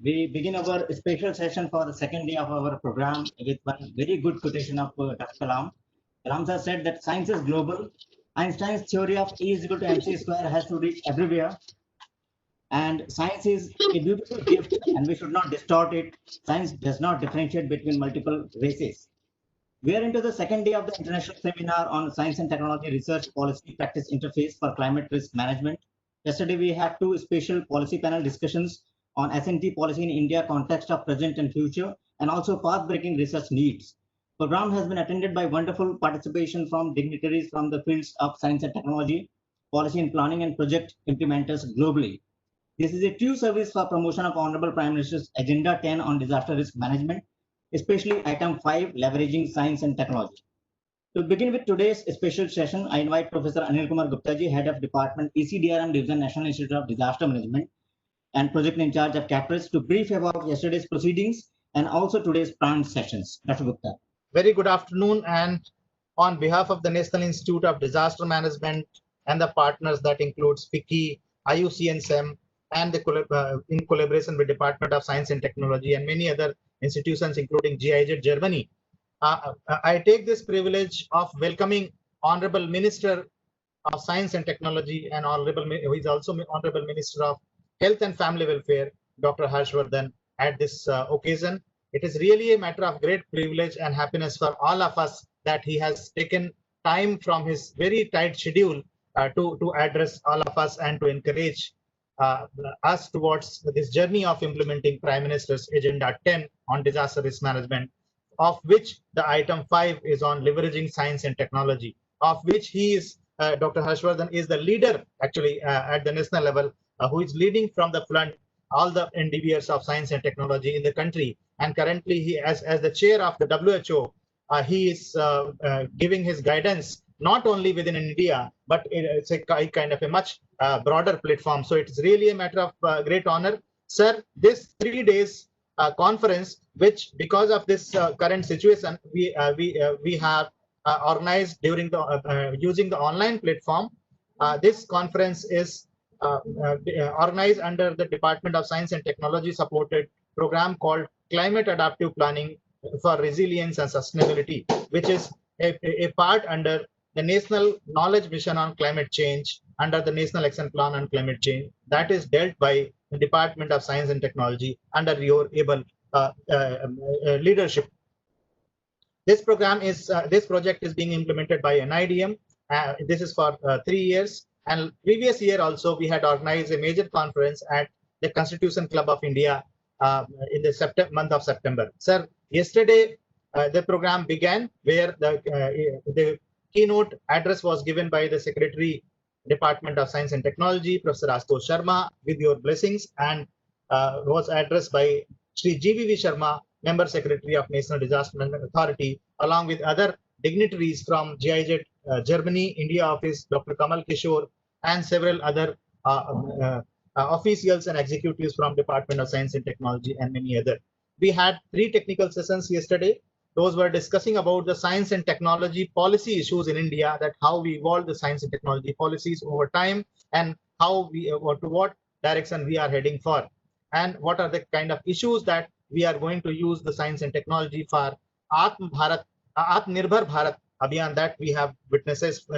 We begin our special session for the second day of our program with one very good quotation of Dr. Kalam. Kalam has said that science is global. Einstein's theory of E is equal to mc square has to reach everywhere. And science is a beautiful gift and we should not distort it. Science does not differentiate between multiple races. We are into the second day of the international seminar on science and technology research policy practice interface for climate risk management. Yesterday, we had two special policy panel discussions on S&T policy in India, context of present and future, and also path-breaking research needs. The program has been attended by wonderful participation from dignitaries from the fields of science and technology, policy and planning, and project implementers globally. This is a true service for promotion of Honorable Prime Minister's Agenda 10 on disaster risk management, especially item 5, leveraging science and technology. To begin with today's special session, I invite Professor Anil Kumar Gupta ji, Head of Department ECDRM Division, National Institute of Disaster Management, and Project in Charge of CAPRIS, to brief about yesterday's proceedings and also today's planned sessions. Dr. Gupta. Very good afternoon, and on behalf of the National Institute of Disaster Management and the partners that includes FICCI, IUCN-SEM, and in collaboration with Department of Science and Technology and many other institutions, including GIZ Germany, I take this privilege of welcoming Honorable Minister of Science and Technology and who is also Honorable Minister of Health and Family Welfare, Dr. Harshvardhan, at this occasion. It is really a matter of great privilege and happiness for all of us that he has taken time from his very tight schedule to address all of us and to encourage us towards this journey of implementing Prime Minister's Agenda 10 on disaster risk management, of which the item 5 is on leveraging science and technology, of which he is, Dr. Harshvardhan is the leader actually at the national level, who is leading from the front all the endeavors of science and technology in the country. And currently, he, as the chair of the WHO, he is giving his guidance not only within India, but it's a kind of a much broader platform. So it is really a matter of great honor. Sir, this 3 days conference, which because of this current situation, we have organized during the using the online platform. This conference is organized under the Department of Science and Technology supported program called Climate Adaptive Planning for Resilience and Sustainability, which is a part under the National Knowledge Mission on Climate Change under the National Action Plan on Climate Change that is dealt by the Department of Science and Technology under your able leadership. This program is this project is being implemented by NIDM. This is for 3 years. And previous year also we had organized a major conference at the Constitution Club of India in the month of September. Sir, yesterday the program began where the keynote address was given by the Secretary, Department of Science and Technology, Professor Ashutosh Sharma, with your blessings, and was addressed by Shri GVV Sharma, Member Secretary of National Disaster Management Authority, along with other dignitaries from GIZ Germany, India office, Dr. Kamal Kishore, and several other officials and executives from Department of Science and Technology and many other. We had 3 technical sessions yesterday. Those were discussing about the science and technology policy issues in India, that how we evolve the science and technology policies over time and how we to what direction we are heading for, and what are the kind of issues that we are going to use the science and technology for Atmanirbhar Bharat Abhiyan that we have witnesses for,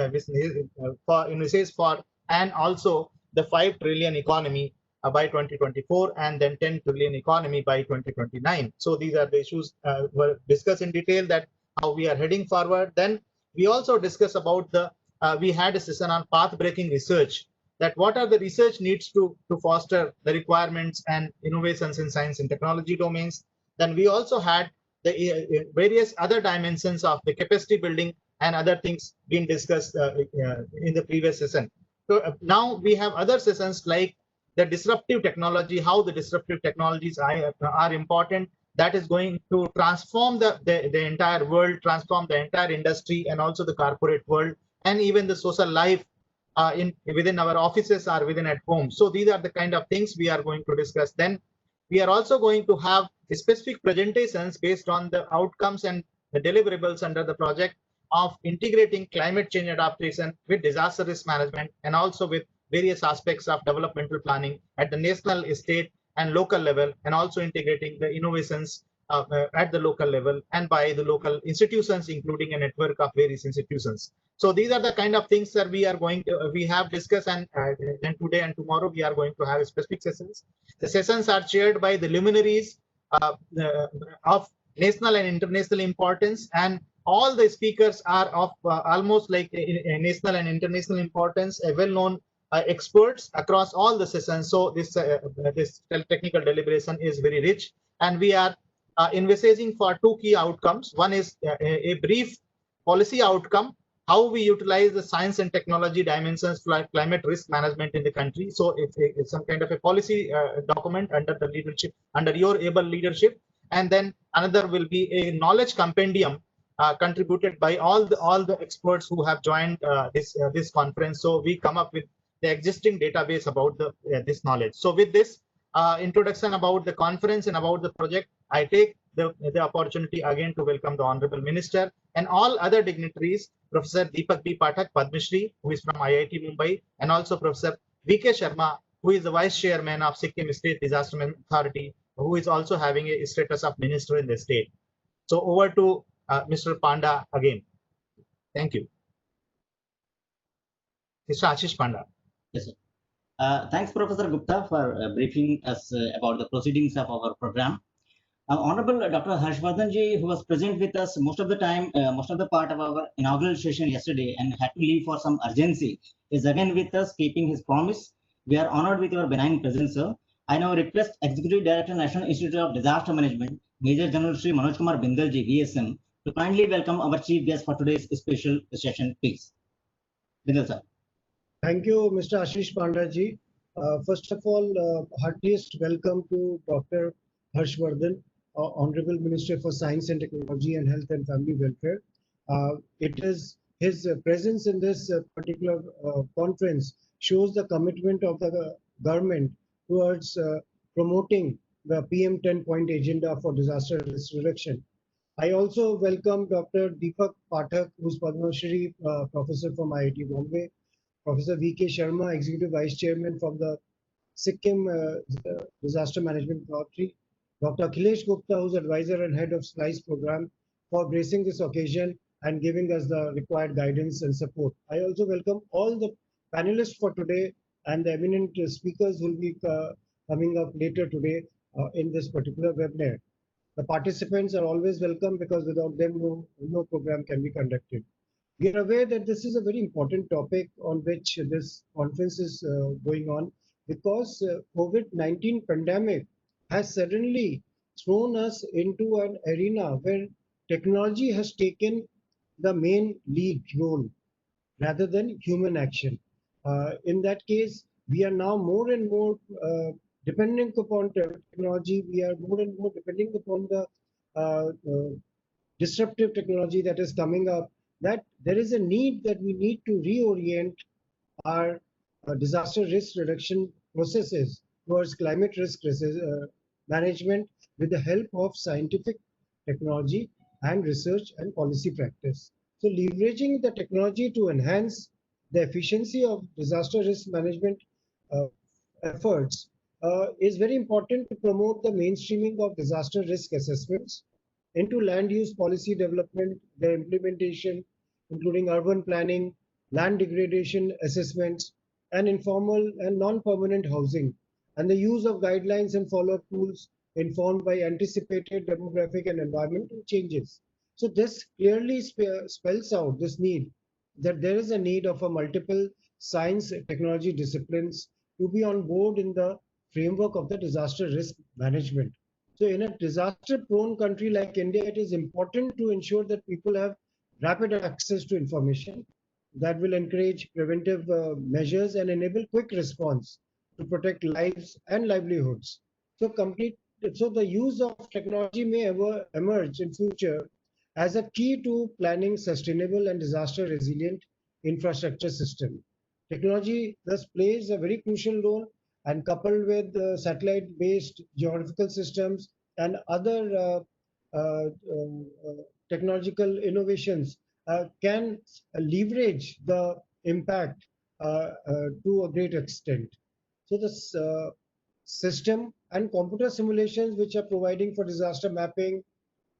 and also the 5 trillion economy by 2024 and then 10 trillion economy by 2029. So these are the issues were discussed in detail, that how we are heading forward. Then we also discussed about the we had a session on path breaking research, that what are the research needs to foster the requirements and innovations in science and technology domains. Then we also had the various other dimensions of the capacity building and other things being discussed in the previous session. So now we have other sessions like the disruptive technology, how the disruptive technologies are important, that is going to transform the entire world, transform the entire industry and also the corporate world and even the social life within our offices or within at home. So these are the kind of things we are going to discuss. Then we are also going to have specific presentations based on the outcomes and the deliverables under the project of integrating climate change adaptation with disaster risk management and also with various aspects of developmental planning at the national, state, and local level, and also integrating the innovations at the local level and by the local institutions, including a network of various institutions. So these are the kind of things that we are going to, we have discussed, and then today and tomorrow we are going to have specific sessions. The sessions are chaired by the luminaries of national and international importance, and all the speakers are of almost like a national and international importance, a well-known experts across all the sessions. So this technical deliberation is very rich, and we are envisaging for two key outcomes. One is a brief policy outcome, how we utilize the science and technology dimensions for climate risk management in the country. So it's some kind of a policy document under the leadership, under your able leadership. And then another will be a knowledge compendium contributed by all the experts who have joined this conference. So we come up with the existing database about this knowledge. So with this introduction about the conference and about the project, I take the opportunity again to welcome the Honorable Minister and all other dignitaries, Professor Deepak B. Pathak, Padma Shri, who is from IIT Mumbai, and also Professor V.K. Sharma, who is the Vice Chairman of Sikkim State Disaster Management Authority, who is also having a status of Minister in the state. So over to Mr. Panda again. Thank you. Mr. Ashish Panda. Yes, sir. Thanks, Professor Gupta, for briefing us about the proceedings of our program. Honorable Dr. Harshvardhan ji, who was present with us most of the time, most of the part of our inaugural session yesterday and had to leave for some urgency, is again with us, keeping his promise. We are honored with your benign presence, sir. I now request Executive Director, National Institute of Disaster Management, Major General Shri Manoj Kumar Bindal ji, VSM, to kindly welcome our chief guest for today's special session, please. Bindal, sir. Thank you, Mr. Ashish Panda ji. First of all, heartiest welcome to Dr. Harshvardhan, Honorable Minister for Science and Technology and Health and Family Welfare. It is his presence in this particular conference shows the commitment of the government towards promoting the PM 10-point agenda for disaster risk reduction. I also welcome Dr. Deepak Pathak, who is Padma Shri Professor from IIT Bombay, Professor V.K. Sharma, Executive Vice Chairman from the Sikkim Disaster Management Authority, Dr. Akhilesh Gupta, who's Advisor and Head of SLICE Program, for gracing this occasion and giving us the required guidance and support. I also welcome all the panelists for today and the eminent speakers who will be coming up later today in this particular webinar. The participants are always welcome because without them, no program can be conducted. We are aware that this is a very important topic on which this conference is going on, because COVID-19 pandemic has suddenly thrown us into an arena where technology has taken the main lead role rather than human action. In that case, we are now more and more depending upon technology. We are more and more depending upon the disruptive technology that is coming up, that there is a need that we need to reorient our disaster risk reduction processes towards climate risk management with the help of scientific technology and research and policy practice. So leveraging the technology to enhance the efficiency of disaster risk management efforts is very important to promote the mainstreaming of disaster risk assessments into land use policy development, their implementation, including urban planning, land degradation assessments, and informal and non-permanent housing, and the use of guidelines and follow-up tools informed by anticipated demographic and environmental changes. So this clearly spells out this need, that there is a need of a multiple science and technology disciplines to be on board in the framework of the disaster risk management. So in a disaster-prone country like India, it is important to ensure that people have rapid access to information that will encourage preventive measures and enable quick response to protect lives and livelihoods. So the use of technology may ever emerge in future as a key to planning sustainable and disaster resilient infrastructure system. Technology thus plays a very crucial role, and coupled with satellite-based geographical systems and other technological innovations can leverage the impact to a great extent. So this system and computer simulations which are providing for disaster mapping,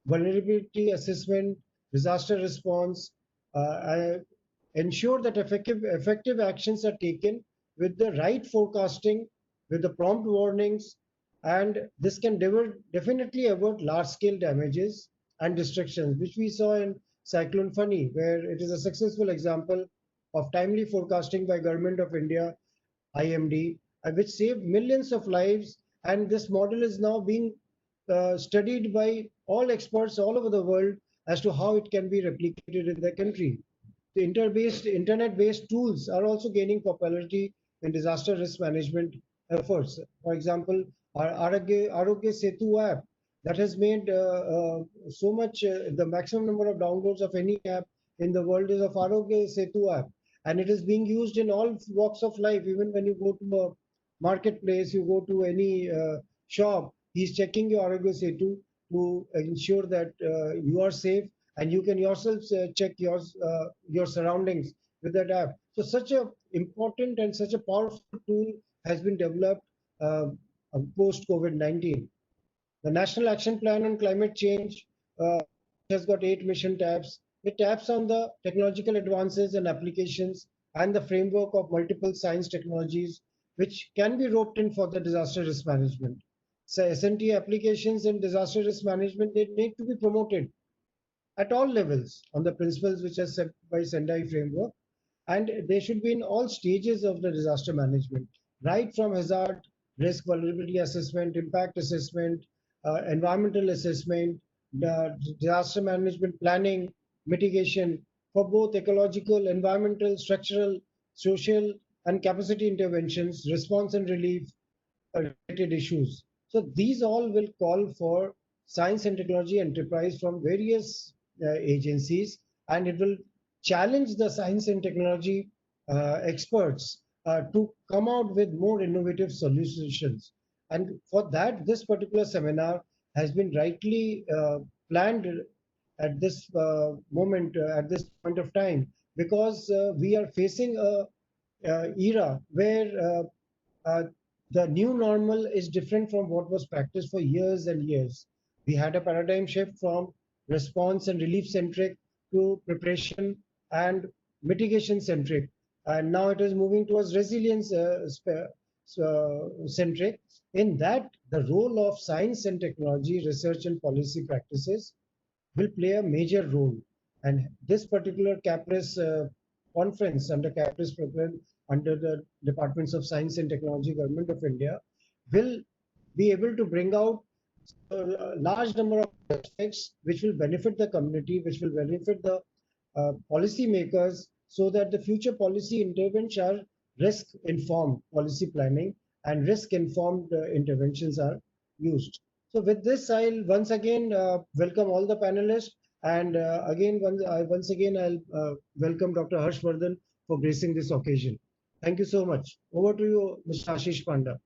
vulnerability assessment, disaster response, ensure that effective actions are taken with the right forecasting, with the prompt warnings, and this can definitely avert large-scale damages and destructions, which we saw in Cyclone Fani, where it is a successful example of timely forecasting by Government of India, IMD, which saved millions of lives. And this model is now being studied by all experts all over the world as to how it can be replicated in the country. The internet-based tools are also gaining popularity in disaster risk management efforts. For example, our Arogya Setu app that has made so much, the maximum number of downloads of any app in the world is of Arogya Setu app. And it is being used in all walks of life. Even when you go to a marketplace, you go to any shop, he's checking your Arogya Setu to ensure that you are safe, and you can yourselves check your surroundings with that app. So such a important and such a powerful tool has been developed post COVID-19. The National Action Plan on Climate Change has got 8 mission tabs. It taps on the technological advances and applications and the framework of multiple science technologies which can be roped in for the disaster risk management. So SNT applications in disaster risk management, they need to be promoted at all levels on the principles which are set by Sendai framework, and they should be in all stages of the disaster management, right from hazard, risk, vulnerability assessment, impact assessment, environmental assessment, disaster management planning, mitigation for both ecological, environmental, structural, social, and capacity interventions, response and relief, related issues. So these all will call for science and technology enterprise from various agencies, and it will challenge the science and technology experts to come out with more innovative solutions. And for that, this particular seminar has been rightly planned at this moment, at this point of time, because we are facing a era where uh, the new normal is different from what was practiced for years and years. We had a paradigm shift from response and relief centric to preparation and mitigation centric. And now it is moving towards resilience centric. In that, the role of science and technology, research and policy practices will play a major role. And this particular CAPRIS conference under CAPRIS program under the Departments of Science and Technology, Government of India, will be able to bring out a large number of aspects which will benefit the community, which will benefit the policy makers, so that the future policy interventions are risk informed policy planning and risk informed interventions are used. So with this, I'll once again welcome all the panelists, and once again I'll welcome Dr. Harshvardhan for gracing this occasion. Thank you so much. Over to you, Mr. Ashish Panda.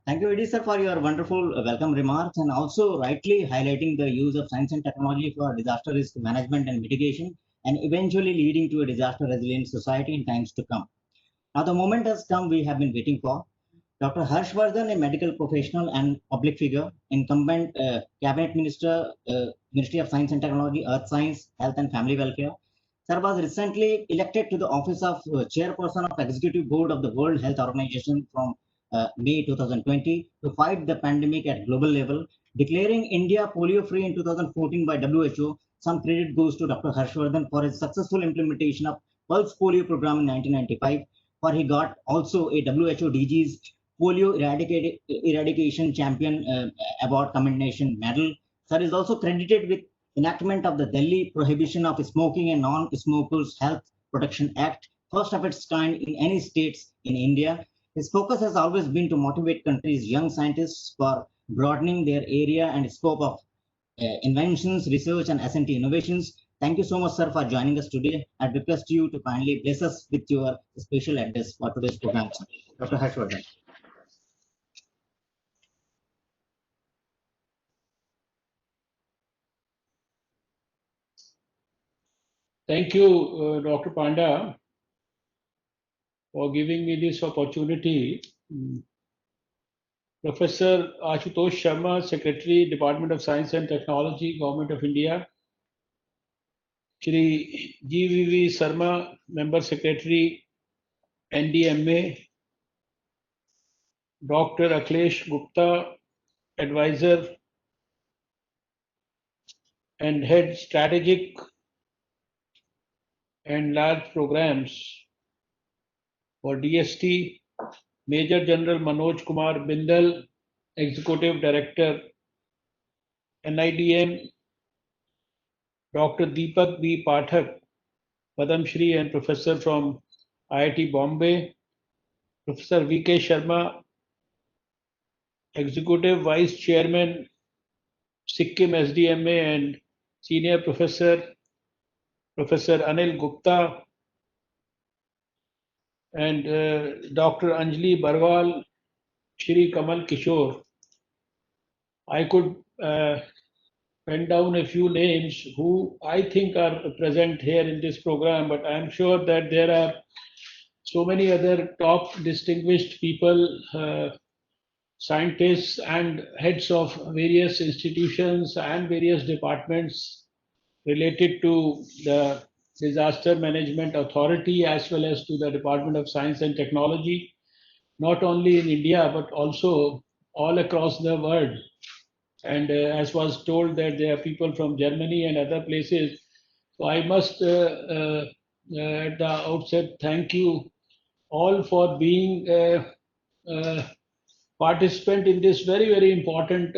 Thank you, Edie, sir, for your wonderful welcome remarks, and also rightly highlighting the use of science and technology for disaster risk management and mitigation, and eventually leading to a disaster resilient society in times to come. Now, the moment has come we have been waiting for. Dr. Harshvardhan, a medical professional and public figure, incumbent cabinet minister, Ministry of Science and Technology, Earth Science, Health and Family Welfare, sir was recently elected to the office of chairperson of Executive Board of the World Health Organization from May 2020 to fight the pandemic at global level, declaring India polio-free in 2014 by WHO. Some credit goes to Dr. Harshvardhan for his successful implementation of Pulse Polio program in 1995, for he got also a WHO DG's polio eradication champion award commendation medal. Sir is also credited with enactment of the Delhi Prohibition of Smoking and Non-Smokers Health Protection Act, first of its kind in any states in India. His focus has always been to motivate countries' young scientists for broadening their area and scope of inventions, research, and S&T innovations. Thank you so much, sir, for joining us today. I request you to kindly bless us with your special address for today's program. Dr. Harshvardhan. Thank you, Dr. Panda. for giving me this opportunity. Professor Ashutosh Sharma, Secretary, Department of Science and Technology, Government of India. Shri GVV Sarma, Member Secretary, NDMA. Dr. Akhilesh Gupta, Advisor and Head Strategic and Large Programs for DST. Major General Manoj Kumar Bindal, Executive Director, NIDM. Dr. Deepak B. Pathak, Padam Shri and Professor from IIT Bombay. Professor V.K. Sharma, Executive Vice Chairman, Sikkim SDMA and Senior Professor, Professor Anil Gupta, and Dr. Anjali Barwal, Shri Kamal Kishore. I could pen down a few names who I think are present here in this program, but I'm sure that there are so many other top distinguished people, scientists and heads of various institutions and various departments related to the Disaster Management Authority as well as to the Department of Science and Technology, not only in India but also all across the world. And as was told that there are people from Germany and other places. So I must at the outset thank you all for being participant in this very, very important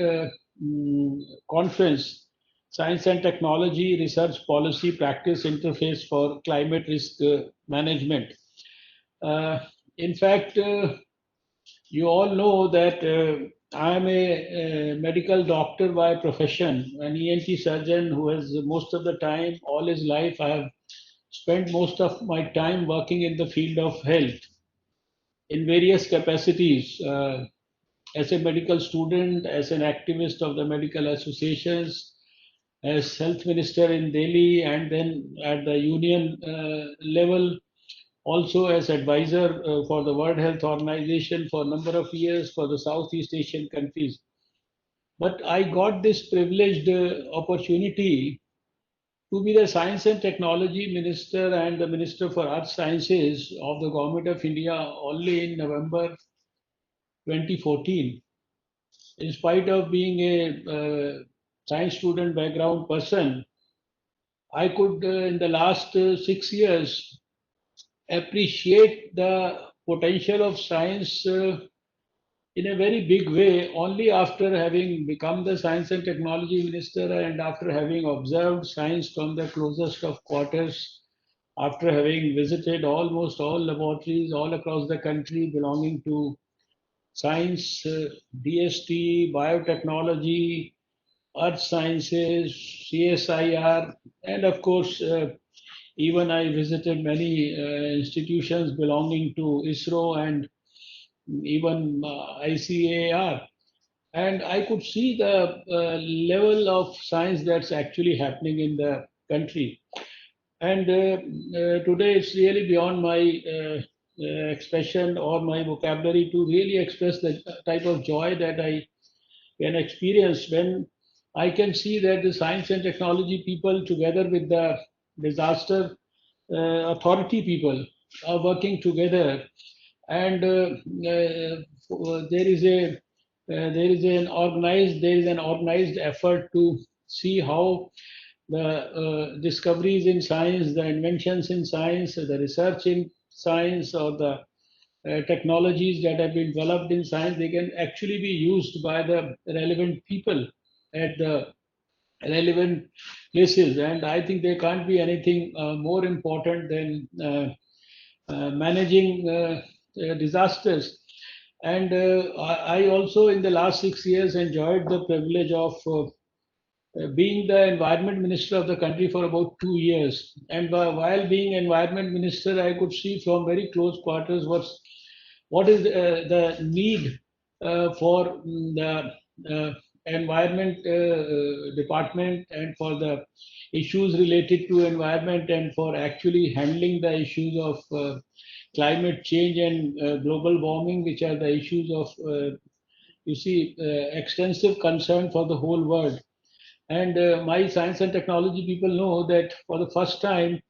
conference, Science and Technology Research Policy Practice Interface for Climate Risk Management. In fact, you all know that I am a medical doctor by profession, an ENT surgeon who has most of the time, all his life, I have spent most of my time working in the field of health in various capacities. As a medical student, as an activist of the medical associations, as health minister in Delhi, and then at the union level, also as advisor for the World Health Organization for a number of years for the Southeast Asian countries. But I got this privileged opportunity to be the Science and Technology Minister and the Minister for Earth Sciences of the Government of India only in November 2014. In spite of being a science student background person, I could, in the last 6 years, appreciate the potential of science in a very big way only after having become the Science and Technology Minister and after having observed science from the closest of quarters, after having visited almost all laboratories all across the country belonging to science, DST, biotechnology, earth sciences, CSIR, and of course, even I visited many institutions belonging to ISRO and even ICAR. And I could see the level of science that's actually happening in the country. And today it's really beyond my expression or my vocabulary to really express the type of joy that I can experience when I can see that the science and technology people together with the disaster authority people are working together, and there is an organized effort to see how the discoveries in science, the inventions in science, the research in science, or the technologies that have been developed in science, they can actually be used by the relevant people at the relevant places. And I think there can't be anything more important than managing disasters. And I also, in the last 6 years, enjoyed the privilege of being the environment minister of the country for about 2 years. And while being environment minister, I could see from very close quarters what is the need for the environment department and for the issues related to environment and for actually handling the issues of climate change and global warming, which are the issues of extensive concern for the whole world. And my science and technology people know that for the first time,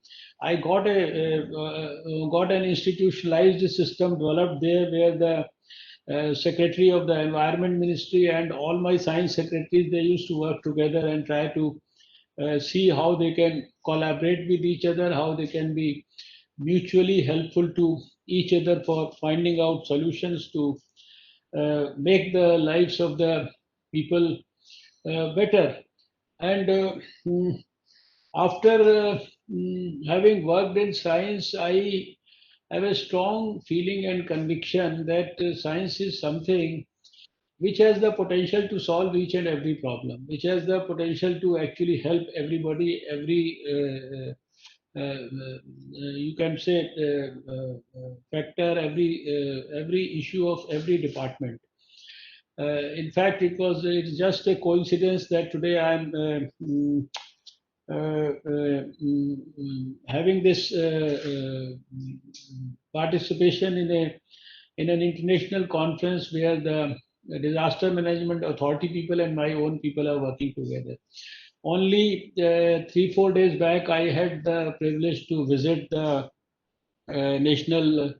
I got got an institutionalized system developed there, where the secretary of the environment ministry and all my science secretaries, they used to work together and try to see how they can collaborate with each other, how they can be mutually helpful to each other for finding out solutions to make the lives of the people better. And after having worked in science, I have a strong feeling and conviction that science is something which has the potential to solve each and every problem, which has the potential to actually help everybody, you can say factor, every issue of every department. In fact, it's just a coincidence that today I'm having this participation in an international conference where the disaster management authority people and my own people are working together. Only 3-4 days back, I had the privilege to visit the National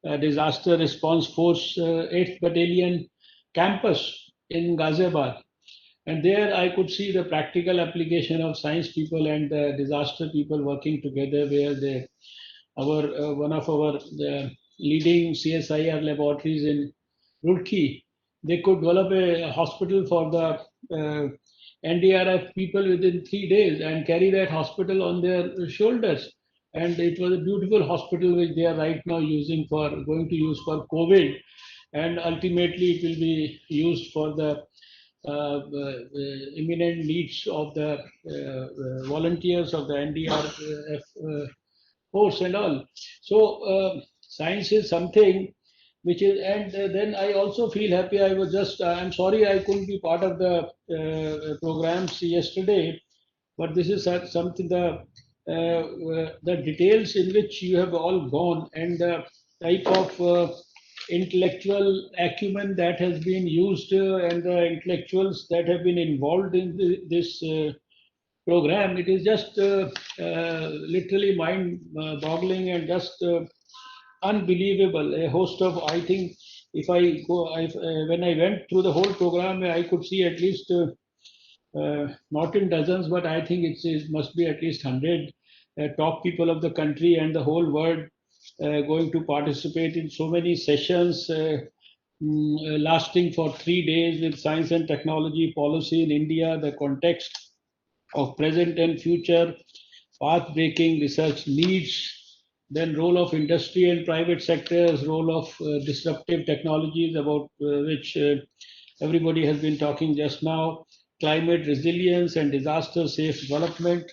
Disaster Response Force 8th Battalion campus in Ghaziabad. And there I could see the practical application of science people and the disaster people working together, where one of our leading CSIR laboratories in Roorkee, they could develop a hospital for the NDRF people within 3 days and carry that hospital on their shoulders. And it was a beautiful hospital which they are right now going to use for COVID. And ultimately it will be used for the imminent needs of the volunteers of the NDRF force and all. So science is something which is, and then I also feel happy. I'm sorry I couldn't be part of the programs yesterday, but this is something, the details in which you have all gone and the type of intellectual acumen that has been used and the intellectuals that have been involved in this program. It is just literally mind-boggling and just unbelievable. A host of, I think, if I go, when I went through the whole program, I could see at least not in dozens, but I think it must be at least 100 top people of the country and the whole world going to participate in so many sessions lasting for 3 days with science and technology policy in India, the context of present and future, path-breaking research needs, then role of industry and private sectors, role of disruptive technologies about which everybody has been talking just now, climate resilience and disaster safe development,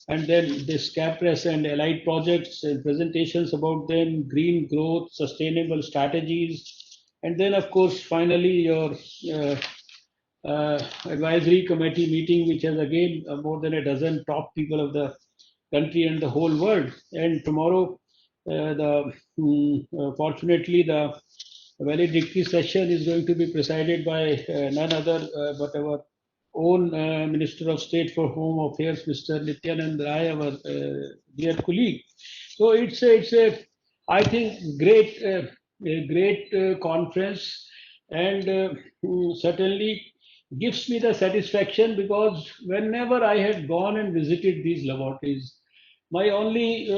and then this CAPRES and allied projects and presentations about them, green growth, sustainable strategies, and then of course finally your advisory committee meeting, which has again more than a dozen top people of the country and the whole world. And tomorrow, fortunately, the valedictory session is going to be presided by none other but our own Minister of State for Home Affairs, Mr. Nityanand Rai, our dear colleague. So it's a I think a great conference, and certainly gives me the satisfaction, because whenever I had gone and visited these laboratories, my only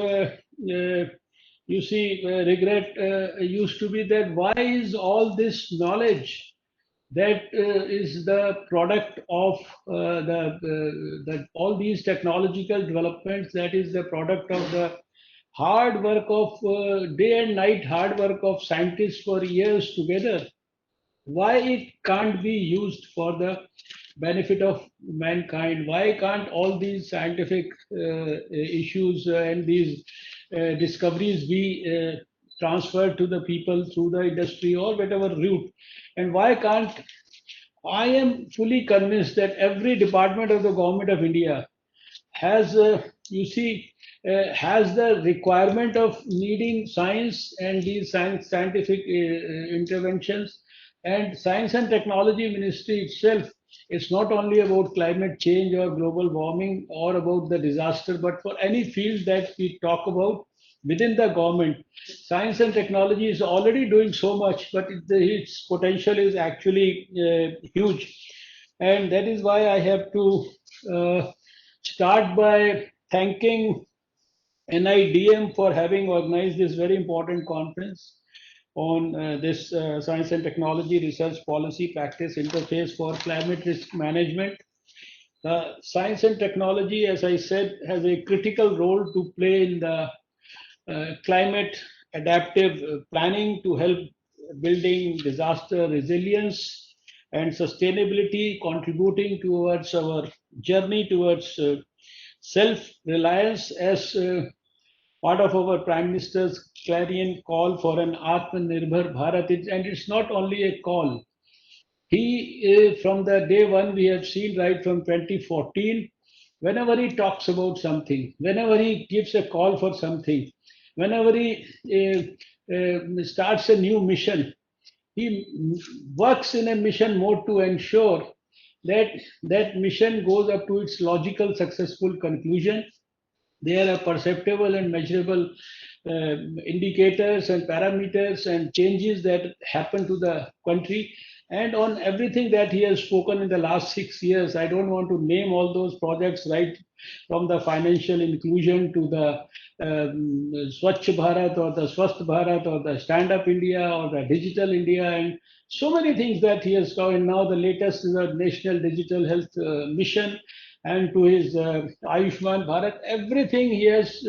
regret used to be that why is all this knowledge that is the product of all these technological developments, that is the product of the hard work of day and night hard work of scientists for years together, why it can't be used for the benefit of mankind? Why can't all these scientific issues and these discoveries be transferred to the people through the industry or whatever route? And why can't I am fully convinced that every department of the government of India has, has the requirement of needing science and these scientific interventions. And Science and Technology Ministry itself is not only about climate change or global warming or about the disaster, but for any field that we talk about within the government, science and technology is already doing so much, but its potential is actually huge. And that is why I have to start by thanking NIDM for having organized this very important conference on this science and technology research policy practice interface for climate risk management. Science and technology, as I said, has a critical role to play in the climate adaptive planning to help building disaster resilience and sustainability, contributing towards our journey towards self-reliance as part of our Prime Minister's clarion call for an Atmanirbhar Bharat. And it's not only a call. He, from the day one, we have seen right from 2014, whenever he talks about something, whenever he gives a call for something, whenever he starts a new mission, he works in a mission mode to ensure that that mission goes up to its logical, successful conclusion. There are perceptible and measurable indicators and parameters and changes that happen to the country. And on everything that he has spoken in the last 6 years, I don't want to name all those projects, right from the financial inclusion to the Swachh Bharat or the Swasth Bharat or the Stand Up India or the Digital India, and so many things that he has done. And now the latest is the National Digital Health Mission, and to his Ayushman Bharat, everything he has,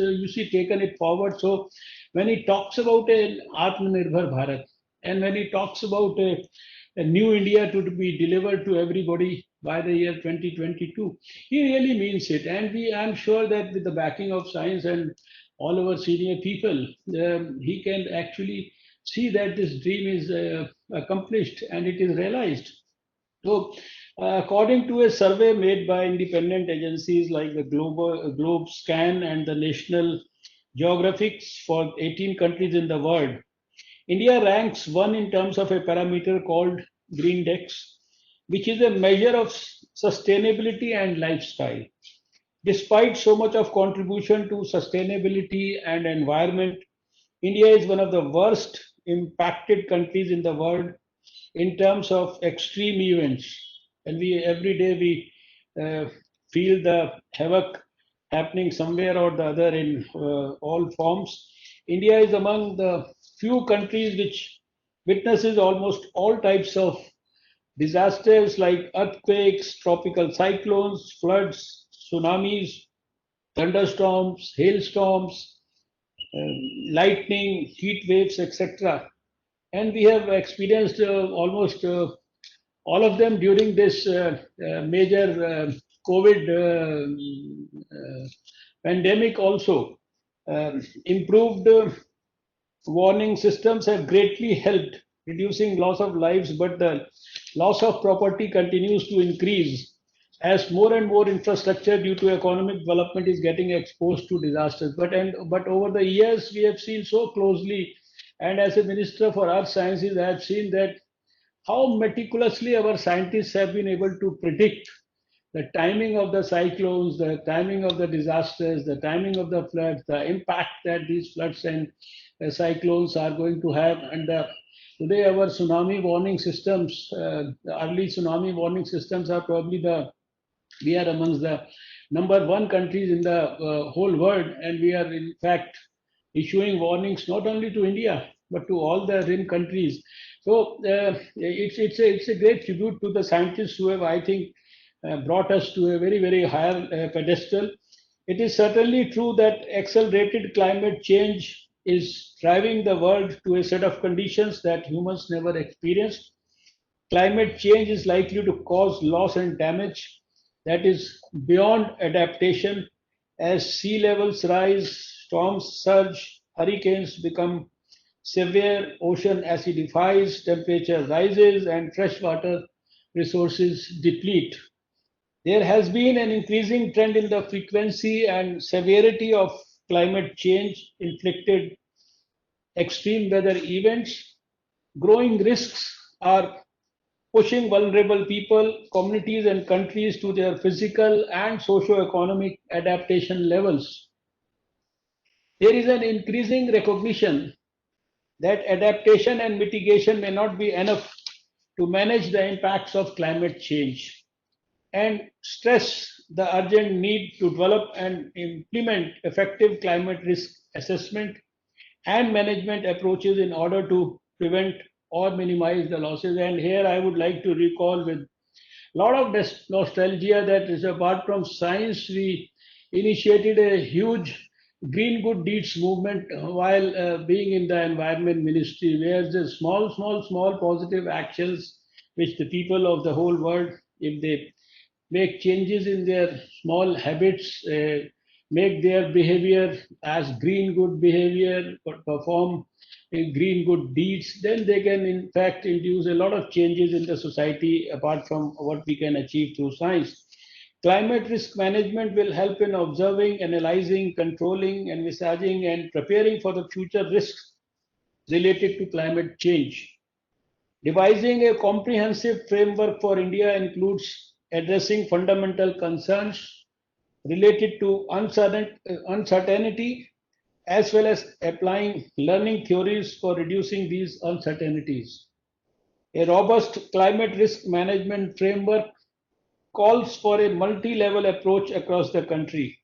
taken it forward. So when he talks about an Atmanirbhar Bharat, and when he talks about a new India to be delivered to everybody by the year 2022, he really means it. And I'm sure that with the backing of science and all our senior people, he can actually see that this dream is accomplished and it is realized. So, according to a survey made by independent agencies like the Globe Scan and the National Geographics for 18 countries in the world, India ranks one in terms of a parameter called Green Dex, which is a measure of sustainability and lifestyle. Despite so much of contribution to sustainability and environment, India is one of the worst impacted countries in the world in terms of extreme events. And we every day we feel the havoc happening somewhere or the other in all forms. India is among the few countries which witnesses almost all types of disasters like earthquakes, tropical cyclones, floods, tsunamis, thunderstorms, hailstorms, lightning, heat waves, etc. And we have experienced almost all of them during this major COVID pandemic also. Improved warning systems have greatly helped reducing loss of lives, but the loss of property continues to increase as more and more infrastructure due to economic development is getting exposed to disasters. But over the years, we have seen so closely, and as a Minister for Earth Sciences, I have seen that how meticulously our scientists have been able to predict the timing of the cyclones, the timing of the disasters, the timing of the floods, the impact that these floods and cyclones are going to have. And today our tsunami warning systems, the early tsunami warning systems are probably we are amongst the #1 countries in the whole world. And we are in fact issuing warnings not only to India, but to all the rim countries. So it's a great tribute to the scientists who have, I think, brought us to a very, very higher pedestal. It is certainly true that accelerated climate change is driving the world to a set of conditions that humans never experienced. Climate change is likely to cause loss and damage that is beyond adaptation as sea levels rise, storms surge, hurricanes become severe, ocean acidifies, temperature rises, and fresh water resources deplete. There has been an increasing trend in the frequency and severity of climate change inflicted extreme weather events. Growing risks are pushing vulnerable people, communities, and countries to their physical and socio-economic adaptation levels. There is an increasing recognition that adaptation and mitigation may not be enough to manage the impacts of climate change, and stress the urgent need to develop and implement effective climate risk assessment and management approaches in order to prevent or minimize the losses. And here I would like to recall with a lot of nostalgia that is, apart from science, we initiated a huge green good deeds movement while being in the environment ministry, where the small positive actions which the people of the whole world, if they make changes in their small habits, make their behavior as green good behavior, perform green good deeds, then they can in fact induce a lot of changes in the society apart from what we can achieve through science. Climate risk management will help in observing, analyzing, controlling, envisaging, and preparing for the future risks related to climate change. Devising a comprehensive framework for India includes addressing fundamental concerns related to uncertainty, as well as applying learning theories for reducing these uncertainties. A robust climate risk management framework calls for a multi-level approach across the country,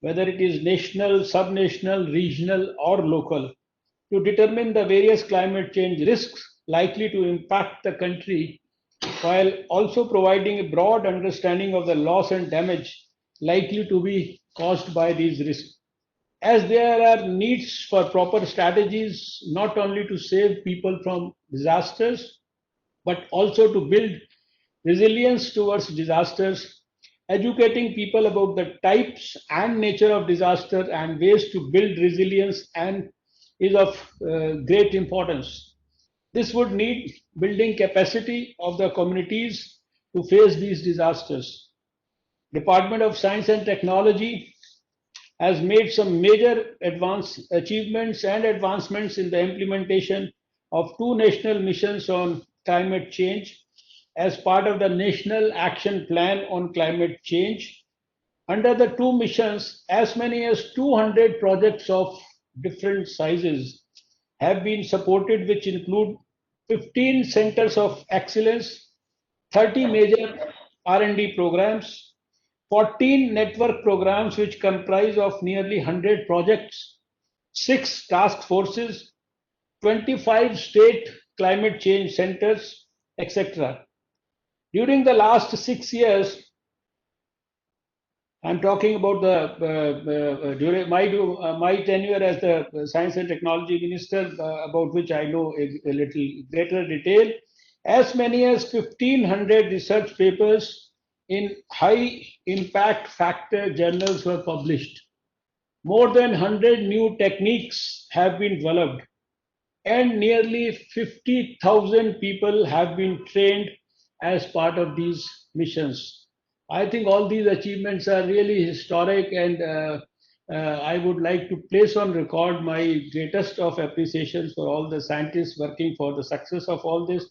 whether it is national, subnational, regional, or local, to determine the various climate change risks likely to impact the country, while also providing a broad understanding of the loss and damage likely to be caused by these risks. As there are needs for proper strategies, not only to save people from disasters, but also to build resilience towards disasters, educating people about the types and nature of disaster and ways to build resilience and is of great importance. This would need building capacity of the communities to face these disasters. Department of Science and Technology has made some major achievements and advancements in the implementation of 2 national missions on climate change as part of the National Action Plan on Climate Change. Under the 2 missions, as many as 200 projects of different sizes have been supported, which include 15 centers of excellence, 30 major R&D programs, 14 network programs which comprise of nearly 100 projects, 6 task forces, 25 state climate change centers, etc. During the last 6 years, I'm talking about during my tenure as the Science and Technology Minister, about which I know a little greater detail. As many as 1,500 research papers in high impact factor journals were published. More than 100 new techniques have been developed, and nearly 50,000 people have been trained as part of these missions. I think all these achievements are really historic, and I would like to place on record my greatest of appreciation for all the scientists working for the success of all this.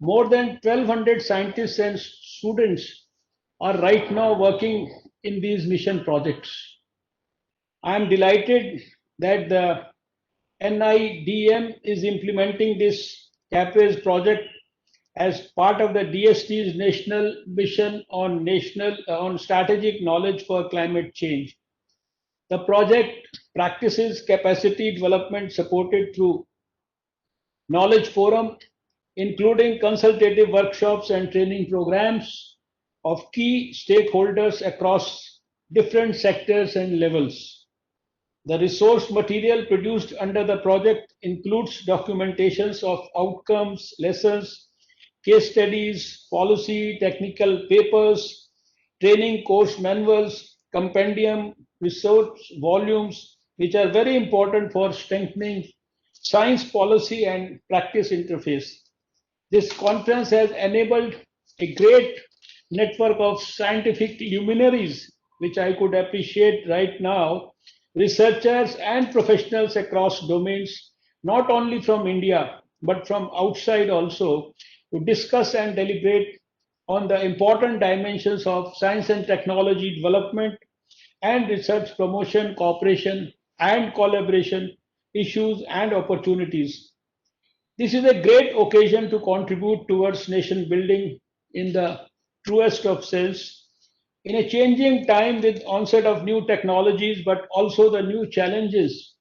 More than 1,200 scientists and students are right now working in these mission projects. I am delighted that the NIDM is implementing this CAPES project as part of the DST's national mission on strategic knowledge for climate change. The project practices capacity development supported through knowledge forum, including consultative workshops and training programs of key stakeholders across different sectors and levels. The resource material produced under the project includes documentations of outcomes, lessons, case studies, policy, technical papers, training course manuals, compendium, resource volumes, which are very important for strengthening science policy and practice interface. This conference has enabled a great network of scientific luminaries, which I could appreciate right now, researchers and professionals across domains, not only from India, but from outside also, to discuss and deliberate on the important dimensions of science and technology development and research promotion, cooperation, and collaboration, issues and opportunities. This is a great occasion to contribute towards nation building in the truest of sense. In a changing time with onset of new technologies, but also the new challenges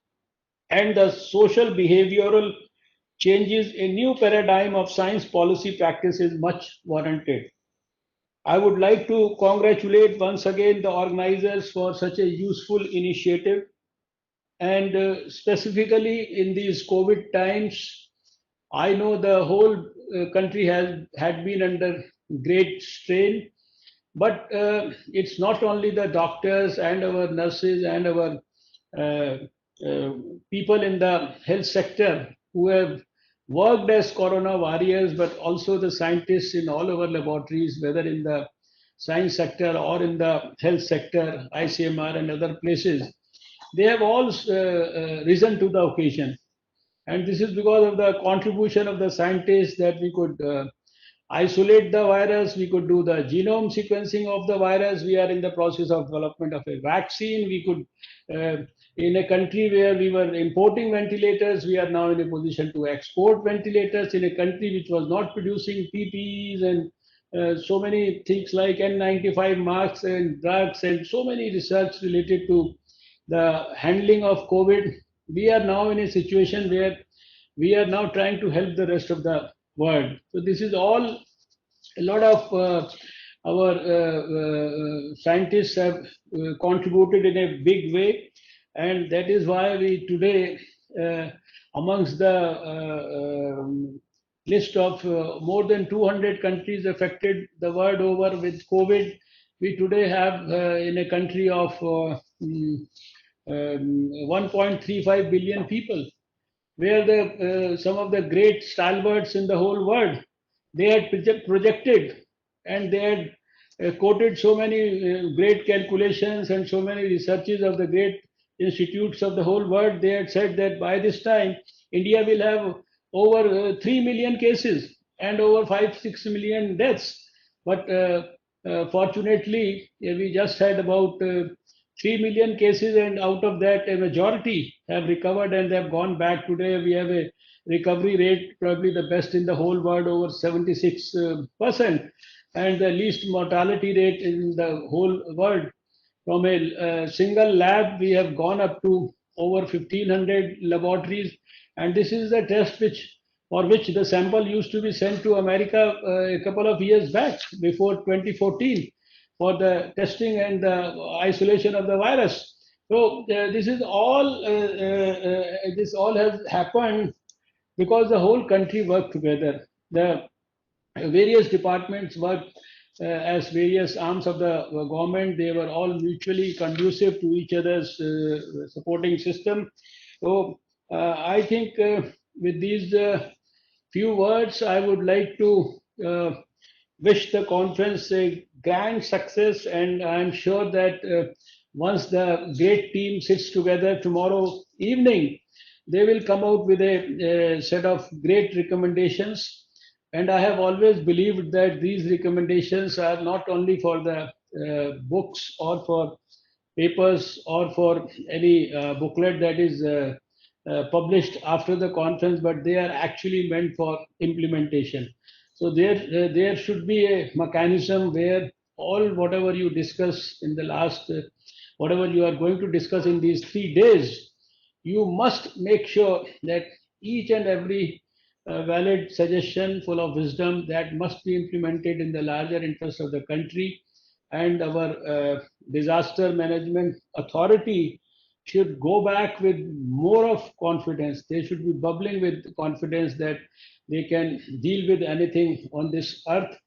and the social behavioral changes, a new paradigm of science policy practice is much warranted. I would like to congratulate once again the organizers for such a useful initiative. And specifically in these COVID times, I know the whole country has had been under great strain, but it's not only the doctors and our nurses and our uh, uh, people in the health sector who have worked as corona warriors, but also the scientists in all our laboratories, whether in the science sector or in the health sector, ICMR and other places. They have all risen to the occasion. And this is because of the contribution of the scientists that we could isolate the virus, we could do the genome sequencing of the virus. We are in the process of development of a vaccine. We could, in a country where we were importing ventilators, we are now in a position to export ventilators. In a country which was not producing PPEs and so many things like N95 masks and drugs and so many research related to the handling of COVID, we are now in a situation where we are now trying to help the rest of the world. So this is all a lot of our scientists have contributed in a big way, and that is why we today, amongst the list of more than 200 countries affected the world over with COVID, we today have in a country of 1.35 billion people, where the some of the great stalwarts in the whole world, they had projected and they had quoted so many great calculations and so many researches of the great institutes of the whole world. They had said that by this time India will have over 3 million cases and over 5-6 million deaths, but fortunately we just had about 3 million cases, and out of that, a majority have recovered and they have gone back. Today, we have a recovery rate probably the best in the whole world, over 76%, and the least mortality rate in the whole world. From a single lab, we have gone up to over 1,500 laboratories, and this is the test for which the sample used to be sent to America a couple of years back, before 2014, for the testing and the isolation of the virus. So this all has happened because the whole country worked together. The various departments worked as various arms of the government. They were all mutually conducive to each other's supporting system. So I think with these few words, I would like to wish the conference a grand success, and I'm sure that once the great team sits together tomorrow evening, they will come out with a set of great recommendations. And I have always believed that these recommendations are not only for the books or for papers or for any booklet that is published after the conference, but they are actually meant for implementation. So there should be a mechanism where all whatever you discuss in the last, whatever you are going to discuss in these 3 days, you must make sure that each and every valid suggestion full of wisdom that must be implemented in the larger interest of the country, and our disaster management authority should go back with more of confidence. They should be bubbling with confidence that they can deal with anything on this earth.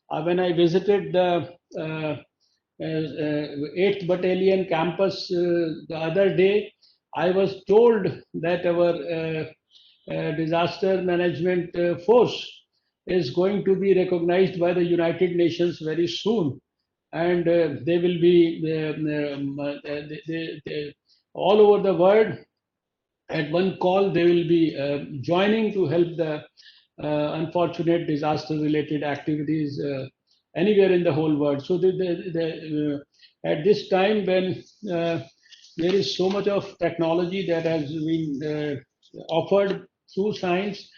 When I visited the 8th Battalion campus the other day, I was told that our disaster management force is going to be recognized by the United Nations very soon, and they will be all over the world. At one call, they will be joining to help the unfortunate disaster-related activities anywhere in the whole world. So at this time when there is so much of technology that has been offered through science,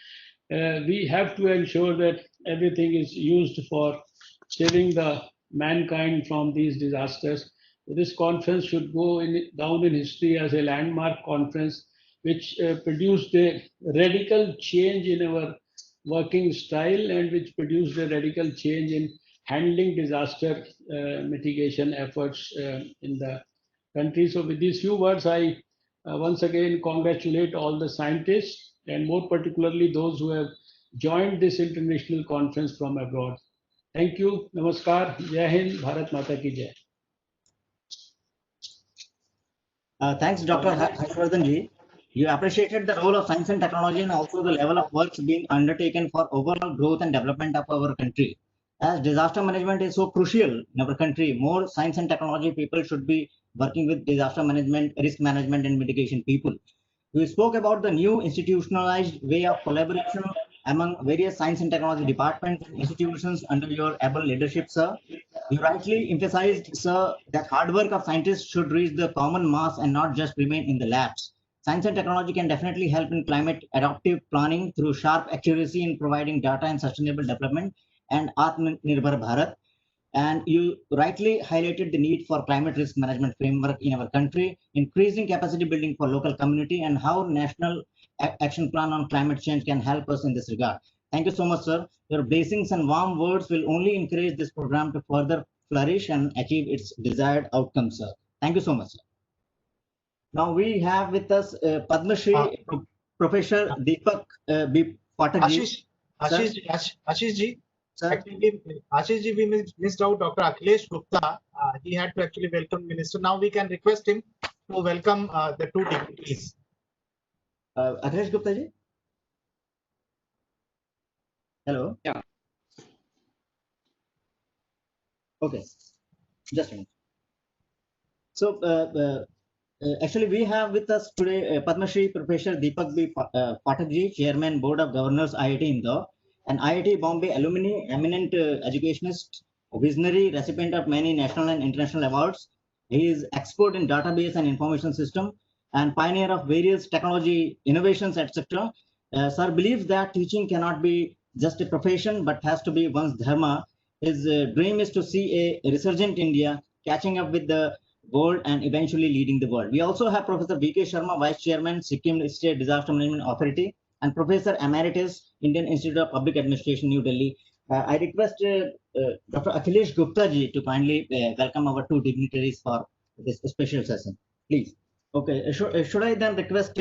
we have to ensure that everything is used for saving the mankind from these disasters. This conference should go down in history as a landmark conference, which produced a radical change in our working style and which produced a radical change in handling disaster mitigation efforts in the country. So with these few words, I once again congratulate all the scientists and more particularly those who have joined this international conference from abroad. Thank you. Namaskar. Jai Hind. Bharat Mata ki Jai. Thanks, Dr. Harshvardhan ji. You appreciated the role of science and technology and also the level of works being undertaken for overall growth and development of our country. As disaster management is so crucial in our country, more science and technology people should be working with disaster management, risk management, and mitigation people. We spoke about the new institutionalized way of collaboration among various science and technology departments and institutions under your able leadership, sir. You rightly emphasized, sir, that hard work of scientists should reach the common mass and not just remain in the labs. Science and technology can definitely help in climate adaptive planning through sharp accuracy in providing data and sustainable development and Atmanirbhar Bharat. And you rightly highlighted the need for climate risk management framework in our country, increasing capacity building for local community, and how national action plan on climate change can help us in this regard. Thank you so much, sir. Your blessings and warm words will only encourage this program to further flourish and achieve its desired outcome, sir. Thank you so much, sir. Now we have with us Padma Shri Professor Deepak B. Pathak. Ashish ji, Sir? actually, Ashish ji, we missed out Dr. Akhilesh Gupta. He had to actually welcome Minister. Now we can request him to welcome the two dignitaries. Akhilesh Gupta ji? Hello? Yeah. Okay, just a minute. So, actually, we have with us today Padma Shri Professor Deepak B. Pathak ji, Chairman, Board of Governors, IIT Indore, an IIT Bombay alumni, eminent educationist, visionary, recipient of many national and international awards. He is expert in database and information system and pioneer of various technology innovations, etc. Sir believes that teaching cannot be just a profession, but has to be one's dharma. His dream is to see a resurgent India catching up with the world and eventually leading the world. We also have Professor B.K. Sharma, Vice Chairman, Sikkim State Disaster Management Authority, and Professor Emeritus, Indian Institute of Public Administration, New Delhi. I request Dr. Akhilesh Gupta ji to kindly welcome our two dignitaries for this special session. Please. Okay. Should I then request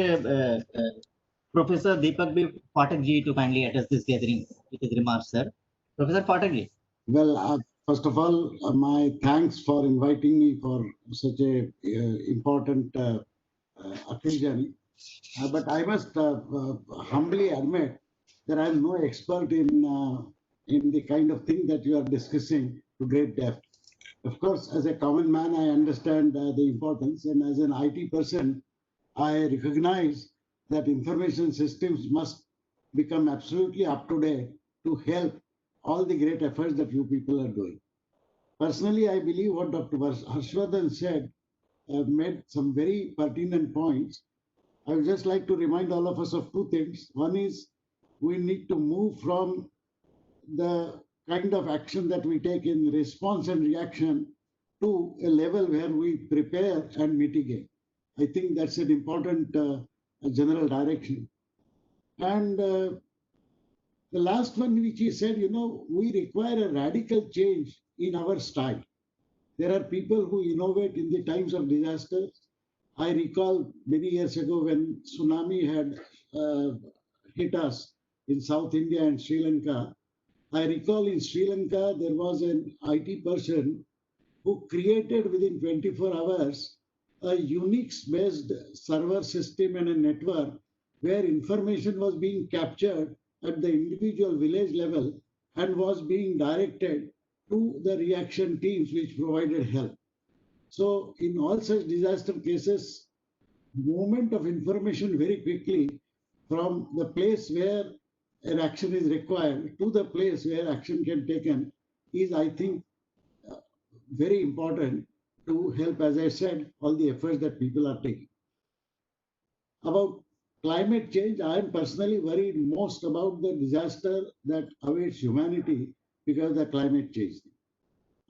Professor Deepak B. Pathak ji to kindly address this gathering with his remarks, sir? Professor Pathak ji. Well, first of all, my thanks for inviting me for such a important occasion. But I must humbly admit that I am no expert in the kind of thing that you are discussing to great depth. Of course, as a common man, I understand the importance, and as an IT person, I recognize that information systems must become absolutely up to date to help all the great efforts that you people are doing. Personally, I believe what Dr. Harshvardhan said made some very pertinent points. I would just like to remind all of us of two things. One is we need to move from the kind of action that we take in response and reaction to a level where we prepare and mitigate. I think that's an important general direction. And the last one, which he said, we require a radical change in our style. There are people who innovate in the times of disasters. I recall many years ago when tsunami had hit us in South India and Sri Lanka. I recall in Sri Lanka, there was an IT person who created within 24 hours a Unix-based server system and a network where information was being captured at the individual village level and was being directed to the reaction teams which provided help. So in all such disaster cases, movement of information very quickly from the place where an action is required to the place where action can be taken is, I think, very important to help, as I said, all the efforts that people are taking. About climate change, I am personally worried most about the disaster that awaits humanity because of the climate change.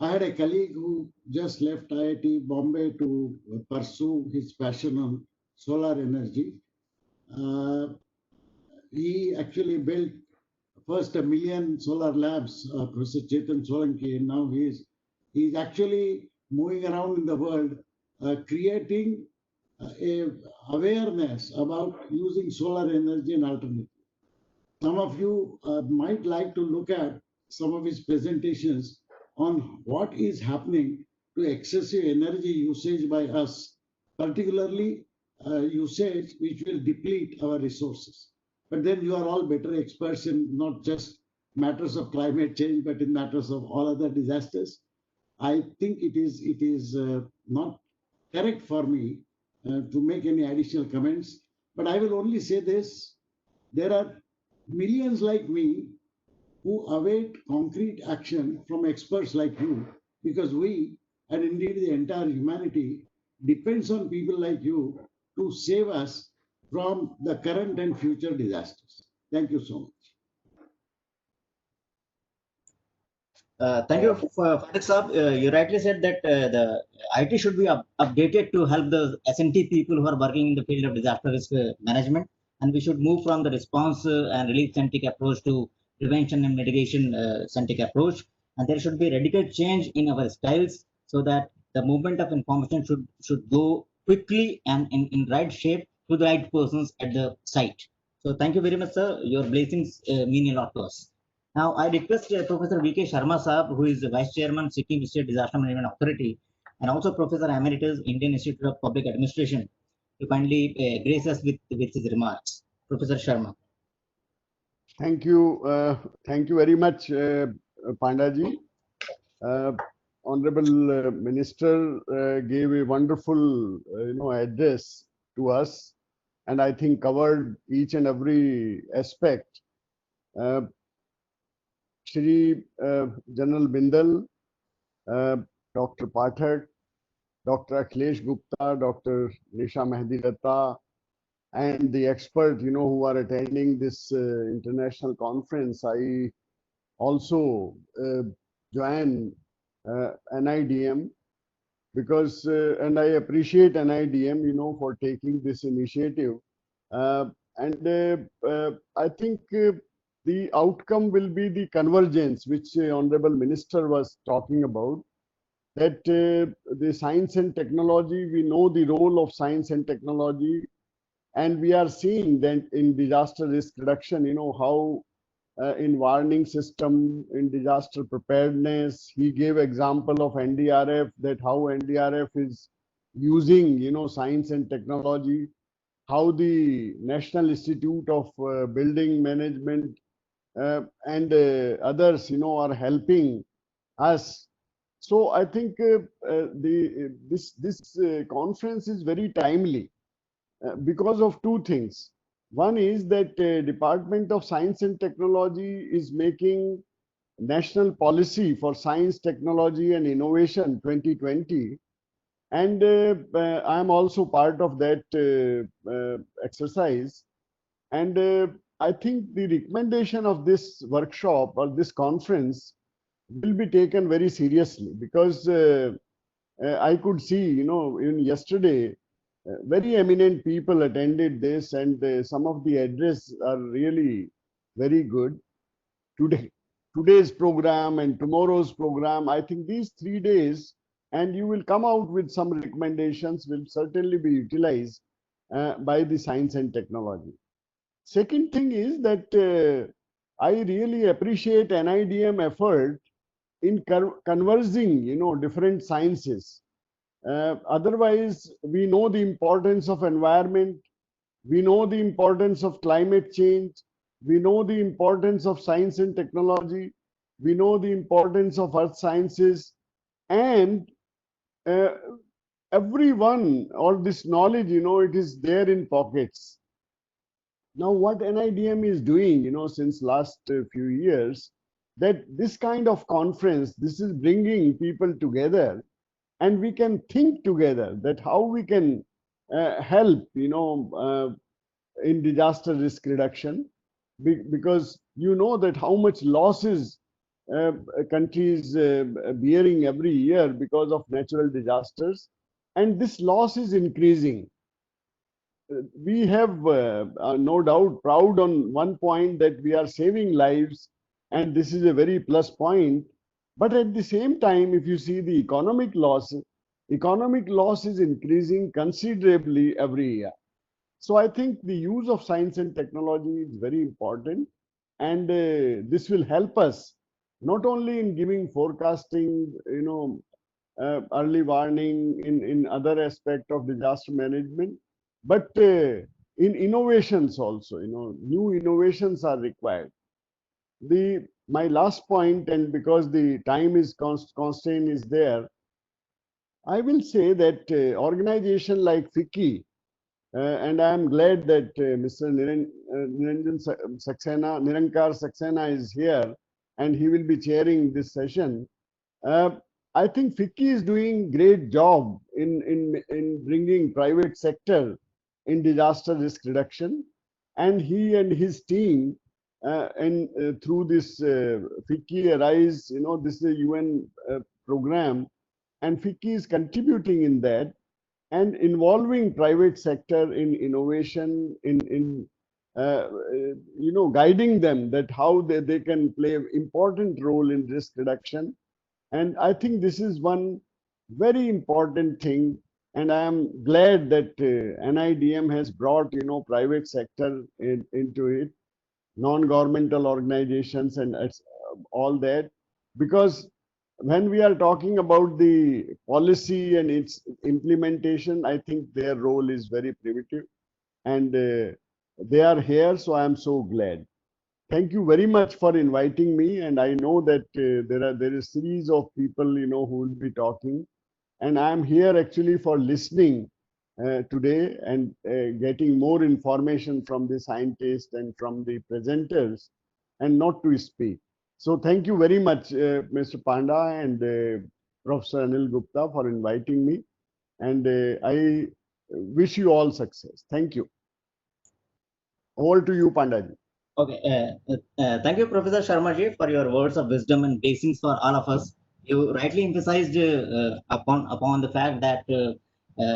I had a colleague who just left IIT Bombay to pursue his passion on solar energy. He actually built first 1,000,000 solar lamps, Professor Chetan Solanki, and now he's actually moving around in the world, creating a awareness about using solar energy and alternative. Some of you might like to look at some of his presentations on what is happening to excessive energy usage by us, particularly usage which will deplete our resources. But then you are all better experts in not just matters of climate change, but in matters of all other disasters. I think it is not correct for me to make any additional comments, but I will only say this: there are millions like me who await concrete action from experts like you, because we, and indeed the entire humanity, depends on people like you to save us from the current and future disasters. Thank you so much. Thank you, Farid Saab. You rightly said that the IT should be updated to help the S&T people who are working in the field of disaster risk management, and we should move from the response and relief centric approach to prevention and mitigation centric approach. And there should be radical change in our styles so that the movement of information should go quickly and in right shape to the right persons at the site. So thank you very much, sir. Your blessings mean a lot to us. Now, I request Professor V.K. Sharma Saab, who is the Vice Chairman, Sikkim State Disaster Management Authority, and also Professor Emeritus, Indian Institute of Public Administration, to kindly grace us with his remarks. Professor Sharma. Thank you. Thank you very much, Pandaji. Honorable Minister gave a wonderful, address to us, and I think covered each and every aspect. Shri General Bindal, Dr. Pathak, Dr. Akhilesh Gupta, Dr. Nisha Mehdi, and the expert, who are attending this international conference. I also join NIDM because, and I appreciate NIDM, for taking this initiative. And I think the outcome will be the convergence, which Honorable Minister was talking about, that the science and technology, we know the role of science and technology, and we are seeing that in disaster risk reduction, how in warning system, in disaster preparedness, he gave example of NDRF, that how NDRF is using, science and technology, how the National Institute of Building Management and others, are helping us. So I think this conference is very timely because of two things. One is that Department of Science and Technology is making national policy for science, technology, and innovation 2020, and I am also part of that exercise. And I think the recommendation of this workshop or this conference will be taken very seriously, because I could see, even yesterday, very eminent people attended this, and some of the address are really very good. Today's program and tomorrow's program, I think these 3 days, and you will come out with some recommendations, will certainly be utilized by the science and technology. Second thing is that I really appreciate NIDM effort in conversing, different sciences. Otherwise, we know the importance of environment, we know the importance of climate change, we know the importance of science and technology, we know the importance of earth sciences, and uh, everyone, all this knowledge, it is there in pockets. Now, what NIDM is doing, since last few years, that this kind of conference, this is bringing people together, and we can think together that how we can help, in disaster risk reduction, because you know that how much losses countries bearing every year because of natural disasters, and this loss is increasing. We have no doubt proud on one point that we are saving lives, and this is a very plus point. But at the same time, if you see the economic loss is increasing considerably every year. So I think the use of science and technology is very important, and this will help us not only in giving forecasting, early warning in other aspect of disaster management, but in innovations also, new innovations are required. My last point, and because the time is constraint is there, I will say that organization like FICCI, and I am glad that Mr. Nirankar Saxena is here, and he will be chairing this session. I think FICCI is doing great job in bringing private sector in disaster risk reduction, and he and his team, and through this FICCI Arise, this is a UN program, and FICCI is contributing in that and involving private sector in innovation, in guiding them that how they can play an important role in risk reduction. And I think this is one very important thing, and I am glad that NIDM has brought private sector into it, non-governmental organizations, and all that, because when we are talking about the policy and its implementation, I think their role is very primitive, and they are here, so I am so glad. Thank you very much for inviting me, and I know that there is a series of people who will be talking, and I am here actually for listening today and getting more information from the scientists and from the presenters, and not to speak. So thank you very much, Mr. Panda and Professor Anil Gupta, for inviting me, and I wish you all success. Thank you. Over to you, Pandaji. Okay, thank you, Professor Sharma-ji, for your words of wisdom and blessings for all of us. You rightly emphasized upon the fact that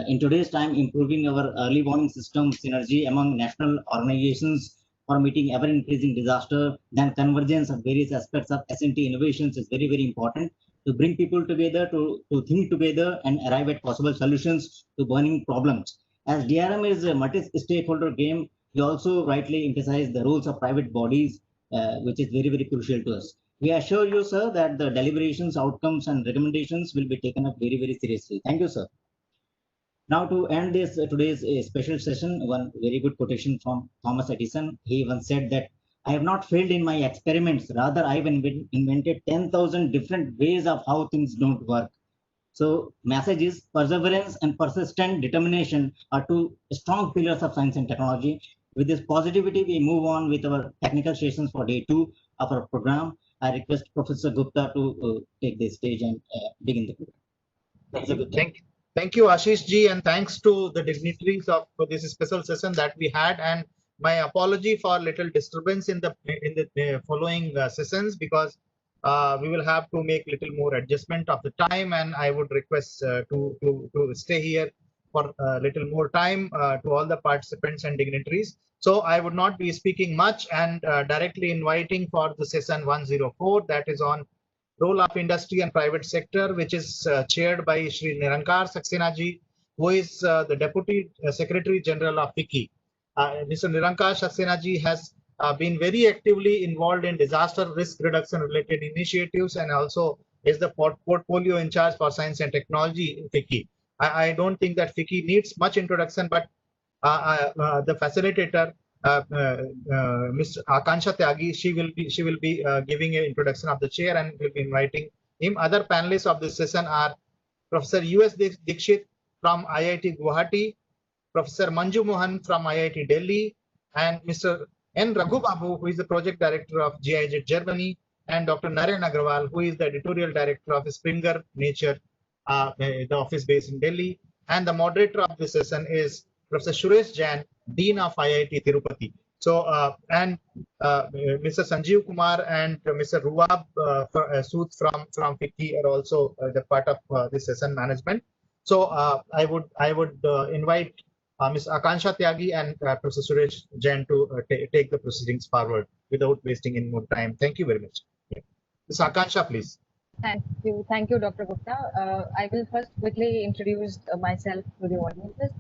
in today's time, improving our early warning system synergy among national organizations for meeting ever-increasing disaster, then convergence of various aspects of S&T innovations is very, very important to bring people together, to think together and arrive at possible solutions to burning problems. As DRM is a multi-stakeholder game, you also rightly emphasize the roles of private bodies, which is very, very crucial to us. We assure you, sir, that the deliberations, outcomes, and recommendations will be taken up very, very seriously. Thank you, sir. Now, to end this today's special session, one very good quotation from Thomas Edison. He once said that I have not failed in my experiments. Rather, I've invented 10,000 different ways of how things don't work. So, message is perseverance and persistent determination are two strong pillars of science and technology. With this positivity, we move on with our technical sessions for day 2 of our program. I request Professor Gupta to take the stage and begin the program. Professor Gupta. Thank you, Ashish ji, and thanks to the dignitaries of this special session that we had. And my apology for little disturbance in the following sessions, because we will have to make little more adjustment of the time, and I would request to stay here for a little more time to all the participants and dignitaries. So I would not be speaking much, and directly inviting for the session 104, that is on role of industry and private sector, which is chaired by Shri Nirankar Saxena ji, who is the Deputy Secretary General of FICCI. Mr. Nirankar Saxena ji has been very actively involved in disaster risk reduction related initiatives, and also is the portfolio in charge for science and technology in FICCI. I don't think that FICCI needs much introduction, but the facilitator Ms. Akansha Tyagi, she will be giving an introduction of the chair and will be inviting him. Other panelists of this session are Professor U.S. Dikshit from IIT Guwahati, Professor Manju Mohan from IIT Delhi, and Mr. N. Raghu Babu, who is the project director of GIZ Germany, and Dr. Naren Agrawal, who is the editorial director of Springer Nature, the office based in Delhi. And the moderator of this session is Professor Suresh Jain, Dean of IIT Tirupati. So, Mr. Sanjeev Kumar and Mr. Ruwab Sood from FICCI are also the part of this session management. So, I would invite Ms. Akansha Tyagi and Professor Suresh Jain to take the proceedings forward without wasting any more time. Thank you very much. Ms. Akansha, please. Thank you, Dr. Gupta. I will first quickly introduce myself to the audiences.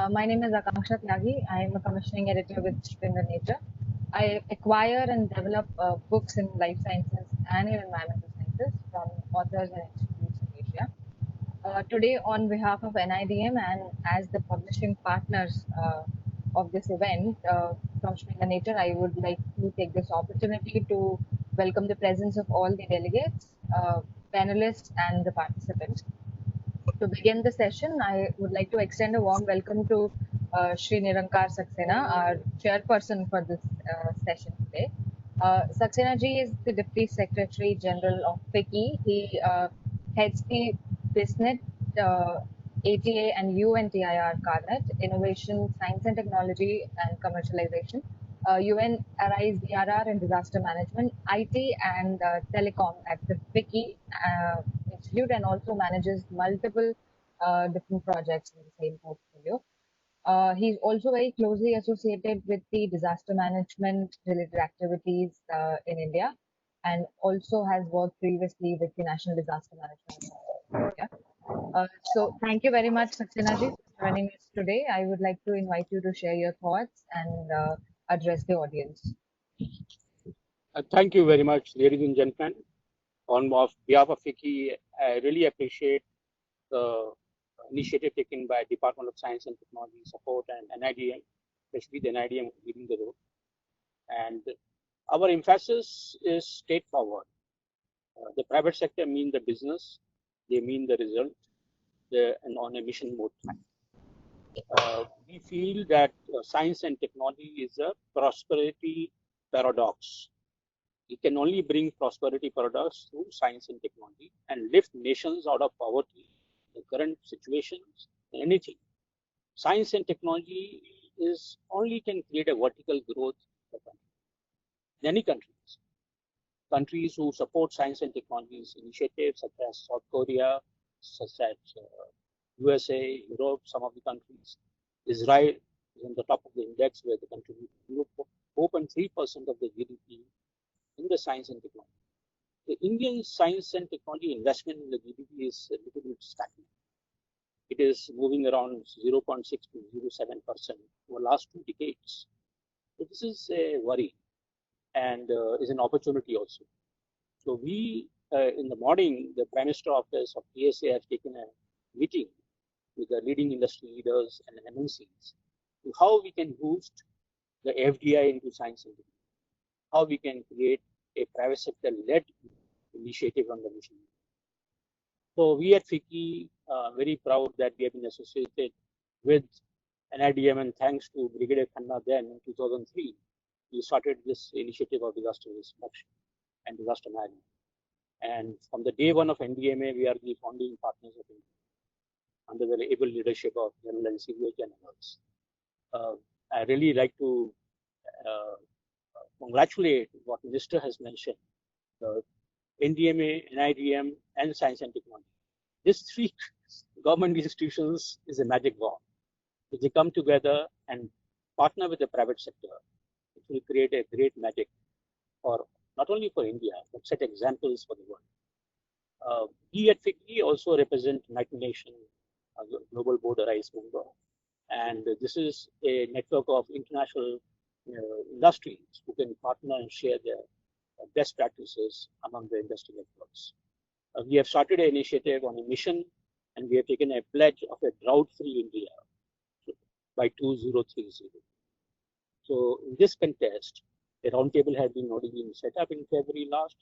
My name is Akansha Tyagi. I am a commissioning editor with Springer Nature. I acquire and develop books in life sciences and in environmental sciences from authors and institutes in Asia. Today, on behalf of NIDM and as the publishing partners of this event from Springer Nature, I would like to take this opportunity to welcome the presence of all the delegates, panelists, and the participants. To begin the session, I would like to extend a warm welcome to Shri Nirankar Saxena, our chairperson for this session today. Saxena ji is the Deputy Secretary General of FICCI. He heads the BISNET, ATA, and UNTIR CARNET, Innovation, Science and Technology, and Commercialization, UN Arise DRR and Disaster Management, IT, and Telecom at the FICCI Institute, and also manages multiple different projects in the same portfolio. He's also very closely associated with the disaster management related activities in India, and also has worked previously with the National Disaster Management in India. So thank you very much, Saxena ji, for joining us today. I would like to invite you to share your thoughts and address the audience. Thank you very much, ladies and gentlemen. On behalf of FICCI, I really appreciate the initiative taken by Department of Science and Technology Support and NIDM, especially the NIDM leading the road. And our emphasis is straightforward. The private sector mean the business, they mean the result, and on a mission mode time. We feel that science and technology is a prosperity paradox. It can only bring prosperity paradox through science and technology and lift nations out of poverty, the current situations, anything. Science and technology is only can create a vertical growth in any countries who support science and technologies initiatives such as South Korea, such as USA, Europe, some of the countries. Israel is on the top of the index where the country 4.3% of the GDP in the science and technology. The Indian science and technology investment in the GDP is a little bit stagnant. It is moving around 0.6 to 0.7% over the last 2 decades. So this is a worry and is an opportunity also. So we, in the morning, the Prime Minister Office of PSA has taken a meeting with the leading industry leaders and MNCs to how we can boost the FDI into science and technology, how we can create a private sector-led initiative on the mission. So we at FICCI are very proud that we have been associated with NIDM, and thanks to Brigadier Khanna then in 2003, we started this initiative of disaster risk reduction and disaster management. And from the day one of NDMA, we are the founding partners of India under the able leadership of General NCVH and others. I really like to congratulate what Minister has mentioned, NDMA, NIDM, and Science and Technology. These 3 government institutions is a magic wand. If they come together and partner with the private sector, it will create a great magic for not only for India, but set examples for the world. We at FICCI also represent United Nations Global Board Arise member, and this is a network of international industries who can partner and share their best practices among the industry networks. We have started an initiative on a mission, and we have taken a pledge of a drought-free India by 2030. So in this context, a roundtable had been already been set up in February last.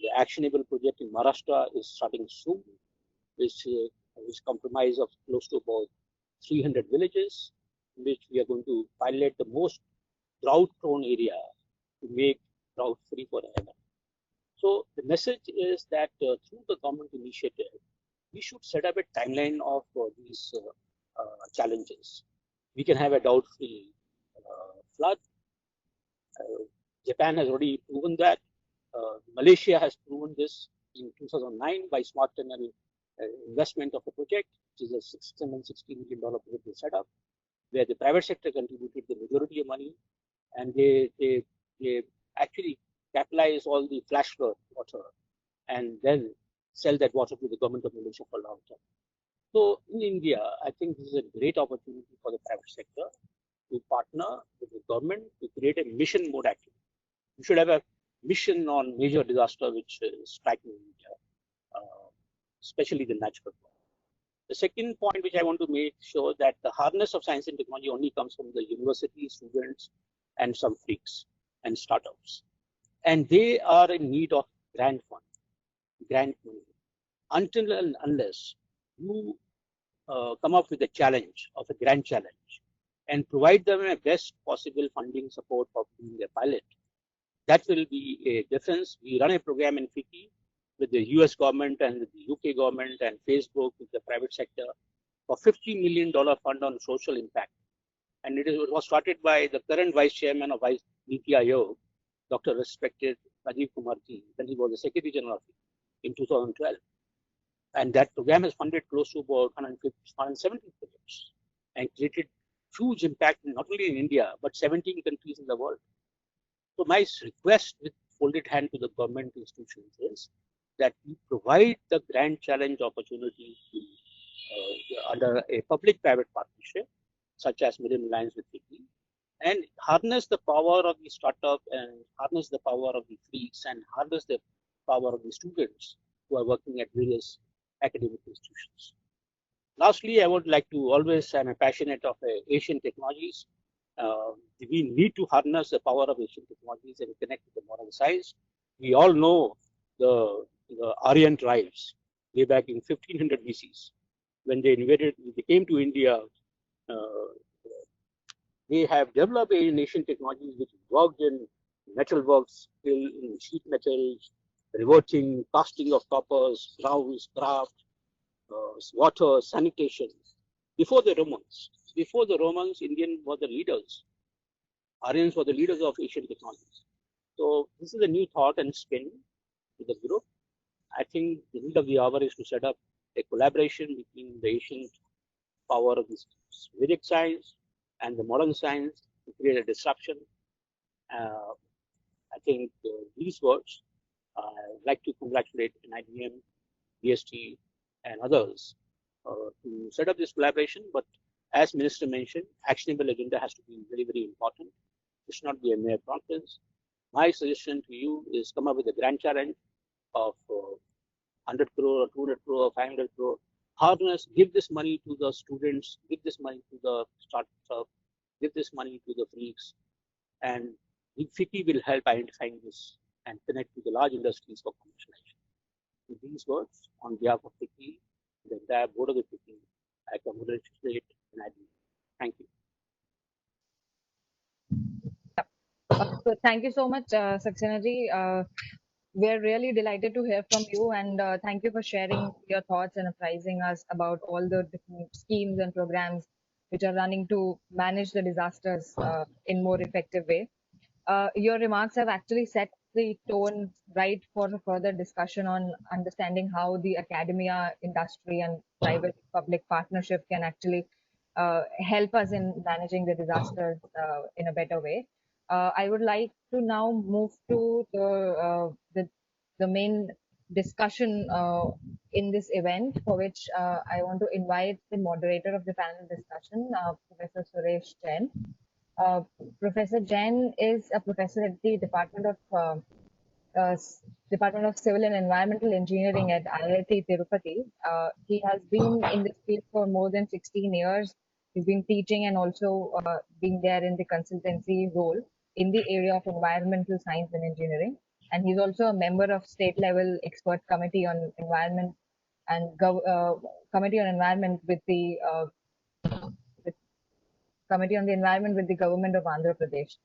The actionable project in Maharashtra is starting soon, which comprise of close to about 300 villages, in which we are going to pilot the most drought-prone area to make drought-free forever. So the message is that through the government initiative, we should set up a timeline of these challenges. We can have a drought-free flood. Japan has already proven that. Malaysia has proven this in 2009 by smart tunnel investment of a project, which is a $660 million project they set up, where the private sector contributed the majority of money, and they actually capitalize all the flash flood water and then sell that water to the government of Malaysia for long term. So in India, I think this is a great opportunity for the private sector to partner with the government to create a mission mode activity. We should have a mission on major disaster which is striking India, especially the natural one. The second point which I want to make sure that the harness of science and technology only comes from the university students and some freaks and startups. And they are in need of grant money. Until and unless you come up with a challenge of a grant challenge and provide them a best possible funding support for doing their pilot, that will be a difference. We run a program in FICCI with the US government and with the UK government and Facebook with the private sector for $50 million fund on social impact. And it was started by the current vice chairman of Niti Aayog, Dr. Respected Rajiv Kumar Ji, when he was the Secretary General of FICCI in 2012. And that program has funded close to about 170 projects and created huge impact not only in India, but 17 countries in the world. So my request with folded hand to the government institutions is that we provide the grant challenge opportunity under a public-private partnership, such as Million Alliance with FICCI, and harness the power of the startup and harness the power of the freaks and harness the power of the students who are working at various academic institutions. Lastly, I would like to always, I'm a passionate of Asian technologies. We need to harness the power of Asian technologies and connect with the modern science. We all know the Aryan tribes way back in 1500 BCs. When they came to India, they have developed Asian technologies which worked in metalworks, in sheet metals, reverting, casting of coppers, grounds, craft, water, sanitation. Before the Romans, Indians were the leaders. Aryans were the leaders of Asian technologies. So this is a new thought and spin to the group. I think the need of the hour is to set up a collaboration between the ancient power of this Vedic science and the modern science to create a disruption. I think these words, I'd like to congratulate NIDM, DST, and others to set up this collaboration. But as Minister mentioned, actionable agenda has to be very, very important. It should not be a mere conference. My suggestion to you is come up with a grand challenge of 100 crore or 200 crore or 500 crore. Harness, give this money to the students, give this money to the startups, give this money to the freaks, and FICCI will help identifying this and connect to the large industries for commercialization. With these words, on behalf of FICCI, the entire board of the FICCI, I congratulate NIDM. Thank you. So thank you so much, Saxena ji. We're really delighted to hear from you, and thank you for sharing your thoughts and apprising us about all the different schemes and programs which are running to manage the disasters in more effective way. Your remarks have actually set the tone right for a further discussion on understanding how the academia, industry, and private-public partnership can actually help us in managing the disasters in a better way. I would like to now move to the main discussion in this event, for which I want to invite the moderator of the panel discussion, Professor Suresh Jain. Professor Jain is a professor at the Department of Civil and Environmental Engineering at IIT Tirupati. He has been in this field for more than 16 years He's been teaching and also being there in the consultancy role in the area of environmental science and engineering. And he's also a member of state level expert committee on environment and committee on environment with the committee on the environment with the government of Andhra Pradesh.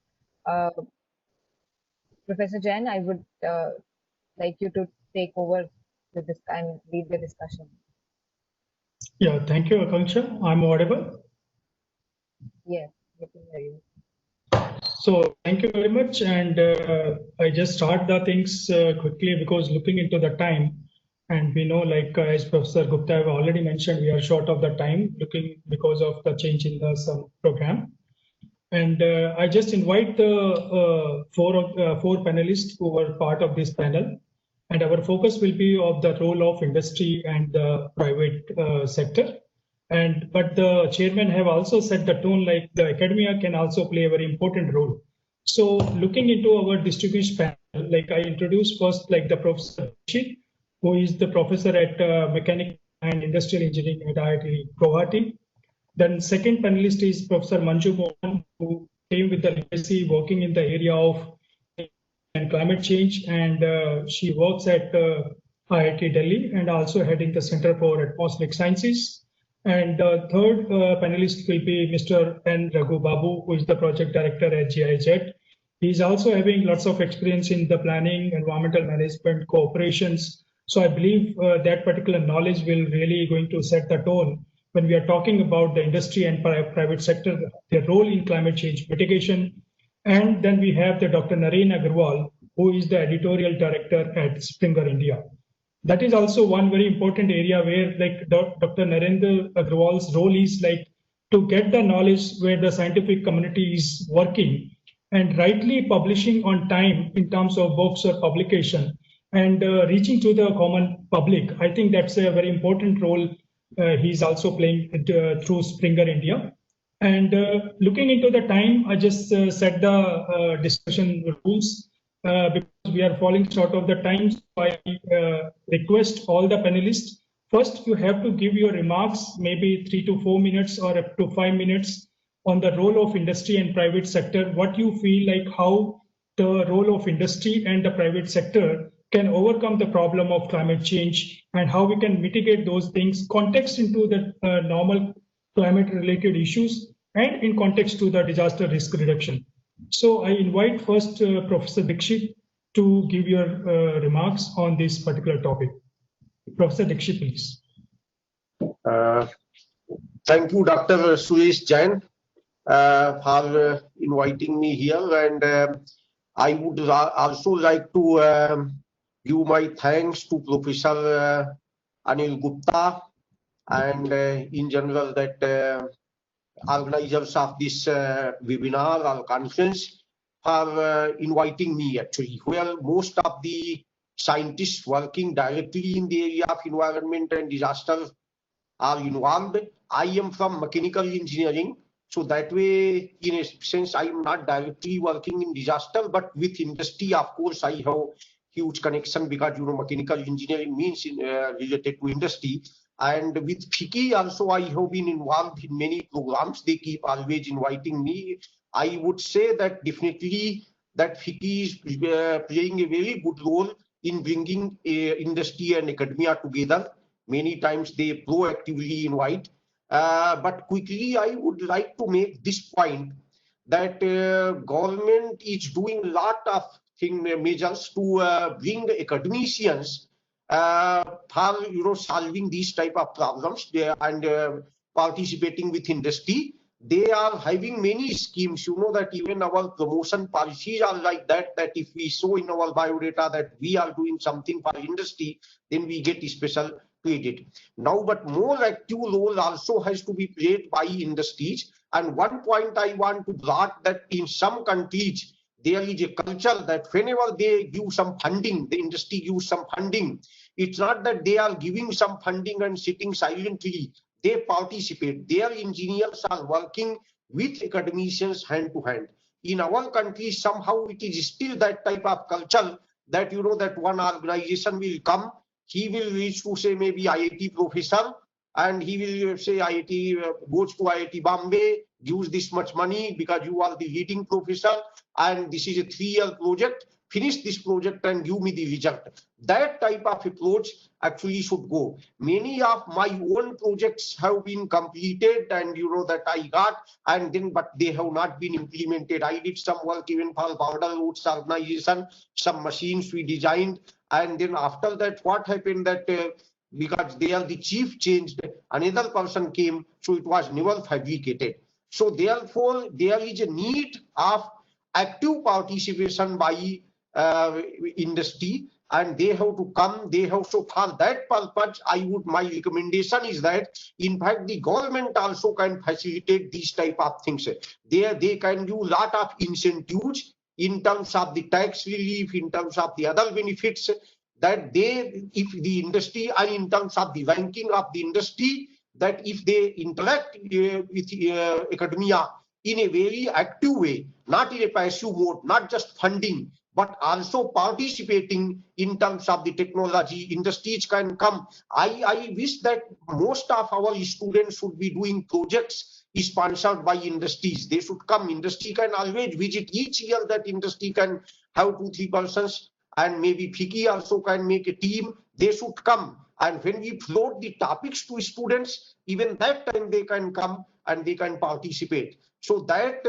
Professor Jain, I would like you to take over this and lead the discussion. Yeah, thank you, Akanksha. I'm audible. Yes, we can hear you. So thank you very much. And I just start the things quickly because looking into the time, and we know, like as Professor Gupta have already mentioned, we are short of the time looking because of the change in the program. And I just invite the four panelists who were part of this panel. And our focus will be of the role of industry and the private sector. But the chairman have also set the tone, like the academia can also play a very important role. So looking into our distinguished panel, like I introduce first like the Professor Deutsche, who is the professor at Mechanical and Industrial Engineering at IIT Guwahati. Then second panelist is Professor Manju Mohan, who came with the legacy working in the area of and climate change, and she works at IIT Delhi and also heading the Center for Atmospheric Sciences. And third panelist will be Mr. N. Raghu Babu, who is the project director at GIZ. He is also having lots of experience in the planning, environmental management, cooperations. So I believe that particular knowledge will really going to set the tone when we are talking about the industry and private sector, their role in climate change mitigation. And then we have the Dr. Naren Agarwal, who is the editorial director at Springer India. That is also one very important area where like Dr. Narendra Agarwal's role is like to get the knowledge where the scientific community is working and rightly publishing on time in terms of books or publication and reaching to the common public. I think that's a very important role he's also playing through Springer India. And looking into the time, I just set the discussion rules because we are falling short of the time. So I request all the panelists, first you have to give your remarks, maybe 3 to 4 minutes or up to 5 minutes on the role of industry and private sector, what you feel like how the role of industry and the private sector can overcome the problem of climate change and how we can mitigate those things, context into the normal climate related issues and in context to the disaster risk reduction. So I invite first Professor Dixit to give your remarks on this particular topic. Professor Dixit, please. Thank you, Dr. Suresh Jain, for inviting me here. And I would also like to give my thanks to Professor Anil Gupta and in general that organizers of this webinar or conference for inviting me actually, where most of the scientists working directly in the area of environment and disaster are involved. I am from mechanical engineering, so that way in a sense I am not directly working in disaster, but with industry of course I have huge connection because mechanical engineering means related to industry. And with FICCI also I have been involved in many programs. They keep always inviting me. I would say that definitely that FICCI is playing a very good role in bringing industry and academia together. Many times they proactively invite. But quickly I would like to make this point that government is doing a lot of measures to bring academicians for solving these type of problems and participating with industry. They are having many schemes. That even our promotion policies are like that, that if we show in our biodata that we are doing something for industry, then we get special credit. Now, but more active role also has to be played by industries. And one point I want to bring that in some countries, there is a culture that whenever they give some funding, the industry gives some funding. It's not that they are giving some funding and sitting silently. They participate. Their engineers are working with academicians hand to hand. In our country, somehow it is still that type of culture that that one organization will come, he will reach to say maybe IIT professor and he will say IIT goes to IIT Bombay, gives this much money because you are the leading professor, and this is a 3-year project. Finish this project and give me the result. That type of approach actually should go. Many of my own projects have been completed, and that I got, and then but they have not been implemented. I did some work even for border roads organization, some machines we designed, and then after that, what happened that because the chief changed, another person came, so it was never fabricated. So therefore, there is a need of active participation by industry, and they have to come. They have, so for that purpose, my recommendation is that in fact the government also can facilitate these type of things. They can do lot of incentives in terms of the tax relief, in terms of the other benefits, that if the industry, and in terms of the ranking of the industry, that if they interact with academia in a very active way, not in a passive mode, not just funding, but also participating in terms of the technology, industries can come. I wish that most of our students should be doing projects sponsored by industries. They should come. Industry can always visit. Each year that industry can have 2-3 persons, and maybe FICCI also can make a team. They should come. And when we float the topics to students, even that time they can come and they can participate. So that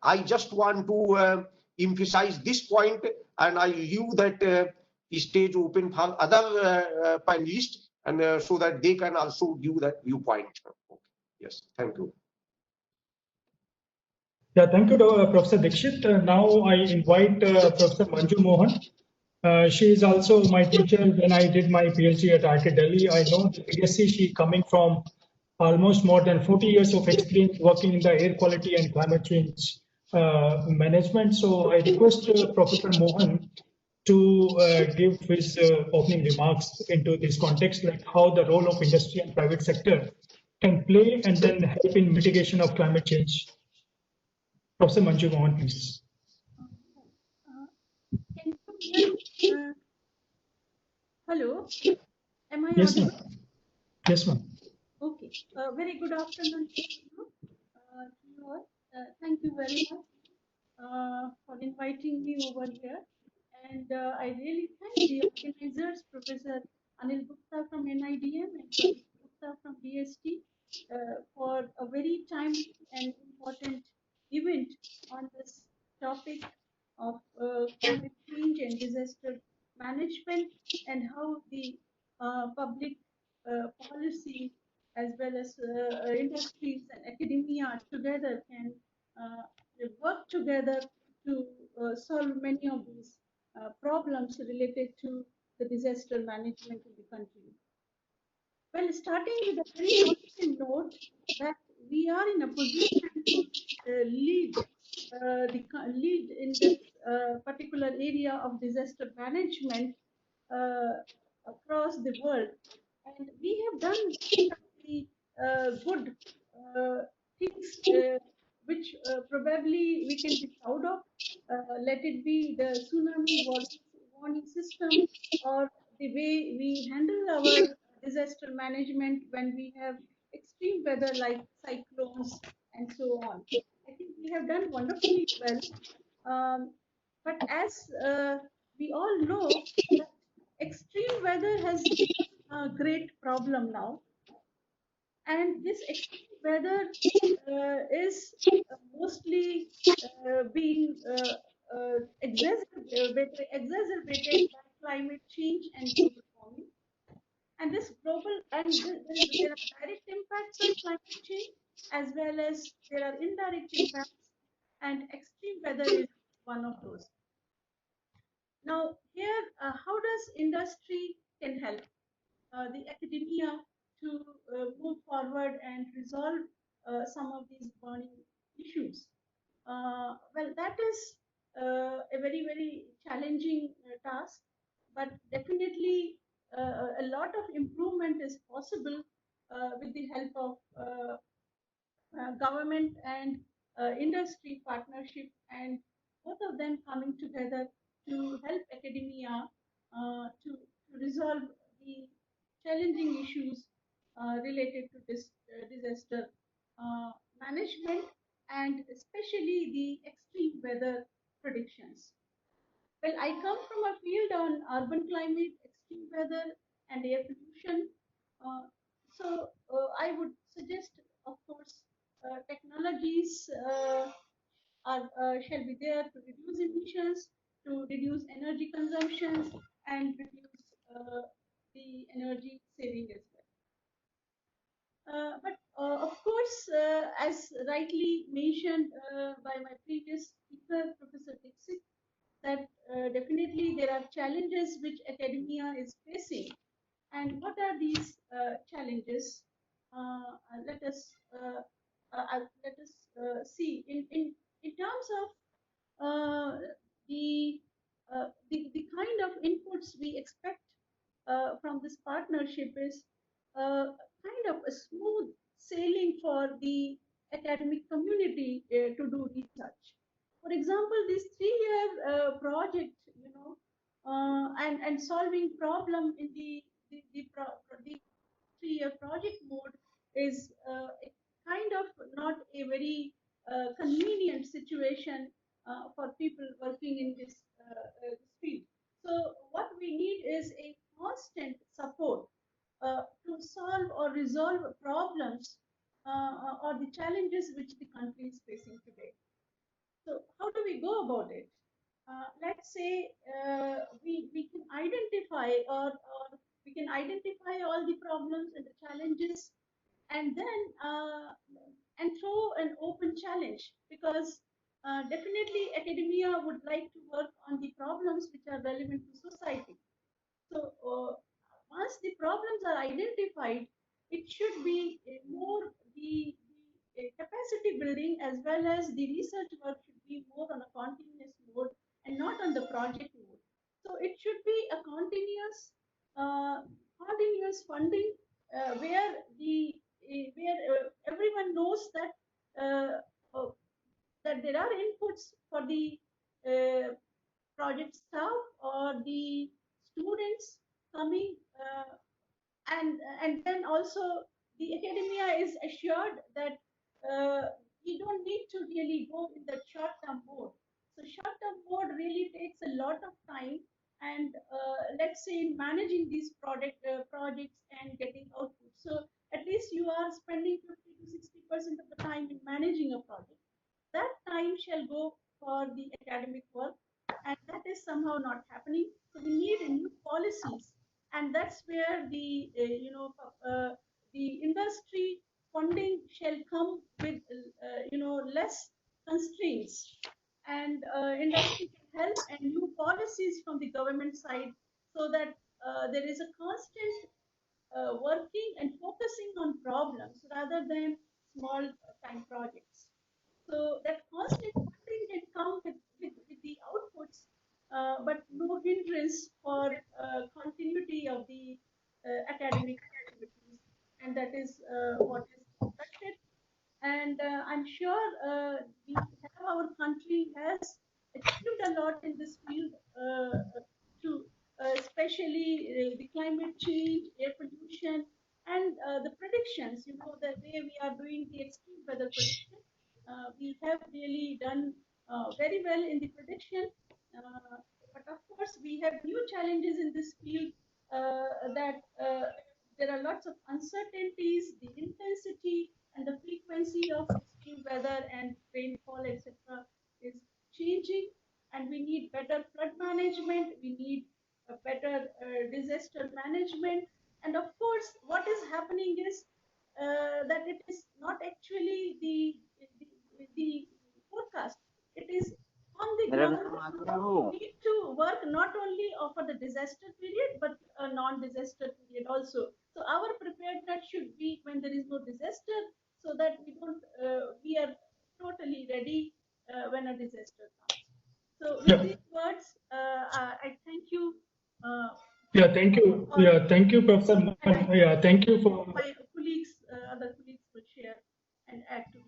I just want to emphasize this point, and I leave that stage open for other panelists, and so that they can also give that viewpoint. Okay. Yes, thank you. Yeah, thank you, Professor Dixit. Now I invite Professor Manju Mohan. She is also my teacher when I did my PhD at IIT Delhi. I know the PSC, she coming from almost more than 40 years of experience working in the air quality and climate change management. So I request Professor Mohan to give his opening remarks into this context, like how the role of industry and private sector can play and then help in mitigation of climate change. Professor Manju Mohan, please. Can you hear? Hello, am I Yes, audible? ma'am. Yes, ma'am. Okay. Very good afternoon to you all. Thank you very much for inviting me over here. And I really thank the organizers, Professor Anil Gupta from NIDM and Professor Gupta from DST, for a very timely and important event on this topic of climate change and disaster management, and how the public policy as well as industries and academia together can work together to solve many of these problems related to the disaster management in the country. Well, starting with a very positive note that we are in a position to lead in this particular area of disaster management across the world, and we have done the good things which probably we can be proud of. Let it be the tsunami warning system, or the way we handle our disaster management when we have extreme weather like cyclones and so on. I think we have done wonderfully well. But as we all know, that extreme weather has become a great problem now. And this extreme weather is mostly being exacerbated by climate change and global warming. And this global there are direct impacts of climate change, as well as there are indirect impacts, and extreme weather is one of those. Now here, how does industry can help the academia to move forward and resolve some of these burning issues? Well, that is a very, very challenging task, but definitely a lot of improvement is possible with the help of government and industry partnership, and both of them coming together to help academia to resolve the challenging issues related to this disaster management, and especially the extreme weather predictions. Well, I come from a field on urban climate, extreme weather, and air pollution. I would suggest, of course, technologies shall be there to reduce emissions, to reduce energy consumptions, and reduce the energy saving as well. Of course, as rightly mentioned by my previous speaker, Professor Dixit, that definitely there are challenges which academia is facing. And what are these challenges? Let us see in terms of the kind of inputs we expect from this partnership is kind of a smooth sailing for the academic community to do research. For example, this 3-year project, and solving problem in the 3-year project mode is kind of not a very convenient situation for people working in this field. So what we need is a constant support to solve or resolve problems or the challenges which the country is facing today. So how do we go about it? Let's say we can identify or we can identify all the problems and the challenges, and then and throw an open challenge, because definitely academia would like to work on the problems which are relevant to society. So once the problems are identified, it should be more the capacity building, as well as the research work should be more on a continuous mode and not on the project mode. So it should be a continuous funding where everyone knows that that there are inputs for the project staff or the students coming, and then also the academia is assured that we don't need to really go in the short-term mode. So short-term mode really takes a lot of time, and let's say in managing these projects and getting output. So at least you are spending 50 to 60% of the time in managing a project. That time shall go for the academic work, and that is somehow not happening. So we need new policies, and that's where the the industry funding shall come with less constraints, and industry can help, and new policies from the government side, so that there is a constant working and focusing on problems rather than small time projects. So that constant funding can come with the outputs, but no hindrance for continuity of the academic activities, and that is what is expected. And I'm sure our country has achieved a lot in this field, to especially the climate change, air pollution, and the predictions. The way we are doing the extreme weather prediction, we have really done very well in the prediction. But of course, we have new challenges in this field, that there are lots of uncertainties, the intensity and the frequency of extreme weather and rainfall, etc., is changing, and we need better flood management, we need a better disaster management. And of course, what is happening is that it is not actually the forecast. It is on the ground. We need to work not only for the disaster period, but a non-disaster period also. So our preparedness should be when there is no disaster, so that we are totally ready when a disaster comes. So with these words, I thank you. Thank you. Thank you, Professor Mohan. Thank you for my colleagues. Other colleagues will share and add to.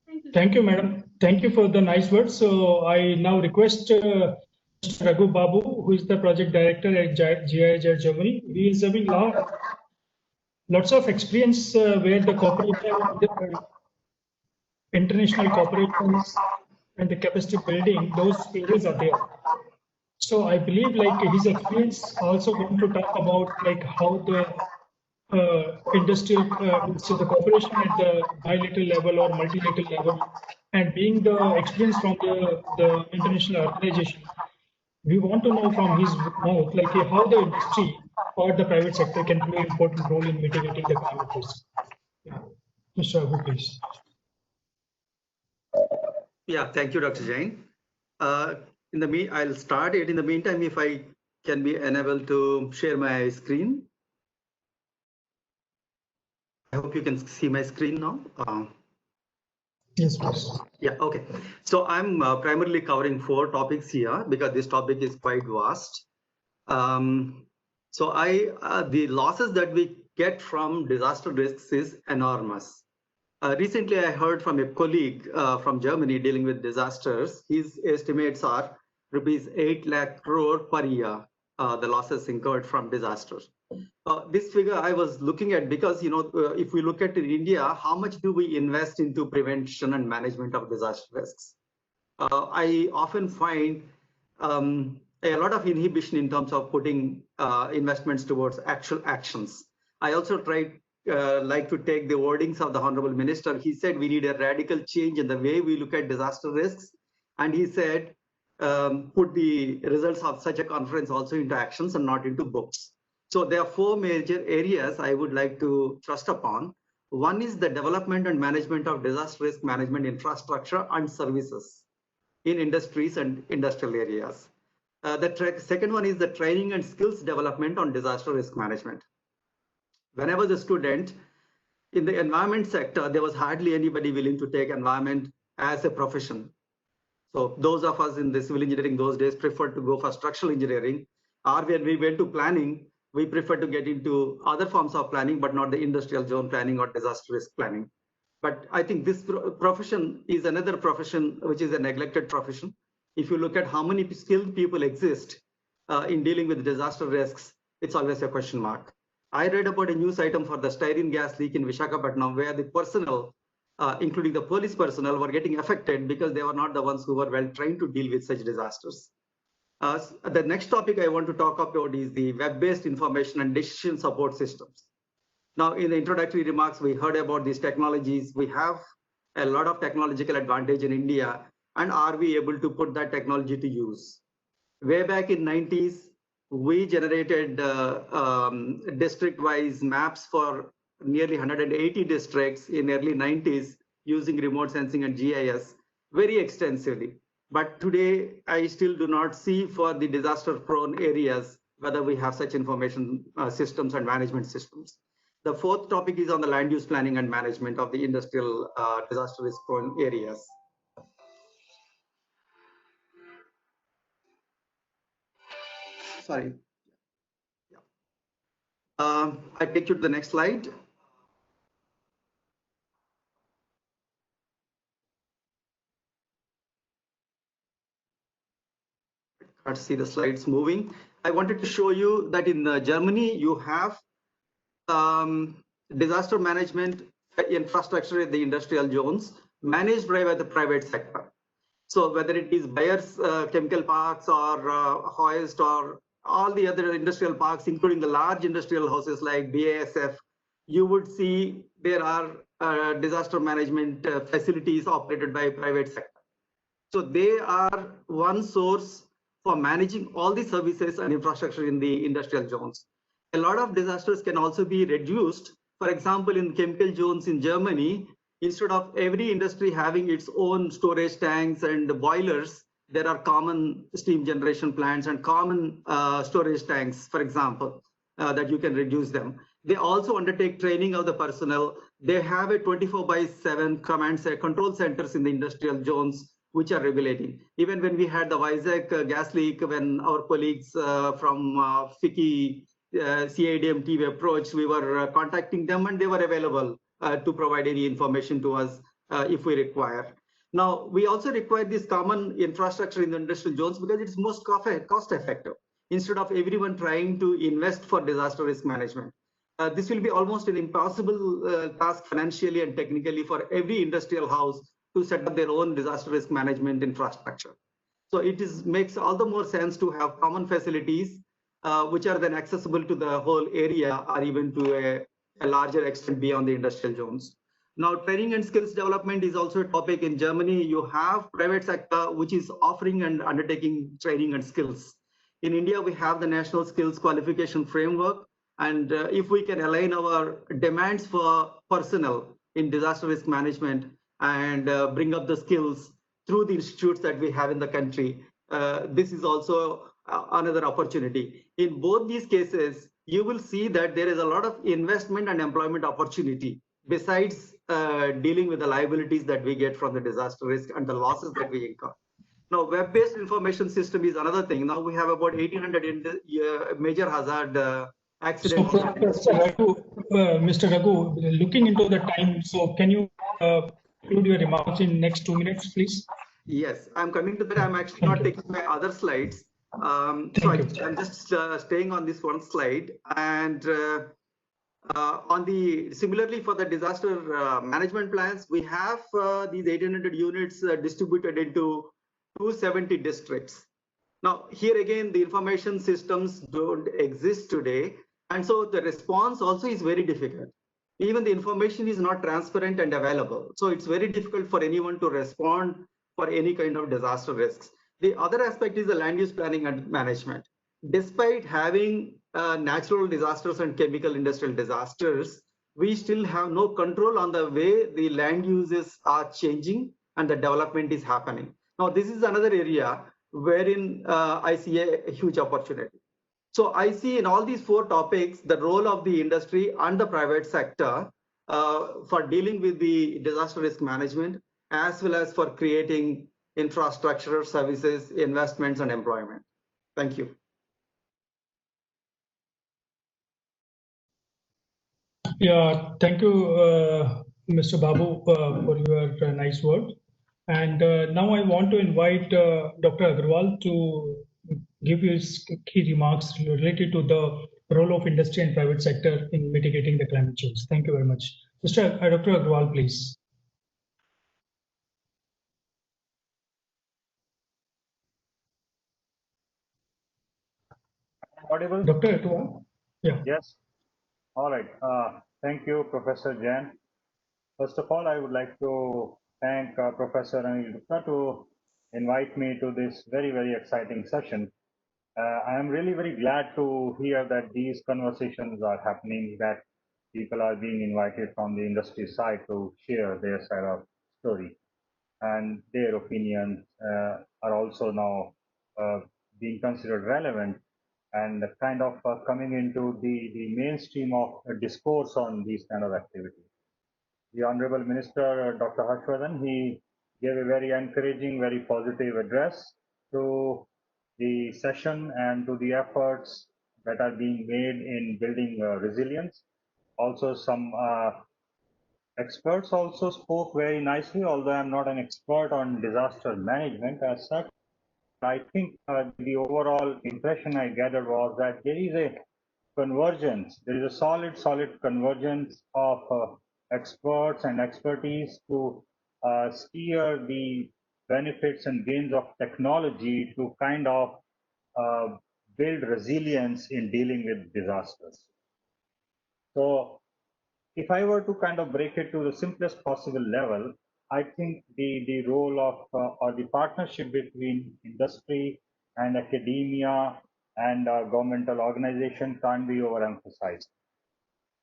Thank you. Thank you, madam. Thank you for the nice words. So I now request Mr. Raghu Babu, who is the project director at GIZ Germany. He is having long. lots of experience where the international cooperation and the capacity building, those areas are there. So I believe like his experience also going to talk about like how the so the cooperation at the bilateral level or multilateral level, and being the experience from the international organization, we want to know from his mouth like how the industry or the private sector can play an important role in mitigating the climate risk. Yeah. Mr. Abu, please. Yeah, thank you, Dr. Jain. I'll start it. In the meantime, if I can be enabled to share my screen. I hope you can see my screen now. Yes, please. Yeah, okay. So I'm primarily covering 4 topics here because this topic is quite vast. The losses that we get from disaster risks is enormous. Recently, I heard from a colleague from Germany dealing with disasters. His estimates are rupees 8 lakh crore per year, the losses incurred from disasters. This figure I was looking at because, if we look at in India, how much do we invest into prevention and management of disaster risks? I often find a lot of inhibition in terms of putting investments towards actual actions. I also like to take the wordings of the Honorable Minister. He said we need a radical change in the way we look at disaster risks. And he said, put the results of such a conference also into actions and not into books. So there are 4 major areas I would like to thrust upon. One is the development and management of disaster risk management infrastructure and services in industries and industrial areas. The second one is the training and skills development on disaster risk management. When I was a student in the environment sector, there was hardly anybody willing to take environment as a profession. So those of us in the civil engineering those days preferred to go for structural engineering, or when we went to planning, we prefer to get into other forms of planning, but not the industrial zone planning or disaster risk planning. But I think this profession is another profession which is a neglected profession. If you look at how many skilled people exist in dealing with disaster risks, it's always a question mark. I read about a news item for the styrene gas leak in Visakhapatnam, where the personnel, including the police personnel, were getting affected because they were not the ones who were well trained to deal with such disasters. The next topic I want to talk about is the web-based information and decision support systems. Now, in the introductory remarks, we heard about these technologies. We have a lot of technological advantage in India, and are we able to put that technology to use? Way back in 90s, we generated district-wise maps for nearly 180 districts in early 90s using remote sensing and GIS very extensively. But today, I still do not see for the disaster-prone areas whether we have such information systems and management systems. The 4th topic is on the land use planning and management of the industrial disaster risk-prone areas. Sorry. I take you to the next slide. Can't see the slides moving. I wanted to show you that in Germany, you have disaster management infrastructure in the industrial zones managed by the private sector. So whether it is Bayer's chemical parks or Hoist or all the other industrial parks, including the large industrial houses like BASF, you would see there are disaster management facilities operated by private sector. So they are one source for managing all the services and infrastructure in the industrial zones. A lot of disasters can also be reduced. For example, in chemical zones in Germany, instead of every industry having its own storage tanks and boilers, there are common steam generation plants and common storage tanks, for example, that you can reduce them. They also undertake training of the personnel. They have a 24/7 control centers in the industrial zones, which are regulating. Even when we had the Vizag gas leak, when our colleagues from FICCI CIDM team approached, we were contacting them and they were available to provide any information to us if we require. Now, we also require this common infrastructure in the industrial zones because it's most cost effective. Instead of everyone trying to invest for disaster risk management, this will be almost an impossible task financially and technically for every industrial house to set up their own disaster risk management infrastructure. So it makes all the more sense to have common facilities which are then accessible to the whole area or even to a larger extent beyond the industrial zones. Now, training and skills development is also a topic. In Germany, you have private sector which is offering and undertaking training and skills. In India, we have the National Skills Qualification Framework. And if we can align our demands for personnel in disaster risk management and bring up the skills through the institutes that we have in the country, this is also another opportunity. In both these cases, you will see that there is a lot of investment and employment opportunity besides dealing with the liabilities that we get from the disaster risk and the losses that we incur. Now, web-based information system is another thing. Now we have about 1,800 major hazard accidents. So, Mr. Raghu, looking into the time, so can you conclude your remarks in next 2 minutes, please? Yes, I'm coming to that. I'm actually not taking my other slides. I'm just staying on this one slide. And similarly for the disaster management plans, we have these 1,800 units distributed into 270 districts. Now, here again, the information systems don't exist today. And so the response also is very difficult. Even the information is not transparent and available. So it's very difficult for anyone to respond for any kind of disaster risks. The other aspect is the land use planning and management. Despite having natural disasters and chemical industrial disasters, we still have no control on the way the land uses are changing and the development is happening. Now, this is another area wherein I see a huge opportunity. So I see in all these 4 topics, the role of the industry and the private sector for dealing with the disaster risk management, as well as for creating infrastructure, services, investments, and employment. Thank you. Yeah, thank you, Mr. Babu, for your nice word. And now I want to invite Dr. Agarwal to give his key remarks related to the role of industry and private sector in mitigating the climate change. Thank you very much. Dr. Agarwal, please. Audible? Dr. Agarwal? Yeah. Yes. All right. Thank you, Professor Jain. First of all, I would like to thank Professor Anil Gupta to invite me to this very, very exciting session. I am really very glad to hear that these conversations are happening, that people are being invited from the industry side to share their side of story, and their opinions are also now being considered relevant and kind of coming into the mainstream of a discourse on these kind of activities. The Honorable Minister, Dr. Harshvardhan, he gave a very encouraging, very positive address to the session and to the efforts that are being made in building resilience. Also, some experts also spoke very nicely, although I'm not an expert on disaster management as such. I think the overall impression I gathered was that there is a convergence, there is a solid convergence of experts and expertise to steer the benefits and gains of technology to kind of build resilience in dealing with disasters. So if I were to kind of break it to the simplest possible level, I think the role of or the partnership between industry and academia and governmental organization can't be overemphasized.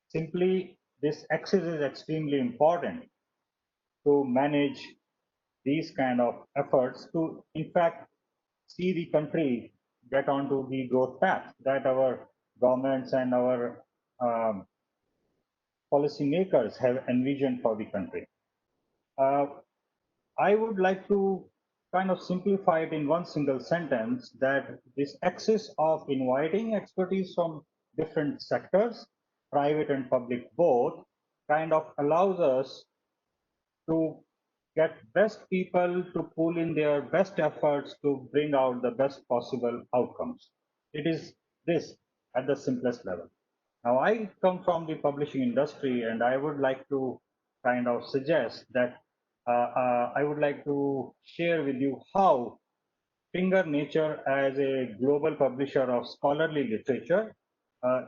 Simply, this axis is extremely important to manage these kind of efforts to, in fact, see the country get onto the growth path that our governments and our policymakers have envisioned for the country. I would like to kind of simplify it in one single sentence that this axis of inviting expertise from different sectors, private and public both, kind of allows us to get best people to pull in their best efforts to bring out the best possible outcomes. It is this at the simplest level. Now, I come from the publishing industry, and I would like to kind of suggest that I would like to share with you how Springer Nature, as a global publisher of scholarly literature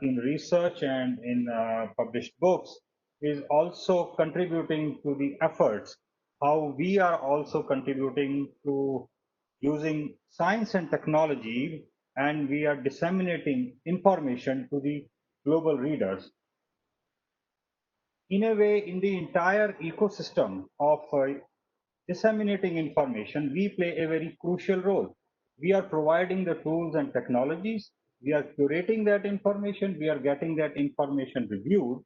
in research and in published books, is also contributing to the efforts, how we are also contributing to using science and technology, and we are disseminating information to the global readers. In a way, in the entire ecosystem of disseminating information, we play a very crucial role. We are providing the tools and technologies, we are curating that information, we are getting that information reviewed,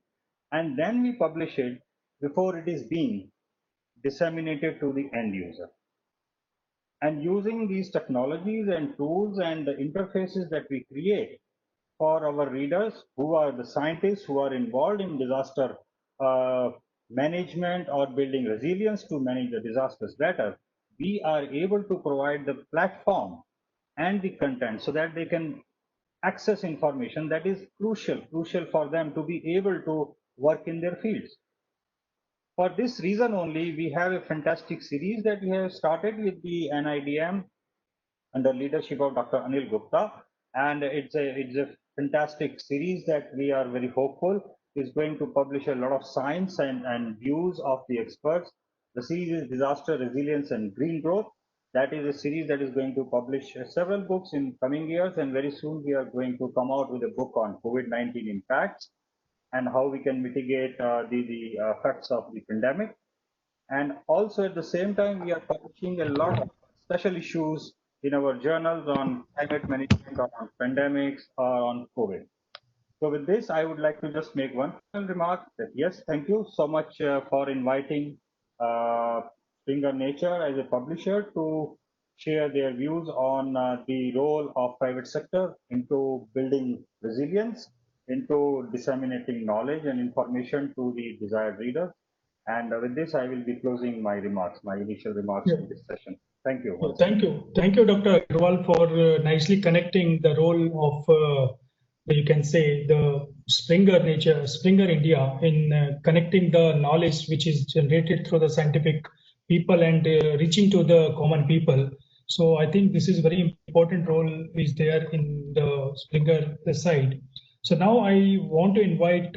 and then we publish it before it is being disseminated to the end user. And using these technologies and tools and the interfaces that we create for our readers, who are the scientists who are involved in disaster management or building resilience to manage the disasters better, we are able to provide the platform and the content so that they can access information that is crucial for them to be able to work in their fields. For this reason only, we have a fantastic series that we have started with the NIDM under leadership of Dr. Anil Gupta, and it's a fantastic series that we are very hopeful is going to publish a lot of science and views of the experts. The series is Disaster Resilience and Green Growth. That is a series that is going to publish several books in coming years, and very soon we are going to come out with a book on COVID-19 impacts and how we can mitigate the effects of the pandemic. And also at the same time, we are publishing a lot of special issues in our journals on climate management, or on pandemics, or on COVID. So with this, I would like to just make one final remark that yes, thank you so much for inviting Springer Nature as a publisher to share their views on the role of private sector into building resilience, into disseminating knowledge and information to the desired readers. And with this, I will be closing my remarks, my initial remarks in this session. Thank you. Thank you. Thank you, Dr. Agarwal, for nicely connecting the role of, you can say, the Springer Nature, Springer India in connecting the knowledge which is generated through the scientific people and reaching to the common people. So I think this is very important role is there in the Springer side. So now I want to invite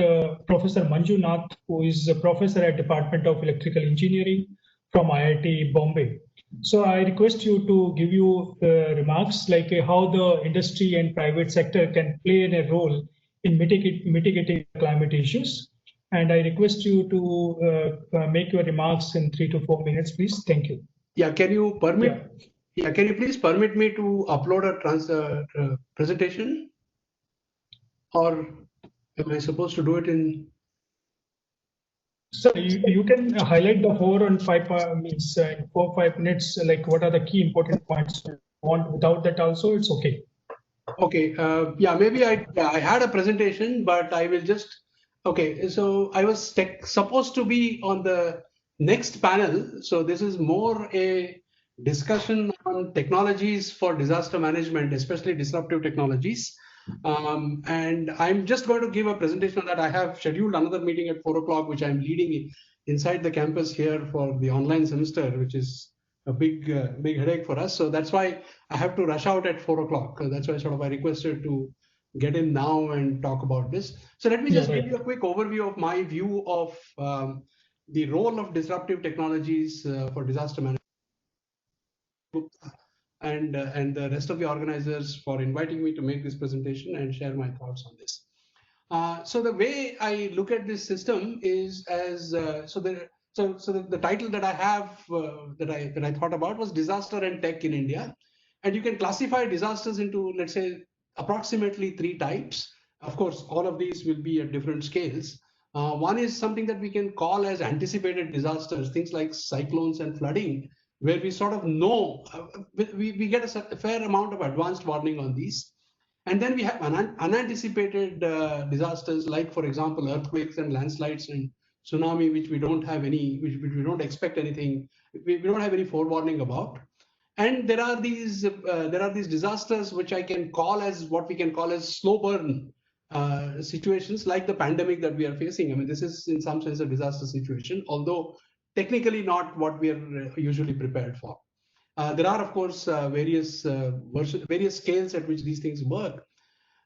Professor Manju Nath, who is a professor at Department of Electrical Engineering from IIT Bombay. So I request you to give you remarks like how the industry and private sector can play a role in mitigating climate issues. And I request you to make your remarks in 3 to 4 minutes, please. Thank you. Yeah, can you permit? Yeah, can you please permit me to upload a presentation? Or am I supposed to do it in? So you can highlight the 4 and 5 means 4 or 5 minutes, like what are the key important points you want. Without that also, it's okay. Okay. Yeah, maybe I had a presentation, but I will just. Okay. So I was supposed to be on the next panel. So this is more a discussion on technologies for disaster management, especially disruptive technologies. And I'm just going to give a presentation on that. I have scheduled another meeting at 4 o'clock, which I'm leading inside the campus here for the online semester, which is a big headache for us. So that's why I have to rush out at 4 o'clock. That's why I requested to get in now and talk about this. So let me just give you a quick overview of my view of the role of disruptive technologies for disaster management. And the rest of the organizers for inviting me to make this presentation and share my thoughts on this. So the way I look at this system is as the title that I have that I thought about was Disaster and Tech in India, and you can classify disasters into, let's say, approximately 3 types. Of course, all of these will be at different scales. One is something that we can call as anticipated disasters, things like cyclones and flooding, where we sort of know, we get a fair amount of advanced warning on these. And then we have unanticipated disasters, like, for example, earthquakes and landslides and tsunami, which we don't have any, which we don't expect anything, we don't have any forewarning about. And there are these disasters which I can call as what we can call as slow burn situations like the pandemic that we are facing. I mean, this is in some sense a disaster situation, although technically not what we are usually prepared for. There are, of course, various scales at which these things work.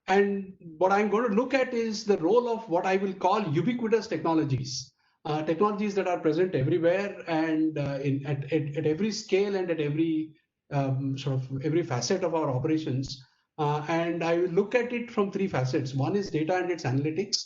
And what I'm going to look at is the role of what I will call ubiquitous technologies, technologies that are present everywhere and at every scale and at every sort of every facet of our operations. And I will look at it from three facets. One is data and its analytics,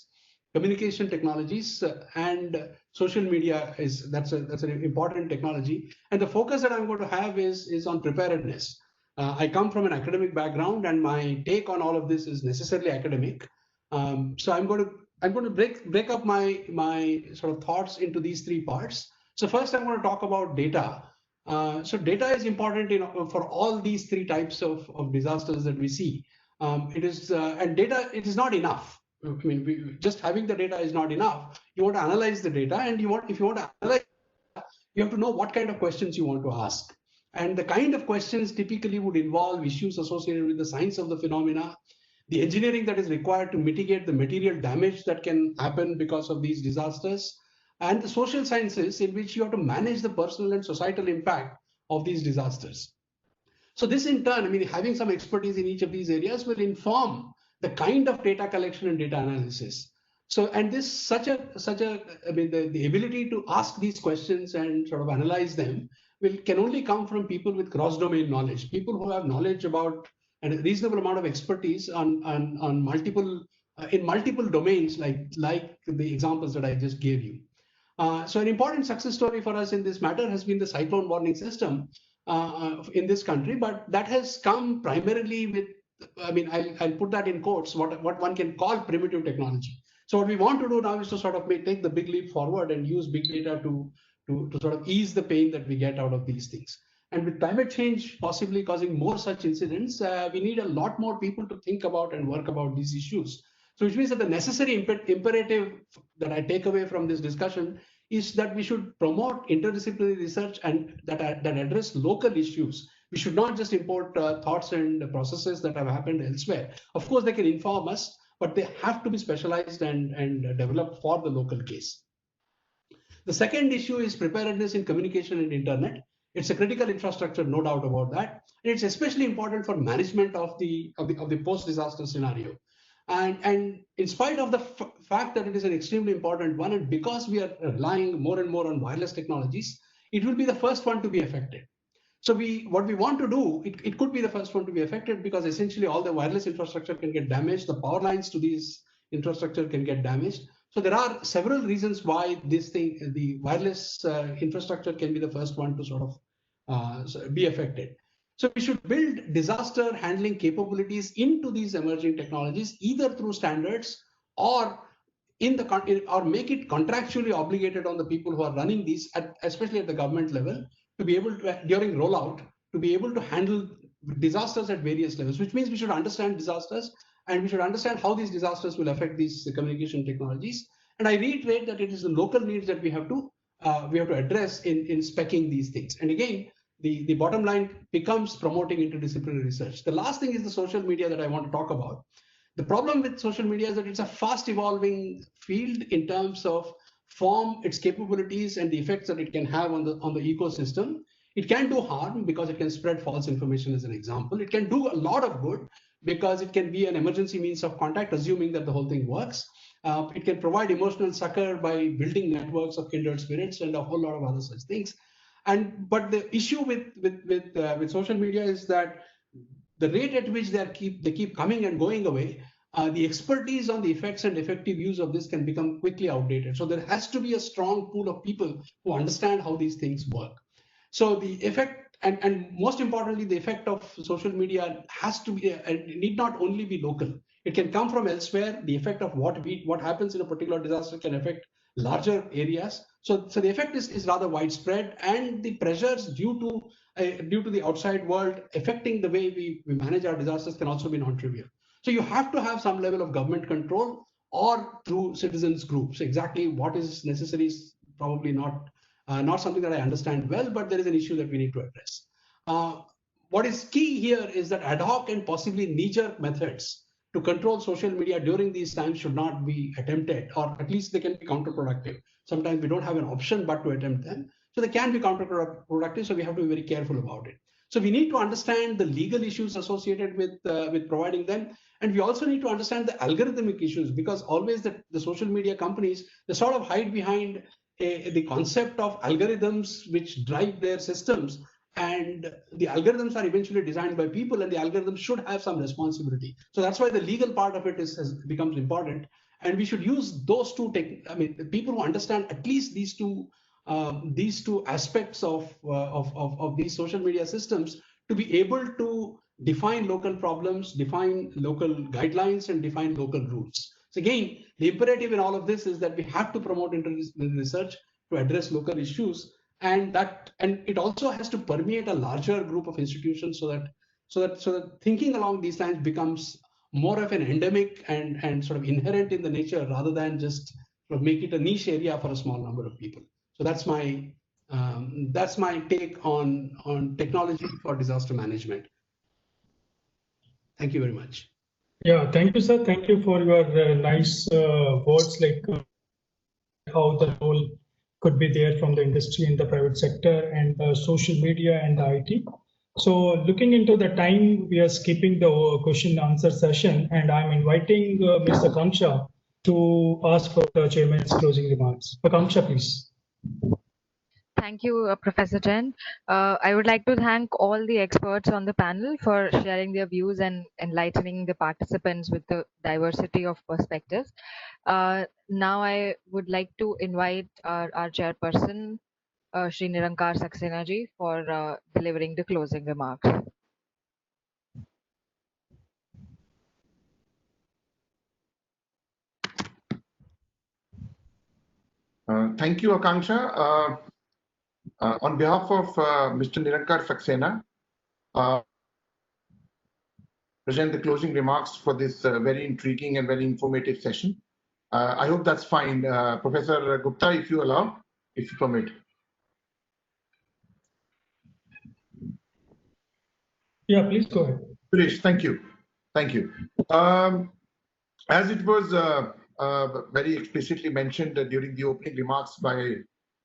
communication technologies, and social media that's an important technology. And the focus that I'm going to have is on preparedness. I come from an academic background, and my take on all of this is necessarily academic. So I'm going to break up my sort of thoughts into these three parts. So first, I'm going to talk about data. So data is important for all these three types of disasters that we see. It is is not enough. I mean, just having the data is not enough. You want to analyze the data, and if you want to analyze, you have to know what kind of questions you want to ask. And the kind of questions typically would involve issues associated with the science of the phenomena, the engineering that is required to mitigate the material damage that can happen because of these disasters, and the social sciences in which you have to manage the personal and societal impact of these disasters. So this in turn, I mean, having some expertise in each of these areas will inform the kind of data collection and data analysis. So, and this I mean, the ability to ask these questions and sort of analyze them can only come from people with cross-domain knowledge, people who have knowledge about and a reasonable amount of expertise on multiple in multiple domains, like the examples that I just gave you. So an important success story for us in this matter has been the cyclone warning system in this country, but that has come primarily with, I mean, I'll put that in quotes, what one can call primitive technology. So what we want to do now is to sort of take the big leap forward and use big data to sort of ease the pain that we get out of these things. And with climate change possibly causing more such incidents, we need a lot more people to think about and work about these issues. So which means that the necessary imperative that I take away from this discussion is that we should promote interdisciplinary research and that address local issues. We should not just import thoughts and processes that have happened elsewhere. Of course, they can inform us, but they have to be specialized and developed for the local case. The second issue is preparedness in communication and internet. It's a critical infrastructure, no doubt about that. And it's especially important for management of the post-disaster scenario. And in spite of the fact that it is an extremely important one, and because we are relying more and more on wireless technologies, it will be the first one to be affected. So what we want to do, it could be the first one to be affected because essentially all the wireless infrastructure can get damaged, the power lines to these infrastructure can get damaged. So there are several reasons why the wireless infrastructure can be the first one to sort of be affected. So we should build disaster handling capabilities into these emerging technologies, either through standards or or make it contractually obligated on the people who are running these, especially at the government level, to be able to, during rollout, to be able to handle disasters at various levels, which means we should understand disasters and we should understand how these disasters will affect these communication technologies. And I reiterate that it is the local needs that we have to address in speccing these things. And again, the bottom line becomes promoting interdisciplinary research. The last thing is the social media that I want to talk about. The problem with social media is that it's a fast evolving field in terms of form, its capabilities, and the effects that it can have on the ecosystem. It can do harm because it can spread false information, as an example. It can do a lot of good because it can be an emergency means of contact, assuming that the whole thing works. It can provide emotional succor by building networks of kindred spirits and a whole lot of other such things. But the issue with social media is that the rate at which they keep coming and going away, the expertise on the effects and effective use of this can become quickly outdated. So there has to be a strong pool of people who understand how these things work. So the effect, and most importantly, the effect of social media has to be, it need not only be local. It can come from elsewhere. The effect of what happens in a particular disaster can affect larger areas. So the effect is rather widespread, and the pressures due to the outside world affecting the way we manage our disasters can also be non-trivial. So you have to have some level of government control or through citizens groups. Exactly what is necessary is probably not something that I understand well, but there is an issue that we need to address. What is key here is that ad hoc and possibly knee-jerk methods to control social media during these times should not be attempted, or at least they can be counterproductive. Sometimes we don't have an option but to attempt them. So they can be counterproductive, so we have to be very careful about it. So we need to understand the legal issues associated with providing them. And we also need to understand the algorithmic issues, because always the social media companies, they sort of hide behind the concept of algorithms which drive their systems. And the algorithms are eventually designed by people, and the algorithms should have some responsibility. So that's why the legal part of it becomes important. And we should use those two, people who understand at least these two aspects of these social media systems, to be able to define local problems, define local guidelines, and define local rules. So again, the imperative in all of this is that we have to promote interdisciplinary research to address local issues, and it also has to permeate a larger group of institutions, so that thinking along these lines becomes more of an endemic and sort of inherent in the nature, rather than just sort of make it a niche area for a small number of people. So that's my take on technology for disaster management. Thank you very much. Yeah, thank you, sir. Thank you for your nice words, like how the role could be there from the industry and the private sector and the social media and the IT. So looking into the time, we are skipping the question and answer session, and I'm inviting Mr. Akanksha to ask for the chairman's closing remarks. Akanksha, please. Thank you, Professor Jain. I would like to thank all the experts on the panel for sharing their views and enlightening the participants with the diversity of perspectives. Now I would like to invite our chairperson, Shri Nirankar Saxena ji, for delivering the closing remarks. Thank you, Akanksha. On behalf of Mr. Nirankar Saxena, present the closing remarks for this very intriguing and very informative session. I hope that's fine. Professor Gupta, if you allow, if you permit. Yeah, please go ahead. Please, thank you. Thank you. As it was very explicitly mentioned during the opening remarks by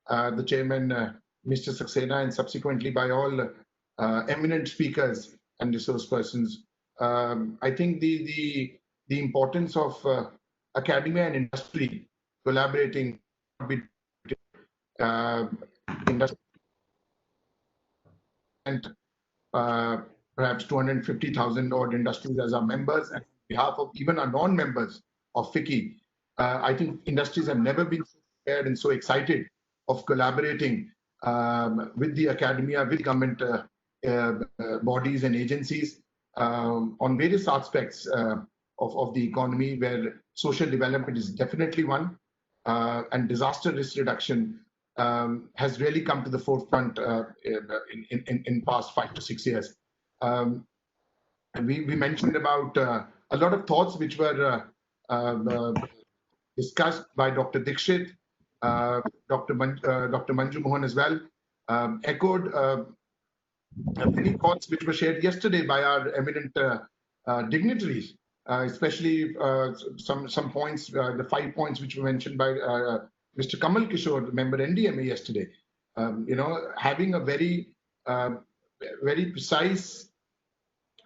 the chairman, Mr. Saxena, and subsequently by all eminent speakers and resource persons, I think the importance of academia and industry collaborating with industry and perhaps 250,000 odd industries as our members, and on behalf of even our non-members of FICCI, I think industries have never been so prepared and so excited of collaborating with the academia, with government bodies and agencies on various aspects of the economy, where social development is definitely one, and disaster risk reduction has really come to the forefront in past 5 to 6 years. And we mentioned about a lot of thoughts which were discussed by Dr. Dixit, Dr. Manju Mohan as well, echoed many thoughts which were shared yesterday by our eminent dignitaries, especially some points, the 5 points which were mentioned by Mr. Kamal Kishore, member NDMA yesterday. Having a very precise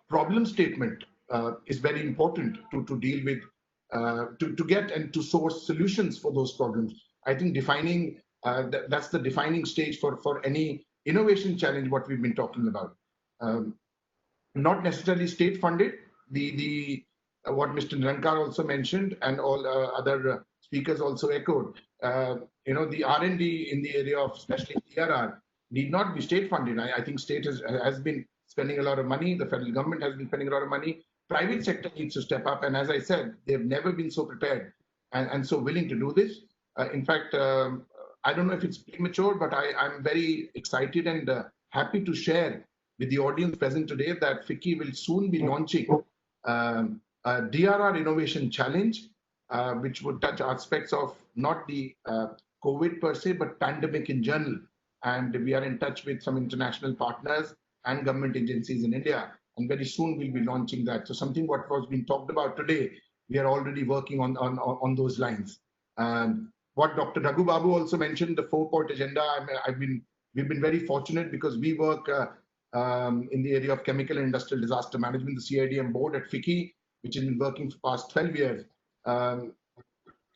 problem statement is very important to deal with, to get and to source solutions for those problems. I think defining that's the defining stage for any innovation challenge, what we've been talking about. Not necessarily state funded. What Mr. Nirankar also mentioned, and all other speakers also echoed. The R&D in the area of especially TRR need not be state funded. I think state has been spending a lot of money. The federal government has been spending a lot of money. Private sector needs to step up. And as I said, they've never been so prepared and so willing to do this. In fact, I don't know if it's premature, but I'm very excited and happy to share with the audience present today that FICCI will soon be launching a DRR Innovation Challenge, which would touch aspects of not the COVID per se, but pandemic in general. And we are in touch with some international partners and government agencies in India. and very soon we'll be launching that. So something what was being talked about today, we are already working on those lines. What Dr. Raghu Babu also mentioned, the 4-point agenda. We've been very fortunate because we work in the area of chemical and industrial disaster management, the CIDM board at FICCI, which has been working for past 12 years.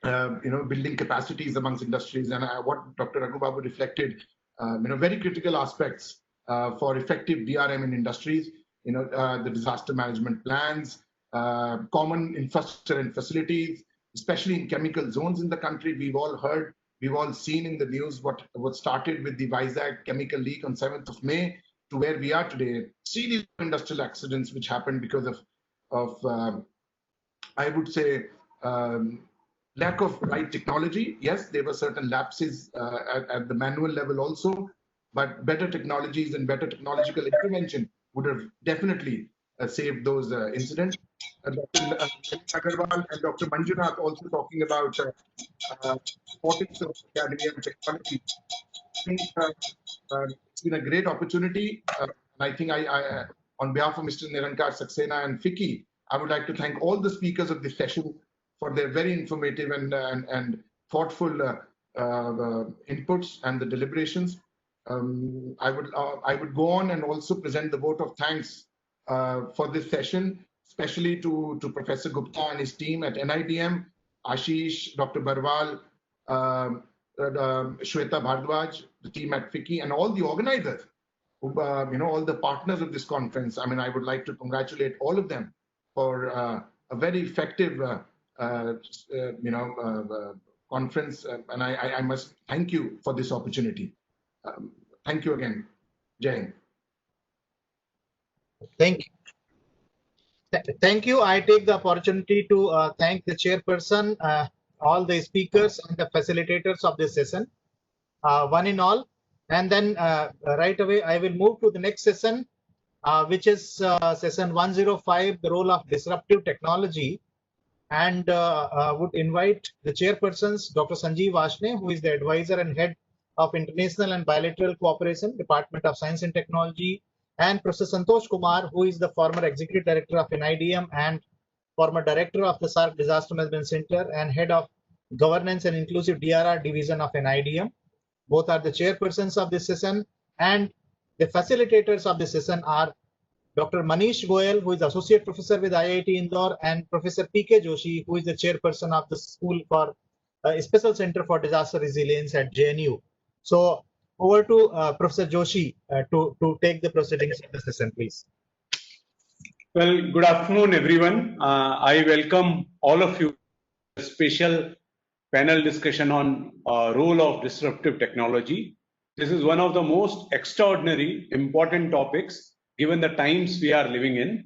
Building capacities amongst industries, and what Dr. Raghu Babu reflected, very critical aspects for effective DRM in industries. The disaster management plans, common infrastructure and facilities, especially in chemical zones in the country. We've all heard, we've all seen in the news what started with the Vizag chemical leak on 7th of May to where we are today. Serious industrial accidents which happened because of I would say, lack of right technology. Yes, there were certain lapses at the manual level also, but better technologies and better technological intervention would have definitely saved those incidents. Dr. Agarwal and Dr. Manjunath also talking about importance of academia and technology. I think it's been a great opportunity. And I think I, on behalf of Mr. Nirankar Saxena and FICCI, I would like to thank all the speakers of this session for their very informative and thoughtful inputs and the deliberations. I would go on and also present the vote of thanks for this session, especially to Professor Gupta and his team at NIDM, Ashish, Dr. Barwal, Shweta Bhardwaj, the team at FICCI, and all the organizers, all the partners of this conference. I mean, I would like to congratulate all of them for a very effective conference, and I must thank you for this opportunity. Thank you again, Jai. Thank you. Thank you. I take the opportunity to thank the chairperson, all the speakers and the facilitators of this session, one in all. And then right away, I will move to the next session, which is session 105, the role of disruptive technology. And would invite the chairpersons, Dr. Sanjeev Vashne, who is the advisor and head of International and Bilateral Cooperation, Department of Science and Technology, and Professor Santosh Kumar, who is the former executive director of NIDM and former director of the SARC Disaster Management Center and head of Governance and Inclusive DRR division of NIDM. Both are the chairpersons of this session, and the facilitators of this session are Dr. Manish Goyal, who is associate professor with IIT Indore, and Professor P.K. Joshi, who is the chairperson of the School for Special Center for Disaster Resilience at JNU. So over to Professor Joshi to take the proceedings of the session, please. Well, good afternoon, everyone. I welcome all of you to a special panel discussion on role of disruptive technology. This is one of the most extraordinary, important topics given the times we are living in.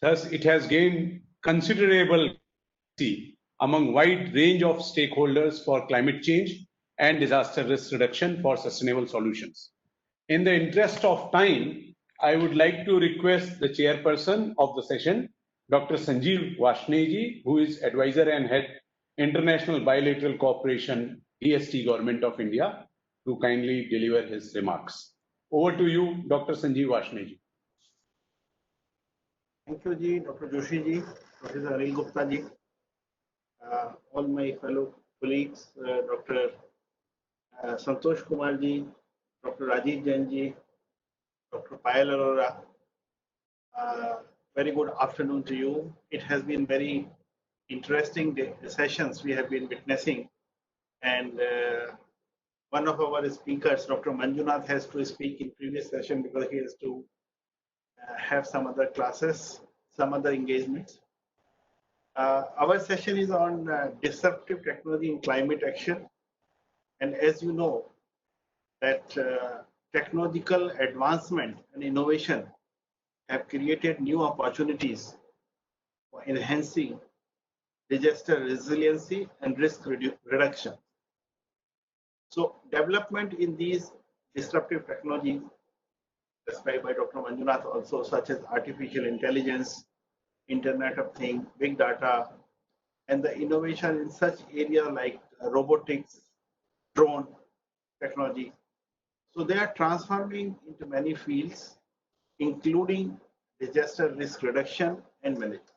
Thus, it has gained considerable among wide range of stakeholders for climate change and disaster risk reduction for sustainable solutions. In the interest of time, I would like to request the chairperson of the session, Dr. Sanjeev Vashne, who is advisor and head International Bilateral Cooperation, DST Government of India, to kindly deliver his remarks. Over to you, Dr. Sanjeev Vashne. Thank you, Ji, Dr. Joshi Ji, Professor Anil Gupta Ji, all my fellow colleagues, Dr. Santosh Kumar Ji, Dr. Rajiv Jain Ji, Dr. Payal Arora. Very good afternoon to you. It has been very interesting sessions we have been witnessing, and one of our speakers, Dr. Manjunath, has to speak in previous session because he has to have some other classes, some other engagements. Our session is on disruptive technology in climate action. And as you know, that technological advancement and innovation have created new opportunities for enhancing disaster resiliency and risk reduction. So development in these disruptive technologies described by Dr. Manjunath also, such as artificial intelligence, Internet of Things, big data, and the innovation in such areas like robotics, drone technology. So they are transforming into many fields, including disaster risk reduction and management.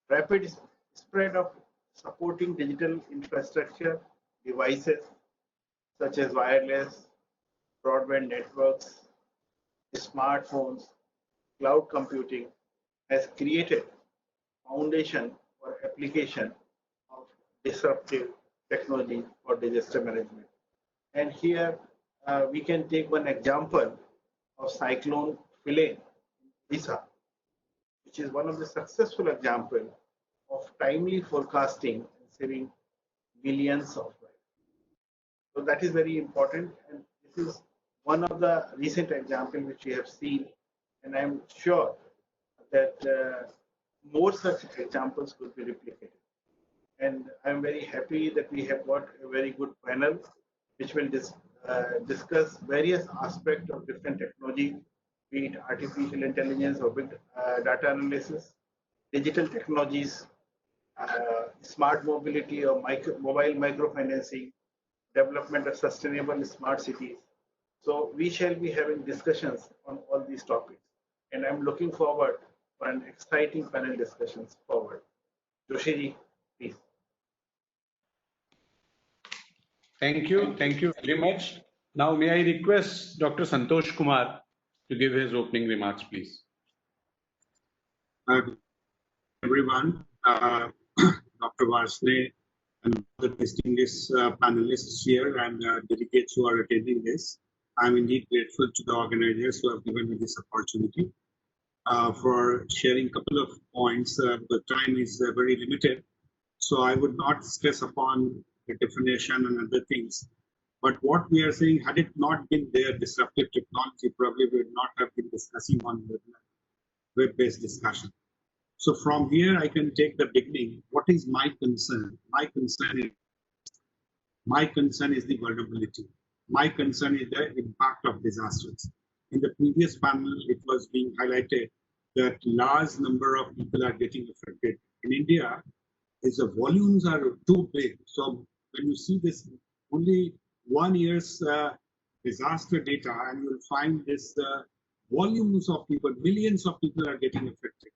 Rapid spread of supporting digital infrastructure devices such as wireless, broadband networks, smartphones, cloud computing has created foundation for application of disruptive technology for disaster management. And here we can take one example of cyclone Philae in Odisha, which is one of the successful examples of timely forecasting and saving millions of lives. So that is very important, and this is one of the recent examples which we have seen, and I'm sure that more such examples could be replicated. And I'm very happy that we have got a very good panel which will discuss various aspects of different technology, be it artificial intelligence or big data analysis, digital technologies, smart mobility or mobile microfinancing, development of sustainable smart cities. So we shall be having discussions on all these topics, and I'm looking forward for an exciting panel discussions forward. Joshi, please. Thank you very much. Now may I request Dr. Santosh Kumar to give his opening remarks, please. Everyone, Dr. Varshney and the distinguished panelists here and delegates who are attending this. I'm indeed grateful to the organizers who have given me this opportunity for sharing a couple of points. The time is very limited, so I would not stress upon the definition and other things. But what we are saying, had it not been there, disruptive technology, probably we would not have been discussing on web-based discussion. So from here, I can take the beginning. What is my concern? My concern is the vulnerability. My concern is the impact of disasters. In the previous panel, it was being highlighted that large number of people are getting affected. In India, the volumes are too big. So when you see this only 1 year's disaster data, and you'll find this volumes of people, millions of people are getting affected.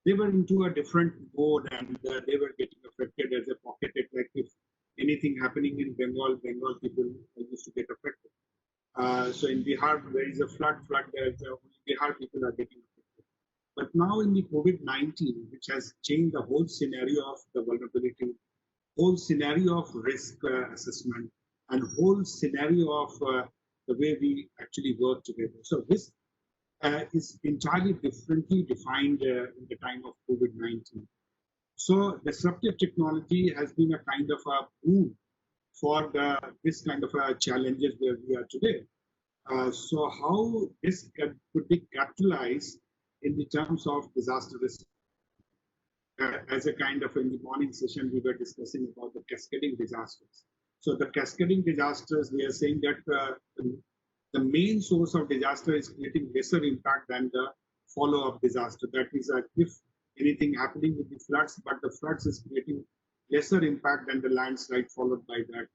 They were into a different mode, and they were getting affected as a pocketed, like if anything happening in Bengal people used to get affected. So in Bihar, there is a flood, there is only Bihar people are getting affected. But now in the COVID-19, which has changed the whole scenario of the vulnerability, whole scenario of risk assessment, and whole scenario of the way we actually work together. So this is entirely differently defined in the time of COVID-19. So disruptive technology has been a kind of a boon for this kind of challenges where we are today. So how this could be capitalized in the terms of disaster risk? As a kind of, in the morning session, we were discussing about the cascading disasters. So the cascading disasters, we are saying that the main source of disaster is creating lesser impact than the follow-up disaster. That is, if anything happening with the floods, but the floods is creating lesser impact than the landslide followed by that.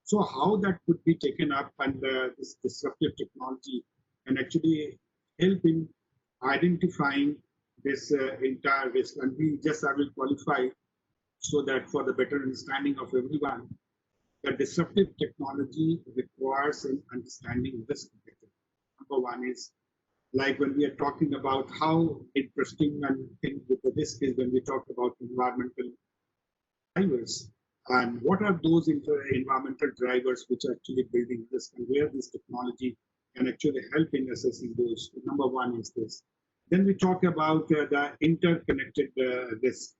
So how that could be taken up, and this disruptive technology can actually help in identifying this entire risk. And I will qualify so that for the better understanding of everyone, the disruptive technology requires an understanding risk better. Number one is, like when we are talking about how interesting and thing with the risk is when we talk about environmental drivers, and what are those environmental drivers which are actually building risk, and where this technology can actually help in assessing those. Number one is this. Then we talk about the interconnected risk,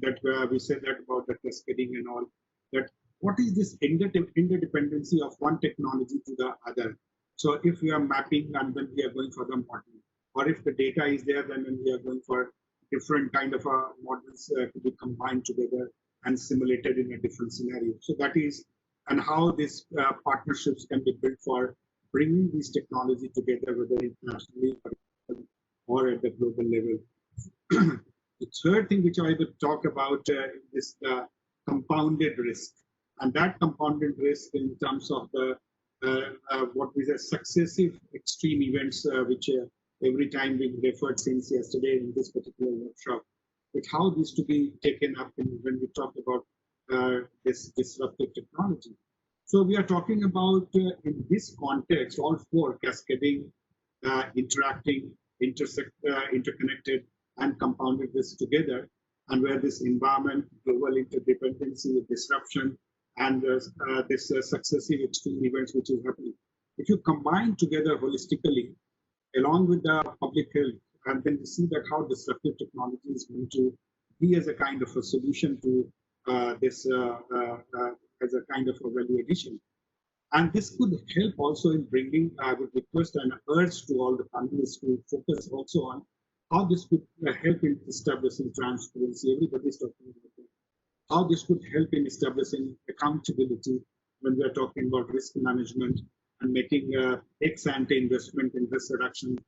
that we said that about the cascading and all, that what is this interdependency of one technology to the other? So if we are mapping and then we are going for the modeling, or if the data is there, then when we are going for different kind of models to be combined together and simulated in a different scenario. So that is, and how these partnerships can be built for bringing these technology together, whether internationally or at the global level. The third thing which I would talk about is the compounded risk. And that compounded risk in terms of the what we say successive extreme events which every time being referred since yesterday in this particular workshop, with how this to be taken up when we talk about this disruptive technology. So we are talking about, in this context, all four: cascading, interacting, interconnected, and compounded this together, and where this environment, global interdependency, disruption, and this successive extreme events which is happening. If you combine together holistically, along with the public health, and then we see that how disruptive technology is going to be as a kind of a solution to this as a kind of a value addition. And this could help also in bringing, I would request and urge to all the panelists to focus also on how this could help in establishing transparency. Everybody's talking about that. How this could help in establishing accountability when we are talking about risk management and making ex ante investment in risk reduction.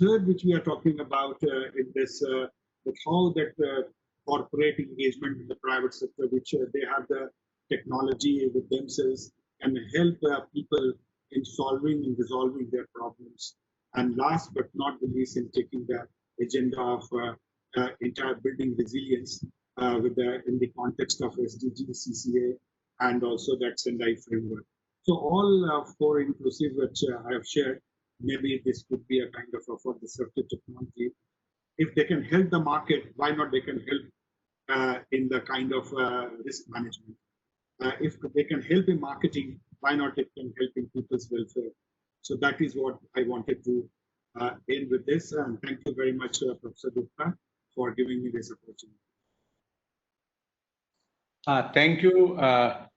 Third, which we are talking about in this, that how that corporate engagement in the private sector, which they have the technology with themselves, and help people in solving and resolving their problems. And last but not the least, in taking the agenda of entire building resilience with in the context of SDG, CCA, and also that Sendai framework. So all four inclusive, which I have shared, maybe this could be a kind of for disruptive technology. If they can help the market, why not they can help in the kind of risk management? If they can help in marketing, why not it can help in people's welfare? So that is what I wanted to end with this. And thank you very much, Professor Gupta, for giving me this opportunity. Thank you,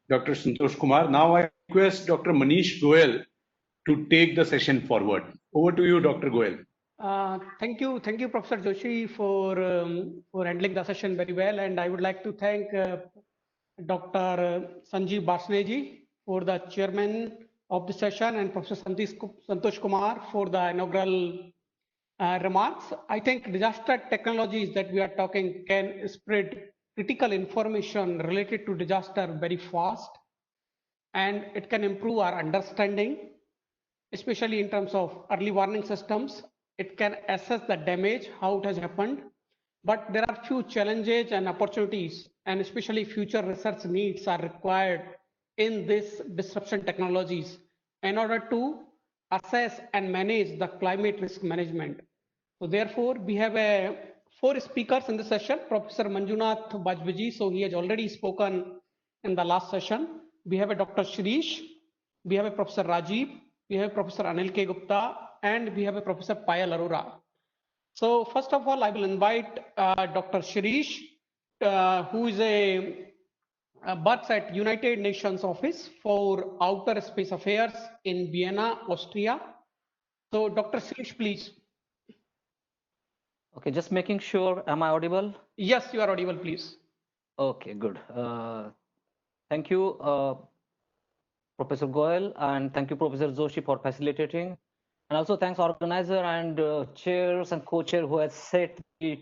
Dr. Santosh Kumar. Now I request Dr. Manish Goyal to take the session forward. Over to you, Dr. Goyal. Thank you, Professor Joshi, for handling the session very well. And I would like to thank Dr. Sanjeev Basneji for the chairman of the session, and Professor Santosh Kumar for the inaugural remarks. I think disaster technologies that we are talking can spread critical information related to disaster very fast, and it can improve our understanding, especially in terms of early warning systems. It can assess the damage, how it has happened, but there are few challenges and opportunities, and especially future research needs are required in this disruption technologies in order to assess and manage the climate risk management. So therefore, we have four speakers in the session. Professor Manjunath Bajbiji, so he has already spoken in the last session. We have a Dr. Shirish, we have a Professor Rajiv, we have Professor Anil K. Gupta, and we have a Professor Payal Arora. So first of all, I will invite Dr. Shirish, who is works at United Nations Office for Outer Space Affairs in Vienna, Austria. So Dr. Shirish, please. Okay, just making sure, am I audible? Yes, you are audible, please. Okay, good. Thank you, Professor Goyal, and thank you, Professor Joshi, for facilitating. And also thanks organizer and chairs and co-chair who has set the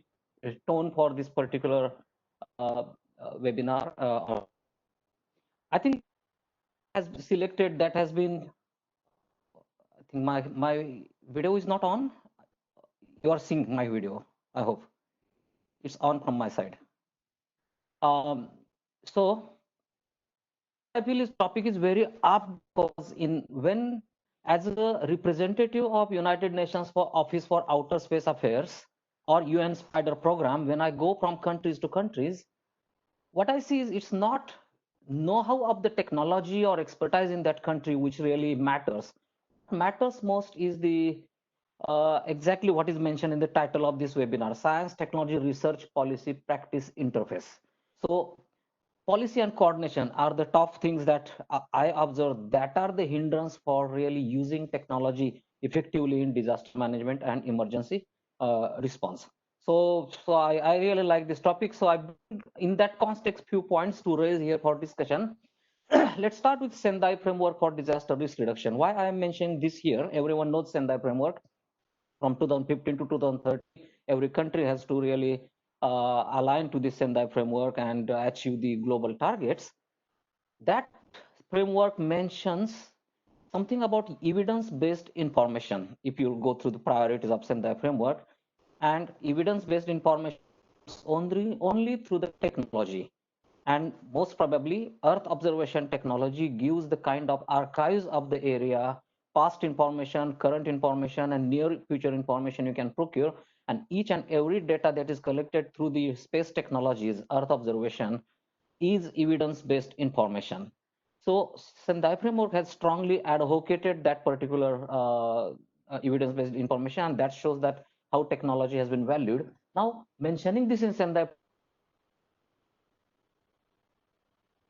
tone for this particular webinar. I think has selected that has been, I think my video is not on. You are seeing my video, I hope. It's on from my side. So I feel this topic is very apt because when as a representative of United Nations for Office for Outer Space Affairs or UN Spider program, when I go from countries to countries, what I see is it's not know-how of the technology or expertise in that country which really matters. What matters most is the exactly what is mentioned in the title of this webinar: Science, Technology, Research, Policy, Practice, Interface. So policy and coordination are the top things that I observe that are the hindrance for really using technology effectively in disaster management and emergency response. So I really like this topic. So I, in that context, few points to raise here for discussion. Let's start with Sendai framework for disaster risk reduction. Why I am mentioning this here? Everyone knows Sendai framework. From 2015 to 2030, every country has to really align to the Sendai framework and achieve the global targets. That framework mentions something about evidence-based information. If you go through the priorities of Sendai framework, and evidence-based information only through the technology. And most probably, Earth observation technology gives the kind of archives of the area, past information, current information, and near future information you can procure. And each and every data that is collected through the space technologies, Earth observation, is evidence-based information. So Sendai framework has strongly advocated that particular evidence-based information, and that shows that how technology has been valued. Now, mentioning this in Sendai,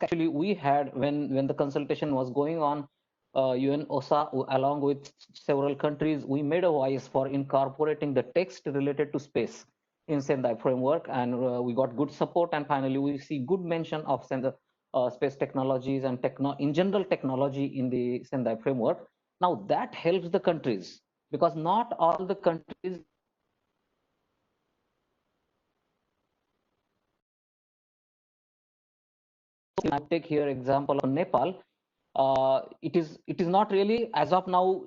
actually we had when the consultation was going on, UN OSA along with several countries, we made a voice for incorporating the text related to space in Sendai framework, and we got good support, and finally we see good mention of space technologies and in general technology in the Sendai framework. Now that helps the countries, because not all the countries I take here example of Nepal. It is not really as of now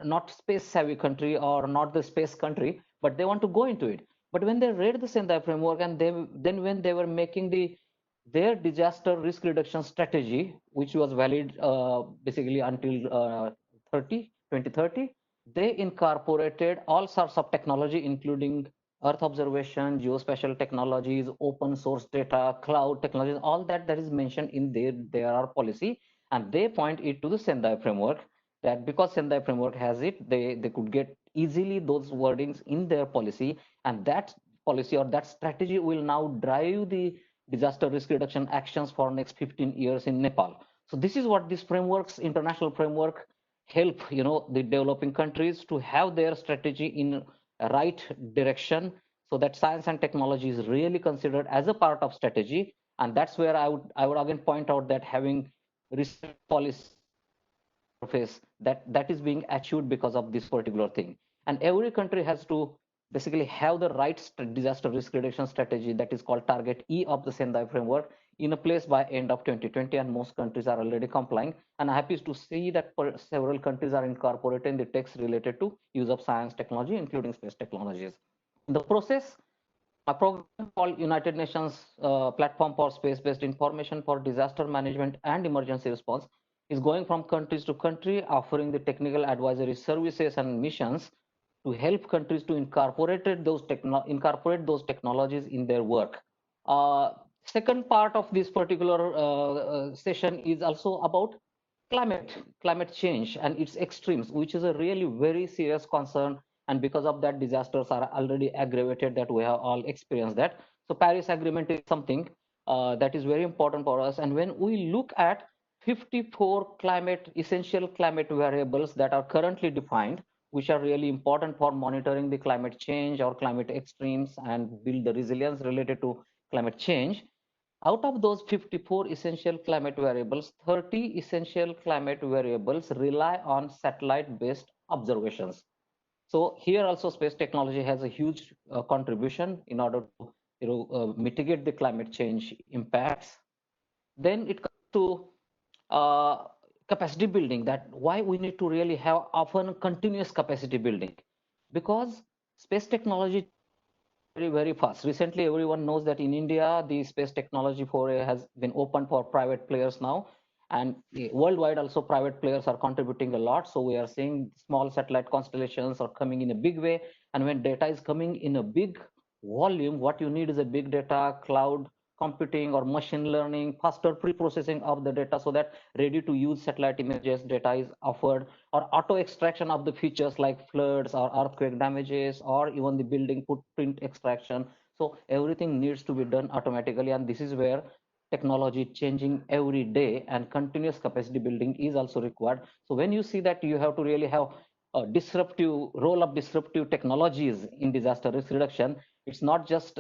not space savvy country or not the space country, but they want to go into it. But when they read the Sendai framework, and then when they were making their disaster risk reduction strategy, which was valid basically until 2030, they incorporated all sorts of technology, including Earth observation, geospatial technologies, open source data, cloud technologies, all that is mentioned in their policy, and they point it to the Sendai framework, that because Sendai framework has it, they could get easily those wordings in their policy, and that policy or that strategy will now drive the disaster risk reduction actions for next 15 years in Nepal. So this is what these frameworks, international framework, help the developing countries to have their strategy in right direction, so that science and technology is really considered as a part of strategy. And that's where I would again point out that having research policy that is being achieved because of this particular thing. And every country has to basically have the right disaster risk reduction strategy, that is called target E of the Sendai framework, in a place by end of 2020, and most countries are already complying. And I'm happy to see that several countries are incorporating the text related to use of science technology, including space technologies. In the process, a program called United Nations Platform for Space-Based Information for Disaster Management and Emergency Response is going from countries to country, offering the technical advisory services and missions to help countries to incorporate those technologies in their work. Second part of this particular session is also about climate change and its extremes, which is a really very serious concern, and because of that disasters are already aggravated, that we have all experienced that. So Paris Agreement is something that is very important for us. And when we look at 54 essential climate variables that are currently defined, which are really important for monitoring the climate change or climate extremes and build the resilience related to climate change, out of those 54 essential climate variables, 30 essential climate variables rely on satellite-based observations. So here also space technology has a huge contribution in order to mitigate the climate change impacts. Then it comes to capacity building, that why we need to really have often continuous capacity building, because space technology very fast. Recently, everyone knows that in India, the space technology foray has been open for private players now, and worldwide also private players are contributing a lot. So we are seeing small satellite constellations are coming in a big way, and when data is coming in a big volume, what you need is a big data, cloud computing or machine learning, faster pre-processing of the data, so that ready to use satellite images data is offered, or auto extraction of the features like floods or earthquake damages, or even the building footprint extraction. So everything needs to be done automatically, and this is where technology changing every day, and continuous capacity building is also required. So when you see that you have to really have a disruptive role of disruptive technologies in disaster risk reduction, it's not just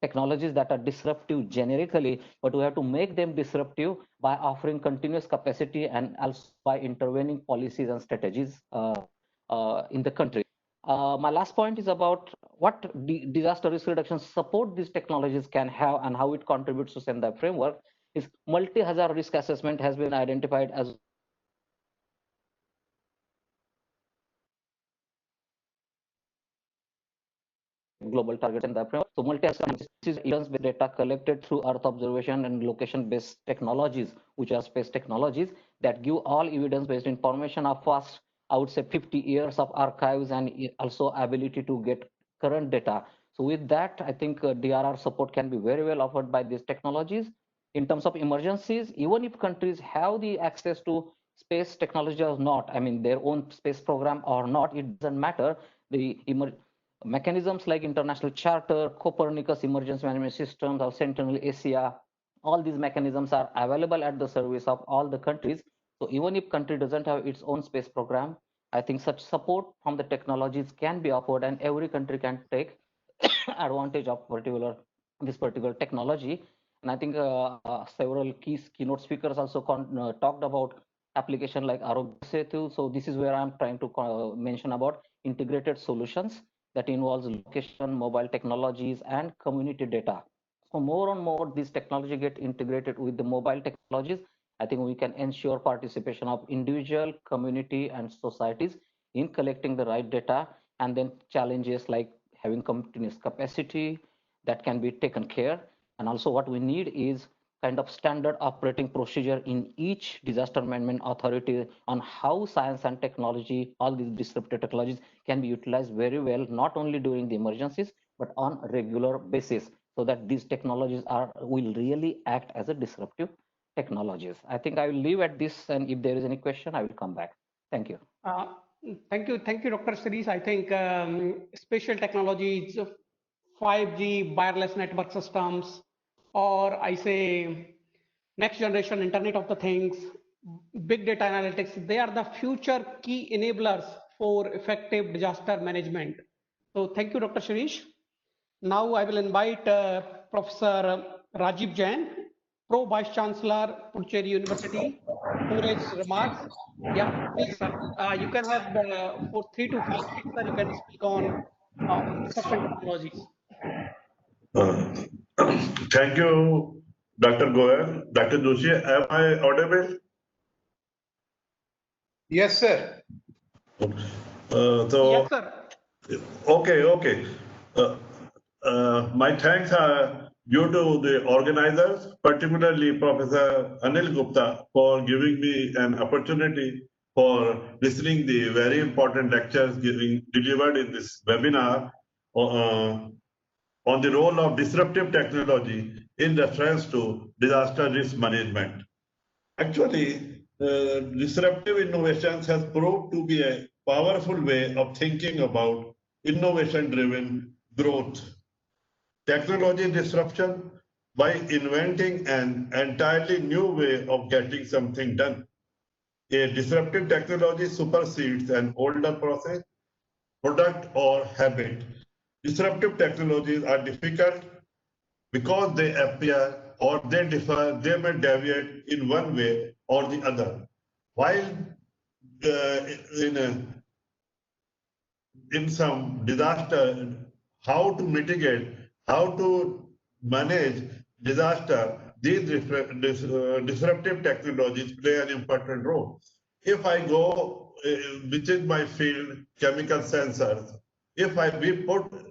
technologies that are disruptive generically, but we have to make them disruptive by offering continuous capacity and also by intervening policies and strategies in the country. My last point is about what disaster risk reduction support these technologies can have and how it contributes to Sendai framework. Is multi-hazard risk assessment has been identified as global targets and the framework. So multi-analysis is evidence-based data collected through Earth observation and location-based technologies, which are space technologies that give all evidence-based information of past, I would say 50 years of archives and also ability to get current data. So with that, I think DRR support can be very well offered by these technologies. In terms of emergencies, even if countries have the access to space technology or not, I mean their own space program or not, it doesn't matter. The mechanisms like International Charter, Copernicus Emergency Management Systems, or Sentinel Asia, all these mechanisms are available at the service of all the countries. So even if country doesn't have its own space program, I think such support from the technologies can be offered, and every country can take advantage of this particular technology. And I think several keynote speakers also talked about application like Arogya Setu. So this is where I'm trying to mention about integrated solutions that involves location, mobile technologies, and community data. So more and more these technology get integrated with the mobile technologies. I think we can ensure participation of individual, community, and societies in collecting the right data, and then challenges like having continuous capacity that can be taken care. And also what we need is kind of standard operating procedure in each disaster management authority on how science and technology, all these disruptive technologies can be utilized very well, not only during the emergencies, but on a regular basis, so that these technologies will really act as a disruptive technologies. I think I will leave at this, and if there is any question, I will come back. Thank you. Thank you, Dr. Sirish. I think spatial technologies, 5G wireless network systems, or I say next generation Internet of the Things, big data analytics, they are the future key enablers for effective disaster management. So thank you, Dr. Sirish. Now I will invite Professor Rajiv Jain, Pro Vice Chancellor, Puducherry University, for his remarks. Yeah, please, sir. You can have for 3 to 5 minutes, sir, you can speak on disruption technologies. Thank you, Dr. Goel. Dr. Joshi, am I audible? Yes, sir. Yes, sir. Okay. My thanks are due to the organizers, particularly Professor Anil Gupta, for giving me an opportunity for listening the very important lectures delivered in this webinar on the role of disruptive technology in reference to disaster risk management. Actually, disruptive innovations has proved to be a powerful way of thinking about innovation-driven growth. Technology disruption by inventing an entirely new way of getting something done. A disruptive technology supersedes an older process, product, or habit. Disruptive technologies are difficult because they appear or they differ, they may deviate in one way or the other. While in some disaster, how to mitigate, how to manage disaster, these disruptive technologies play an important role. If I go, which is my field, chemical sensors, if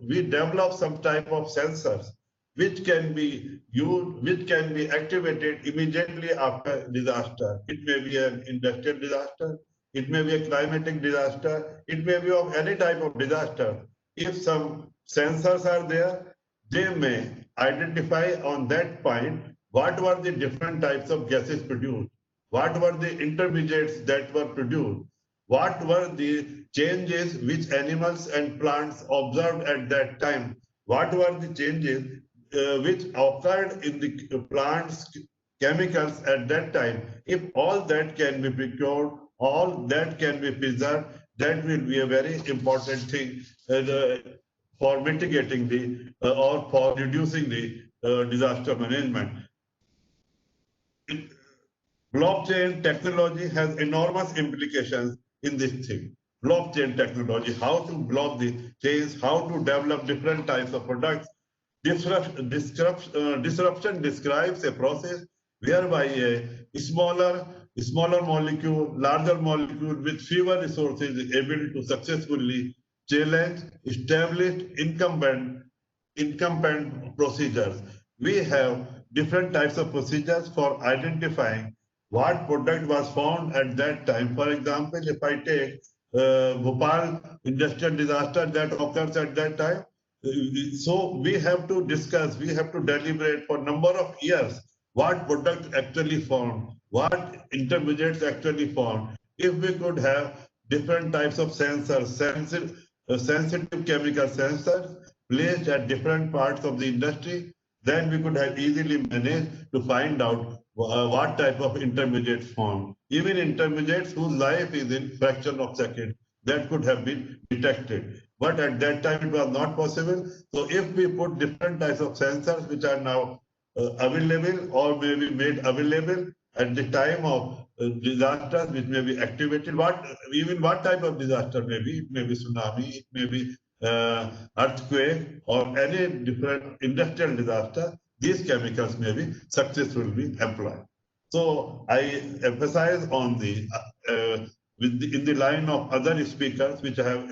we develop some type of sensors which can be used, which can be activated immediately after disaster. It may be an industrial disaster, it may be a climatic disaster, it may be of any type of disaster. If some sensors are there, they may identify on that point what were the different types of gases produced, what were the intermediates that were produced, what were the changes which animals and plants observed at that time, what were the changes which occurred in the plants' chemicals at that time. If all that can be procured, all that can be preserved, that will be a very important thing for mitigating or for reducing the disaster management. Blockchain technology has enormous implications in this thing. Blockchain technology, how to block the chains, how to develop different types of products. Disruption describes a process whereby a smaller molecule, larger molecule with fewer resources is able to successfully challenge established incumbent procedures. We have different types of procedures for identifying what product was found at that time. For example, if I take Bhopal industrial disaster that occurs at that time, so we have to discuss, we have to deliberate for number of years what products actually found, what intermediates actually found. If we could have different types of sensors, sensitive chemical sensors placed at different parts of the industry, then we could have easily managed to find out what type of intermediates formed. Even intermediates whose life is in fraction of seconds, that could have been detected. But at that time, it was not possible. So if we put different types of sensors, which are now available or may be made available at the time of disasters, which may be activated, what type of disaster may be, it may be tsunami, it may be earthquake or any different industrial disaster, these chemicals may be successfully employed. So I emphasize on the in the line of other speakers which I have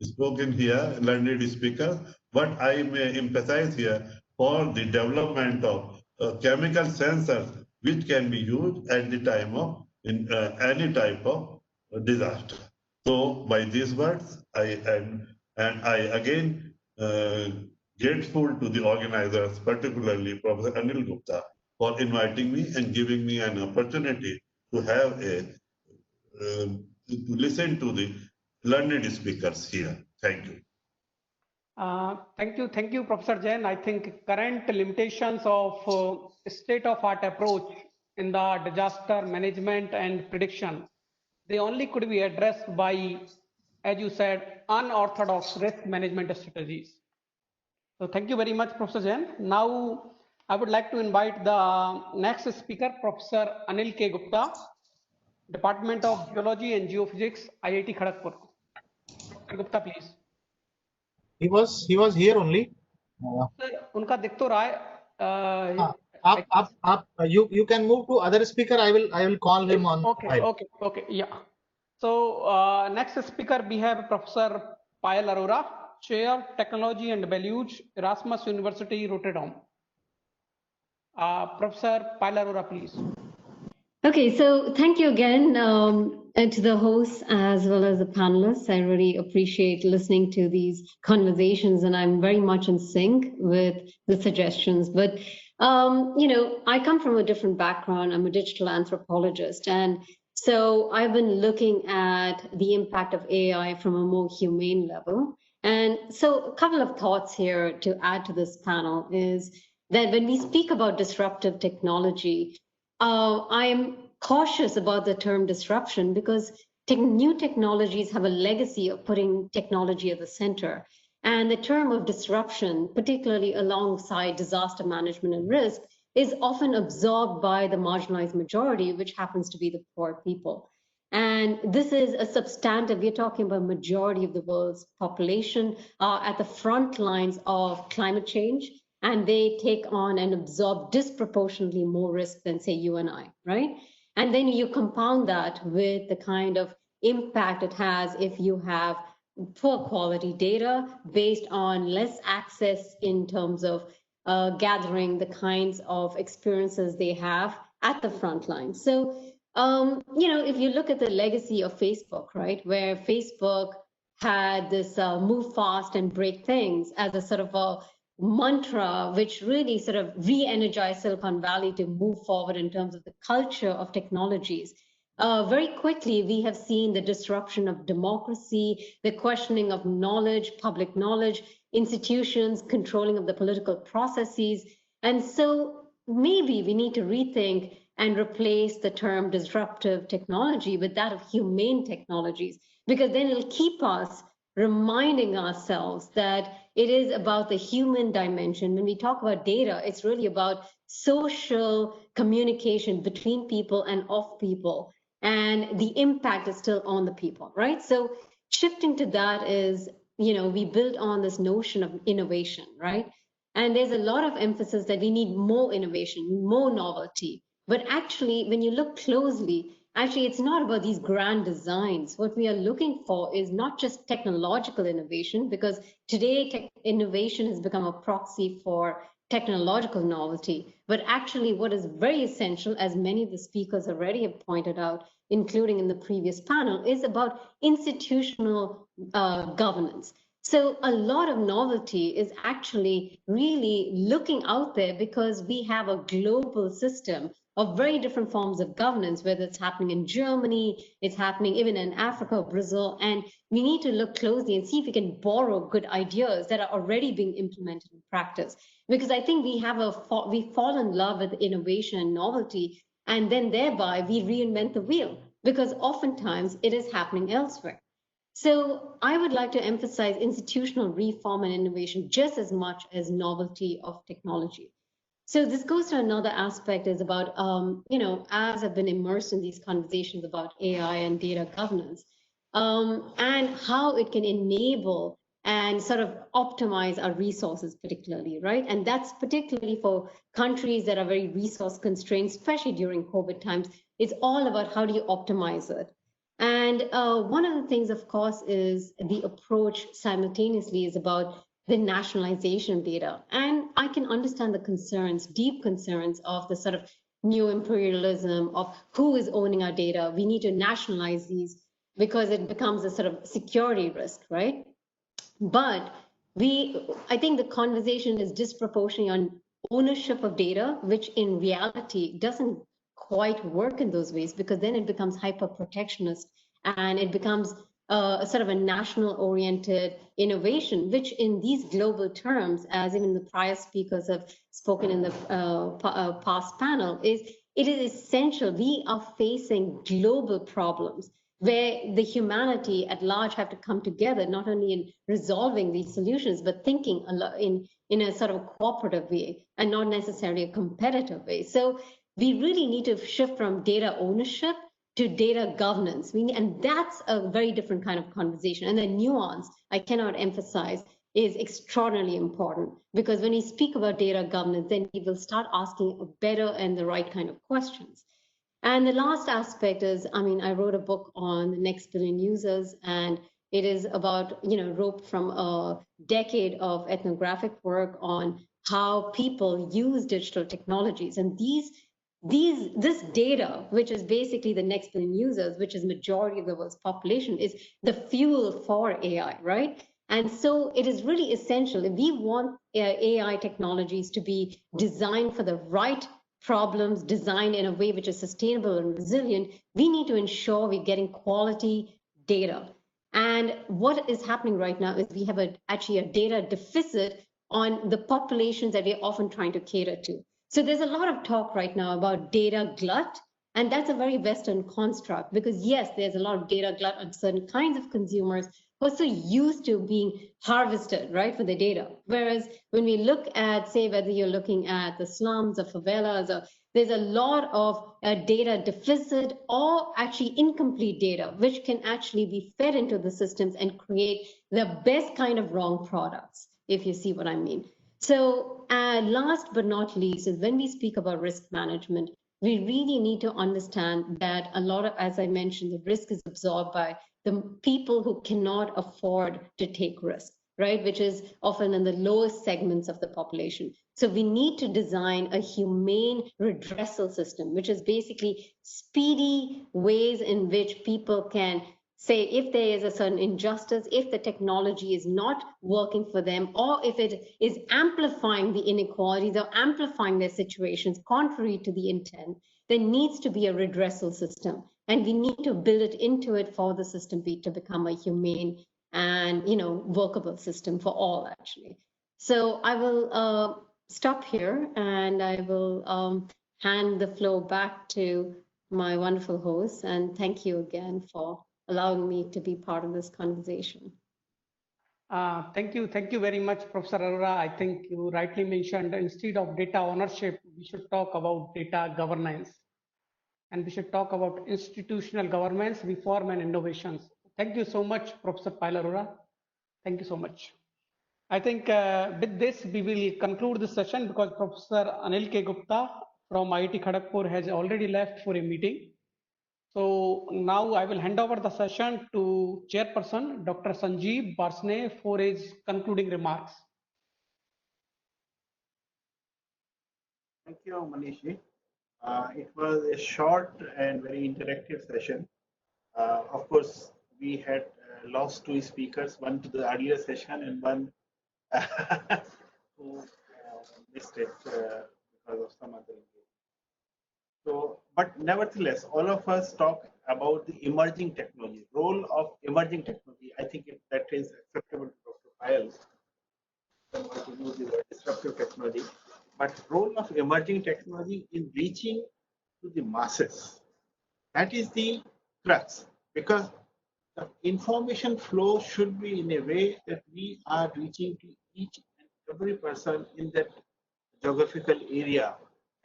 spoken here, learned speakers, but I may emphasize here for the development of chemical sensors which can be used at the time of any type of disaster. So by these words, I again grateful to the organizers, particularly Professor Anil Gupta, for inviting me and giving me an opportunity to have to listen to the learned speakers here. Thank you. Thank you, Professor Jain. I think current limitations of state-of-art approach in the disaster management and prediction, they only could be addressed by, as you said, unorthodox risk management strategies. So thank you very much, Professor Jain. Now, I would like to invite the next speaker, Professor Anil K. Gupta, Department of Geology and Geophysics, IIT Kharagpur. Dr. Gupta, please. He was here only. Sir, उनका दिख तो रहा है. You can move to other speaker. I will call him on. Okay, yeah. So next speaker we have Professor Payal Arora, Chair Technology and Values, Erasmus University, Rotterdam. Professor Payal Arora, please. Okay, so thank you again to the hosts as well as the panelists. I really appreciate listening to these conversations, and I'm very much in sync with the suggestions. But, I come from a different background. I'm a digital anthropologist. And so I've been looking at the impact of AI from a more humane level. And so a couple of thoughts here to add to this panel is that when we speak about disruptive technology, I'm cautious about the term disruption because new technologies have a legacy of putting technology at the center. And the term of disruption, particularly alongside disaster management and risk, is often absorbed by the marginalized majority, which happens to be the poor people. And this is a substantive, we're talking about majority of the world's population at the front lines of climate change. And they take on and absorb disproportionately more risk than, say, you and I, right? And then you compound that with the kind of impact it has if you have poor quality data based on less access in terms of gathering the kinds of experiences they have at the front line. So, if you look at the legacy of Facebook, right, where Facebook had this move fast and break things as a sort of a mantra, which really sort of re-energized Silicon Valley to move forward in terms of the culture of technologies. Very quickly, we have seen the disruption of democracy, the questioning of knowledge, public knowledge, institutions, controlling of the political processes. And so maybe we need to rethink and replace the term disruptive technology with that of humane technologies, because then it'll keep us reminding ourselves that it is about the human dimension. When we talk about data, it's really about social communication between people and of people. And the impact is still on the people, right? So shifting to that is, we build on this notion of innovation, right? And there's a lot of emphasis that we need more innovation, more novelty. But actually, when you look closely, actually it's not about these grand designs. What we are looking for is not just technological innovation, because today innovation has become a proxy for technological novelty, but actually what is very essential, as many of the speakers already have pointed out, including in the previous panel, is about institutional governance. So a lot of novelty is actually really looking out there, because we have a global system of very different forms of governance, whether it's happening in Germany, it's happening even in Africa or Brazil, and we need to look closely and see if we can borrow good ideas that are already being implemented in practice. Because I think we fall in love with innovation and novelty, and then thereby we reinvent the wheel, because oftentimes it is happening elsewhere. So I would like to emphasize institutional reform and innovation just as much as novelty of technology. So this goes to another aspect, is about, as I've been immersed in these conversations about AI and data governance, and how it can enable and sort of optimize our resources particularly, right? And that's particularly for countries that are very resource constrained, especially during COVID times. It's all about how do you optimize it. And one of the things, of course, is the approach simultaneously is about the nationalization of data. And I can understand the concerns, deep concerns of the sort of new imperialism of who is owning our data. We need to nationalize these because it becomes a sort of security risk, right? But I think the conversation is disproportionately on ownership of data, which in reality doesn't quite work in those ways, because then it becomes hyper protectionist and it becomes a sort of a national oriented innovation, which in these global terms, as even the prior speakers have spoken in the past panel, it is essential. We are facing global problems where the humanity at large have to come together, not only in resolving these solutions, but thinking in a sort of cooperative way and not necessarily a competitive way. So we really need to shift from data ownership to data governance. And that's a very different kind of conversation. And the nuance, I cannot emphasize, is extraordinarily important, because when we speak about data governance, then we will start asking a better and the right kind of questions. And the last aspect is, I wrote a book on the next billion users, and it is about, rope from a decade of ethnographic work on how people use digital technologies. And this data, which is basically the next billion users, which is majority of the world's population, is the fuel for AI, right? And so it is really essential. If we want AI technologies to be designed for the right problems, designed in a way which is sustainable and resilient, we need to ensure we're getting quality data. And what is happening right now is we have actually a data deficit on the populations that we're often trying to cater to. So there's a lot of talk right now about data glut, and that's a very Western construct, because yes, there's a lot of data glut on certain kinds of consumers who are so used to being harvested, right, for the data. Whereas when we look at, say, whether you're looking at the slums or favelas, there's a lot of data deficit or actually incomplete data, which can actually be fed into the systems and create the best kind of wrong products, if you see what I mean. So last but not least is when we speak about risk management, we really need to understand that a lot of, as I mentioned, the risk is absorbed by the people who cannot afford to take risk, right? Which is often in the lowest segments of the population. So we need to design a humane redressal system, which is basically speedy ways in which people can say if there is a certain injustice, if the technology is not working for them, or if it is amplifying the inequalities or amplifying their situations contrary to the intent, there needs to be a redressal system. And we need to build it into it for the system to become a humane and workable system for all, actually. So I will stop here, and I will hand the floor back to my wonderful host. And thank you again for allowing me to be part of this conversation. Thank you very much, Professor Arora. I think you rightly mentioned, instead of data ownership, we should talk about data governance, and we should talk about institutional governance, reform, and innovations. Thank you so much, Professor Payal Arora. Thank you so much. I think with this, we will conclude this session, because Professor Anil K. Gupta from IIT Kharagpur has already left for a meeting. So now I will hand over the session to Chairperson Dr. Sanjeev Barsne for his concluding remarks. Thank you, Manishi. It was a short and very interactive session. Of course, we had lost two speakers, one to the earlier session and one who missed it because of some other engagement. So, but nevertheless, all of us talk about the emerging technology, role of emerging technology. I think that is acceptable to Dr. Payal. I want to use the word disruptive technology, but role of emerging technology in reaching to the masses. That is the crux, because the information flow should be in a way that we are reaching to each and every person in that geographical area.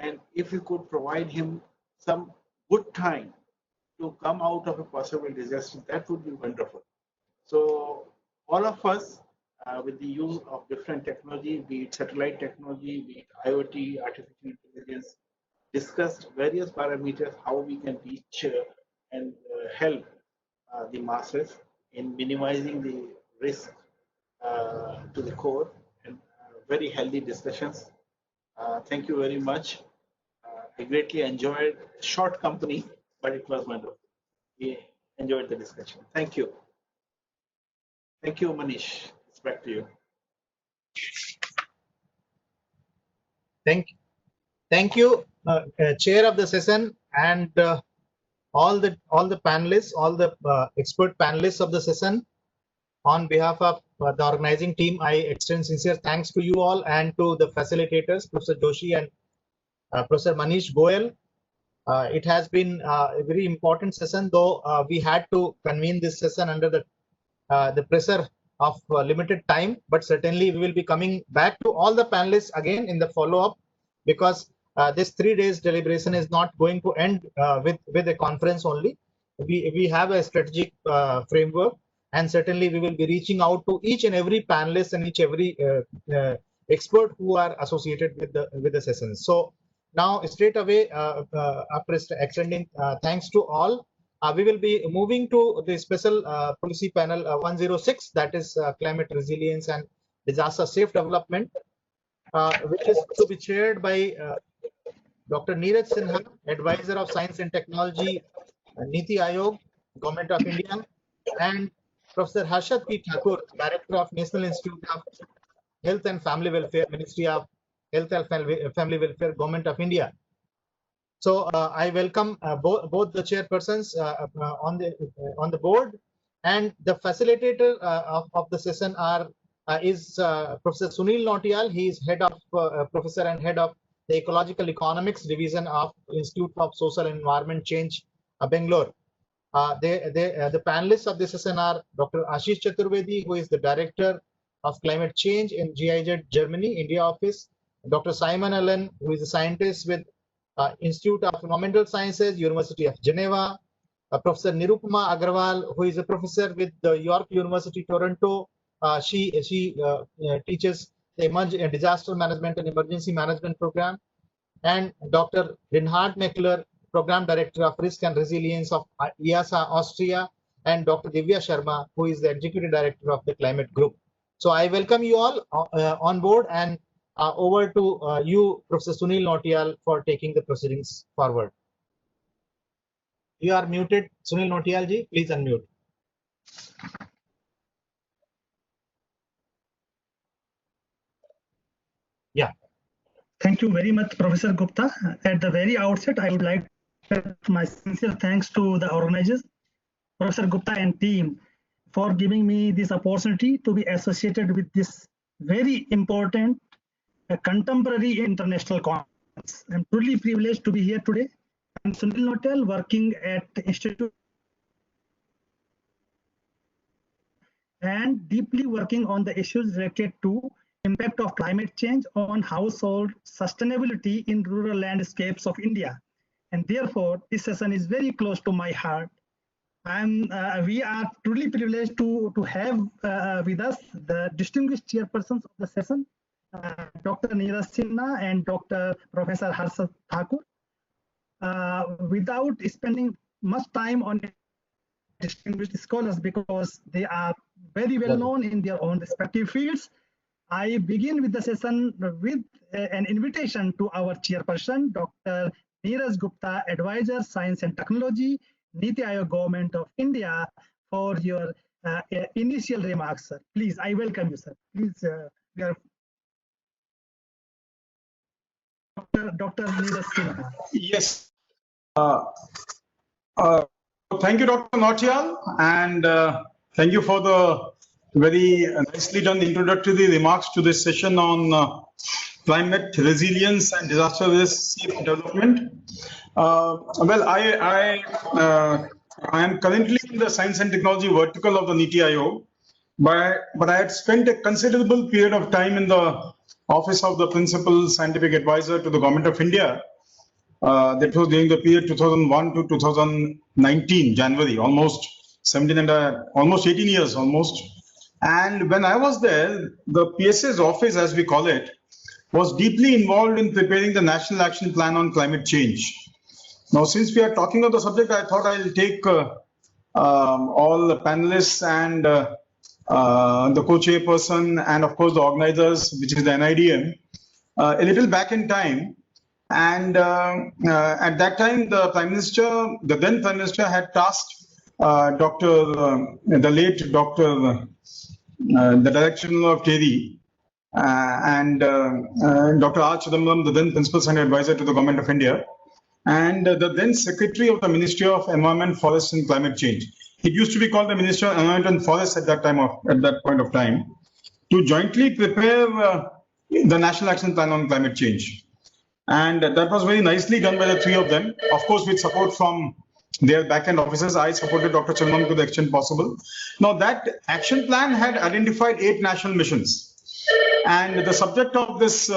And if we could provide him some good time to come out of a possible disaster, that would be wonderful. So all of us, with the use of different technology, be it satellite technology, be it IoT, artificial intelligence, discussed various parameters how we can reach and help the masses in minimizing the risk to the core, and very healthy discussions. Thank you very much. I greatly enjoyed short company, but it was wonderful. We enjoyed the discussion. Thank you. Thank you, Manish. It's back to you. Thank you, Chair of the session, and all the panelists, all the expert panelists of the session. On behalf of the organizing team, I extend sincere thanks to you all and to the facilitators, Professor Joshi and Professor Manish Goyal. It has been a very important session, though we had to convene this session under the pressure of limited time, but certainly we will be coming back to all the panelists again in the follow-up, because this 3 days deliberation is not going to end with a conference only. We have a strategic framework, and certainly we will be reaching out to each and every panelist and each every expert who are associated with the sessions. So now straight away, after extending thanks to all, we will be moving to the special policy panel 106, that is climate resilience and disaster safe development, which is to be chaired by Dr. Neeraj Sinha, advisor of science and technology, Niti Aayog, Government of India, and Professor Harshad P. Thakur, Director of National Institute of Health and Family Welfare, Ministry of Health and Family Welfare, Government of India. So I welcome both the chairpersons on the board, and the facilitator of the session is Professor Sunil Nautiyal. He is head of professor and head of the Ecological Economics Division of Institute of Social and Environment Change, Bangalore. The panelists of this session are Dr. Ashish Chaturvedi, who is the Director of Climate Change in GIZ Germany, India office. Dr. Simon Allen, who is a scientist with Institute of Environmental Sciences, University of Geneva. Professor Nirupama Agrawal, who is a professor with the York University, Toronto. She teaches the Disaster Management and Emergency Management Program. And Dr. Reinhard Meckler, Program Director of Risk and Resilience of IASA, Austria, and Dr. Divya Sharma, who is the Executive Director of the Climate Group. So I welcome you all on board, and over to you, Professor Sunil Nautiyal, for taking the proceedings forward. You are muted, Sunil Nautiyal ji, please unmute. Yeah. Thank you very much, Professor Gupta. At the very outset, I would like to give my sincere thanks to the organizers, Professor Gupta and team, for giving me this opportunity to be associated with this very important contemporary international conference. I'm truly privileged to be here today. I'm Sunil Nautiyal, working at the Institute and deeply working on the issues related to impact of climate change on household sustainability in rural landscapes of India. And therefore, this session is very close to my heart. We are truly privileged to have with us the distinguished chairpersons of the session, Dr. Neeraj Sinha and Dr. Professor Harshad Thakur. Without spending much time on distinguished scholars because they are very well known in their own respective fields. I begin with the session with an invitation to our chairperson, Dr. Neeraj Gupta, Advisor, Science and Technology, Niti Aayog, Government of India, for your initial remarks, sir. Please, I welcome you, sir. Please, Dr. Neeraj Sinha. Yes. Thank you, Dr. Nautiyal, and thank you for the very nicely done introductory remarks to this session on climate resilience and disaster risk development. Well, I am currently in the science and technology vertical of the NITI Aayog, but I had spent a considerable period of time in the office of the principal scientific advisor to the Government of India. That was during the period 2001 to 2019, January, almost 18 years almost. And when I was there, the PSA's office, as we call it, was deeply involved in preparing the National Action Plan on Climate Change. Now, since we are talking of the subject, I thought I'll take all the panelists and the co-chairperson and of course the organizers, which is the NIDM, a little back in time. And at that time, the then Prime Minister had tasked the late Dr. The Director General of TERI and Dr. R. Chidambaram, the then Principal Scientific Advisor to the Government of India, and the then Secretary of the Ministry of Environment, Forests and Climate Change. It used to be called the Ministry of Environment and Forests at that point of time, to jointly prepare the National Action Plan on Climate Change. And that was very nicely done by the three of them, of course, with support from their back-end officers. I supported Dr. Chidambaram to the extent possible. Now, that action plan had identified 8 national missions. And the subject of this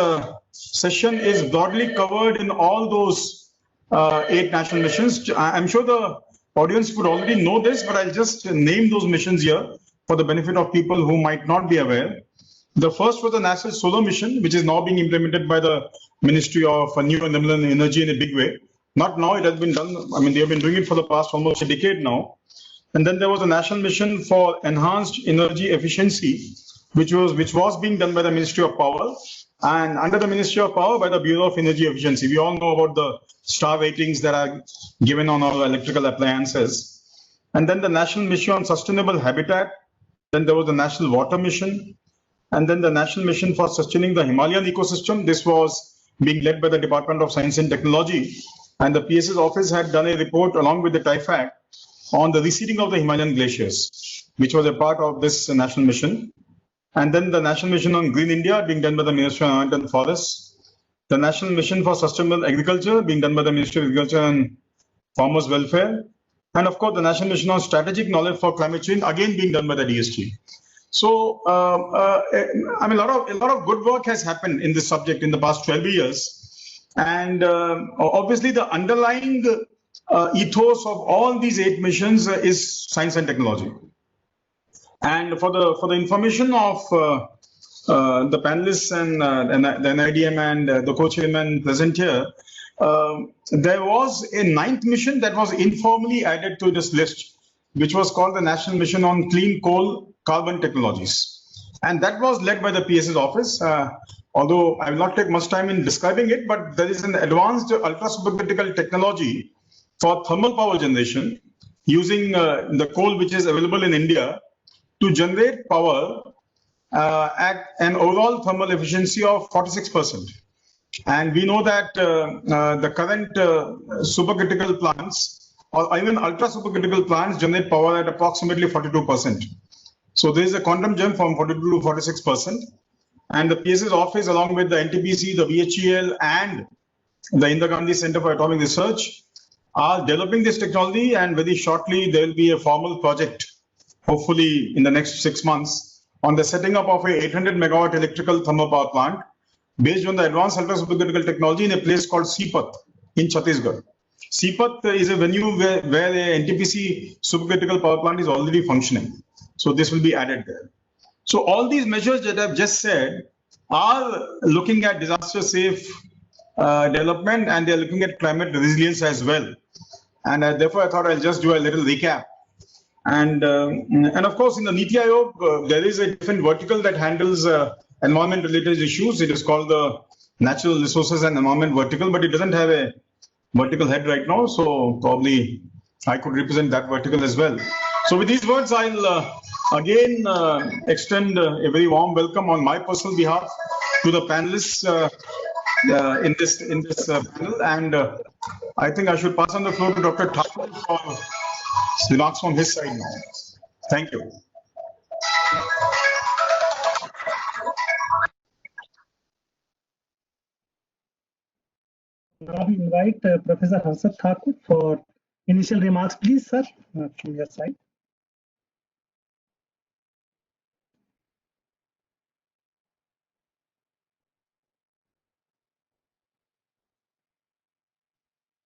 session is broadly covered in all those 8 national missions. I'm sure the audience would already know this, but I'll just name those missions here for the benefit of people who might not be aware. The first was the National Solar Mission, which is now being implemented by the Ministry of New and Renewable Energy in a big way. Not now, it has been done. I mean, they have been doing it for the past almost a decade now. And then there was a National Mission for Enhanced Energy Efficiency, which was being done by the Ministry of Power, and under the Ministry of Power by the Bureau of Energy Efficiency. We all know about the star ratings that are given on our electrical appliances. And then the National Mission on Sustainable Habitat. Then there was the National Water Mission. And then the National Mission for Sustaining the Himalayan Ecosystem. This was being led by the Department of Science and Technology. And the PS's office had done a report along with the TIFAC on the receding of the Himalayan glaciers, which was a part of this national mission. And then the National Mission on Green India being done by the Ministry of Environment and Forests. The National Mission for Sustainable Agriculture being done by the Ministry of Agriculture and Farmers Welfare. And of course, the National Mission on Strategic Knowledge for Climate Change, again being done by the DST. So, I mean, a lot of good work has happened in this subject in the past 12 years. And obviously, the underlying ethos of all these 8 missions is science and technology. And for the information of the panelists and the NIDM and the co-chairman present here, there was a 9th mission that was informally added to this list, which was called the National Mission on Clean Coal Carbon Technologies. And that was led by the PS's office. Although I will not take much time in describing it, but there is an advanced ultra-supercritical technology for thermal power generation using the coal which is available in India to generate power at an overall thermal efficiency of 46%. And we know that the current supercritical plants or even ultra supercritical plants generate power at approximately 42%. So there is a quantum jump from 42 to 46%. And the PS's office, along with the NTPC, the BHEL, and the Indira Gandhi Center for Atomic Research, are developing this technology. And very shortly, there will be a formal project, hopefully in the next 6 months, on the setting up of a 800 megawatt electrical thermal power plant based on the advanced ultra supercritical technology in a place called Sipat in Chhattisgarh. Sipat is a venue where a NTPC supercritical power plant is already functioning. So this will be added there. So all these measures that I've just said are looking at disaster safe development, and they're looking at climate resilience as well. And therefore, I thought I'll just do a little recap. And of course, in the NITI Aayog, there is a different vertical that handles environment-related issues. It is called the Natural Resources and Environment Vertical, but it doesn't have a vertical head right now. So probably I could represent that vertical as well. So with these words, I'll again extend a very warm welcome on my personal behalf to the panelists in this panel. And I think I should pass on the floor to Dr. Thakur for remarks from his side now. Thank you. Now we invite Professor Harshat Thakur for initial remarks, please, sir, from your side.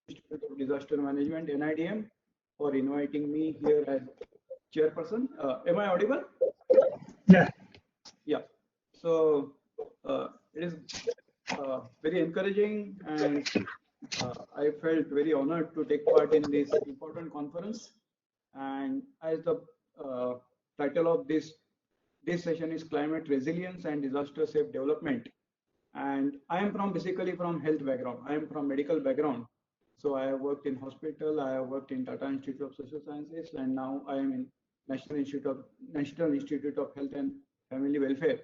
Institute of Disaster Management, NIDM, for inviting me here as chairperson. Am I audible? Yeah. Yeah. So it is very encouraging, and I felt very honored to take part in this important conference. And as the title of this session is Climate Resilience and Disaster Safe Development. And I am basically from health background. I am from medical background. So I have worked in hospital, I have worked in Tata Institute of Social Sciences, and now I am in National Institute of Health and Family Welfare.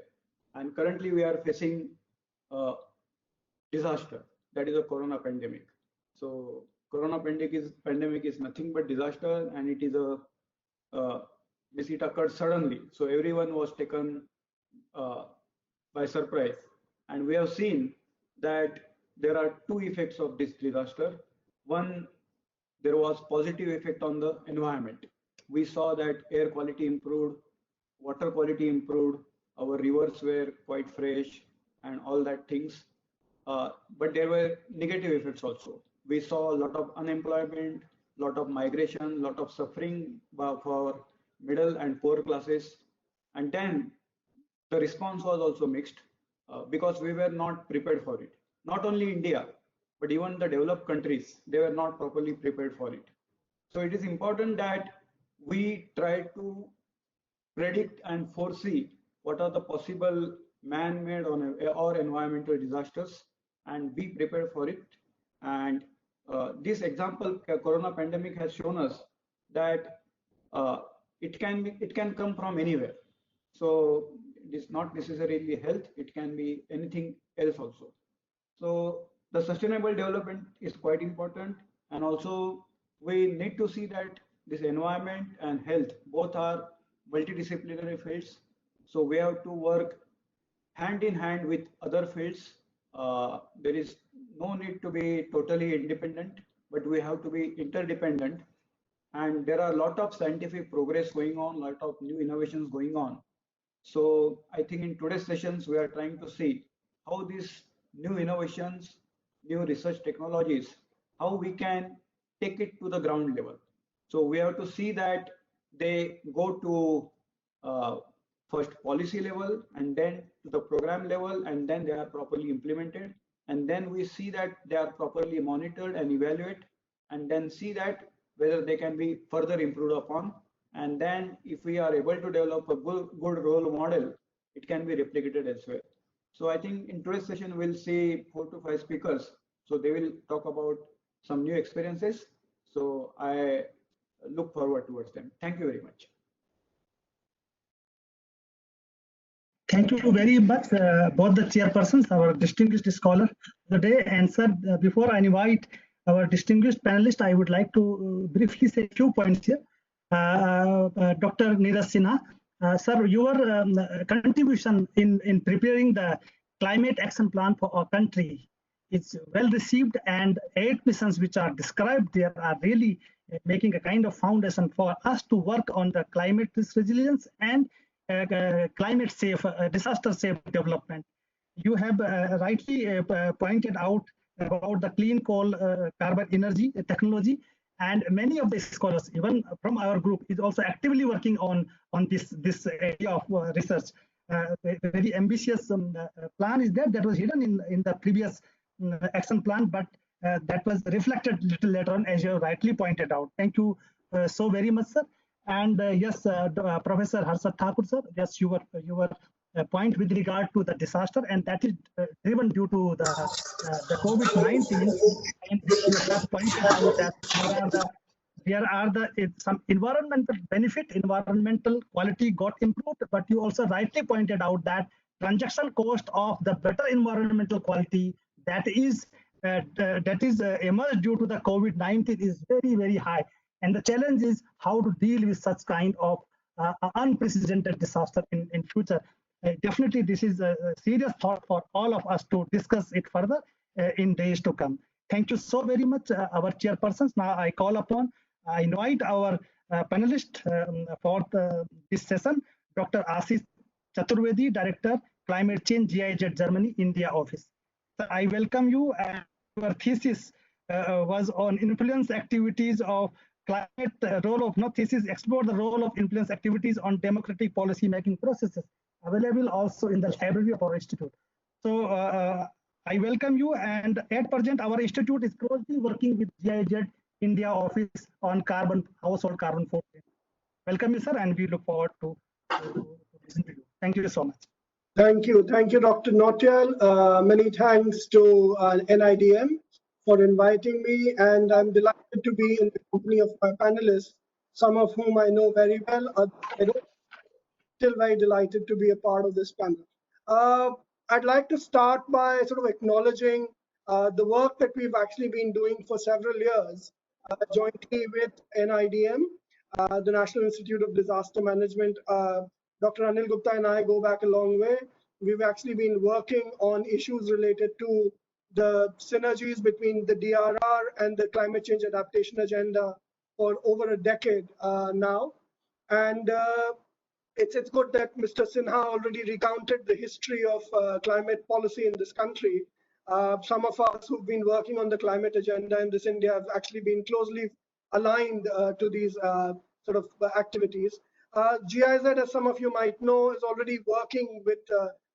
And currently we are facing disaster, that is a corona pandemic. So corona pandemic is nothing but disaster, and it is it occurred suddenly. So everyone was taken by surprise. And we have seen that there are two effects of this disaster. One, there was positive effect on the environment. We saw that air quality improved, water quality improved, our rivers were quite fresh, and all that things. But there were negative effects also. We saw a lot of unemployment, lot of migration, lot of suffering for middle and poor classes. And then the response was also mixed because we were not prepared for it. Not only India, but even the developed countries, they were not properly prepared for it. So it is important that we try to predict and foresee what are the possible man-made or environmental disasters and be prepared for it. And this example, corona pandemic, has shown us that it can come from anywhere. So it is not necessarily health, it can be anything else also. So the sustainable development is quite important, and also we need to see that this environment and health both are multidisciplinary fields. So we have to work hand in hand with other fields. There is no need to be totally independent, but we have to be interdependent. And there are a lot of scientific progress going on, a lot of new innovations going on. So I think in today's sessions, we are trying to see how these new innovations, new research technologies, how we can take it to the ground level. So we have to see that they go to first policy level, and then to the program level, and then they are properly implemented. And then we see that they are properly monitored and evaluated, and then see that whether they can be further improved upon. And then if we are able to develop a good role model, it can be replicated as well. So I think in today's session, we'll see 4 to 5 speakers. So they will talk about some new experiences. So I look forward towards them. Thank you very much. Thank you very much, both the chairpersons, our distinguished scholar of the day. And sir, before I invite our distinguished panelist, I would like to briefly say a few points here. Dr. Neeraj Sinha, sir, your contribution in preparing the climate action plan for our country is well received, and 8 missions which are described there are really making a kind of foundation for us to work on the climate resilience and climate safe, disaster safe development. You have rightly pointed out about the clean coal carbon energy technology, and many of the scholars, even from our group, is also actively working on this area of research. Very ambitious plan is that was hidden in the previous action plan, but that was reflected little later on, as you rightly pointed out. Thank you so very much, sir. And yes, Professor Harsat Thakur, sir, yes, your point with regard to the disaster, and that is driven due to the COVID-19. And you have pointed out that there are some environmental benefit, environmental quality got improved, but you also rightly pointed out that transaction cost of the better environmental quality that is emerged due to the COVID-19 is very, very high. And the challenge is how to deal with such kind of unprecedented disaster in future. Definitely, this is a serious thought for all of us to discuss it further in days to come. Thank you so very much, our chairpersons. Now I call upon, I invite our panelist for this session, Dr. Ashish Chaturvedi, Director, Climate Change, GIZ Germany, India Office. So I welcome you, and your thesis was on influence activities of climate, role of, no, thesis explore the role of influence activities on democratic policy making processes, available also in the library of our institute. So I welcome you, and at present our institute is closely working with GIZ India Office on household carbon footprint. Welcome you, sir, and we look forward to listen to you. Thank you so much. Thank you, Dr. Nautiyal. Many thanks to NIDM for inviting me, and I'm delighted to be in the company of my panelists, some of whom I know very well. I don't still very delighted to be a part of this panel. I'd like to start by sort of acknowledging the work that we've actually been doing for several years jointly with NIDM, the National Institute of Disaster Management. Dr. Anil Gupta and I go back a long way. We've actually been working on issues related to the synergies between the DRR and the climate change adaptation agenda for over a decade now. And it's good that Mr. Sinha already recounted the history of climate policy in this country. Some of us who've been working on the climate agenda in this India have actually been closely aligned to these sort of activities. GIZ, as some of you might know, is already working with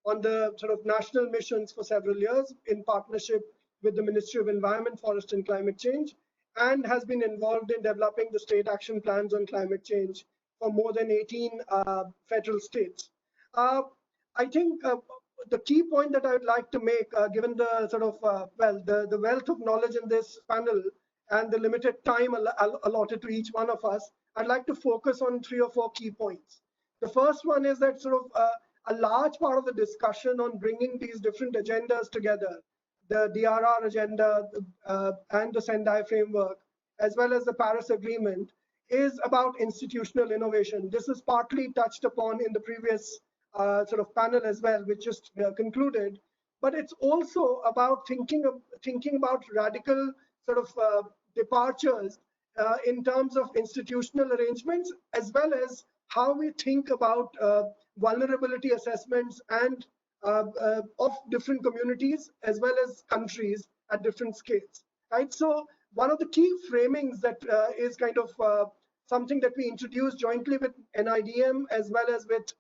on the sort of national missions for several years in partnership with the Ministry of Environment, Forest and Climate Change, and has been involved in developing the state action plans on climate change for more than 18 federal states. I think the key point that I would like to make, given the sort of, the wealth of knowledge in this panel and the limited time allotted to each one of us, I'd like to focus on 3 or 4 key points. The first one is that sort of a large part of the discussion on bringing these different agendas together, the DRR agenda and the Sendai framework, as well as the Paris Agreement, is about institutional innovation. This is partly touched upon in the previous sort of panel as well, which just concluded, but it's also about thinking about radical sort of departures in terms of institutional arrangements, as well as how we think about vulnerability assessments and of different communities as well as countries at different scales, right? So one of the key framings that is kind of something that we introduced jointly with NIDM as well as with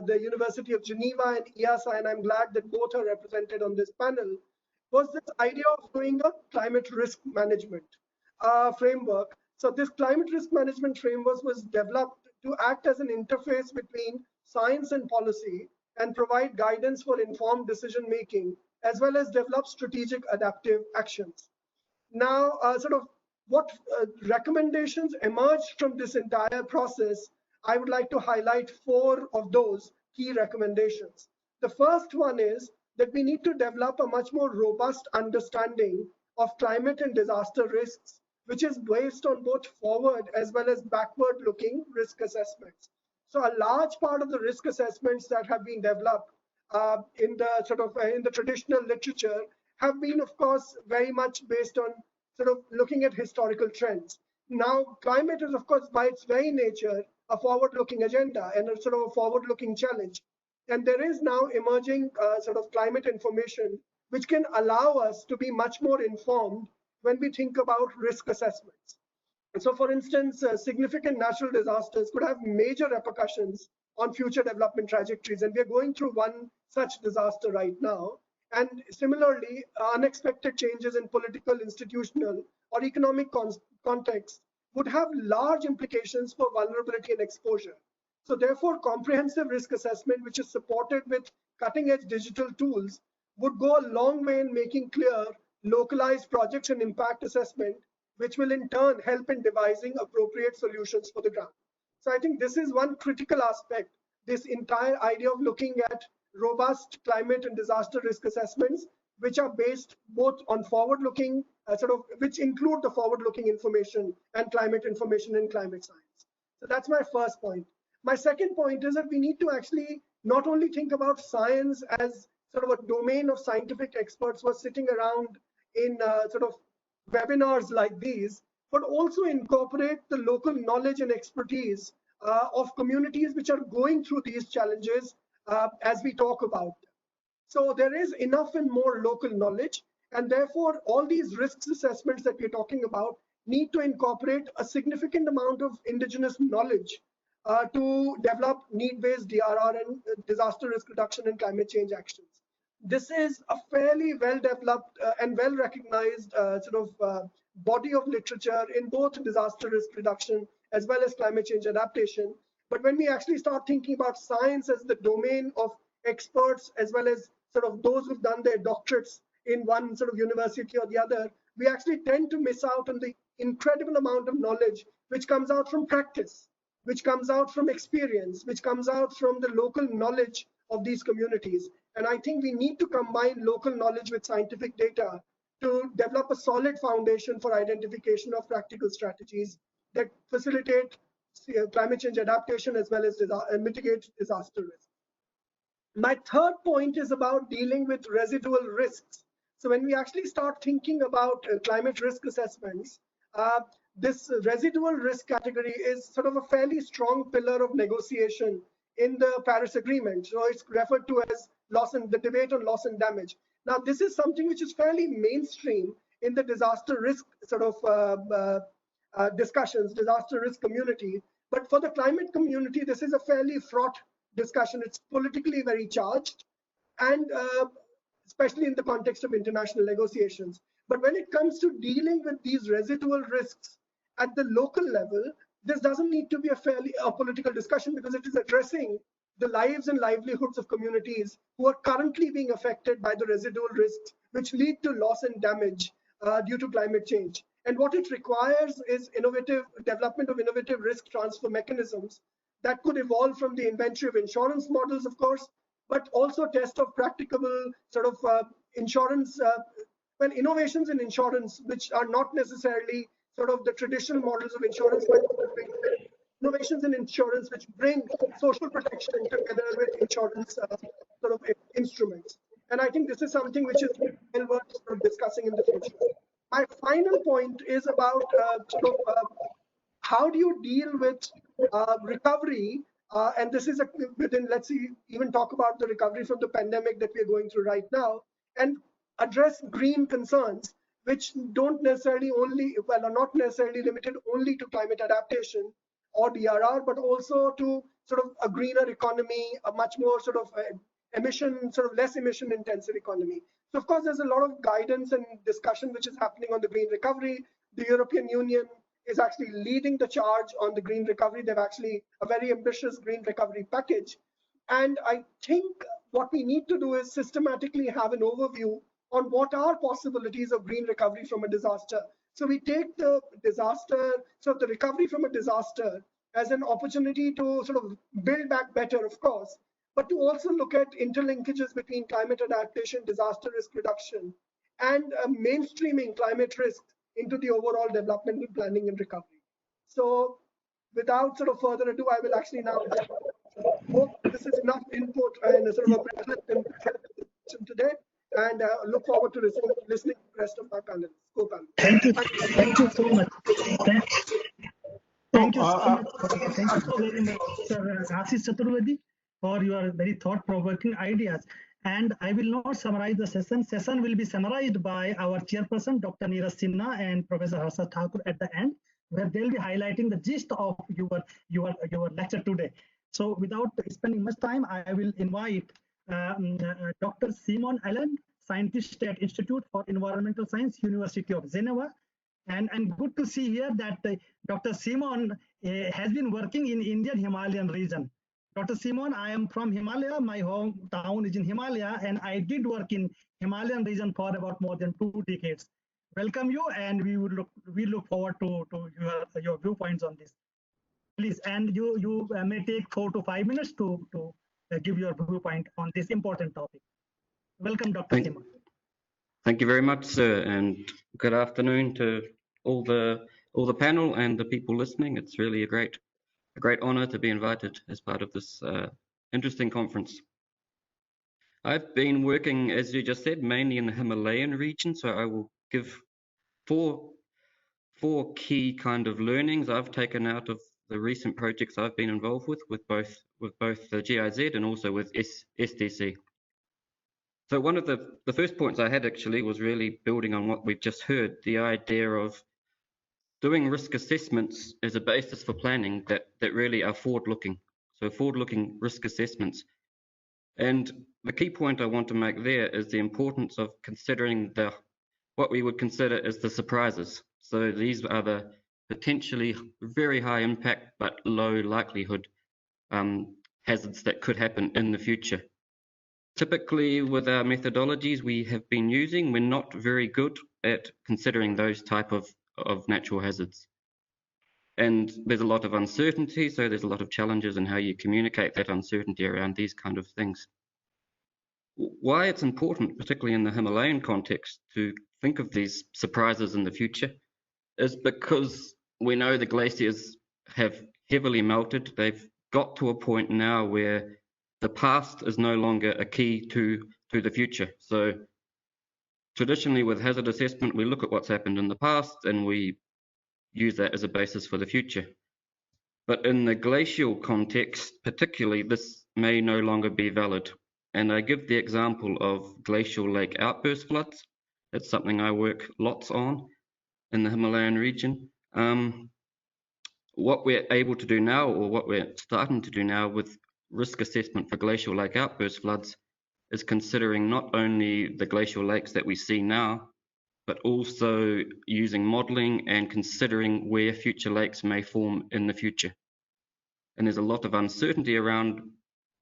the University of Geneva and EASA, and I'm glad that both are represented on this panel, was this idea of doing a climate risk management framework. So this climate risk management framework was developed to act as an interface between science and policy and provide guidance for informed decision making, as well as develop strategic adaptive actions. Now, sort of what recommendations emerged from this entire process, I would like to highlight 4 of those key recommendations. The first one is that we need to develop a much more robust understanding of climate and disaster risks, which is based on both forward as well as backward looking risk assessments. So a large part of the risk assessments that have been developed in the sort of in the traditional literature have been, of course, very much based on sort of looking at historical trends. Now, climate is, of course, by its very nature, a forward-looking agenda and a sort of a forward-looking challenge. And there is now emerging sort of climate information, which can allow us to be much more informed when we think about risk assessments. And so, for instance, significant natural disasters could have major repercussions on future development trajectories. And we're going through one such disaster right now. And similarly, unexpected changes in political, institutional, or economic context would have large implications for vulnerability and exposure. So therefore, comprehensive risk assessment, which is supported with cutting-edge digital tools, would go a long way in making clear localized projects and impact assessment, which will in turn help in devising appropriate solutions for the ground. So I think this is one critical aspect, this entire idea of looking at robust climate and disaster risk assessments, which are based both on forward-looking, which include the forward-looking information and climate information in climate science. So that's my first point. My second point is that we need to actually not only think about science as sort of a domain of scientific experts who are sitting around in webinars like these, but also incorporate the local knowledge and expertise of communities which are going through these challenges as we talk about. So there is enough and more local knowledge, and therefore all these risks assessments that we're talking about need to incorporate a significant amount of indigenous knowledge to develop need-based DRR and disaster risk reduction and climate change actions. This is a fairly well-developed and well-recognized body of literature in both disaster risk reduction as well as climate change adaptation. But when we actually start thinking about science as the domain of experts, as well as those who've done their doctorates in one university or the other, we actually tend to miss out on the incredible amount of knowledge which comes out from practice, which comes out from experience, which comes out from the local knowledge of these communities. And I think we need to combine local knowledge with scientific data to develop a solid foundation for identification of practical strategies that facilitate climate change adaptation as well as mitigate disaster risk. My third point is about dealing with residual risks. So when we actually start thinking about climate risk assessments, this residual risk category is sort of a fairly strong pillar of negotiation in the Paris Agreement. So it's referred to as the debate on loss and damage. Now, this is something which is fairly mainstream in the disaster risk discussions, disaster risk community. But for the climate community, this is a fairly fraught discussion. It's politically very charged, and especially in the context of international negotiations. But when it comes to dealing with these residual risks at the local level, this doesn't need to be a political discussion, because it is addressing the lives and livelihoods of communities who are currently being affected by the residual risks which lead to loss and damage due to climate change. And what it requires is development of innovative risk transfer mechanisms that could evolve from the inventory of insurance models, of course, but also test of practicable insurance, innovations in insurance, which are not necessarily the traditional models of insurance, but innovations in insurance which bring social protection together with insurance instruments. And I think this is something which is well worth discussing in the future. My final point is about how do you deal with recovery, and this is let's even talk about the recovery from the pandemic that we're going through right now, and address green concerns, which don't necessarily are not necessarily limited only to climate adaptation or DRR, but also to a greener economy, a much more less emission intensive economy. So of course, there's a lot of guidance and discussion which is happening on the green recovery. The European Union is actually leading the charge on the green recovery. They've actually a very ambitious green recovery package. And I think what we need to do is systematically have an overview on what are possibilities of green recovery from a disaster. So we take the the recovery from a disaster as an opportunity to build back better, of course, but to also look at interlinkages between climate adaptation, disaster risk reduction, and mainstreaming climate risk into the overall developmental planning and recovery. So without further ado, I will actually now hope this is enough input and a introduction today, and look forward to listening to the rest of our panelists, co-panelists. Thank you so much. Thank you so much. Thank you so very much, Sir Ashish Chaturvedi, for your very thought-provoking ideas. And I will not summarize the session. Session will be summarized by our chairperson, Dr. Neeraj Sinha, and Professor Harsha Thakur at the end, where they'll be highlighting the gist of your lecture today. So without spending much time, I will invite Dr. Simon Allen, scientist at Institute for Environmental Science, University of Geneva. And good to see here that Dr. Simon has been working in Indian Himalayan region. Dr. Simon, I am from Himalaya. My hometown is in Himalaya, and I did work in Himalayan region for about more than 2 decades. Welcome you, and we look forward to your viewpoints on this. Please, and you may take 4 to 5 minutes to give your viewpoint on this important topic. Welcome, Dr. Simon. Thank you very much, sir, and good afternoon to all the panel and the people listening. It's really a great honor to be invited as part of this interesting conference. I've been working, as you just said, mainly in the Himalayan region, so I will give four key kind of learnings I've taken out of the recent projects I've been involved with both the GIZ and also with SDC. So one of the first points I had actually was really building on what we've just heard, the idea of doing risk assessments as a basis for planning that really are forward-looking. So forward-looking risk assessments. And the key point I want to make there is the importance of considering what we would consider as the surprises. So these are the potentially very high impact but low likelihood hazards that could happen in the future. Typically, with our methodologies we have been using, we're not very good at considering those type of natural hazards. And there's a lot of uncertainty, so there's a lot of challenges in how you communicate that uncertainty around these kind of things. Why it's important, particularly in the Himalayan context, to think of these surprises in the future is because we know the glaciers have heavily melted. They've got to a point now where the past is no longer a key to the future. So traditionally with hazard assessment, we look at what's happened in the past and we use that as a basis for the future. But in the glacial context, particularly, this may no longer be valid. And I give the example of glacial lake outburst floods. It's something I work lots on in the Himalayan region. What we're able to do now, or what we're starting to do now with risk assessment for glacial lake outburst floods, is considering not only the glacial lakes that we see now, but also using modeling and considering where future lakes may form in the future. And there's a lot of uncertainty around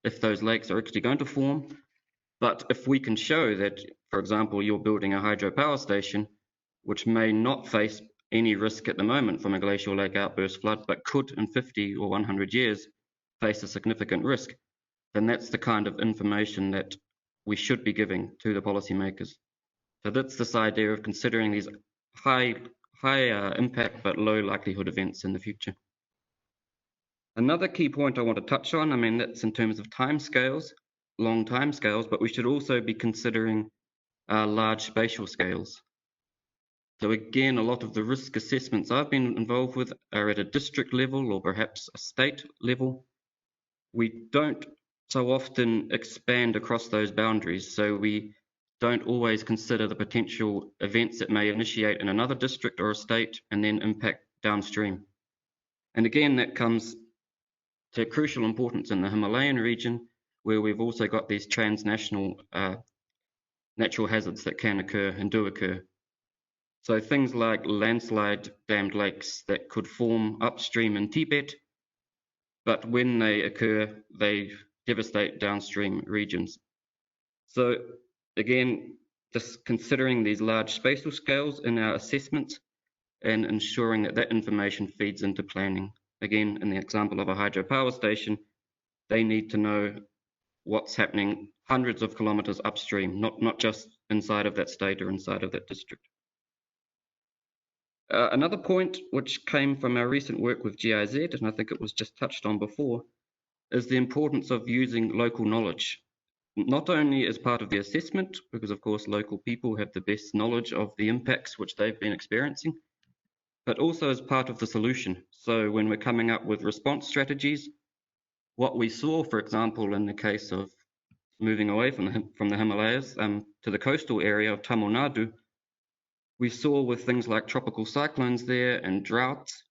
if those lakes are actually going to form. But if we can show that, for example, you're building a hydropower station, which may not face any risk at the moment from a glacial lake outburst flood, but could in 50 or 100 years face a significant risk, then that's the kind of information that we should be giving to the policymakers. So that's this idea of considering these high impact but low likelihood events in the future. Another key point I want to touch on, I mean, that's in terms of timescales, long timescales, but we should also be considering large spatial scales. So again, a lot of the risk assessments I've been involved with are at a district level or perhaps a state level. We don't so often expand across those boundaries, so we don't always consider the potential events that may initiate in another district or a state and then impact downstream. And again, that comes to crucial importance in the Himalayan region, where we've also got these transnational natural hazards that can occur and do occur. So things like landslide dammed lakes that could form upstream in Tibet, but when they occur, they devastate downstream regions. So again, just considering these large spatial scales in our assessments and ensuring that that information feeds into planning. Again, in the example of a hydropower station, they need to know what's happening hundreds of kilometers upstream, not just inside of that state or inside of that district. Another point which came from our recent work with GIZ, and I think it was just touched on before, is the importance of using local knowledge, not only as part of the assessment, because of course local people have the best knowledge of the impacts which they've been experiencing, but also as part of the solution. So when we're coming up with response strategies, what we saw, for example, in the case of moving away from the Himalayas to the coastal area of Tamil Nadu, we saw with things like tropical cyclones there and droughts,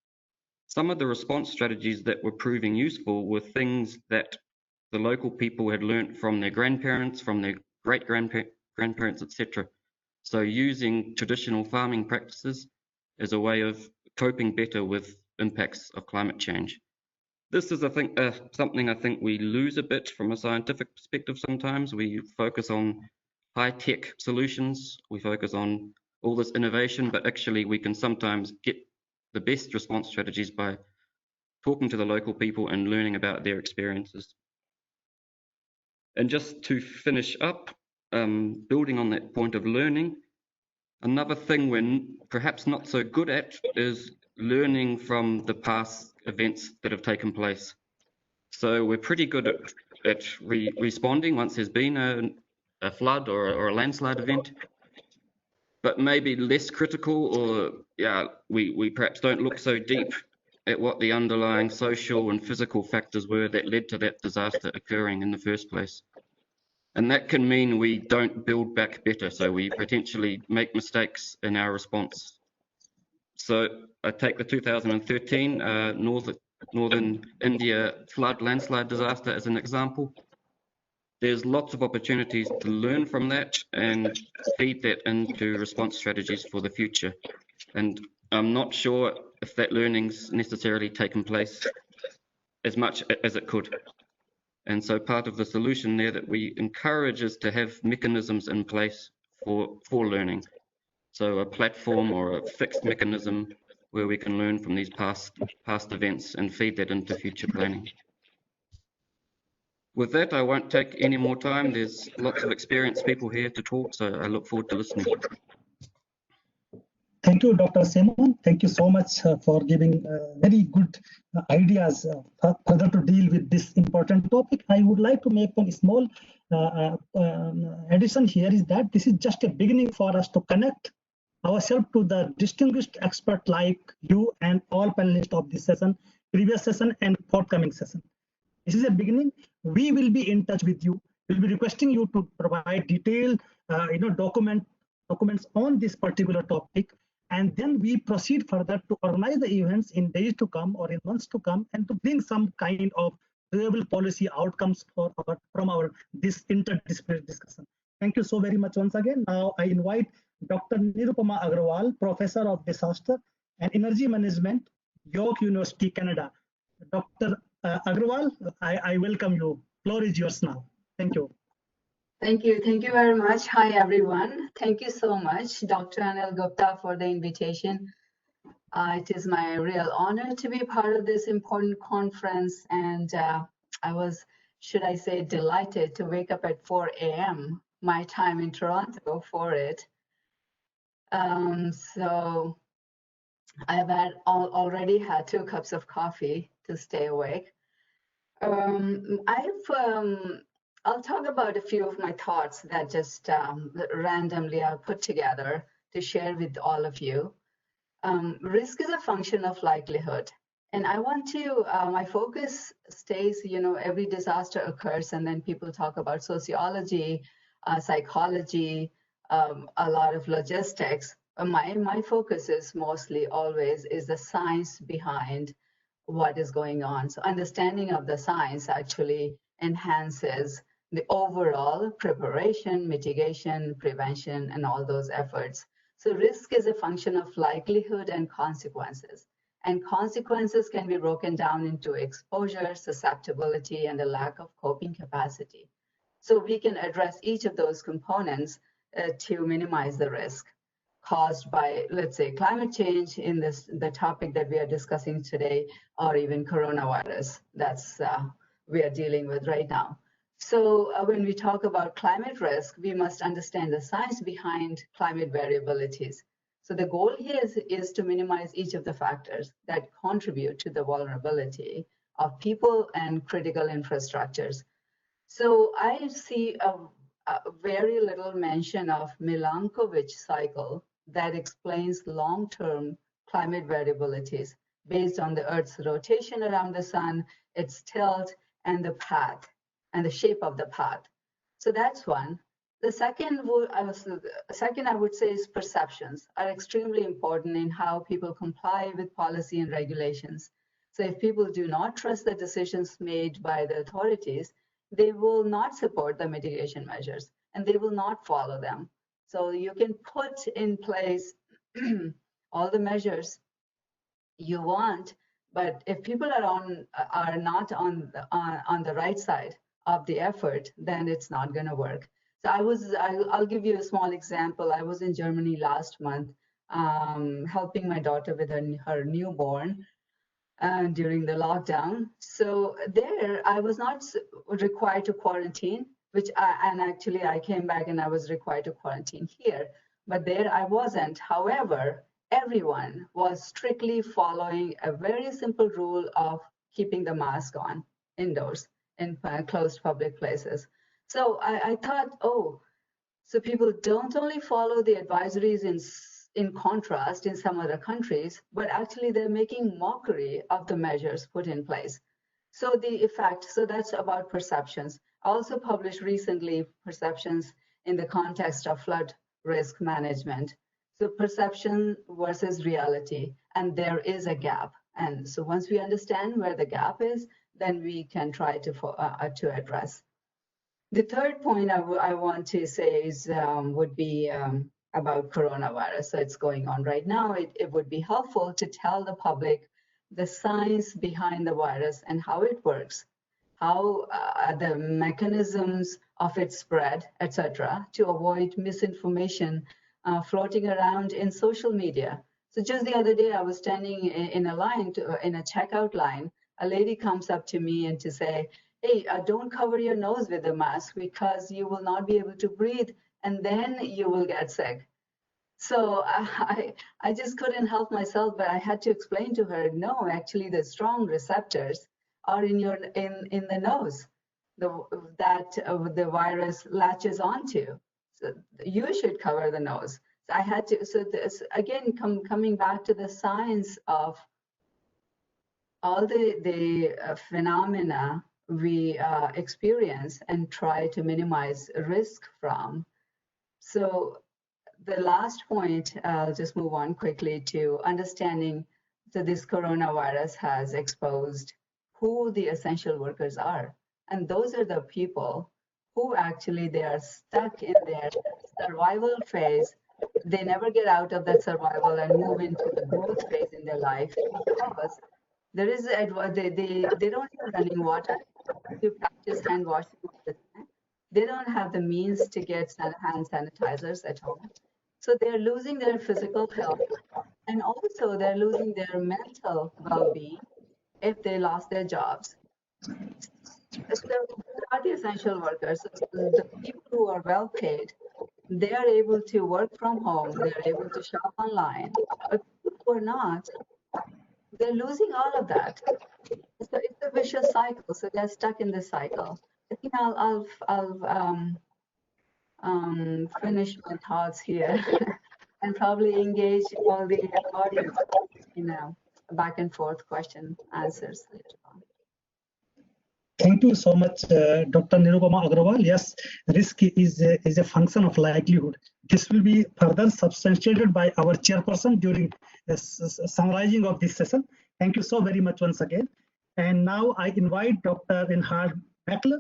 some of the response strategies that were proving useful were things that the local people had learnt from their grandparents, from their grandparents, etc. So using traditional farming practices as a way of coping better with impacts of climate change. This is, I think, something I think we lose a bit from a scientific perspective sometimes. We focus on high-tech solutions, we focus on all this innovation, but actually we can sometimes get the best response strategies by talking to the local people and learning about their experiences. And just to finish up, building on that point of learning, another thing we're perhaps not so good at is learning from the past events that have taken place. So we're pretty good at responding once there's been a flood or a landslide event, but maybe less critical, or we perhaps don't look so deep at what the underlying social and physical factors were that led to that disaster occurring in the first place. And that can mean we don't build back better, so we potentially make mistakes in our response. So I take the 2013 Northern India flood landslide disaster as an example. There's lots of opportunities to learn from that and feed that into response strategies for the future. And I'm not sure if that learning's necessarily taken place as much as it could. And so part of the solution there that we encourage is to have mechanisms in place for learning. So a platform or a fixed mechanism where we can learn from these past events and feed that into future planning. With that, I won't take any more time. There's lots of experienced people here to talk, so I look forward to listening. Thank you, Dr. Simon. Thank you so much for giving very good ideas further to deal with this important topic. I would like to make one small addition here, is that this is just a beginning for us to connect ourselves to the distinguished expert like you and all panelists of this session, previous session and forthcoming session. This is a beginning. We will be in touch with you. We'll be requesting you to provide detailed documents on this particular topic, and then we proceed further to organize the events in days to come or in months to come, and to bring some kind of durable policy outcomes from this interdisciplinary discussion. Thank you so very much once again. Now I invite Dr. Nirupama Agrawal, Professor of Disaster and Energy Management, York University, Canada. Dr. Agrawal, I welcome you. Floor is yours now. Thank you. Thank you very much. Hi everyone. Thank you so much, Dr. Anil Gupta, for the invitation. It is my real honor to be part of this important conference, and I was, should I say, delighted to wake up at 4 a.m. my time in Toronto for it. So I've already had 2 cups of coffee to stay awake. I'll talk about a few of my thoughts that just randomly I'll put together to share with all of you. Risk is a function of likelihood. And I want to, my focus stays, every disaster occurs and then people talk about sociology, psychology, a lot of logistics. My focus is mostly always is the science behind what is going on. So understanding of the science actually enhances the overall preparation, mitigation, prevention, and all those efforts. So risk is a function of likelihood and consequences. And consequences can be broken down into exposure, susceptibility, and a lack of coping capacity. So we can address each of those components to minimize the risk caused by, let's say, climate change in the topic that we are discussing today, or even coronavirus that's we are dealing with right now. So when we talk about climate risk, we must understand the science behind climate variabilities. So the goal here is to minimize each of the factors that contribute to the vulnerability of people and critical infrastructures. So I see a very little mention of Milankovitch cycle that explains long-term climate variabilities based on the Earth's rotation around the sun, its tilt, and the path, and the shape of the path. So that's one. The second I would say is perceptions are extremely important in how people comply with policy and regulations. So if people do not trust the decisions made by the authorities, they will not support the mitigation measures. and they will not follow them. So you can put in place all the measures you want, but if people are not on the right side of the effort, then it's not going to work. So I'll give you a small example. I was in Germany last month, helping my daughter with her newborn during the lockdown. So there, I was not required to quarantine, and actually I came back and I was required to quarantine here, but there I wasn't. However, everyone was strictly following a very simple rule of keeping the mask on indoors in closed public places. So I thought, oh, so people don't only follow the advisories in contrast in some other countries, but actually they're making mockery of the measures put in place. So the effect, so that's about perceptions. I also published recently perceptions in the context of flood risk management. So perception versus reality, and there is a gap. And so once we understand where the gap is, then we can try to address. The third point I want to say is would be about coronavirus. So it's going on right now. It would be helpful to tell the public the science behind the virus and how it works, how the mechanisms of its spread, etc., to avoid misinformation floating around in social media. So just the other day, I was standing in a line, in a checkout line. A lady comes up to me and to say, hey, don't cover your nose with a mask because you will not be able to breathe and then you will get sick. So I just couldn't help myself, but I had to explain to her, no, actually the strong receptors are in the nose that the virus latches onto. So you should cover the nose. So I had to, so this, again, coming back to the science of all the phenomena we experience and try to minimize risk from. So the last point, I'll just move on quickly to understanding that this coronavirus has exposed who the essential workers are. And those are the people who actually, they are stuck in their survival phase. They never get out of that survival and move into the growth phase in their life because there is they don't have running water to practice hand washing all the time. They don't have the means to get hand sanitizers at home. So they're losing their physical health, and also they're losing their mental well-being if they lost their jobs. So who are the essential workers? The people who are well paid, they are able to work from home, they're able to shop online. But people who are not, they're losing all of that. So it's a vicious cycle. So they're stuck in this cycle. I think I'll finish my thoughts here and probably engage all the audience in a back and forth question answers later on. Thank you so much, Dr. Nirupama Agrawal. Yes, risk is a function of likelihood. This will be further substantiated by our chairperson during the summarizing of this session. Thank you so very much once again. And now I invite Dr. Reinhard Mackler,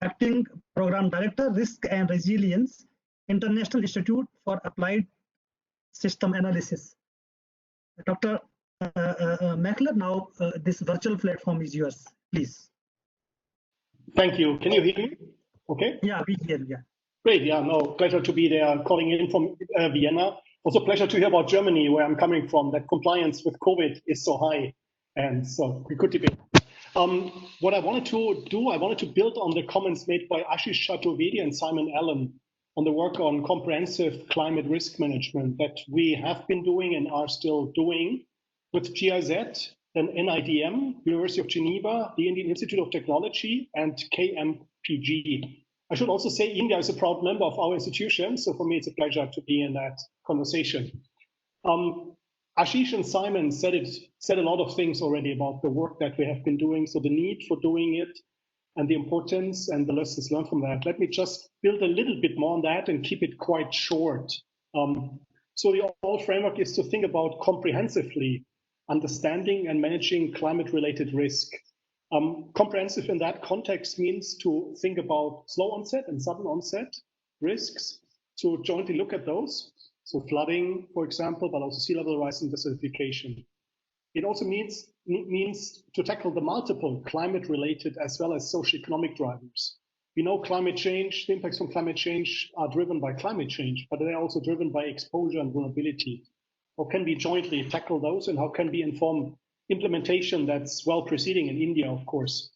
Acting Program Director, Risk and Resilience, International Institute for Applied System Analysis. Dr. Mackler, now this virtual platform is yours, please. Thank you. Can you hear me? Okay. Yeah, we hear you. Yeah. Great. Yeah, no, pleasure to be there. I'm calling in from Vienna. Also pleasure to hear about Germany, where I'm coming from, that compliance with COVID is so high. And so we could debate. What I wanted to do, I wanted to build on the comments made by Ashish Chaturvedi and Simon Allen on the work on comprehensive climate risk management that we have been doing and are still doing with GIZ, then NIDM, University of Geneva, the Indian Institute of Technology, and KMPG. I should also say India is a proud member of our institution, so for me it's a pleasure to be in that conversation. Ashish and Simon said a lot of things already about the work that we have been doing, so the need for doing it and the importance and the lessons learned from that. Let me just build a little bit more on that and keep it quite short. So the overall framework is to think about comprehensively understanding and managing climate-related risk. Comprehensive in that context means to think about slow onset and sudden onset, risks to jointly look at those. So flooding, for example, but also sea level rise and desertification. It also means to tackle the multiple climate-related as well as socioeconomic drivers. We know climate change, the impacts from climate change are driven by climate change, but they're also driven by exposure and vulnerability. How can we jointly tackle those, and how can we inform implementation that's well proceeding in India, of course,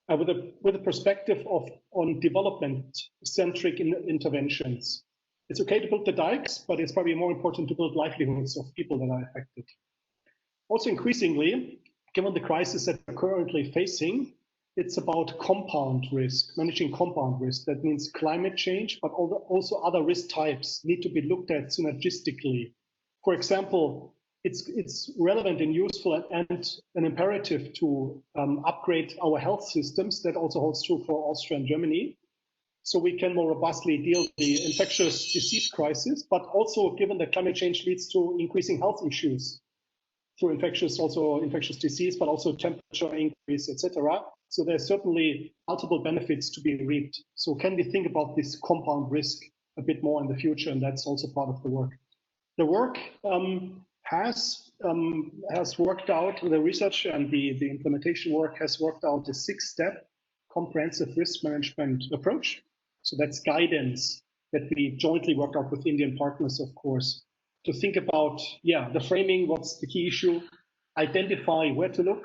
with a perspective on development-centric interventions. It's okay to build the dikes, but it's probably more important to build livelihoods of people that are affected. Also, increasingly, given the crisis that we're currently facing, it's about compound risk, managing compound risk. That means climate change, but also other risk types need to be looked at synergistically. For example, it's relevant and useful and an imperative to upgrade our health systems. That also holds true for Austria and Germany, so we can more robustly deal with the infectious disease crisis, but also given that climate change leads to increasing health issues through infectious disease, but also temperature increase, etc. So there's certainly multiple benefits to be reaped. So can we think about this compound risk a bit more in the future? And that's also part of the work. The work has worked out, the research and the implementation work has worked out a 6-step comprehensive risk management approach. So that's guidance that we jointly worked out with Indian partners, of course, to think about, the framing, what's the key issue, identify where to look.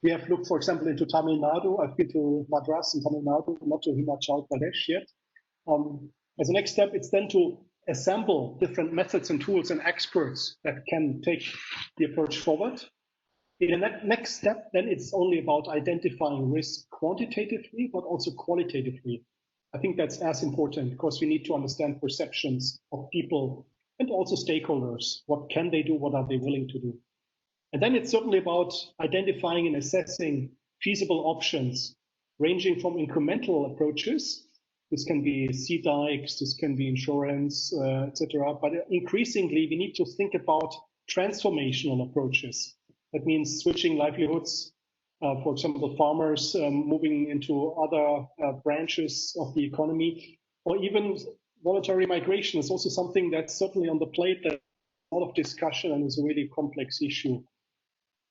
We have looked, for example, into Tamil Nadu. I've been to Madras and Tamil Nadu, not to Himachal Pradesh yet. As a next step, it's then to assemble different methods and tools and experts that can take the approach forward. In the next step, then it's only about identifying risk quantitatively, but also qualitatively. I think that's as important because we need to understand perceptions of people and also stakeholders. What can they do? What are they willing to do? And then it's certainly about identifying and assessing feasible options, ranging from incremental approaches. This can be sea dikes, this can be insurance, etc. But increasingly, we need to think about transformational approaches. That means switching livelihoods, for example, farmers moving into other branches of the economy, or even voluntary migration is also something that's certainly on the plate. There's a lot of discussion and is a really complex issue.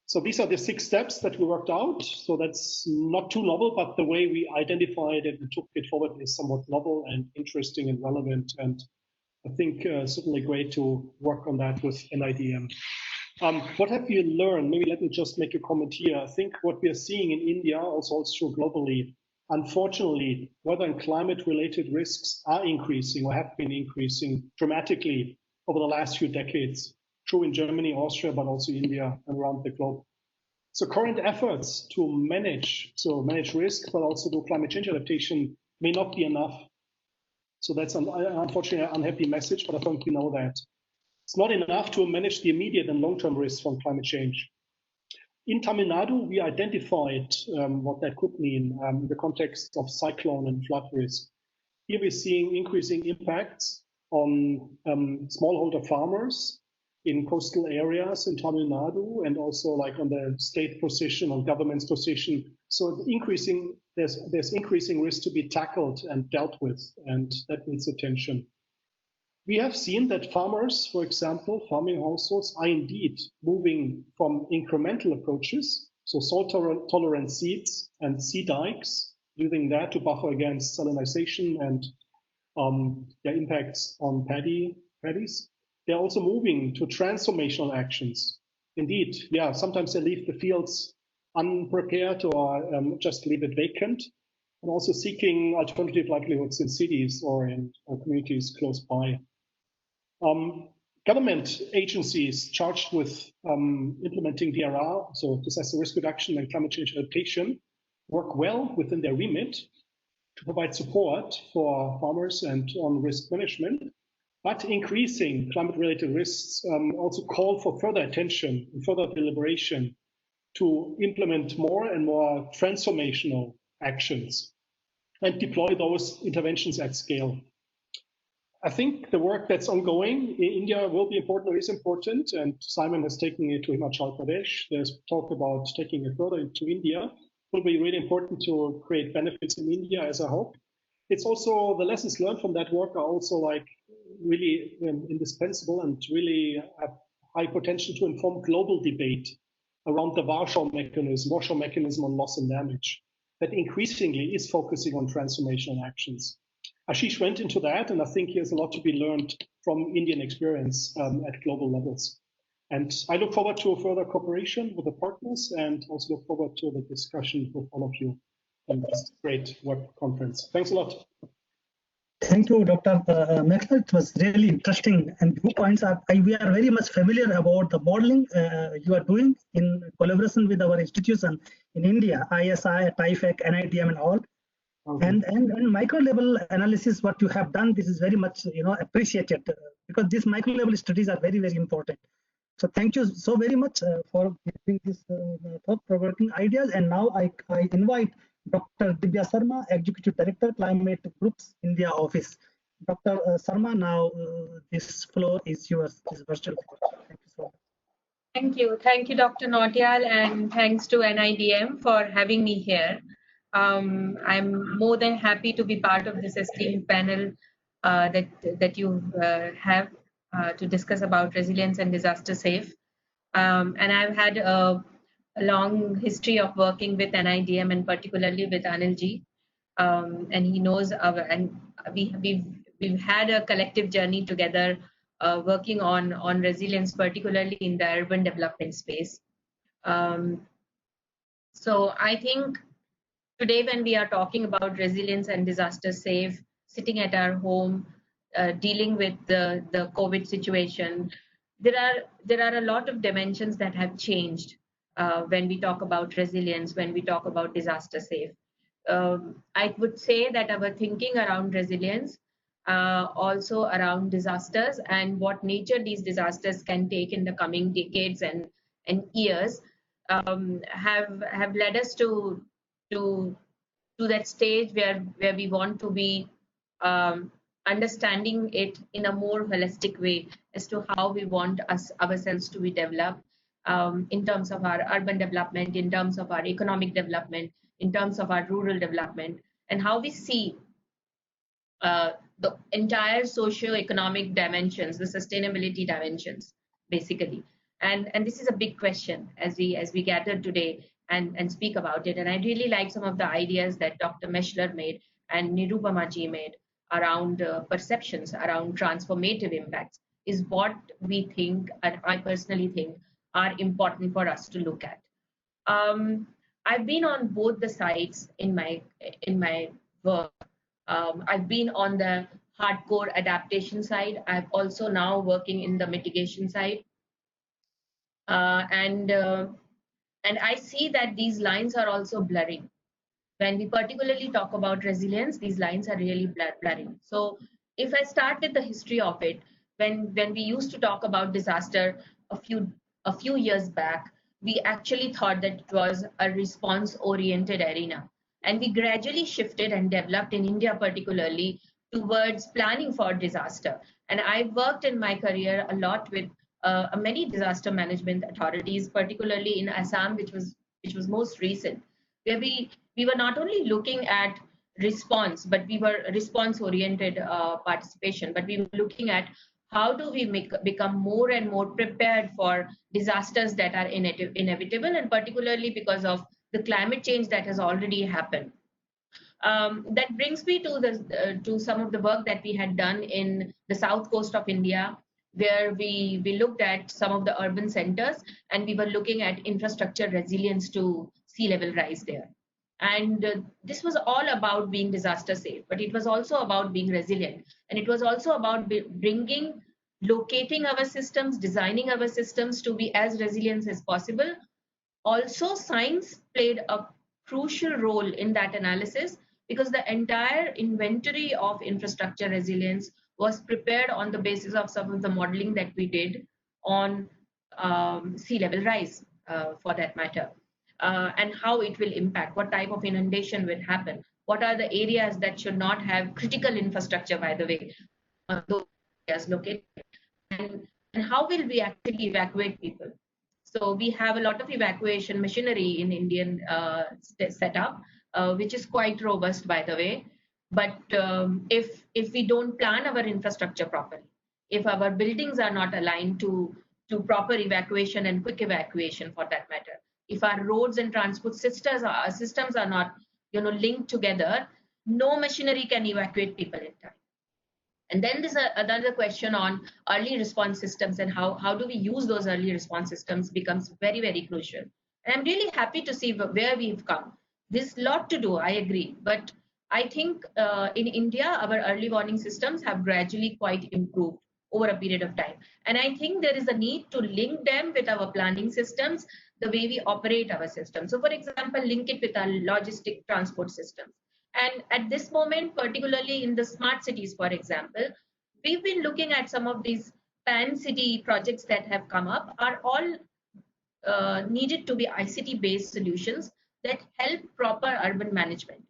So these are the 6 steps that we worked out. So that's not too novel, but the way we identified it and took it forward is somewhat novel and interesting and relevant. And I think certainly great to work on that with NIDM. What have you learned? Maybe let me just make a comment here. I think what we are seeing in India also holds true globally. Unfortunately, weather and climate-related risks are increasing or have been increasing dramatically over the last few decades. True in Germany, Austria, but also India and around the globe. So current efforts to manage risk, but also do climate change adaptation may not be enough. So that's unfortunately an unhappy message, but I think we know that. It's not enough to manage the immediate and long-term risks from climate change. In Tamil Nadu, we identified what that could mean in the context of cyclone and flood risk. Here we're seeing increasing impacts on smallholder farmers in coastal areas in Tamil Nadu, and also like on the state position, on government's position. So there's increasing risk to be tackled and dealt with, and that needs attention. We have seen that farmers, for example, farming households are indeed moving from incremental approaches, so salt-tolerant seeds and sea dikes, using that to buffer against salinization and their impacts on paddies. They're also moving to transformational actions. Indeed, sometimes they leave the fields unprepared or just leave it vacant, and also seeking alternative livelihoods in cities or in communities close by. Government agencies charged with implementing DRR, so disaster risk reduction and climate change adaptation, work well within their remit to provide support for farmers and on risk management, but increasing climate-related risks also call for further attention and further deliberation to implement more and more transformational actions and deploy those interventions at scale. I think the work that's ongoing in India will be important or is important, and Simon has taken it to Himachal Pradesh. There's talk about taking it further to India. It will be really important to create benefits in India, as I hope. it's also the lessons learned from that work are also like really indispensable and really have high potential to inform global debate around the Warsaw mechanism on loss and damage that increasingly is focusing on transformation actions. Ashish went into that, and I think he has a lot to be learned from Indian experience at global levels. And I look forward to a further cooperation with the partners and also look forward to the discussion with all of you in this great web conference. Thanks a lot. Thank you, Dr. Mexler. It was really interesting, and 2 points are we are very much familiar about the modeling you are doing in collaboration with our institution in India, ISI, TIFAC, NIDM, and all. And micro level analysis, what you have done, this is very much appreciated because these micro level studies are very, very important. So thank you so very much for giving these thought-provoking ideas. And now I invite Dr. Divya Sharma, Executive Director, Climate Groups India Office. Dr. Sharma, now this floor is yours. This virtual floor. Thank you so much. Thank you, Dr. Nautiyal, and thanks to NIDM for having me here. I'm more than happy to be part of this esteemed panel that you have to discuss about resilience and disaster safe. And I've had a long history of working with NIDM and particularly with Anilji, and he knows we've had a collective journey together working on resilience, particularly in the urban development space. So I think today, when we are talking about resilience and disaster safe, sitting at our home, dealing with the COVID situation, there are a lot of dimensions that have changed when we talk about resilience, when we talk about disaster safe. I would say that our thinking around resilience, also around disasters and what nature these disasters can take in the coming decades and years, have led us to that stage where we want to be understanding it in a more holistic way as to how we want ourselves to be developed in terms of our urban development, in terms of our economic development, in terms of our rural development, and how we see the entire socio-economic dimensions, the sustainability dimensions, basically. And this is a big question as we gather today and speak about it. And I really like some of the ideas that Dr. Meshler made and Nirupama ji made around perceptions, around transformative impacts, is what we think, and I personally think, are important for us to look at. I've been on both the sides in my work. I've been on the hardcore adaptation side. I'm also now working in the mitigation side. And I see that these lines are also blurring. When we particularly talk about resilience, these lines are really blurring. So if I start with the history of it, when we used to talk about disaster a few years back, we actually thought that it was a response-oriented arena. And we gradually shifted and developed in India particularly towards planning for disaster. And I worked in my career a lot with many disaster management authorities, particularly in Assam, which was most recent, where we were not only looking at response, but we were response-oriented participation, but we were looking at how do we become more and more prepared for disasters that are inevitable, and particularly because of the climate change that has already happened. That brings me to some of the work that we had done in the south coast of India, where we looked at some of the urban centers, and we were looking at infrastructure resilience to sea level rise there. And this was all about being disaster safe, but it was also about being resilient. And it was also about locating our systems, designing our systems to be as resilient as possible. Also, science played a crucial role in that analysis, because the entire inventory of infrastructure resilience was prepared on the basis of some of the modeling that we did on sea level rise, for that matter, and how it will impact, what type of inundation will happen, what are the areas that should not have critical infrastructure, by the way, those areas located, and how will we actually evacuate people. So we have a lot of evacuation machinery in Indian setup, which is quite robust, by the way. But if we don't plan our infrastructure properly, if our buildings are not aligned to proper evacuation and quick evacuation for that matter, if our roads and transport systems are not linked together, no machinery can evacuate people in time. And then there's another question on early response systems, and how do we use those early response systems becomes very, very crucial. And I'm really happy to see where we've come. There's a lot to do, I agree. But I think in India, our early warning systems have gradually quite improved over a period of time. And I think there is a need to link them with our planning systems, the way we operate our systems. So for example, link it with our logistic transport systems. And at this moment, particularly in the smart cities, for example, we've been looking at some of these pan-city projects that have come up are all needed to be ICT-based solutions that help proper urban management.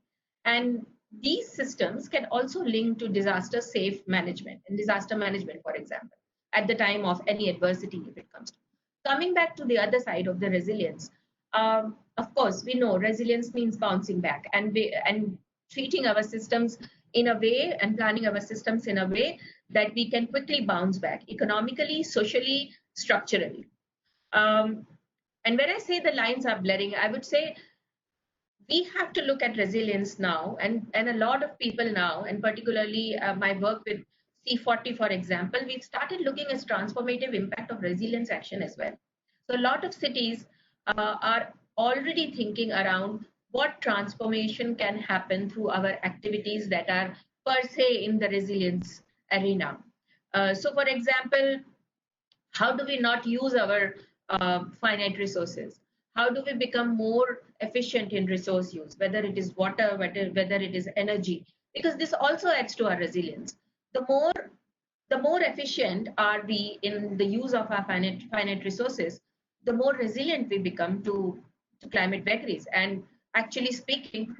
And these systems can also link to disaster safe management and disaster management, for example, at the time of any adversity if it comes to. Coming back to the other side of the resilience, of course, we know resilience means bouncing back and treating our systems in a way and planning our systems in a way that we can quickly bounce back economically, socially, structurally. And when I say the lines are blurring, I would say we have to look at resilience now, and a lot of people now, and particularly my work with C40, for example, we've started looking at transformative impact of resilience action as well. So a lot of cities are already thinking around what transformation can happen through our activities that are per se in the resilience arena. So for example, how do we not use our finite resources? How do we become more efficient in resource use, whether it is water, whether it is energy? Because this also adds to our resilience. The more efficient are we in the use of our finite resources, the more resilient we become to climate vagaries. And actually speaking,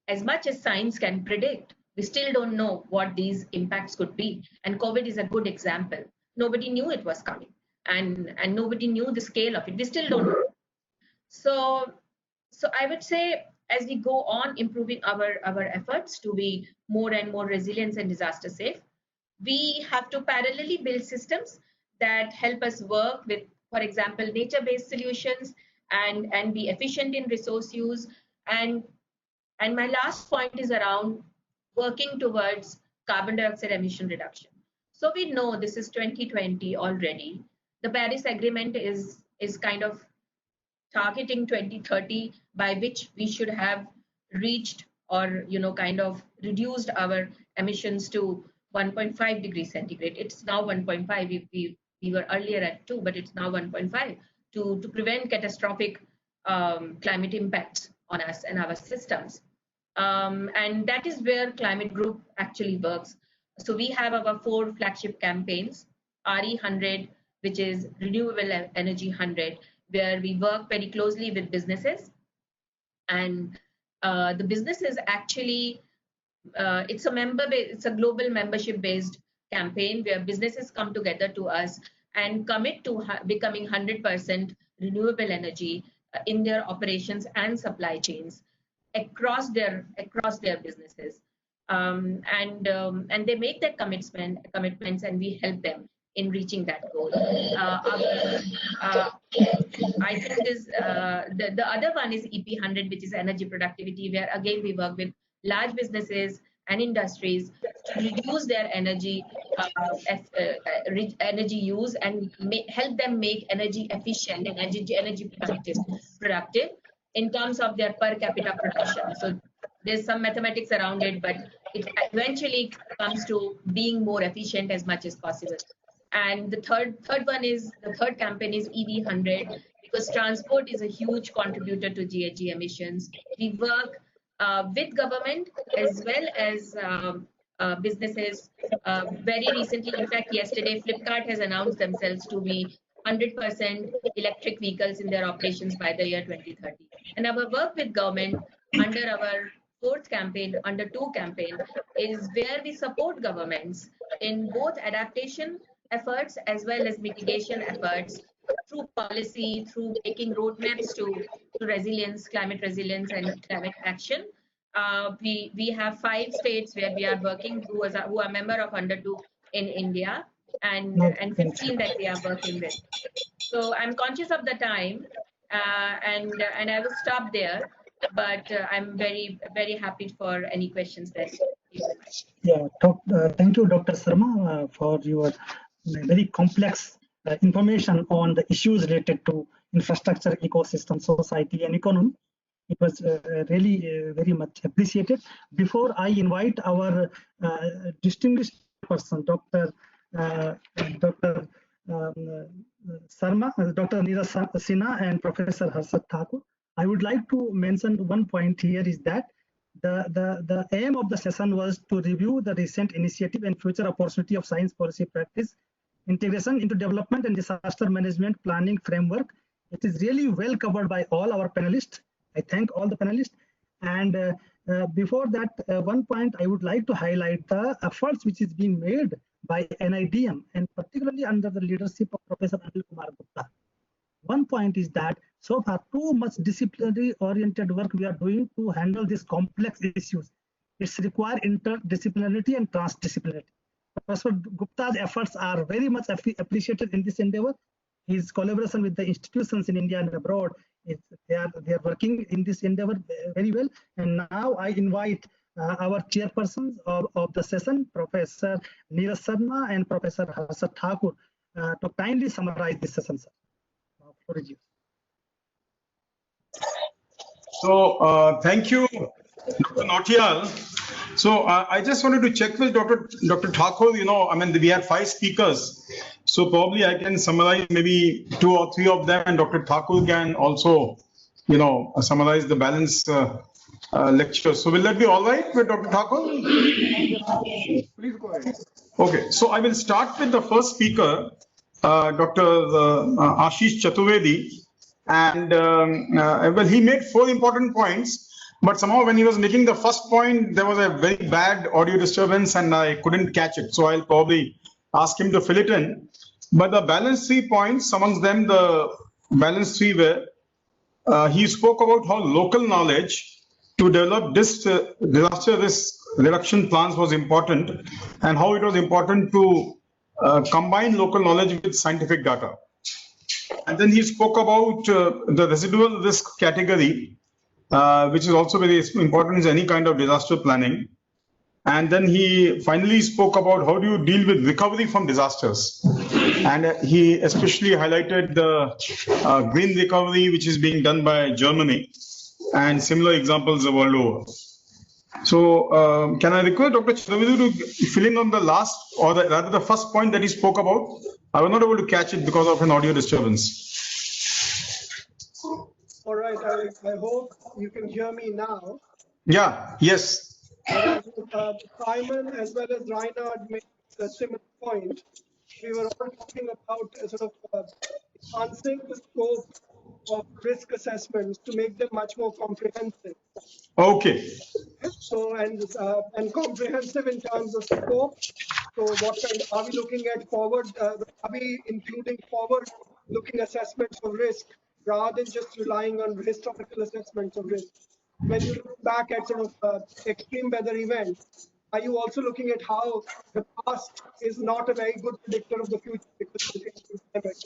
as much as science can predict, we still don't know what these impacts could be. And COVID is a good example. Nobody knew it was coming, and nobody knew the scale of it. We still don't know. So I would say as we go on improving our efforts to be more and more resilient and disaster safe, we have to parallelly build systems that help us work with, for example, nature-based solutions and be efficient in resource use. And my last point is around working towards carbon dioxide emission reduction. So we know this is 2020 already. The Paris Agreement is kind of targeting 2030, by which we should have reached or kind of reduced our emissions to 1.5 degrees centigrade. It's now 1.5. We were earlier at 2, but it's now 1.5 to prevent catastrophic climate impacts on us and our systems. And that is where Climate Group actually works. So we have our 4 flagship campaigns, RE100, which is Renewable Energy 100, where we work very closely with businesses. And the businesses actually, it's a global membership-based campaign where businesses come together to us and commit to becoming 100% renewable energy in their operations and supply chains across their businesses. And they make that commitments, and we help them in reaching that goal. I think the other one is EP100, which is energy productivity, where again we work with large businesses and industries to reduce their energy use and help them make energy efficient and energy productive in terms of their per capita production. So there's some mathematics around it, but it eventually comes to being more efficient as much as possible. And the third campaign is EV100, because transport is a huge contributor to GHG emissions. We work with government as well as businesses. Very recently, in fact, yesterday, Flipkart has announced themselves to be 100% electric vehicles in their operations by the year 2030. And our work with government under our 4th campaign, under 2 campaign, is where we support governments in both adaptation efforts as well as mitigation efforts through policy, through making roadmaps to resilience, climate resilience and climate action, we have 5 states where we are working who are member of Under 2 in India, and 15 that we are working with. So I'm conscious of the time, and I will stop there. But I'm very happy for any questions that you might. Yeah, thank you, Dr. Sharma, for your very complex information on the issues related to infrastructure, ecosystem, society, and economy. It was really very much appreciated. Before I invite our distinguished person, Dr. Sharma, Dr. Neeraj Sinha, and Professor Harshat Thakur, I would like to mention one point here is that the aim of the session was to review the recent initiative and future opportunity of science policy practice integration into development and disaster management planning framework. It is really well covered by all our panelists. I thank all the panelists. And before that, one point I would like to highlight the efforts which is being made by NIDM, and particularly under the leadership of Professor Anil Kumar Gupta. One point is that so far too much disciplinary oriented work we are doing to handle these complex issues. It's required interdisciplinarity and transdisciplinarity. Professor Gupta's efforts are very much appreciated in this endeavor. His collaboration with the institutions in India and abroad, they are working in this endeavor very well. And now I invite our chairpersons of the session, Professor Neeraj Sharma and Professor Harshat Thakur, to kindly summarize this session, sir. So thank you, Dr. Nautiyal. So I just wanted to check with Dr. Thakur. I mean, we had 5 speakers, so probably I can summarize maybe 2 or 3 of them, and Dr. Thakur can also, summarize the balance lecture. So will that be all right with Dr. Thakur? Please go ahead. Okay, so I will start with the first speaker, Dr. Ashish Chaturvedi, and well, he made 4 important points. But somehow when he was making the first point, there was a very bad audio disturbance and I couldn't catch it. So I'll probably ask him to fill it in. But the balance 3 points, amongst them the balance 3 were, he spoke about how local knowledge to develop disaster risk reduction plans was important, and how it was important to combine local knowledge with scientific data. And then he spoke about the residual risk category, which is also very important in any kind of disaster planning. And then he finally spoke about how do you deal with recovery from disasters. And he especially highlighted the green recovery, which is being done by Germany, and similar examples the world over. So can I request Dr. Chaturvedi to fill in on the last, or rather the first point that he spoke about? I was not able to catch it because of an audio disturbance. All right, I hope you can hear me now. Yeah, yes. Simon as well as Reinhard made a similar point. We were all talking about sort of enhancing the scope of risk assessments to make them much more comprehensive. Okay. So and comprehensive in terms of scope. So what kind are we looking at forward? Are we including forward-looking assessments of risk rather than just relying on historical assessments of risk? When you look back at sort of extreme weather events, are you also looking at how the past is not a very good predictor of the future because of the changing climate,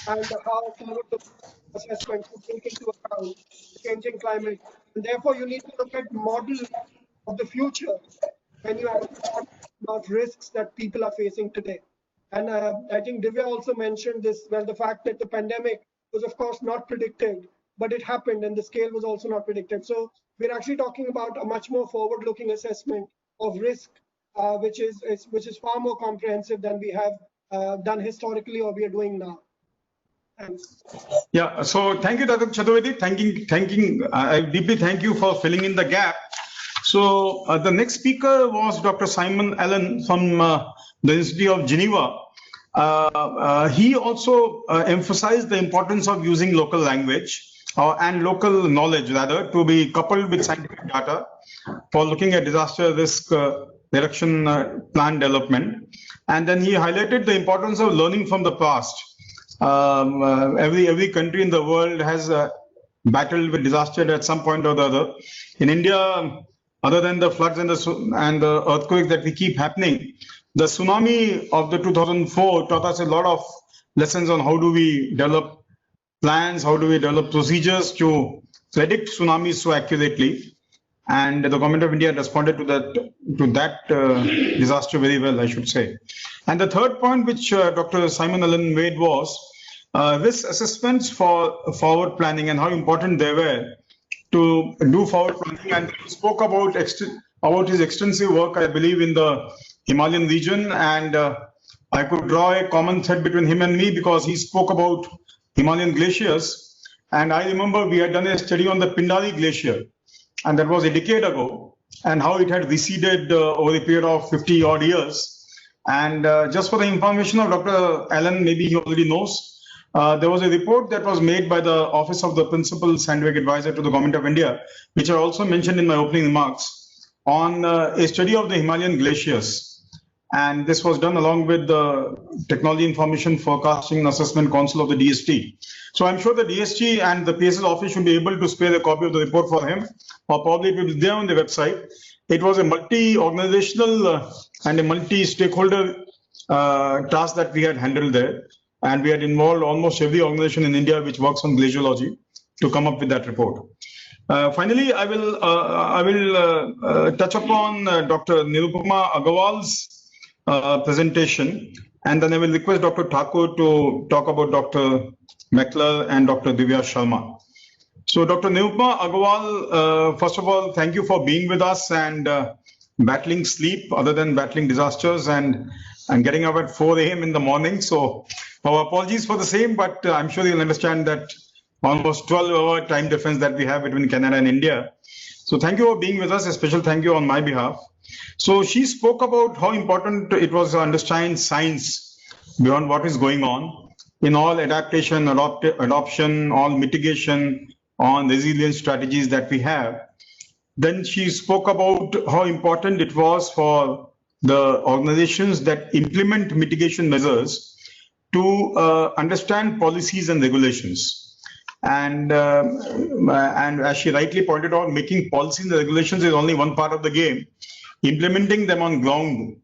and how forward-looking assessments will take into account changing climate, and therefore you need to look at models of the future when you have about risks that people are facing today. And I think Divya also mentioned this, well, the fact that the pandemic was of course not predicted, but it happened and the scale was also not predicted. So we're actually talking about a much more forward-looking assessment of risk, which is far more comprehensive than we have done historically or we are doing now. Thanks. Yeah, so thank you, Dr. Chaturvedi. I deeply thank you for filling in the gap. So the next speaker was Dr. Simon Allen from the Institute of Geneva. He also emphasized the importance of using local language and local knowledge, rather, to be coupled with scientific data for looking at disaster risk reduction plan development. And then he highlighted the importance of learning from the past. Every country in the world has battled with disaster at some point or the other. In India, other than the floods and the earthquakes that we keep happening, the tsunami of the 2004 taught us a lot of lessons on how do we develop plans, how do we develop procedures to predict tsunamis so accurately. And the government of India responded to that disaster very well, I should say. And the third point, which Dr. Simon Allen made, was risk assessments for forward planning and how important they were to do forward planning. And he spoke about his extensive work, I believe, in the Himalayan region. And I could draw a common thread between him and me because he spoke about Himalayan glaciers. And I remember we had done a study on the Pindari Glacier, and that was a decade ago, and how it had receded over a period of 50 odd years. And just for the information of Dr. Allen, maybe he already knows, there was a report that was made by the Office of the Principal Scientific Advisor to the Government of India, which I also mentioned in my opening remarks, on a study of the Himalayan glaciers. And this was done along with the Technology Information Forecasting and Assessment Council of the DST. So I'm sure the DST and the PSS office should be able to spare a copy of the report for him, or probably it will be there on the website. It was a multi-organizational and a multi-stakeholder task that we had handled there. And we had involved almost every organization in India which works on glaciology to come up with that report. Finally, I will touch upon Dr. Nirupama Agarwal's presentation, and then I will request Dr. Thakur to talk about Dr. Meckler and Dr. Divya Sharma. So Dr. Nirupama Agarwal, first of all, thank you for being with us and battling sleep other than battling disasters and getting up at 4 a.m. in the morning. So our apologies for the same, but I'm sure you'll understand that almost 12-hour time difference that we have between Canada and India. So thank you for being with us. A special thank you on my behalf. So she spoke about how important it was to understand science beyond what is going on in all adaptation, adoption, all mitigation, on resilience strategies that we have. Then she spoke about how important it was for the organizations that implement mitigation measures to understand policies and regulations. And as she rightly pointed out, making policies and regulations is only one part of the game. Implementing them on ground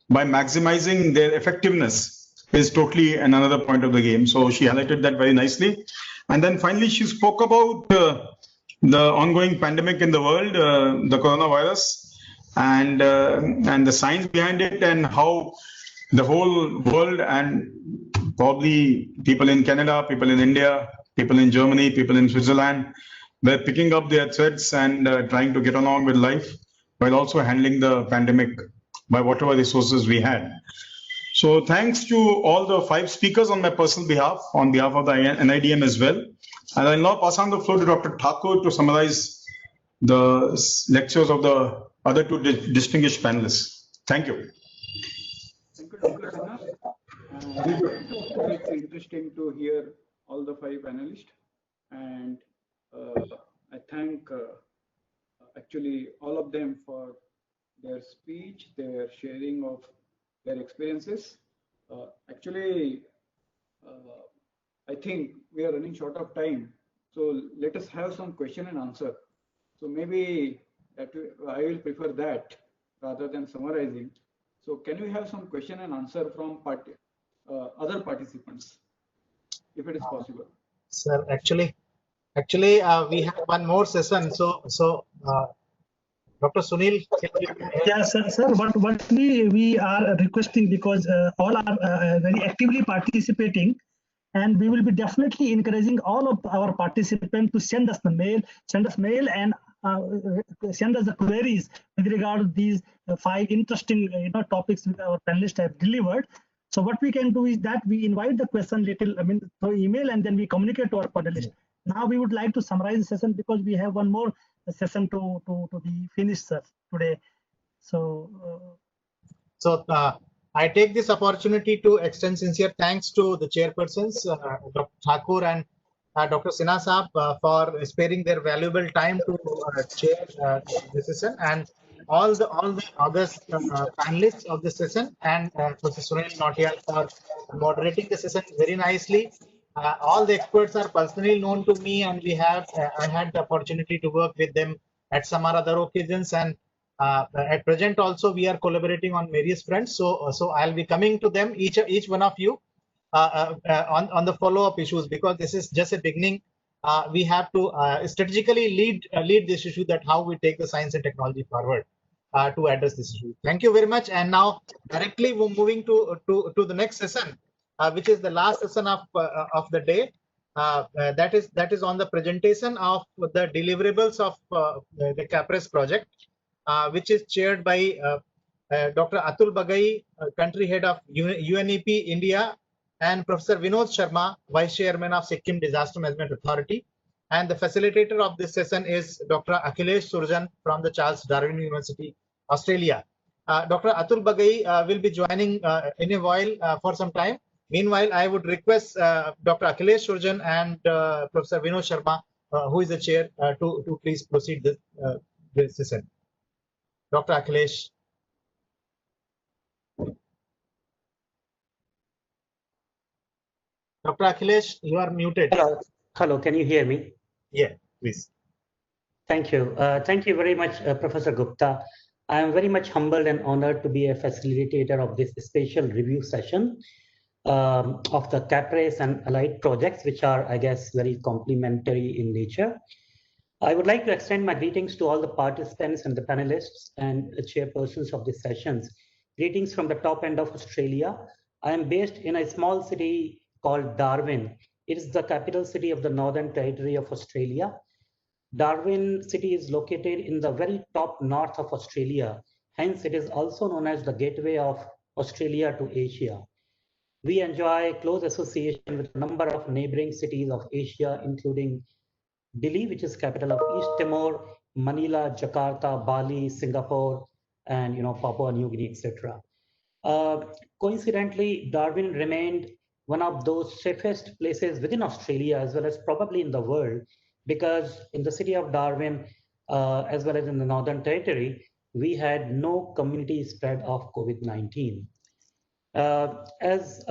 by maximizing their effectiveness is totally another point of the game. So she highlighted that very nicely. And then finally, she spoke about the ongoing pandemic in the world, the coronavirus, and the science behind it, and how the whole world and probably people in Canada, people in India, people in Germany, people in Switzerland, they're picking up their threads and trying to get along with life, while also handling the pandemic by whatever resources we had. So thanks to all the 5 speakers on my personal behalf, on behalf of the NIDM as well. And I'll now pass on the floor to Dr. Thakur to summarize the lectures of the other 2 distinguished panelists. Thank you. Thank you, Dr. Sinha. It's interesting to hear all the 5 panelists. And I thank actually all of them for their speech, their sharing of their experiences. I think we are running short of time, so let us have some question and answer. So maybe I will prefer that rather than summarizing. So can we have some question and answer from other participants, if it is possible? Sir, actually, we have one more session. So Dr. Sunil. Yes, sir. What we are requesting, because all are very actively participating, and we will be definitely encouraging all of our participants to send us mail and send us the queries with regard to these 5 interesting topics that our panelists have delivered. So what we can do is that we invite the question through email, and then we communicate to our panelists. Now we would like to summarize the session because we have one more session to be finished, sir, today. So I take this opportunity to extend sincere thanks to the chairpersons, Dr. Thakur and Dr. Sinha Saab, for sparing their valuable time to chair the session, and all the August panelists of the session, and Professor Sunil Nautiyal for moderating the session very nicely. All the experts are personally known to me, and I had the opportunity to work with them at some other occasions, and At present also we are collaborating on various fronts. So I'll be coming to them, each one of you, on the follow-up issues, because this is just a beginning. We have to strategically lead this issue, that how we take the science and technology forward to address this issue. Thank you very much. And now directly we're moving to the next session, which is the last session of the day. That is on the presentation of the deliverables of the CAPRES project, which is chaired by Dr. Atul Bagai, country head of UNEP India, and Professor Vinod Sharma, Vice Chairman of Sikkim Disaster Management Authority. And the facilitator of this session is Dr. Akhilesh Surjan from the Charles Darwin University, Australia. Dr. Atul Bagai will be joining in a while for some time. Meanwhile, I would request Dr. Akhilesh Surjan and Professor Vinod Sharma, who is the chair, to please proceed this session. Dr. Akhilesh. Dr. Akhilesh, you are muted. Hello, can you hear me? Yeah, please. Thank you. Thank you very much, Professor Gupta. I am very much humbled and honored to be a facilitator of this special review session of the CAPRES and allied projects, which are, I guess, very complementary in nature. I would like to extend my greetings to all the participants and the panelists and the chairpersons of these sessions. Greetings from the top end of Australia. I am based in a small city called Darwin. It is the capital city of the Northern Territory of Australia. Darwin city is located in the very top north of Australia. Hence, it is also known as the gateway of Australia to Asia. We enjoy close association with a number of neighboring cities of Asia, including Delhi, which is capital of East Timor, Manila, Jakarta, Bali, Singapore, and Papua New Guinea, etc. Coincidentally, Darwin remained one of those safest places within Australia, as well as probably in the world, because in the city of Darwin, as well as in the Northern Territory, we had no community spread of COVID-19. As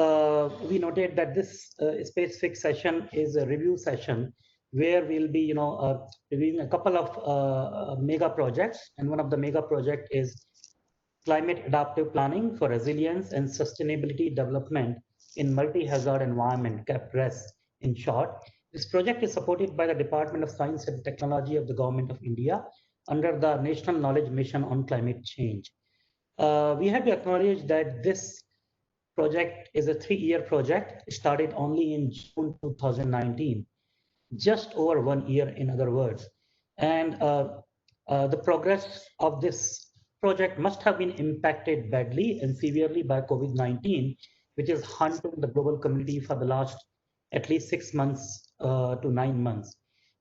we noted that this specific session is a review session where we'll be, reviewing a couple of mega projects, and one of the mega project is climate adaptive planning for resilience and sustainability development in multi-hazard environment, CAPRES in short. This project is supported by the Department of Science and Technology of the Government of India under the National Knowledge Mission on Climate Change. We have to acknowledge that this project is a 3-year project, started only in June 2019. Just over 1 year, in other words. And the progress of this project must have been impacted badly and severely by COVID-19, which is haunting the global community for the last at least 6 months to 9 months.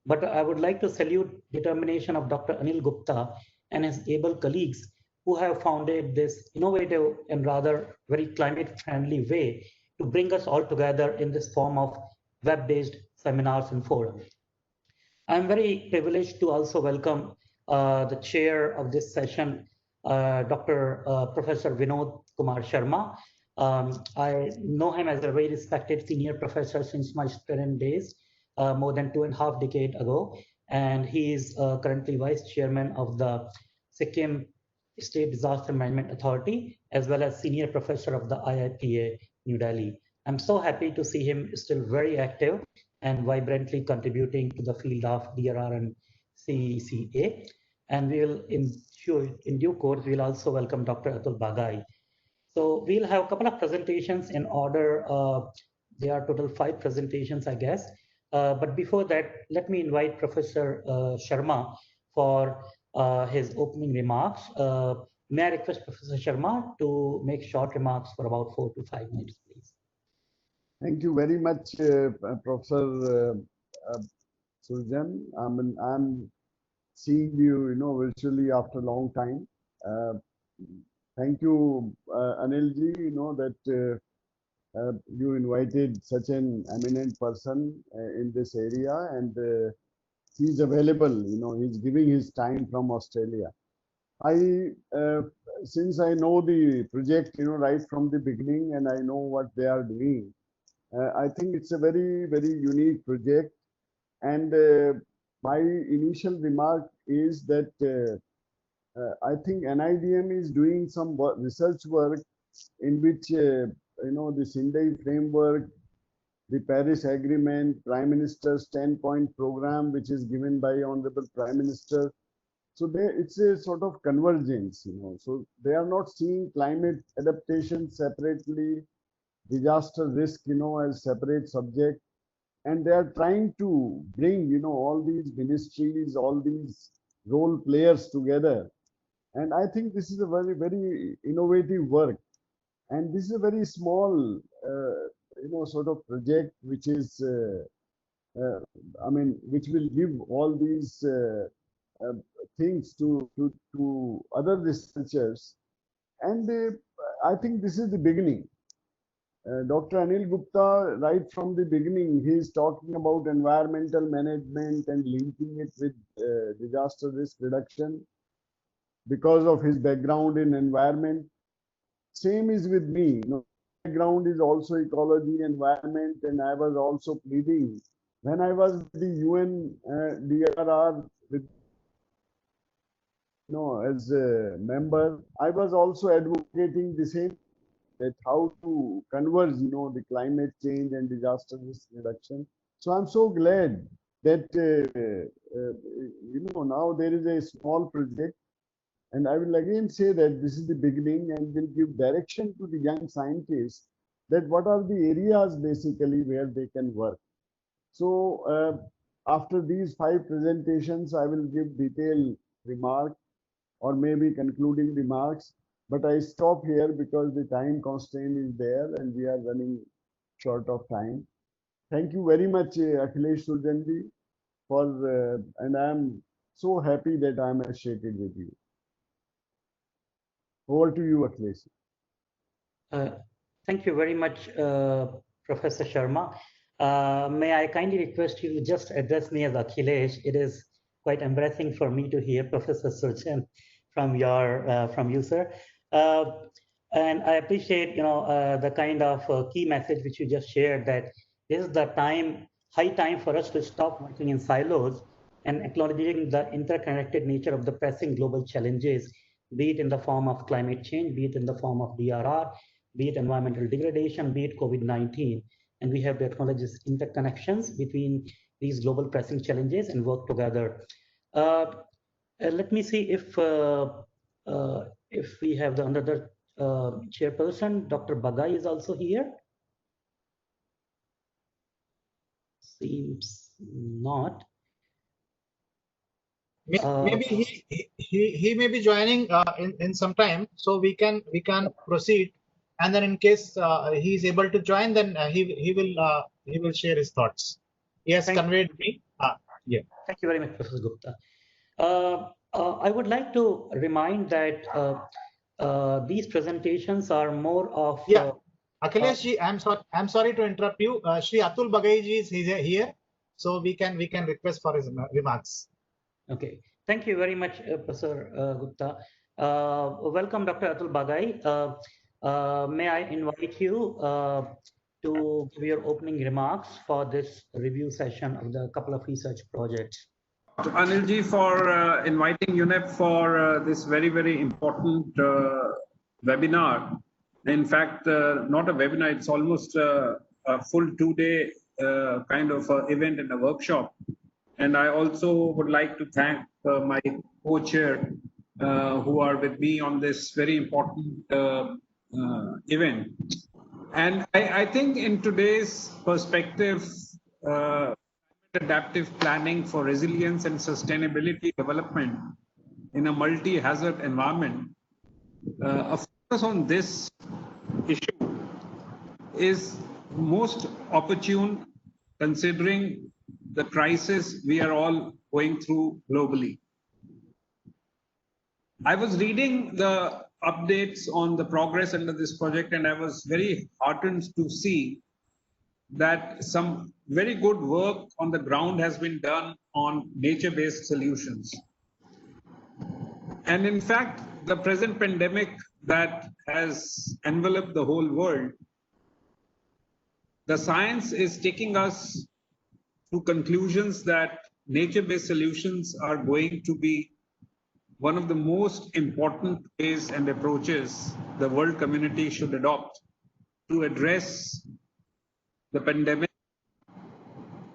But I would like to salute determination of Dr. Anil Gupta and his able colleagues who have founded this innovative and rather very climate-friendly way to bring us all together in this form of web-based seminars and forums. I'm very privileged to also welcome the chair of this session, Professor Vinod Kumar Sharma. I know him as a very respected senior professor since my student days, more than 2.5 decades ago, and he is currently vice chairman of the Sikkim State Disaster Management Authority, as well as senior professor of the IIPA, New Delhi. I'm so happy to see him still very active and vibrantly contributing to the field of DRR and CECA. And we will, in due course, we'll also welcome Dr. Atul Bagai. So we'll have a couple of presentations in order. There are total 5 presentations, I guess. But before that, let me invite Professor Sharma for his opening remarks. May I request Professor Sharma to make short remarks for about 4 to 5 minutes, please. Thank you very much, Professor Surjan. I'm seeing you, virtually after a long time. Thank you, Anilji, that you invited such an eminent person in this area, and he's available, he's giving his time from Australia. Since I know the project, right from the beginning, and I know what they are doing, I think it's a very, very unique project. And my initial remark is that I think NIDM is doing some research work in which, the Sindai framework, the Paris Agreement, Prime Minister's 10-point program, which is given by Honorable Prime Minister. So it's a sort of convergence, So they are not seeing climate adaptation separately, disaster risk, as separate subject. And they are trying to bring, all these ministries, all these role players together. And I think this is a very, very innovative work. And this is a very small, sort of project, which is, which will give all these things to other researchers. And I think this is the beginning. Dr. Anil Gupta, right from the beginning, he is talking about environmental management and linking it with disaster risk reduction because of his background in environment. Same is with me. Background is also ecology, environment, and I was also pleading when I was with the UN DRR with as a member, I was also advocating the same, that how to converge, the climate change and disaster risk reduction. So I'm so glad that, now there is a small project. And I will again say that this is the beginning and will give direction to the young scientists that what are the areas basically where they can work. So after these 5 presentations, I will give detailed remark or maybe concluding remarks. But I stop here because the time constraint is there and we are running short of time. Thank you very much, Akhilesh Surjanji, for and I'm so happy that I'm associated with you. Over to you, Akhilesh. Thank you very much, Professor Sharma. May I kindly request you to just address me as Akhilesh? It is quite embarrassing for me to hear Professor Surjan from you, sir. And I appreciate, the kind of key message which you just shared, that this is the high time for us to stop working in silos and acknowledging the interconnected nature of the pressing global challenges, be it in the form of climate change, be it in the form of DRR, be it environmental degradation, be it COVID-19. And we have to acknowledge these interconnections between these global pressing challenges and work together. Let me see if we have the another chairperson, Dr. Bagai is also here. Seems not. Maybe he may be joining in some time, so we can proceed, and then in case he is able to join, then he will share his thoughts. He has conveyed me. Yeah. Thank you very much, Professor Gupta. I would like to remind that these presentations are more of Akhilesh ji, I'm sorry to interrupt you. Shri Atul Bagai ji is here, so we can request for his remarks. Okay, thank you very much, Professor Gupta. Welcome, Dr. Atul Bagai. May I invite you to give your opening remarks for this review session of the couple of research projects. Anilji, for inviting UNEP for this very, very important webinar. In fact, not a webinar, it's almost a full 2-day kind of event and a workshop. And I also would like to thank my co-chair who are with me on this very important event. And I think in today's perspective, adaptive planning for resilience and sustainability development in a multi-hazard environment, a focus on this issue is most opportune considering the crisis we are all going through globally. I was reading the updates on the progress under this project, and I was very heartened to see that some very good work on the ground has been done on nature-based solutions. And in fact, the present pandemic that has enveloped the whole world, the science is taking us to conclusions that nature-based solutions are going to be one of the most important ways and approaches the world community should adopt to address the pandemic,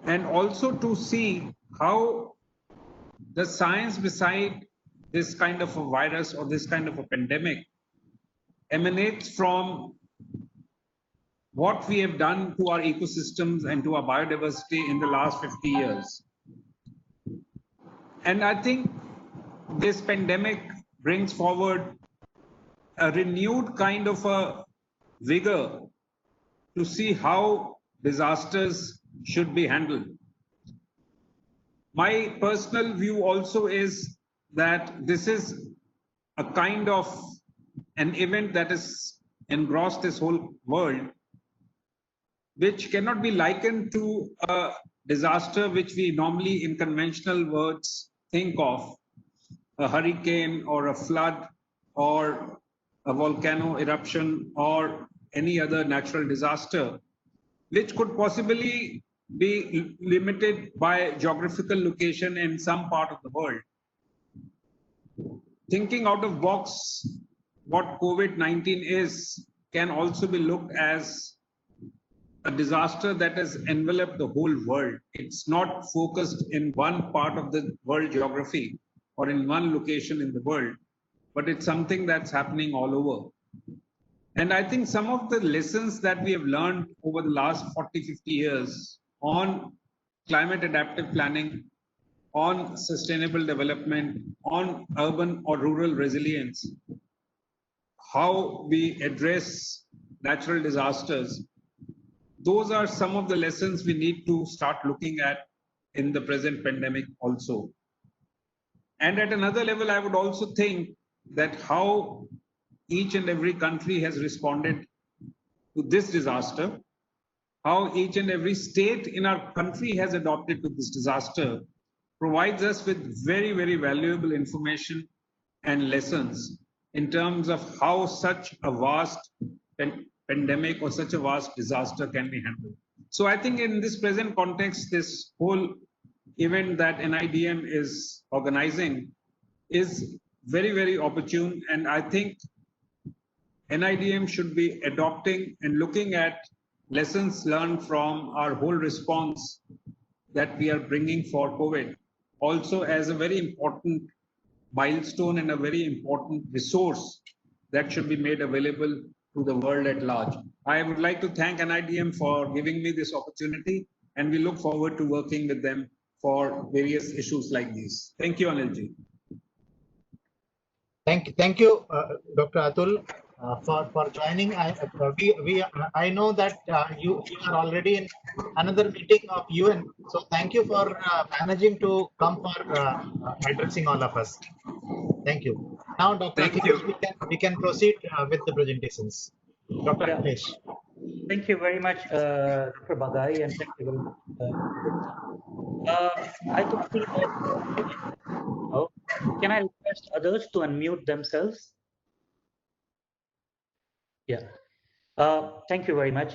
and also to see how the science beside this kind of a virus or this kind of a pandemic emanates from what we have done to our ecosystems and to our biodiversity in the last 50 years. And I think this pandemic brings forward a renewed kind of a vigor to see how disasters should be handled. My personal view also is that this is a kind of an event that has engrossed this whole world, which cannot be likened to a disaster which we normally in conventional words think of, a hurricane or a flood or a volcano eruption or any other natural disaster, which could possibly be limited by geographical location in some part of the world. Thinking out of box, what COVID-19 is can also be looked as a disaster that has enveloped the whole world. It's not focused in one part of the world geography or in one location in the world, but it's something that's happening all over. And I think some of the lessons that we have learned over the last 40, 50 years on climate adaptive planning, on sustainable development, on urban or rural resilience, how we address natural disasters, those are some of the lessons we need to start looking at in the present pandemic also. And at another level, I would also think that how each and every country has responded to this disaster, how each and every state in our country has adopted to this disaster, provides us with very, very valuable information and lessons in terms of how such a vast pandemic or such a vast disaster can be handled. So I think in this present context, this whole event that NIDM is organizing is very, very opportune. And I think NIDM should be adopting and looking at lessons learned from our whole response that we are bringing for COVID, also as a very important milestone and a very important resource that should be made available to the world at large. I would like to thank NIDM for giving me this opportunity, and we look forward to working with them for various issues like these. Thank you, Anilji. Thank you, Dr. Atul, for joining. I know that you are already in another meeting of UN, so thank you for managing to come for addressing all of us. Thank you. Now, Dr. Akhilesh, we can proceed with the presentations. Dr. Akhilesh. Thank you very much, Dr. Bagai, and thank you very much. I could see that. Can I request others to unmute themselves? Yeah. Thank you very much.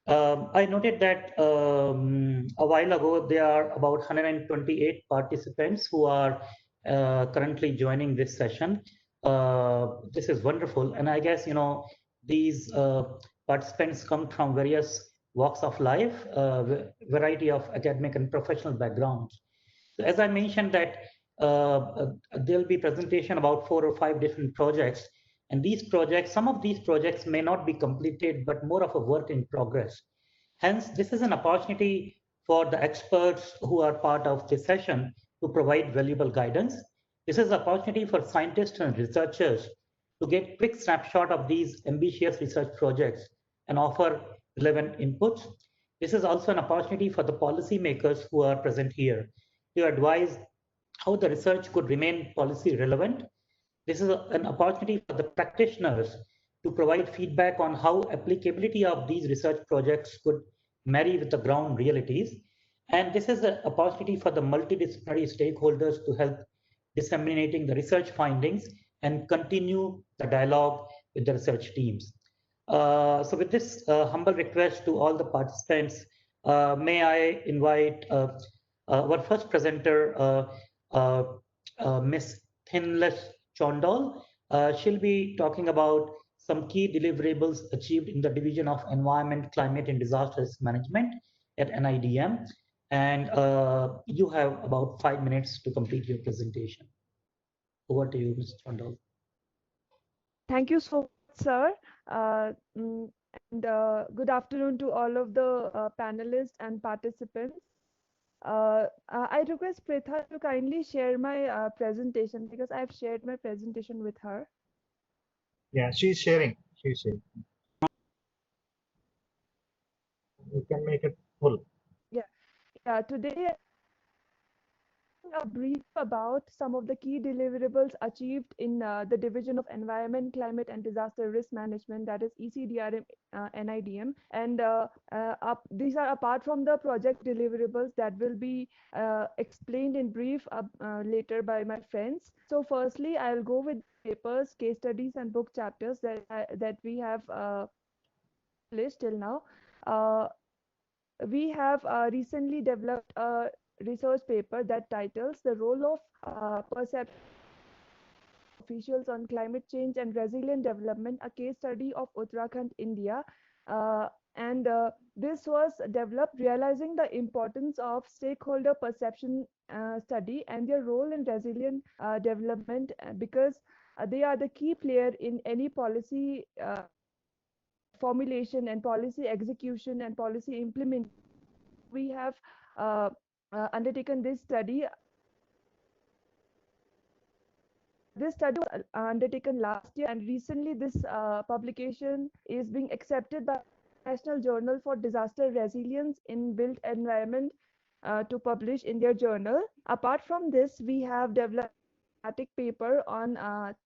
I noted that a while ago there are about 128 participants who are currently joining this session. This is wonderful, and I guess these participants come from various walks of life, variety of academic and professional backgrounds. So as I mentioned that there'll be presentation about 4 or 5 different projects, and these projects, some of these projects may not be completed, but more of a work in progress. Hence, this is an opportunity for the experts who are part of this session to provide valuable guidance. This is an opportunity for scientists and researchers to get quick snapshot of these ambitious research projects and offer relevant inputs. This is also an opportunity for the policymakers who are present here to advise how the research could remain policy relevant. This is an opportunity for the practitioners to provide feedback on how applicability of these research projects could marry with the ground realities. And this is an opportunity for the multidisciplinary stakeholders to help disseminating the research findings and continue the dialogue with the research teams. So with this humble request to all the participants, may I invite our first presenter, Ms. Thinless Chondal. She'll be talking about some key deliverables achieved in the Division of Environment, Climate and Disaster Risk Management at NIDM. And you have about 5 minutes to complete your presentation. Over to you, Ms. Chondal. Thank you so much, sir. Good afternoon to all of the panelists and participants. I request Pritha to kindly share my presentation because I've shared my presentation with her. Yeah, she's sharing. She's sharing. You can make it full. Yeah. Today, a brief about some of the key deliverables achieved in the Division of Environment, Climate and Disaster Risk Management, that is ECDRM NIDM. And these are apart from the project deliverables that will be explained in brief later by my friends. So firstly, I'll go with papers, case studies and book chapters that we have published till now. We have recently developed a research paper that titles The Role of Perception Officials on Climate Change and Resilient Development, a case study of Uttarakhand, India. This was developed realizing the importance of stakeholder perception study and their role in resilient development because they are the key player in any policy formulation and policy execution and policy implementation. We have undertaken this study. This study was undertaken last year, and recently this publication is being accepted by National Journal for Disaster Resilience in Built Environment to publish in their journal. Apart from this, we have developed a paper on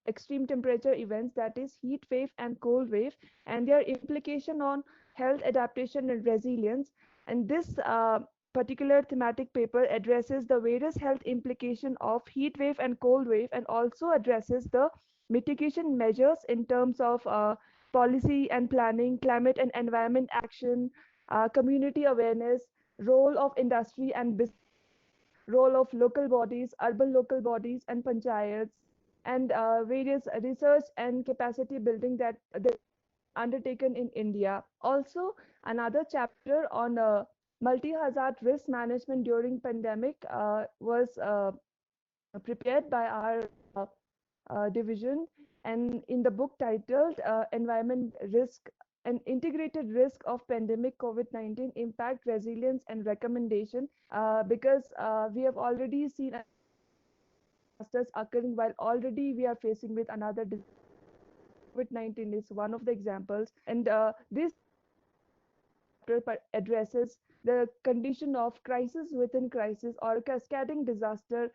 extreme temperature events, that is heat wave and cold wave, and their implication on health adaptation and resilience. And this particular thematic paper addresses the various health implication of heat wave and cold wave, and also addresses the mitigation measures in terms of policy and planning, climate and environment action, community awareness, role of industry and business, role of local bodies, urban local bodies and panchayats, and various research and capacity building that undertaken in India. Also, another chapter on multi-hazard risk management during pandemic was prepared by our division, and in the book titled Environment Risk, an integrated risk of pandemic COVID-19 impact, resilience and recommendation, because we have already seen disasters occurring while already we are facing with another disaster. COVID-19 is one of the examples, and this addresses the condition of crisis within crisis or cascading disaster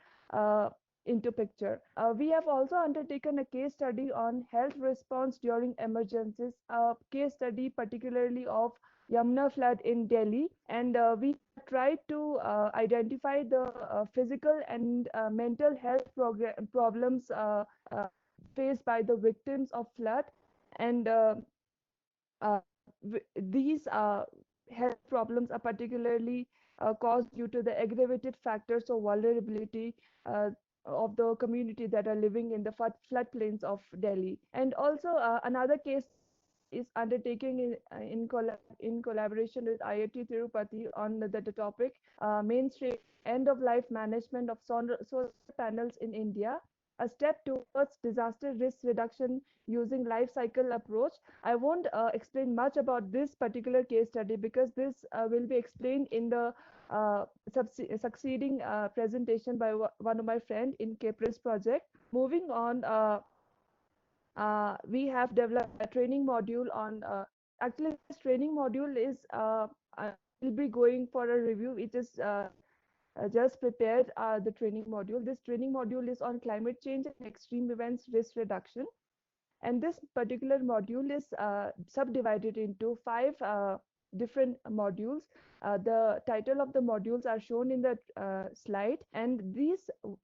into picture. We have also undertaken a case study on health response during emergencies, a case study particularly of Yamuna flood in Delhi, and we tried to identify the physical and mental health problems faced by the victims of flood, and these health problems are particularly caused due to the aggravated factors of vulnerability of the community that are living in the floodplains of Delhi. And also another case is undertaking in collaboration with IIT Tirupati on the topic mainstream end-of-life management of solar panels in India, a step towards disaster risk reduction using life cycle approach. I won't explain much about this particular case study because this will be explained in the succeeding presentation by one of my friends in Capri's project. Moving on, we have developed a training module on, actually this training module is, will be going for a review. It is just prepared the training module. This training module is on climate change and extreme events risk reduction. And this particular module is subdivided into 5 different modules. The title of the modules are shown in the slide, and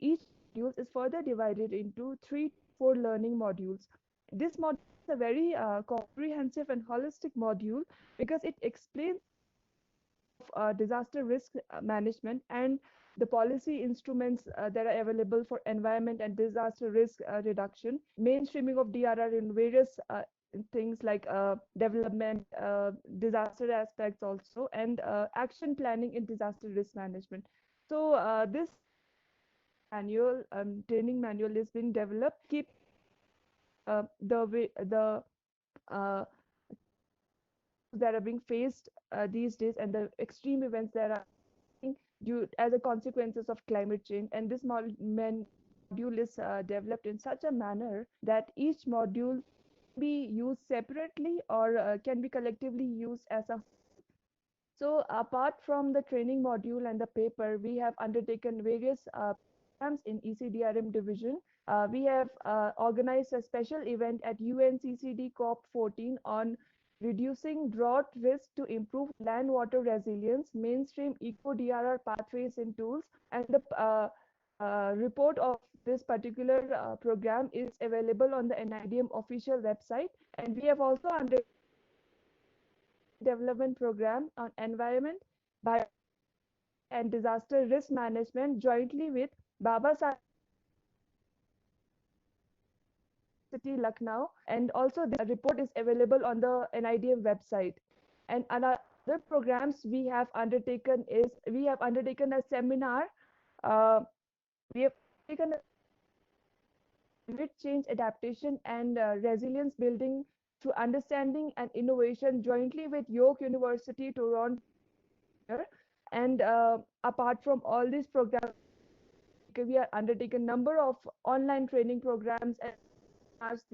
each module is further divided into 3 to 4 learning modules. This module is a very comprehensive and holistic module because it explains disaster risk management and the policy instruments that are available for environment and disaster risk reduction, mainstreaming of DRR in various things like development, disaster aspects also, and action planning in disaster risk management. So this manual, training manual is being developed, keep the that are being faced these days and the extreme events that are due as a consequences of climate change. And this module is developed in such a manner that each module be used separately or can be collectively used as a. So apart from the training module and the paper, we have undertaken various programs in ECDRM division. We have organized a special event at UNCCD COP14 on reducing drought risk to improve land water resilience, mainstream eco-DRR pathways and tools. And the report of this particular program is available on the NIDM official website. And we have also undertaken development program on environment, bio and disaster risk management jointly with Baba Saheb City Lucknow, and also the report is available on the NIDM website. And another programs we have undertaken is we have undertaken a seminar. We have taken a climate change adaptation and resilience building through understanding and innovation jointly with York University, Toronto. And apart from all these programs, we are undertaking a number of online training programs and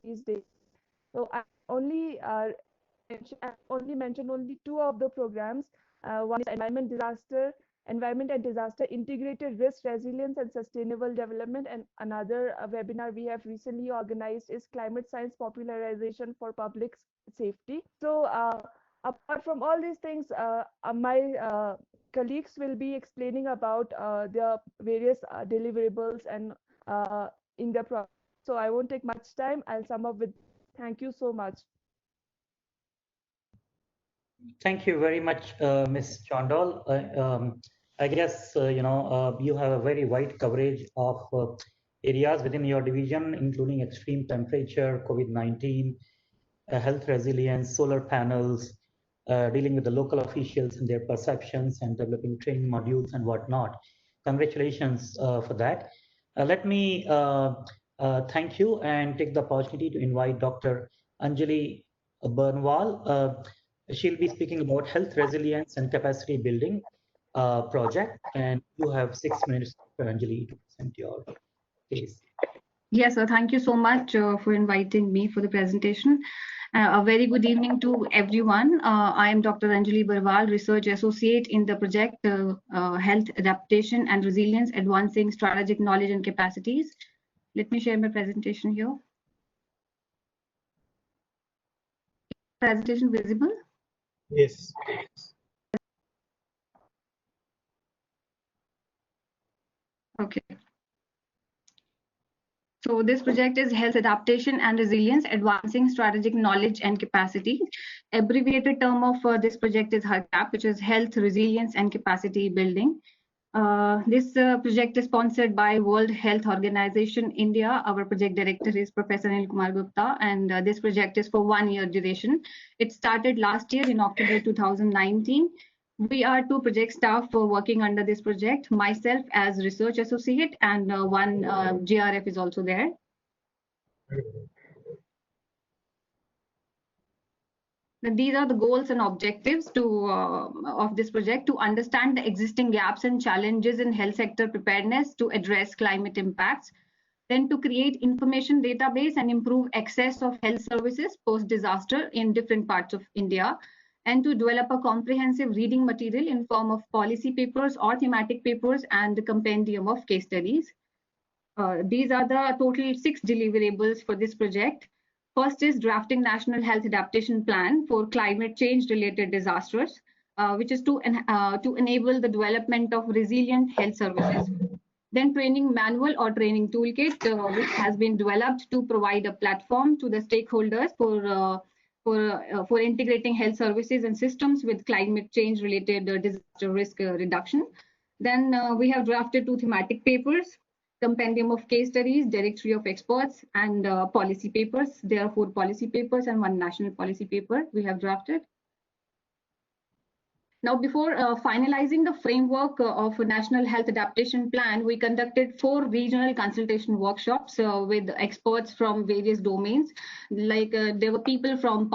these days. So I only mentioned only two of the programs. One is environment and disaster integrated risk resilience and sustainable development, and another webinar we have recently organized is climate science popularization for public safety. So apart from all these things, my colleagues will be explaining about the various deliverables and in the process. So I won't take much time. I'll sum up with thank you so much. Thank you very much, Ms. Chandal. I guess, you have a very wide coverage of areas within your division, including extreme temperature, COVID-19, health resilience, solar panels, dealing with the local officials and their perceptions and developing training modules and whatnot. Congratulations for that. Let me thank you and take the opportunity to invite Dr. Anjali Bernwal. She'll be speaking about health resilience and capacity building project, and you have 6 minutes, Dr. Anjali, to present your case. Yes, sir. Thank you so much for inviting me for the presentation. A very good evening to everyone. I am Dr. Anjali Bernwal, Research Associate in the project Health Adaptation and Resilience, Advancing Strategic Knowledge and Capacities. Let me share my presentation here. Presentation visible? Yes. Okay. So this project is Health Adaptation and Resilience, Advancing Strategic Knowledge and Capacity. Abbreviated term of this project is HRCAP, which is Health, Resilience and Capacity Building. This project is sponsored by World Health Organization India. Our project director is Professor Anil Kumar Gupta, and this project is for 1 year duration. It started last year in October 2019. We are 2 project staff working under this project, myself as research associate and one GRF is also there. These are the goals and objectives of this project: to understand the existing gaps and challenges in health sector preparedness to address climate impacts, then to create information database and improve access of health services post-disaster in different parts of India, and to develop a comprehensive reading material in form of policy papers or thematic papers and a compendium of case studies. These are the total 6 deliverables for this project. First is drafting National Health Adaptation Plan for climate change related disasters, which is to enable the development of resilient health services. Then training manual or training toolkit, which has been developed to provide a platform to the stakeholders for integrating health services and systems with climate change related disaster risk reduction. Then we have drafted 2 thematic papers, compendium of case studies, directory of experts, and policy papers. There are 4 policy papers and 1 national policy paper we have drafted. Now, before finalizing the framework of a National Health Adaptation Plan, we conducted 4 regional consultation workshops with experts from various domains. Like there were people from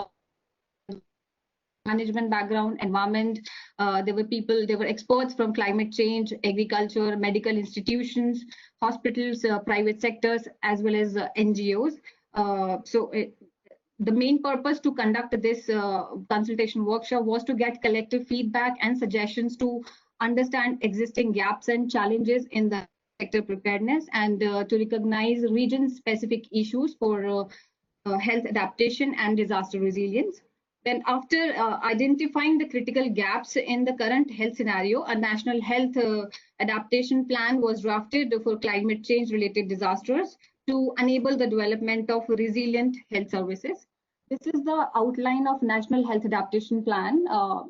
management background, environment. There were experts from climate change, agriculture, medical institutions, hospitals, private sectors, as well as NGOs. The main purpose to conduct this consultation workshop was to get collective feedback and suggestions to understand existing gaps and challenges in the sector preparedness, and to recognize region-specific issues for health adaptation and disaster resilience. Then after identifying the critical gaps in the current health scenario, a national health adaptation plan was drafted for climate change related disasters to enable the development of resilient health services. This is the outline of National Health Adaptation Plan.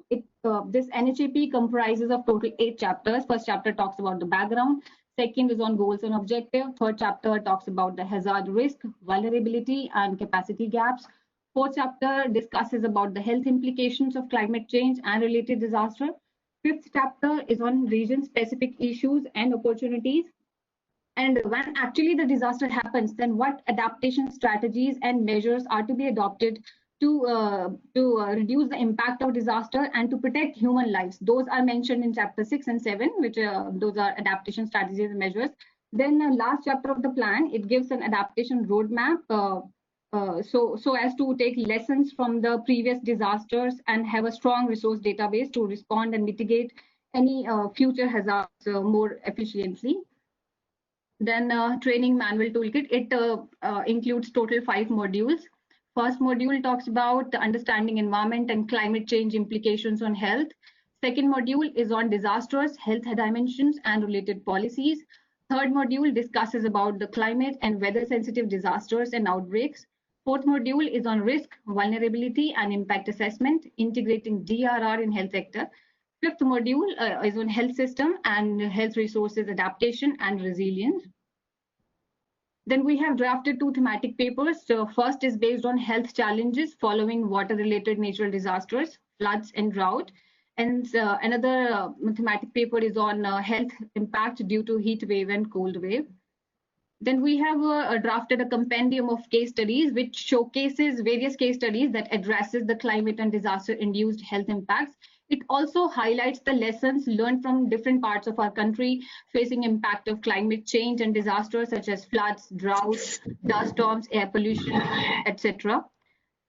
This NHAP comprises of total 8 chapters. First chapter talks about the background. Second is on goals and objectives. Third chapter talks about the hazard, risk, vulnerability, and capacity gaps. Fourth chapter discusses about the health implications of climate change and related disaster. Fifth chapter is on region-specific issues and opportunities. And when actually the disaster happens, then what adaptation strategies and measures are to be adopted to reduce the impact of disaster and to protect human lives. Those are mentioned in chapter 6 and 7, which those are adaptation strategies and measures. Then last chapter of the plan, it gives an adaptation roadmap so as to take lessons from the previous disasters and have a strong resource database to respond and mitigate any future hazards more efficiently. Then training manual toolkit, it includes total 5 modules. First module talks about understanding environment and climate change implications on health. Second module is on disasters, health dimensions, and related policies. Third module discusses about the climate and weather sensitive disasters and outbreaks. Fourth module is on risk, vulnerability, and impact assessment, integrating DRR in health sector. Fifth module is on health system and health resources adaptation and resilience. Then we have drafted 2 thematic papers. So first is based on health challenges following water-related natural disasters, floods and drought. And another thematic paper is on health impact due to heat wave and cold wave. Then we have drafted a compendium of case studies, which showcases various case studies that addresses the climate and disaster-induced health impacts. It also highlights the lessons learned from different parts of our country facing impact of climate change and disasters such as floods, droughts, dust storms, air pollution, etc.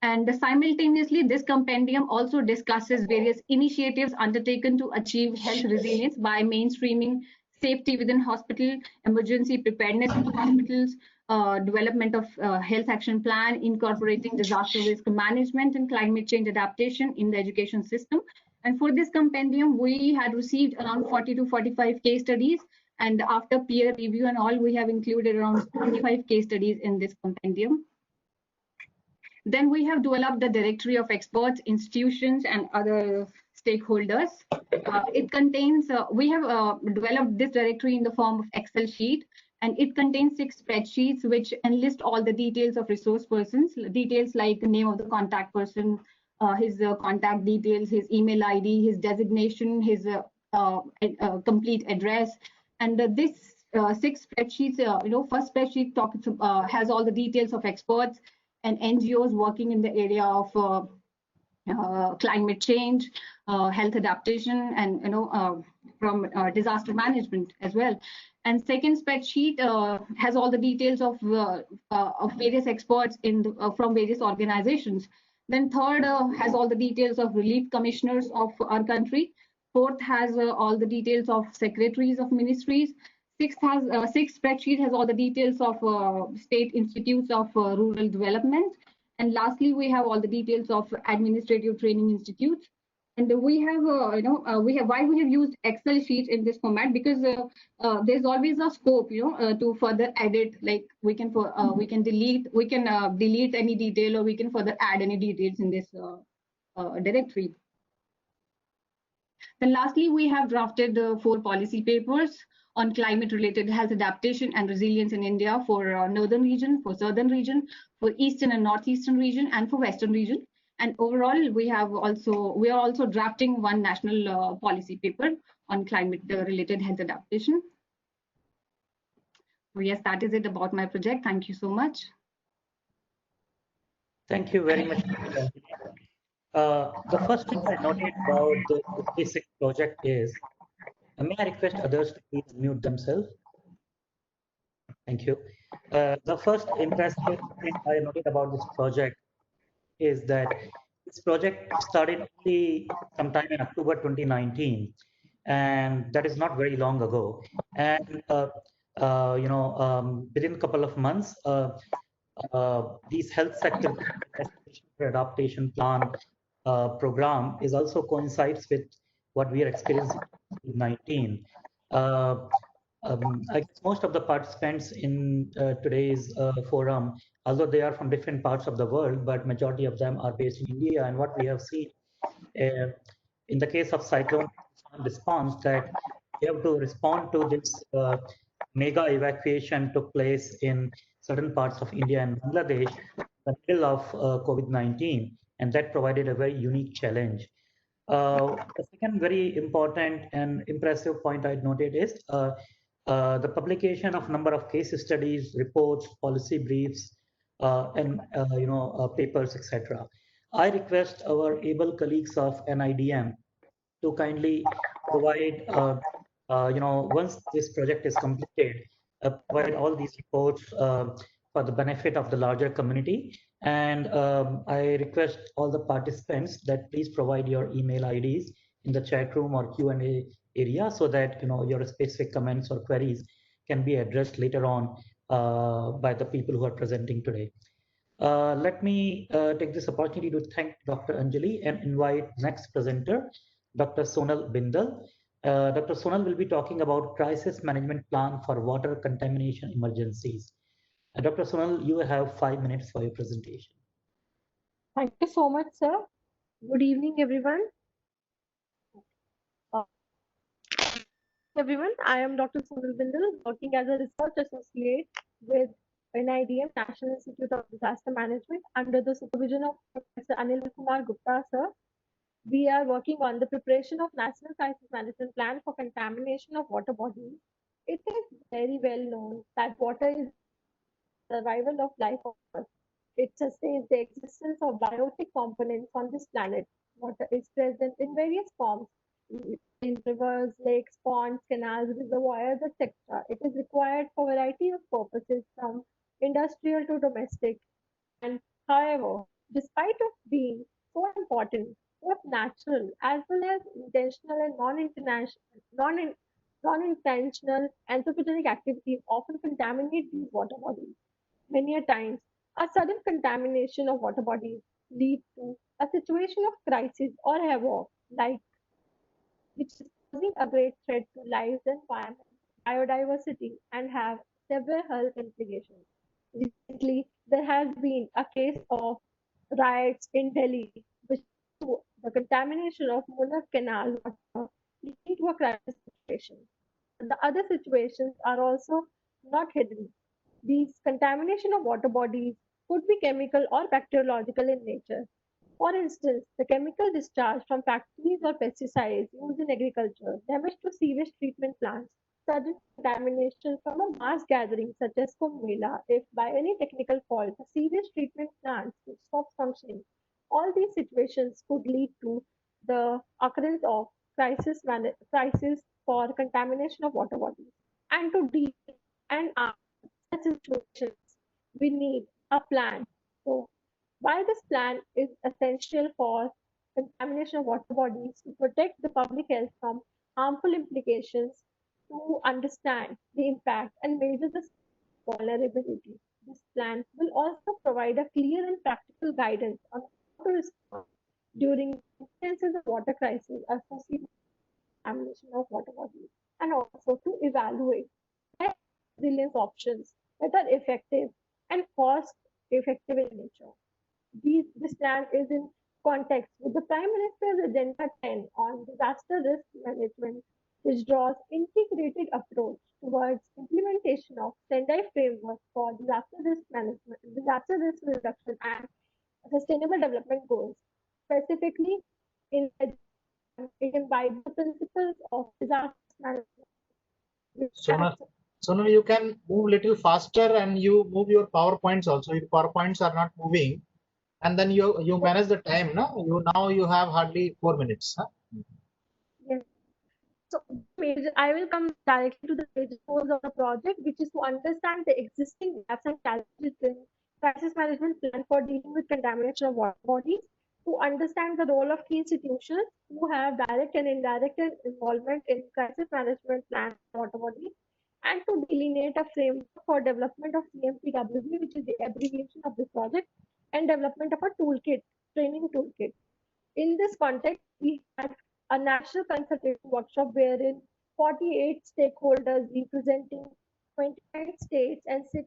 And simultaneously, this compendium also discusses various initiatives undertaken to achieve health resilience by mainstreaming safety within hospital, emergency preparedness in hospitals, development of health action plan, incorporating disaster risk management and climate change adaptation in the education system. And for this compendium, we had received around 40 to 45 case studies. And after peer review and all, we have included around 25 case studies in this compendium. Then we have developed the directory of experts, institutions, and other stakeholders. It contains, we have developed this directory in the form of Excel sheet, and it contains 6 spreadsheets which enlist all the details of resource persons, details like the name of the contact person, his contact details, his email ID, his designation, his complete address. And this 6 spreadsheets, first spreadsheet has all the details of experts and NGOs working in the area of climate change, health adaptation, and from disaster management as well. And second spreadsheet has all the details of various experts from various organizations. Then third has all the details of relief commissioners of our country. Fourth has all the details of secretaries of ministries. Sixth spreadsheet has all the details of state institutes of rural development. And lastly, we have all the details of administrative training institutes. And we have, why we have used Excel sheets in this format, because there's always a scope, to further edit. Like we can delete any detail, or we can further add any details in this directory. Then lastly, we have drafted 4 policy papers on climate-related health adaptation and resilience in India for northern region, for southern region, for eastern and northeastern region, and for western region. And overall, we are also drafting 1 national policy paper on climate-related health adaptation. So yes, that is it about my project. Thank you so much. Thank you very much. The first thing I noted about the basic project is, may I request others to please mute themselves? Thank you. The first impressive thing I noted about this project is that this project started only sometime in October 2019, and that is not very long ago. And within a couple of months, these health sector adaptation plan program is also coincides with what we are experiencing in COVID-19. I guess most of the participants in today's forum, although they are from different parts of the world, but majority of them are based in India. And what we have seen in the case of cyclone response, that we have to respond to this mega evacuation took place in certain parts of India and Bangladesh in the middle of COVID-19, and that provided a very unique challenge. The second very important and impressive point I noted is the publication of number of case studies, reports, policy briefs, and papers, etc. I request our able colleagues of NIDM to kindly provide, once this project is completed, provide all these reports for the benefit of the larger community. And I request all the participants that please provide your email IDs in the chat room or Q&A area, so that your specific comments or queries can be addressed later on by the people who are presenting today. Let me take this opportunity to thank Dr. Anjali and invite next presenter, Dr. Sonal Bindal. Dr. Sonal will be talking about crisis management plan for water contamination emergencies. Dr. Sonal, you have 5 minutes for your presentation. Thank you so much, sir. Good evening, everyone. I am Dr. Sonal Bindal, working as a research associate with NIDM, National Institute of Disaster Management, under the supervision of Professor Anil Kumar Gupta, sir. We are working on the preparation of National Crisis Management Plan for contamination of water bodies. It is very well known that water is the survival of life on Earth. It sustains the existence of biotic components on this planet. Water is present in various forms, in rivers, lakes, ponds, canals, reservoirs, etc. It is required for a variety of purposes, from industrial to domestic. And however, despite of being so important, both natural as well as intentional and non-intentional anthropogenic activities often contaminate these water bodies. Many a times, a sudden contamination of water bodies leads to a situation of crisis or havoc, like which is posing a great threat to lives and environment, biodiversity, and have several health implications. Recently, there has been a case of riots in Delhi, which to the contamination of Munnar Canal water, leading to a crisis situation. The other situations are also not hidden. These contamination of water bodies could be chemical or bacteriological in nature. For instance, the chemical discharge from factories or pesticides used in agriculture, damage to sewage treatment plants, sudden contamination from a mass gathering such as Kumbh Mela, if by any technical fault the sewage treatment plants stop functioning. All these situations could lead to the occurrence of crisis for contamination of water bodies. And to deal and such situations, we need a plan. So why this plan is essential for contamination of water bodies, to protect the public health from harmful implications, to understand the impact and measure the vulnerability. This plan will also provide a clear and practical guidance on how to respond during instances of water crisis associated with contamination of water bodies, and also to evaluate resilience options that are effective and cost effective in nature. This plan is in context, with the Prime Minister's Agenda 10 on disaster risk management, which draws integrated approach towards implementation of Sendai framework for disaster risk management, disaster risk reduction, and sustainable development goals. Specifically, in it imbibes the principles of disaster management. Sonal, you can move little faster and you move your PowerPoints also. Your PowerPoints are not moving, and then you manage the time. No, now you have hardly 4 minutes. Huh? Yes. So I will come directly to the major goals of the project, which is to understand the existing gaps and challenges in crisis management plan for dealing with contamination of water bodies, to understand the role of key institutions who have direct and indirect involvement in crisis management plan for water bodies, and to delineate a framework for development of CMPWB, which is the abbreviation of this project, and development of a toolkit, training toolkit. In this context, we had a national consultation workshop wherein 48 stakeholders representing 29 states and 7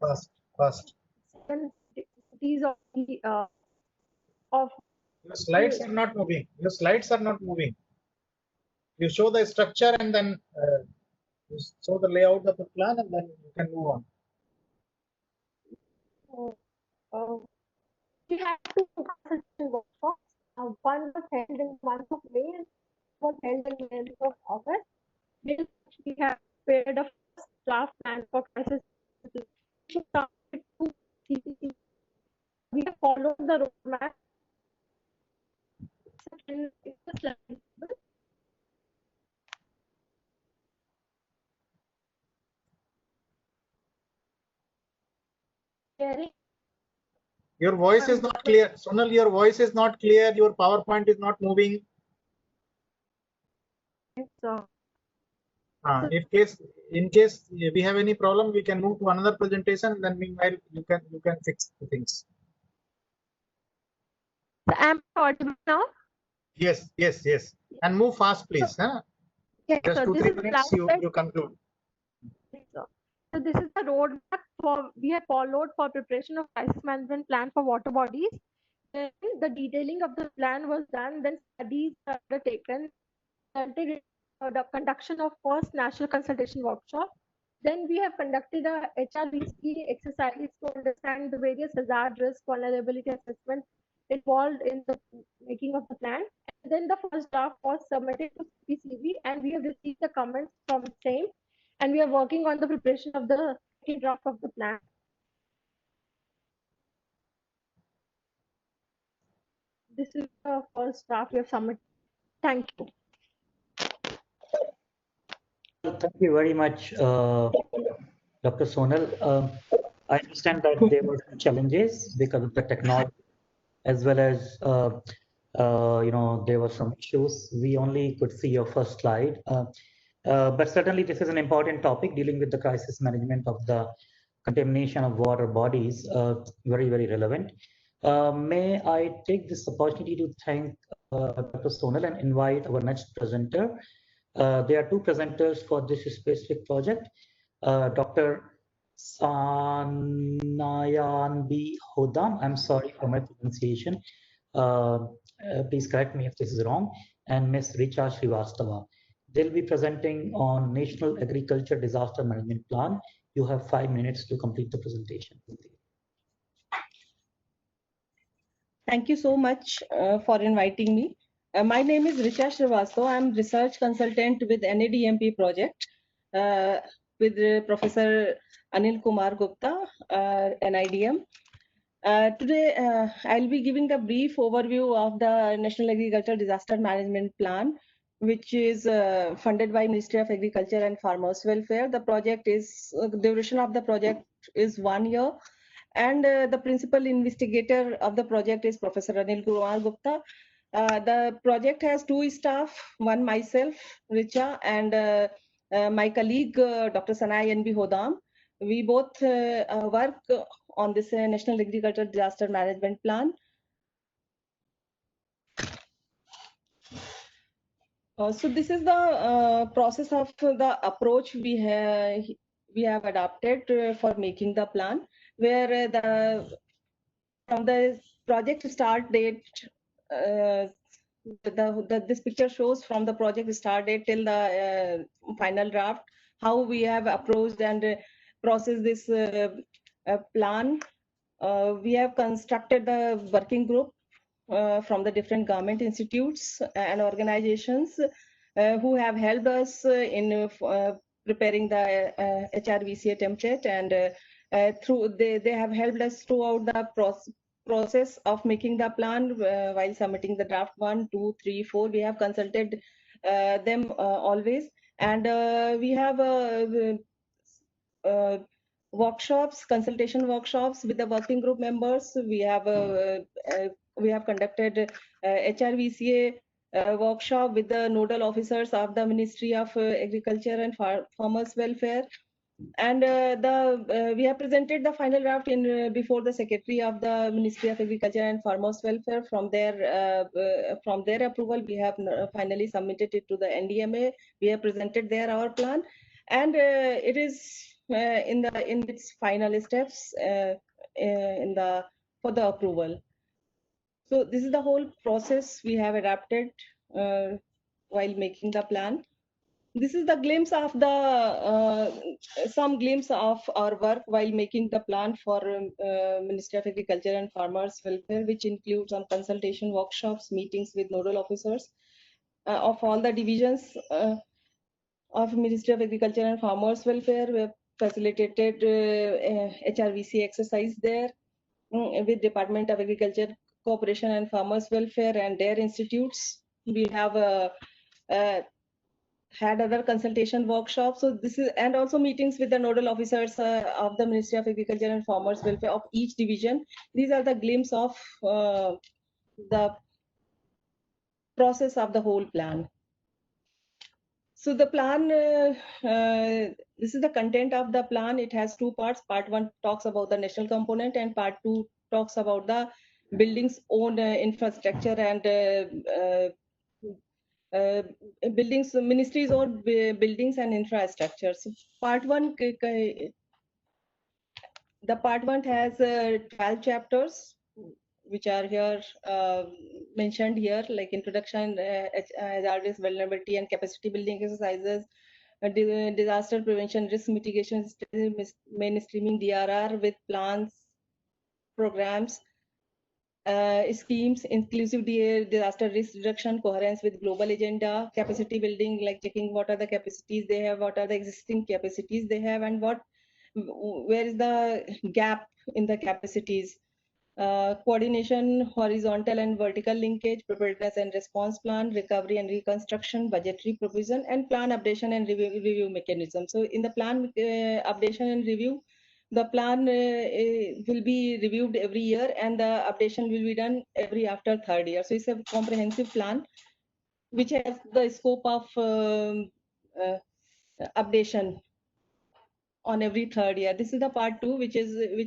cities of the Your slides are not moving. Your slides are not moving. You show the structure and then you show the layout of the plan, and then you can move on. We had 2 consultation workshops. One was held in the month of May and was held in the month of August. We have prepared a first draft plan for crisis. We have followed the roadmap. Your voice is not clear. Sonal, your voice is not clear. Your PowerPoint is not moving. In case we have any problem, we can move to another presentation. Then meanwhile, you can fix the things. Am I audible now? Yes. And move fast, please. Yes, just 2-3 minutes. You conclude. So this is the roadmap we have followed for preparation of crisis management plan for water bodies. And the detailing of the plan was done. Then studies were undertaken. The conduction of first national consultation workshop. Then we have conducted a HRBC exercise to understand the various hazard, risk, vulnerability assessment involved in the making of the plan. And then the first draft was submitted to CPCB, and we have received the comments from the same. And we are working on the preparation of the second draft of the plan. This is the first draft we have submitted. Thank you. Thank you very much, Dr. Sonal. I understand that there were some challenges because of the technology, as well as there were some issues. We only could see your first slide, but certainly this is an important topic dealing with the crisis management of the contamination of water bodies. Very relevant. May I take this opportunity to thank Dr. Sonal and invite our next presenter. There are 2 presenters for this specific project. Dr. Sanayanbi Hodam, I'm sorry for my pronunciation. Please correct me if this is wrong. And Ms. Richa Srivastava. They'll be presenting on National Agriculture Disaster Management Plan. You have 5 minutes to complete the presentation. Thank you so much for inviting me. My name is Richa Srivastava. I'm research consultant with NIDM project with Professor Anil Kumar Gupta, NIDM. Today, I'll be giving a brief overview of the National Agriculture Disaster Management Plan, which is funded by Ministry of Agriculture and Farmers Welfare. The project is, the duration of the project is 1 year. And the principal investigator of the project is Professor Anil Kumar Gupta. The project has 2 staff, one myself, Richa, and my colleague, Dr. Sanayanbi Hodam. We both work on this National Agriculture Disaster Management Plan. So this is the process of the approach we have adopted for making the plan, where from the project start date this picture shows from the project started till the final draft, how we have approached and processed this plan. We have constructed the working group from the different government institutes and organizations who have helped us in preparing the HRVCA template, and they have helped us throughout the process of making the plan while submitting the draft 1, 2, 3, 4. We have consulted them always, and we have workshops, consultation workshops with the working group members. We have conducted HRVCA workshop with the nodal officers of the Ministry of Agriculture and Farmers Welfare, and we have presented the final draft before the Secretary of the Ministry of Agriculture and Farmers Welfare. From their approval, we have finally submitted it to the NDMA. We have presented there our plan, and it is in its final steps for the approval. So this is the whole process we have adapted while making the plan. This is the glimpse of some glimpse of our work while making the plan for Ministry of Agriculture and Farmers Welfare, which includes some consultation workshops, meetings with nodal officers of all the divisions of Ministry of Agriculture and Farmers Welfare. We have facilitated HRVC exercise there with Department of Agriculture, Cooperation and Farmers Welfare and their institutes. We have had other consultation workshops. So this is, and also meetings with the nodal officers of the Ministry of Agriculture and Farmers Welfare of each division. These are the glimpse of the process of the whole plan. So the plan, this is the content of the plan. It has two parts. Part 1 talks about the national component, and part 2 talks about the buildings own infrastructure and buildings, ministries or buildings and infrastructure. So part 1, the part 1 has 12 chapters, which are here mentioned here, like introduction, hazardous vulnerability and capacity building exercises, disaster prevention, risk mitigation, mainstreaming DRR with plans, programs, schemes, inclusive disaster risk reduction, coherence with global agenda, capacity building, like checking what are the capacities they have, what are the existing capacities they have, and where is the gap in the capacities. Coordination, horizontal and vertical linkage, preparedness and response plan, recovery and reconstruction, budgetary provision, and plan updation and review mechanism. So in the plan updation and review, the plan will be reviewed every year, and the updation will be done every after 3rd year. So it's a comprehensive plan which has the scope of updation on every 3rd year. This is the part 2, which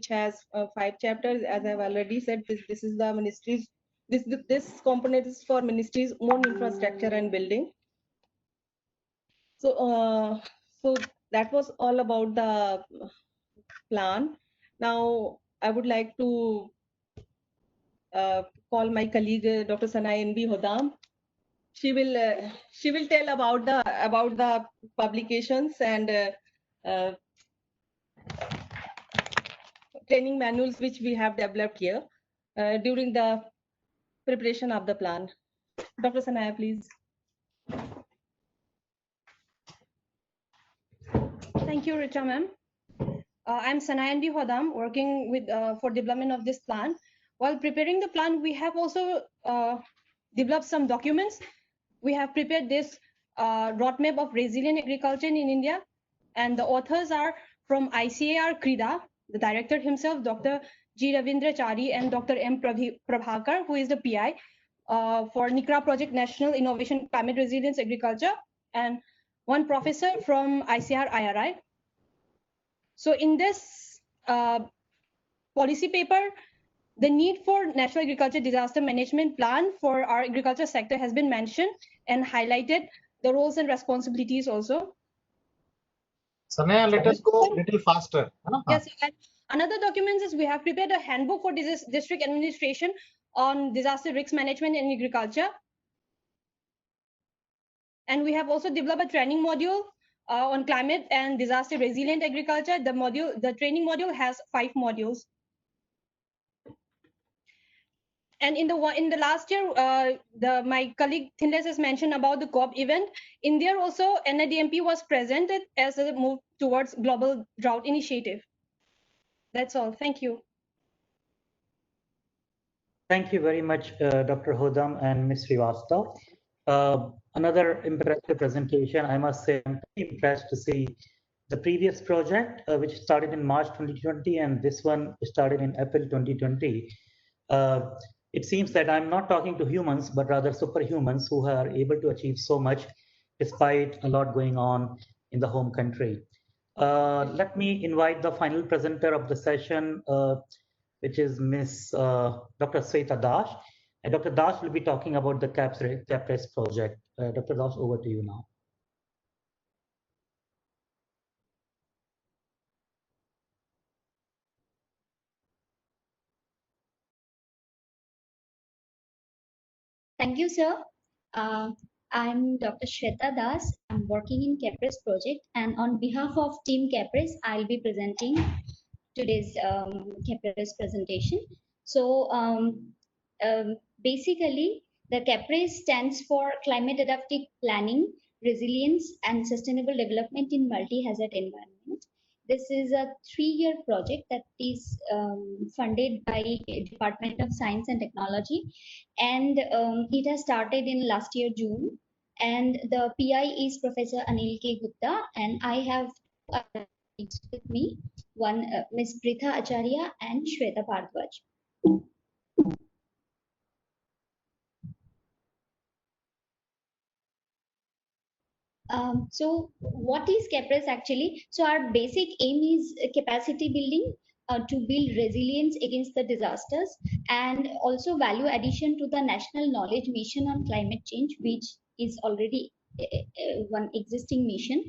has 5 chapters. As I've already said, this is the ministries. This component is for ministries' own infrastructure and building. So so that was all about the plan. Now I would like to call my colleague Dr. Sanay NB Hodam. She will tell about the publications and training manuals which we have developed here during the preparation of the plan. Dr. Sanaya, please. Thank you, Richa ma'am. I'm Sanaya NB Hodam, working with for development of this plan. While preparing the plan, we have also developed some documents. We have prepared this roadmap of resilient agriculture in India, and the authors are from ICAR CRIDA, the director himself, Dr. G. Ravindra Chari, and Dr. M. Prabhakar, who is the PI for NICRA Project National Innovation Climate Resilience Agriculture, and one professor from ICAR IRI. So in this policy paper, the need for national agriculture disaster management plan for our agriculture sector has been mentioned and highlighted, the roles and responsibilities also. Sanaya, let us go a little faster. Yes, and another document is we have prepared a handbook for district administration on disaster risk management in agriculture. And we have also developed a training module on climate and disaster resilient agriculture. The training module has 5 modules. And in the last year, my colleague Thindes has mentioned about the COP event. In there also, NIDMP was presented as a move towards global drought initiative. That's all. Thank you. Thank you very much, Dr. Hodam and Ms. Srivastav. Another impressive presentation. I must say, I'm pretty impressed to see the previous project, which started in March 2020, and this one started in April 2020. It seems that I'm not talking to humans, but rather superhumans who are able to achieve so much despite a lot going on in the home country. Let me invite the final presenter of the session, which is Ms. Dr. Sweta Das. And Dr. Das will be talking about the CAPRES project. Dr. Das, over to you now. Thank you, sir. I'm Dr. Sweta Das. I'm working in CAPRES project, and on behalf of Team CAPRES, I'll be presenting today's CAPRES presentation. So basically, the CAPRES stands for Climate Adaptive Planning, Resilience, and Sustainable Development in Multi-Hazard Environment. This is a 3-year project that is funded by Department of Science and Technology, and it has started in last year June. And the PI is Professor Anil K. Gupta, and I have with me one Ms. Pritha Acharya and Shweta Bhardwaj. So what is CAPRES actually? So our basic aim is capacity building to build resilience against the disasters, and also value addition to the National Knowledge Mission on Climate Change, which is already one existing mission,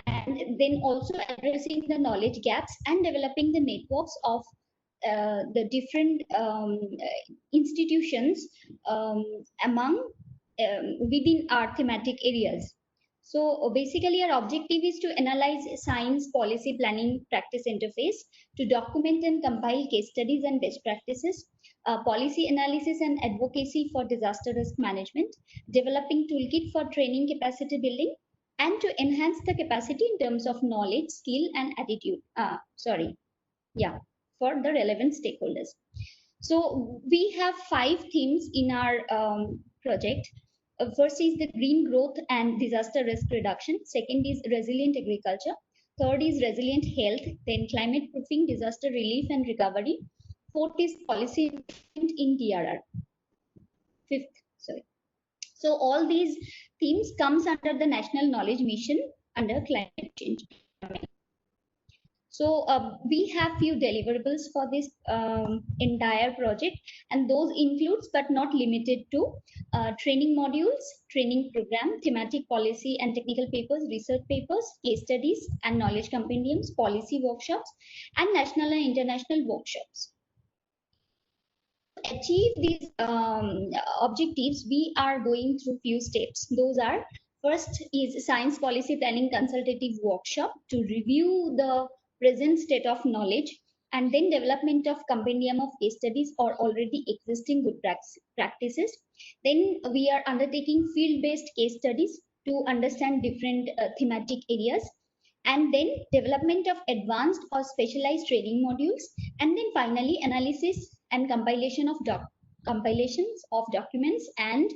and then also addressing the knowledge gaps and developing the networks of the different institutions within our thematic areas. So basically our objective is to analyze science, policy, planning, practice interface, to document and compile case studies and best practices, policy analysis and advocacy for disaster risk management, developing toolkit for training capacity building, and to enhance the capacity in terms of knowledge, skill, and attitude. For the relevant stakeholders. So we have 5 themes in our project. First is the green growth and disaster risk reduction. Second is resilient agriculture. Third is resilient health. Then climate proofing, disaster relief and recovery. Fourth is policy in DRR. Fifth, sorry. So all these themes comes under the National Knowledge Mission under climate change. So we have few deliverables for this entire project, and those includes but not limited to training modules, training program, thematic policy and technical papers, research papers, case studies and knowledge compendiums, policy workshops, and national and international workshops. To achieve these objectives, we are going through few steps. Those are, first is science policy planning consultative workshop to review the present state of knowledge, and then development of compendium of case studies or already existing good practices. Then we are undertaking field-based case studies to understand different thematic areas, and then development of advanced or specialized training modules, and then finally analysis and compilation of compilations of documents and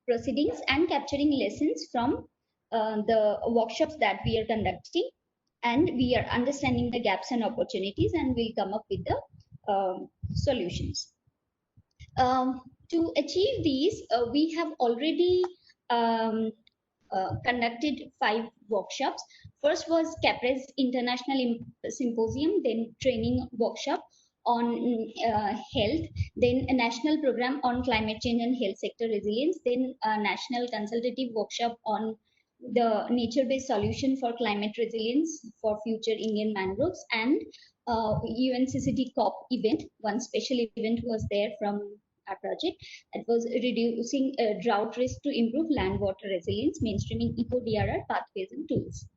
proceedings, and capturing lessons from the workshops that we are conducting. And we are understanding the gaps and opportunities, and we'll come up with the solutions. To achieve these, we have already conducted 5 workshops. First was CAPRES International Symposium, then training workshop on health, then a national program on climate change and health sector resilience, then a national consultative workshop on the nature-based solution for climate resilience for future Indian mangroves, and UNCCD COP event. One special event was there from project that was reducing drought risk to improve land water resilience, mainstreaming eco-DRR pathways and tools.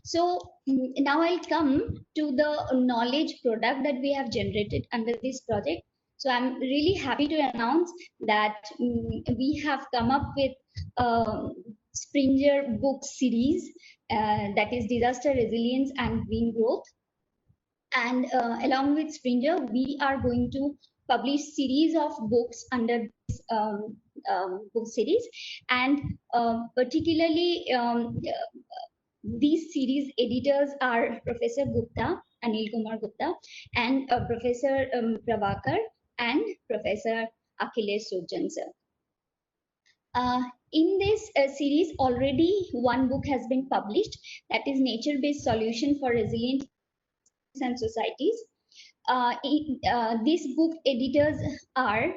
So now I'll come to the knowledge product that we have generated under this project. So I'm really happy to announce that we have come up with Springer book series that is Disaster Resilience and Green Growth. And along with Springer, we are going to publish series of books under this book series, and particularly these series editors are Professor Gupta, Anil Kumar Gupta, and Professor Prabhakar and Professor Akhilesh Surjan sir. In this series, already one book has been published, that is Nature-Based Solution for Resilient and Societies. This book editors are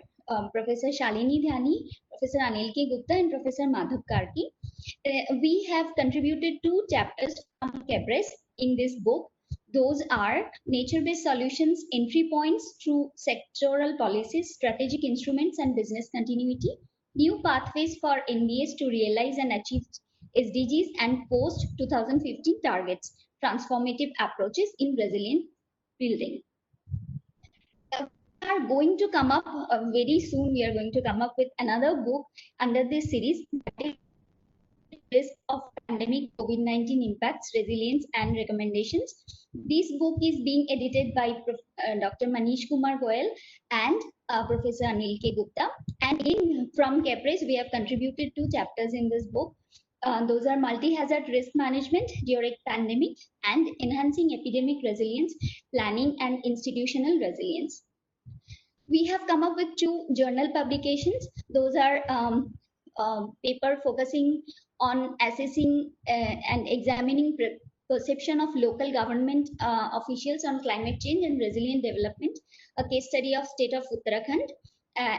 Professor Shalini Dhyani, Professor Anil K. Gupta, and Professor Madhav Karki. We have contributed 2 chapters from Kebres in this book. Those are Nature-Based Solutions, Entry Points through Sectoral Policies, Strategic Instruments, and Business Continuity, New Pathways for NBS to Realize and Achieve SDGs and Post-2015 Targets, Transformative Approaches in Resilient Building. We are going to come up very soon. We are going to come up with another book under this series, Risk of Pandemic COVID-19 Impacts, Resilience and Recommendations. This book is being edited by Dr. Manish Kumar Goyal and Professor Anil K. Gupta. And from Kebres, we have contributed 2 chapters in this book. Those are multi-hazard risk management during pandemic and enhancing epidemic resilience, planning and institutional resilience. We have come up with 2 journal publications. Those are paper focusing on assessing and examining perception of local government officials on climate change and resilient development, a case study of state of Uttarakhand.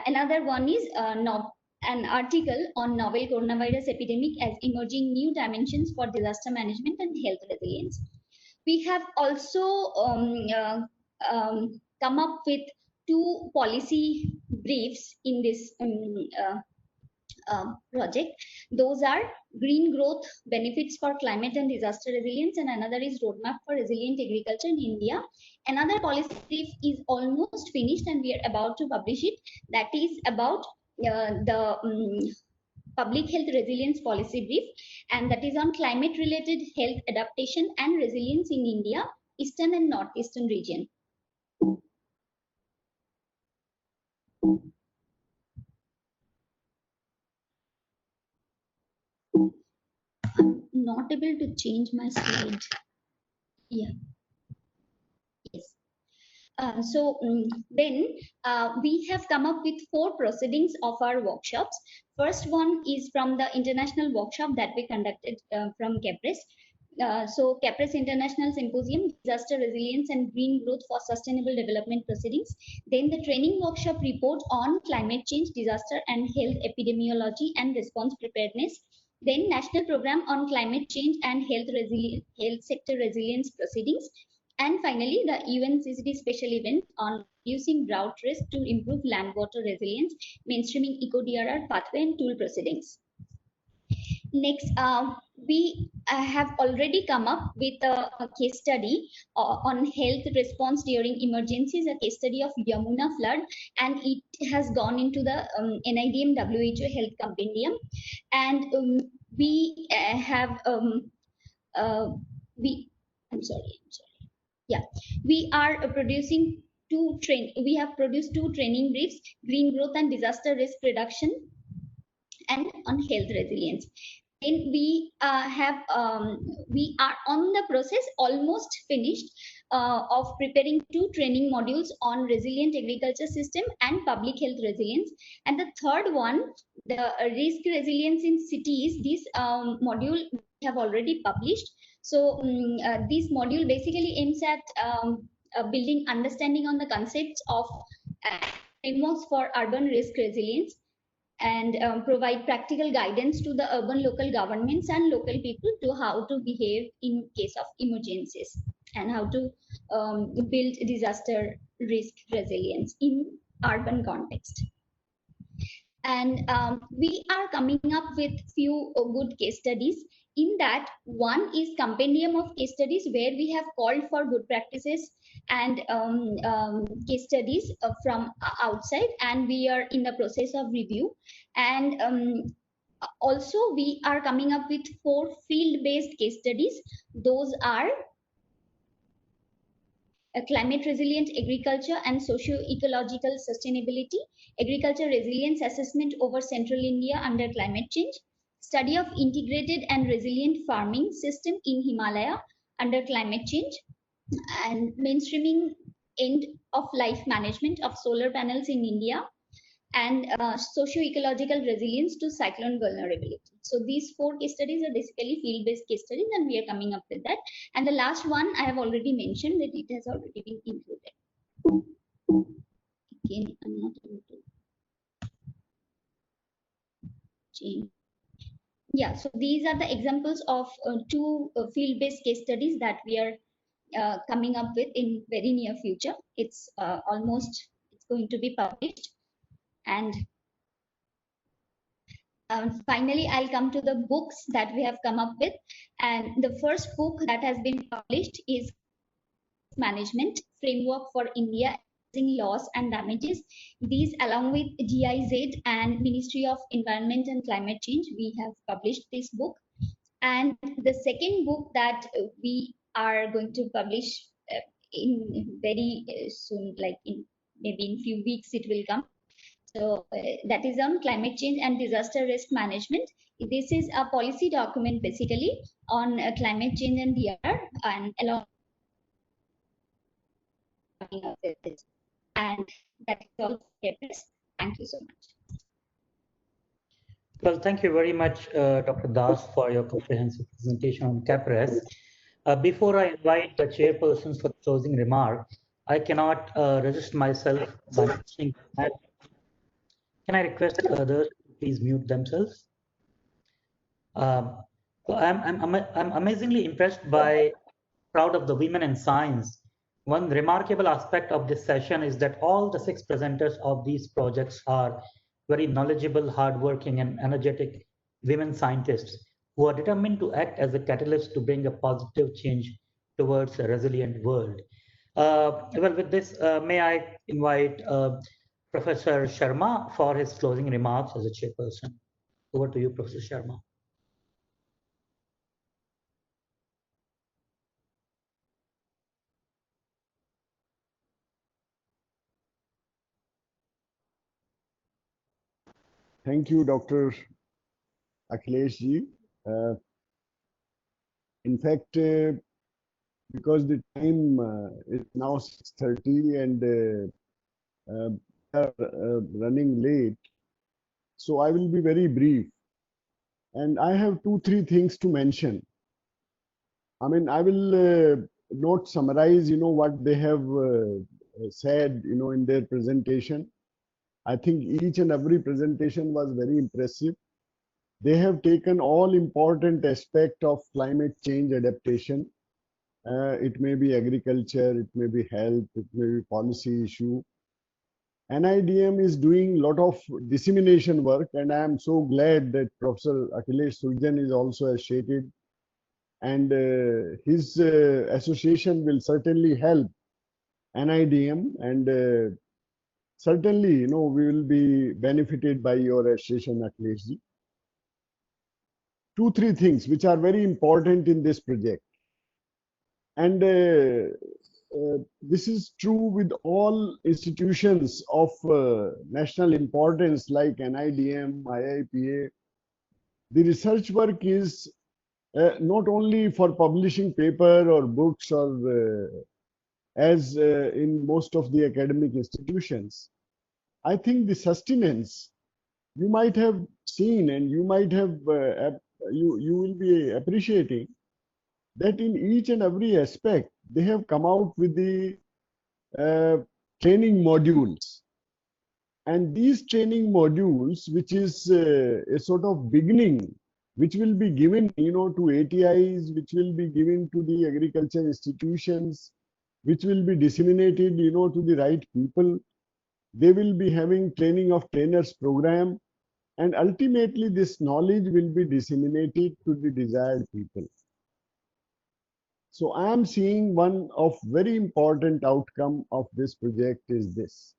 Another one is an article on novel coronavirus epidemic as emerging new dimensions for disaster management and health resilience. We have also come up with 2 policy briefs in this project. Those are Green Growth Benefits for Climate and Disaster Resilience, and another is Roadmap for Resilient Agriculture in India. Another policy brief is almost finished and we are about to publish it. That is about the Public Health Resilience Policy Brief, and that is on climate-related health adaptation and resilience in India, Eastern and Northeastern region. I'm not able to change my slide. Yeah. Yes. Then we have come up with 4 proceedings of our workshops. First one is from the international workshop that we conducted from Kebres. Kebres International Symposium, Disaster Resilience and Green Growth for Sustainable Development Proceedings. Then the training workshop report on climate change, disaster and health epidemiology and response preparedness. Then National Program on Climate Change and Health Sector Resilience Proceedings. And finally, the UNCCD special event on reducing drought risk to improve land water resilience, mainstreaming eco-DRR pathway and tool proceedings. Next, we have already come up with a case study on health response during emergencies, a case study of Yamuna flood, and it has gone into the NIDM WHO Health Compendium. And we have we are producing we have produced 2 training briefs, green growth and disaster risk reduction and on health resilience. Then we are on the process, almost finished, of preparing 2 training modules on resilient agriculture system and public health resilience. And the third one, the risk resilience in cities, this module we have already published. So this module basically aims at building understanding on the concepts of frameworks for urban risk resilience, and provide practical guidance to the urban local governments and local people to how to behave in case of emergencies and how to build disaster risk resilience in urban context. And we are coming up with few good case studies. In that, one is compendium of case studies where we have called for good practices and case studies from outside, and we are in the process of review. And also we are coming up with 4 field-based case studies. Those are climate resilient agriculture and socio-ecological sustainability, agriculture resilience assessment over central India under climate change, study of integrated and resilient farming system in Himalaya under climate change, and mainstreaming end of life management of solar panels in India, and socio-ecological resilience to cyclone vulnerability. So these 4 case studies are basically field-based case studies, and we are coming up with that. And the last one I have already mentioned that it has already been included. Again, I'm not able to change. Yeah, so these are the examples of 2 field-based case studies that we are coming up with in very near future. It's it's going to be published. And finally, I'll come to the books that we have come up with. And the first book that has been published is Management Framework for India, Loss and Damages. These, along with GIZ and Ministry of Environment and Climate Change, we have published this book. And the second book that we are going to publish in very soon, like maybe in few weeks, it will come. So that is on climate change and disaster risk management. This is a policy document basically on climate change and DR, and along and that is all. Thank you so much. Well, thank you very much, Dr. Das, for your comprehensive presentation on CAPRES. Before I invite the chairpersons for the closing remark, I cannot resist myself by mentioning that. Can I request others to please mute themselves? So I'm amazingly impressed by, proud of the women in science. One remarkable aspect of this session is that all the 6 presenters of these projects are very knowledgeable, hardworking, and energetic women scientists who are determined to act as a catalyst to bring a positive change towards a resilient world. Well, with this, may I invite Professor Sharma for his closing remarks as a chairperson. Over to you, Professor Sharma. Thank you, Dr. Akhilesh ji. In fact, because the time is now 6:30 and we are running late, so I will be very brief. And I have 2-3 things to mention. I mean, I will not summarize, what they have said, in their presentation. I think each and every presentation was very impressive. They have taken all important aspects of climate change adaptation. It may be agriculture, it may be health, it may be policy issue. NIDM is doing a lot of dissemination work, and I am so glad that Professor Akhilesh Surjan is also associated, and his association will certainly help NIDM, and certainly, we will be benefited by your association, Akhilesh ji. 2-3 things which are very important in this project. And this is true with all institutions of national importance like NIDM, IIPA. The research work is not only for publishing paper or books or as in most of the academic institutions. I think the sustenance, you might have seen and you might have, you will be appreciating that in each and every aspect, they have come out with the training modules. And these training modules, which is a sort of beginning, which will be given, to ATIs, which will be given to the agriculture institutions, which will be disseminated, to the right people. They will be having training of trainers program, and ultimately this knowledge will be disseminated to the desired people. So I am seeing one of very important outcome of this project is this.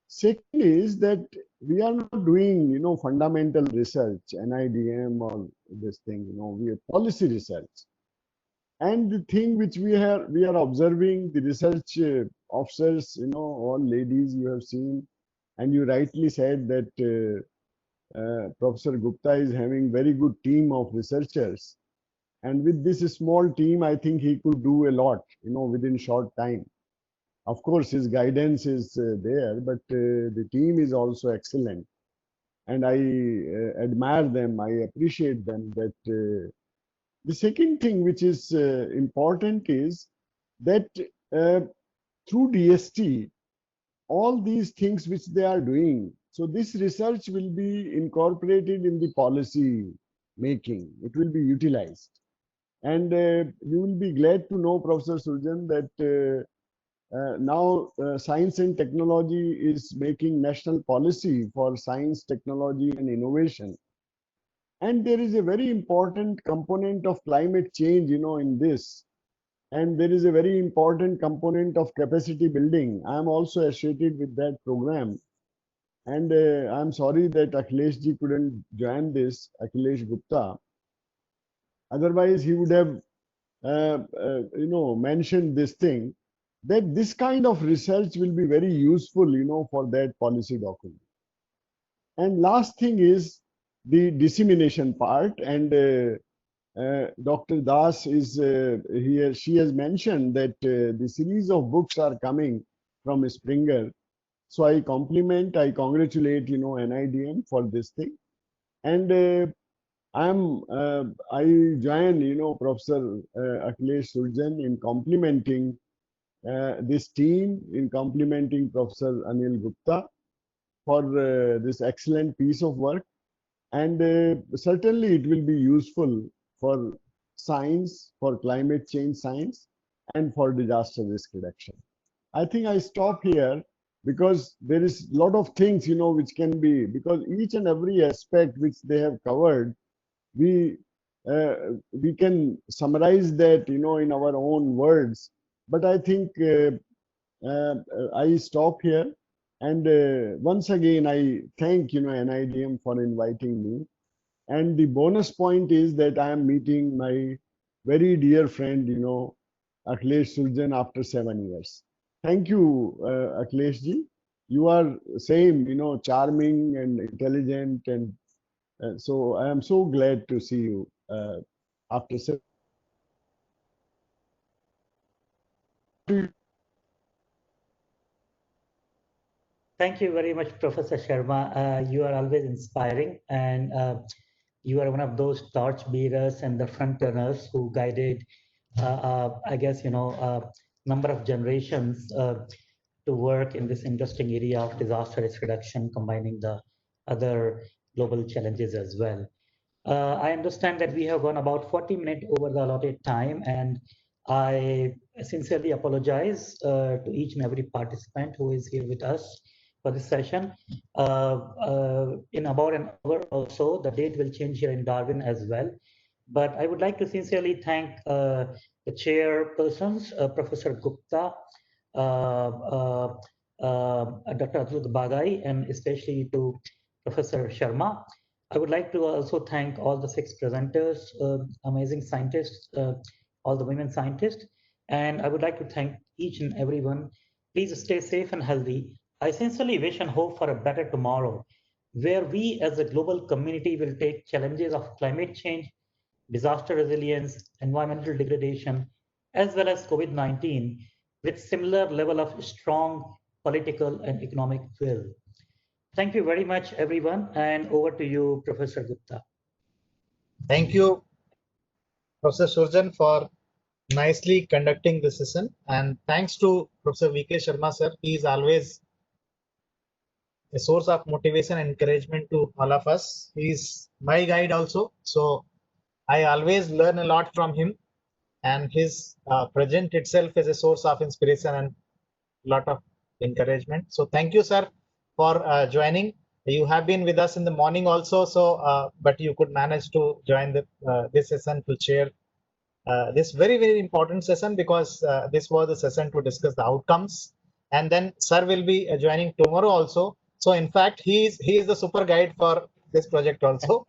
Second is that we are not doing, fundamental research, NIDM or this thing, we are policy research. And the thing which we are observing, the research officers, all ladies you have seen, and you rightly said that Professor Gupta is having very good team of researchers. And with this small team, I think he could do a lot, within short time. Of course, his guidance is there, but the team is also excellent. And I admire them, I appreciate them. That the second thing which is important is that through DST, all these things which they are doing, so this research will be incorporated in the policy making. It will be utilized. And you will be glad to know, Professor Surjan, that now science and technology is making national policy for science, technology, and innovation. And there is a very important component of climate change, in this. And there is a very important component of capacity building. I am also associated with that program. And I'm sorry that Akhilesh ji couldn't join this, Akhilesh Gupta. Otherwise, he would have, mentioned this thing, that this kind of research will be very useful, for that policy document. And last thing is the dissemination part. And Dr. Das is here. She has mentioned that the series of books are coming from Springer. So I congratulate, NIDM for this thing. And I join, Professor Akhilesh Surjan in complimenting this team, in complimenting Professor Anil Gupta for this excellent piece of work. And certainly it will be useful for science, for climate change science, and for disaster risk reduction. I think I stop here because there is a lot of things, which can be, because each and every aspect which they have covered, we can summarize that, in our own words. But I think I stop here. And once again, I thank, NIDM for inviting me. And the bonus point is that I am meeting my very dear friend, Akhilesh Surjan after 7 years. Thank you, Akhilesh ji. You are same, charming and intelligent. And so I am so glad to see you after 7 years. Thank you very much, Professor Sharma. You are always inspiring, and you are one of those torch bearers and the front runners who guided, I guess, number of generations to work in this interesting area of disaster risk reduction, combining the other global challenges as well. I understand that we have gone about 40 minutes over the allotted time, and I sincerely apologize to each and every participant who is here with us for this session. In about an hour or so, the date will change here in Darwin as well. But I would like to sincerely thank the chairpersons, Professor Gupta, Dr. Atul Bagai, and especially to Professor Sharma. I would like to also thank all the 6 presenters, amazing scientists, all the women scientists. And I would like to thank each and everyone. Please stay safe and healthy. I sincerely wish and hope for a better tomorrow, where we as a global community will take challenges of climate change, disaster resilience, environmental degradation, as well as COVID-19 with similar level of strong political and economic will. Thank you very much, everyone. And over to you, Professor Gupta. Thank you, Professor Surjan, for nicely conducting this session. And thanks to Professor V.K. Sharma, sir. He is always a source of motivation and encouragement to all of us. He is my guide also. So I always learn a lot from him. And his present itself is a source of inspiration and a lot of encouragement. So thank you, sir, for joining. You have been with us in the morning also, so but you could manage to join the this session to share this very important session, because this was the session to discuss the outcomes, and then sir will be joining tomorrow also. So in fact, he is the super guide for this project also.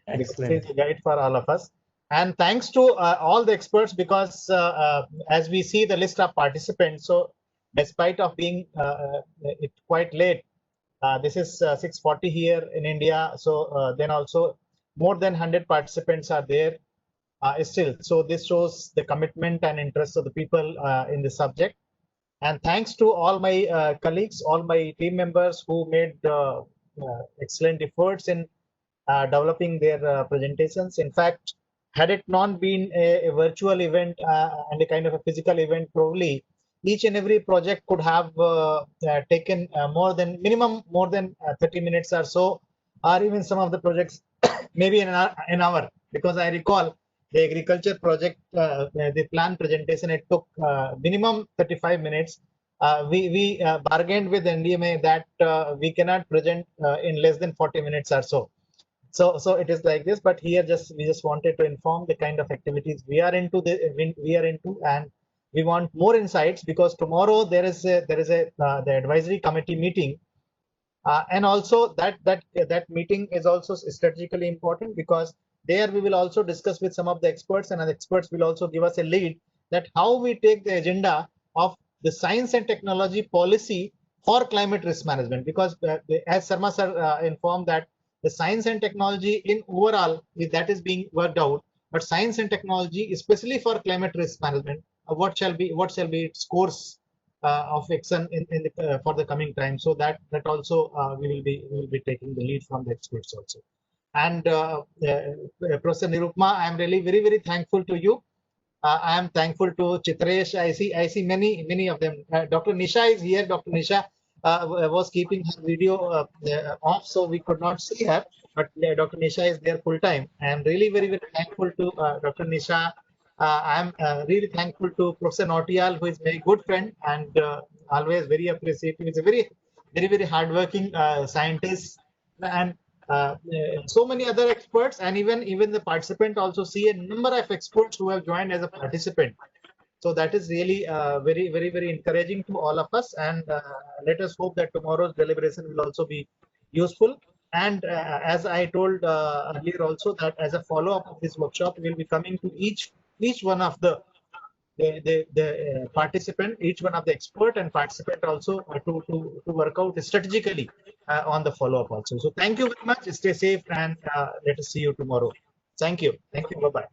Excellent. He's a guide for all of us. And thanks to all the experts, because as we see the list of participants, so despite of being it quite late, this is 6:40 here in India. So then also more than 100 participants are there still. So this shows the commitment and interest of the people in the subject. And thanks to all my colleagues, all my team members who made excellent efforts in developing their presentations. In fact, had it not been a virtual event and a kind of a physical event, probably each and every project could have taken more than 30 minutes or so, or even some of the projects maybe an hour, because I recall the agriculture project, the plan presentation, it took minimum 35 minutes. We bargained with NDMA that we cannot present in less than 40 minutes or so. So it is like this, but here we just wanted to inform the kind of activities we are into, and we want more insights, because tomorrow there is the advisory committee meeting, and also that meeting is also strategically important, because there we will also discuss with some of the experts, and the experts will also give us a lead that how we take the agenda of the science and technology policy for climate risk management, because as Sarma sir informed that the science and technology in overall that is being worked out, but science and technology, especially for climate risk management, what shall be its course of action for the coming time. So that also we will be taking the lead from the experts also. And Professor Nirupma, I am really very thankful to you. I am thankful to Chitresh. I see many of them. Dr. Nisha is here. Dr. Nisha was keeping her video off, so we could not see her. But Dr. Nisha is there full time. I am really very thankful to Dr. Nisha. I am really thankful to Professor Nautiyal, who is my good friend and always very appreciative. He's a very hardworking scientist, and so many other experts, and even the participant also see a number of experts who have joined as a participant. So that is really very encouraging to all of us, and let us hope that tomorrow's deliberation will also be useful. And as I told earlier also, that as a follow-up of this workshop, we will be coming to each one of the participant, each one of the expert and participant also to work out strategically on the follow-up also. So thank you very much. Stay safe, and let us see you tomorrow. Thank you. Bye-bye.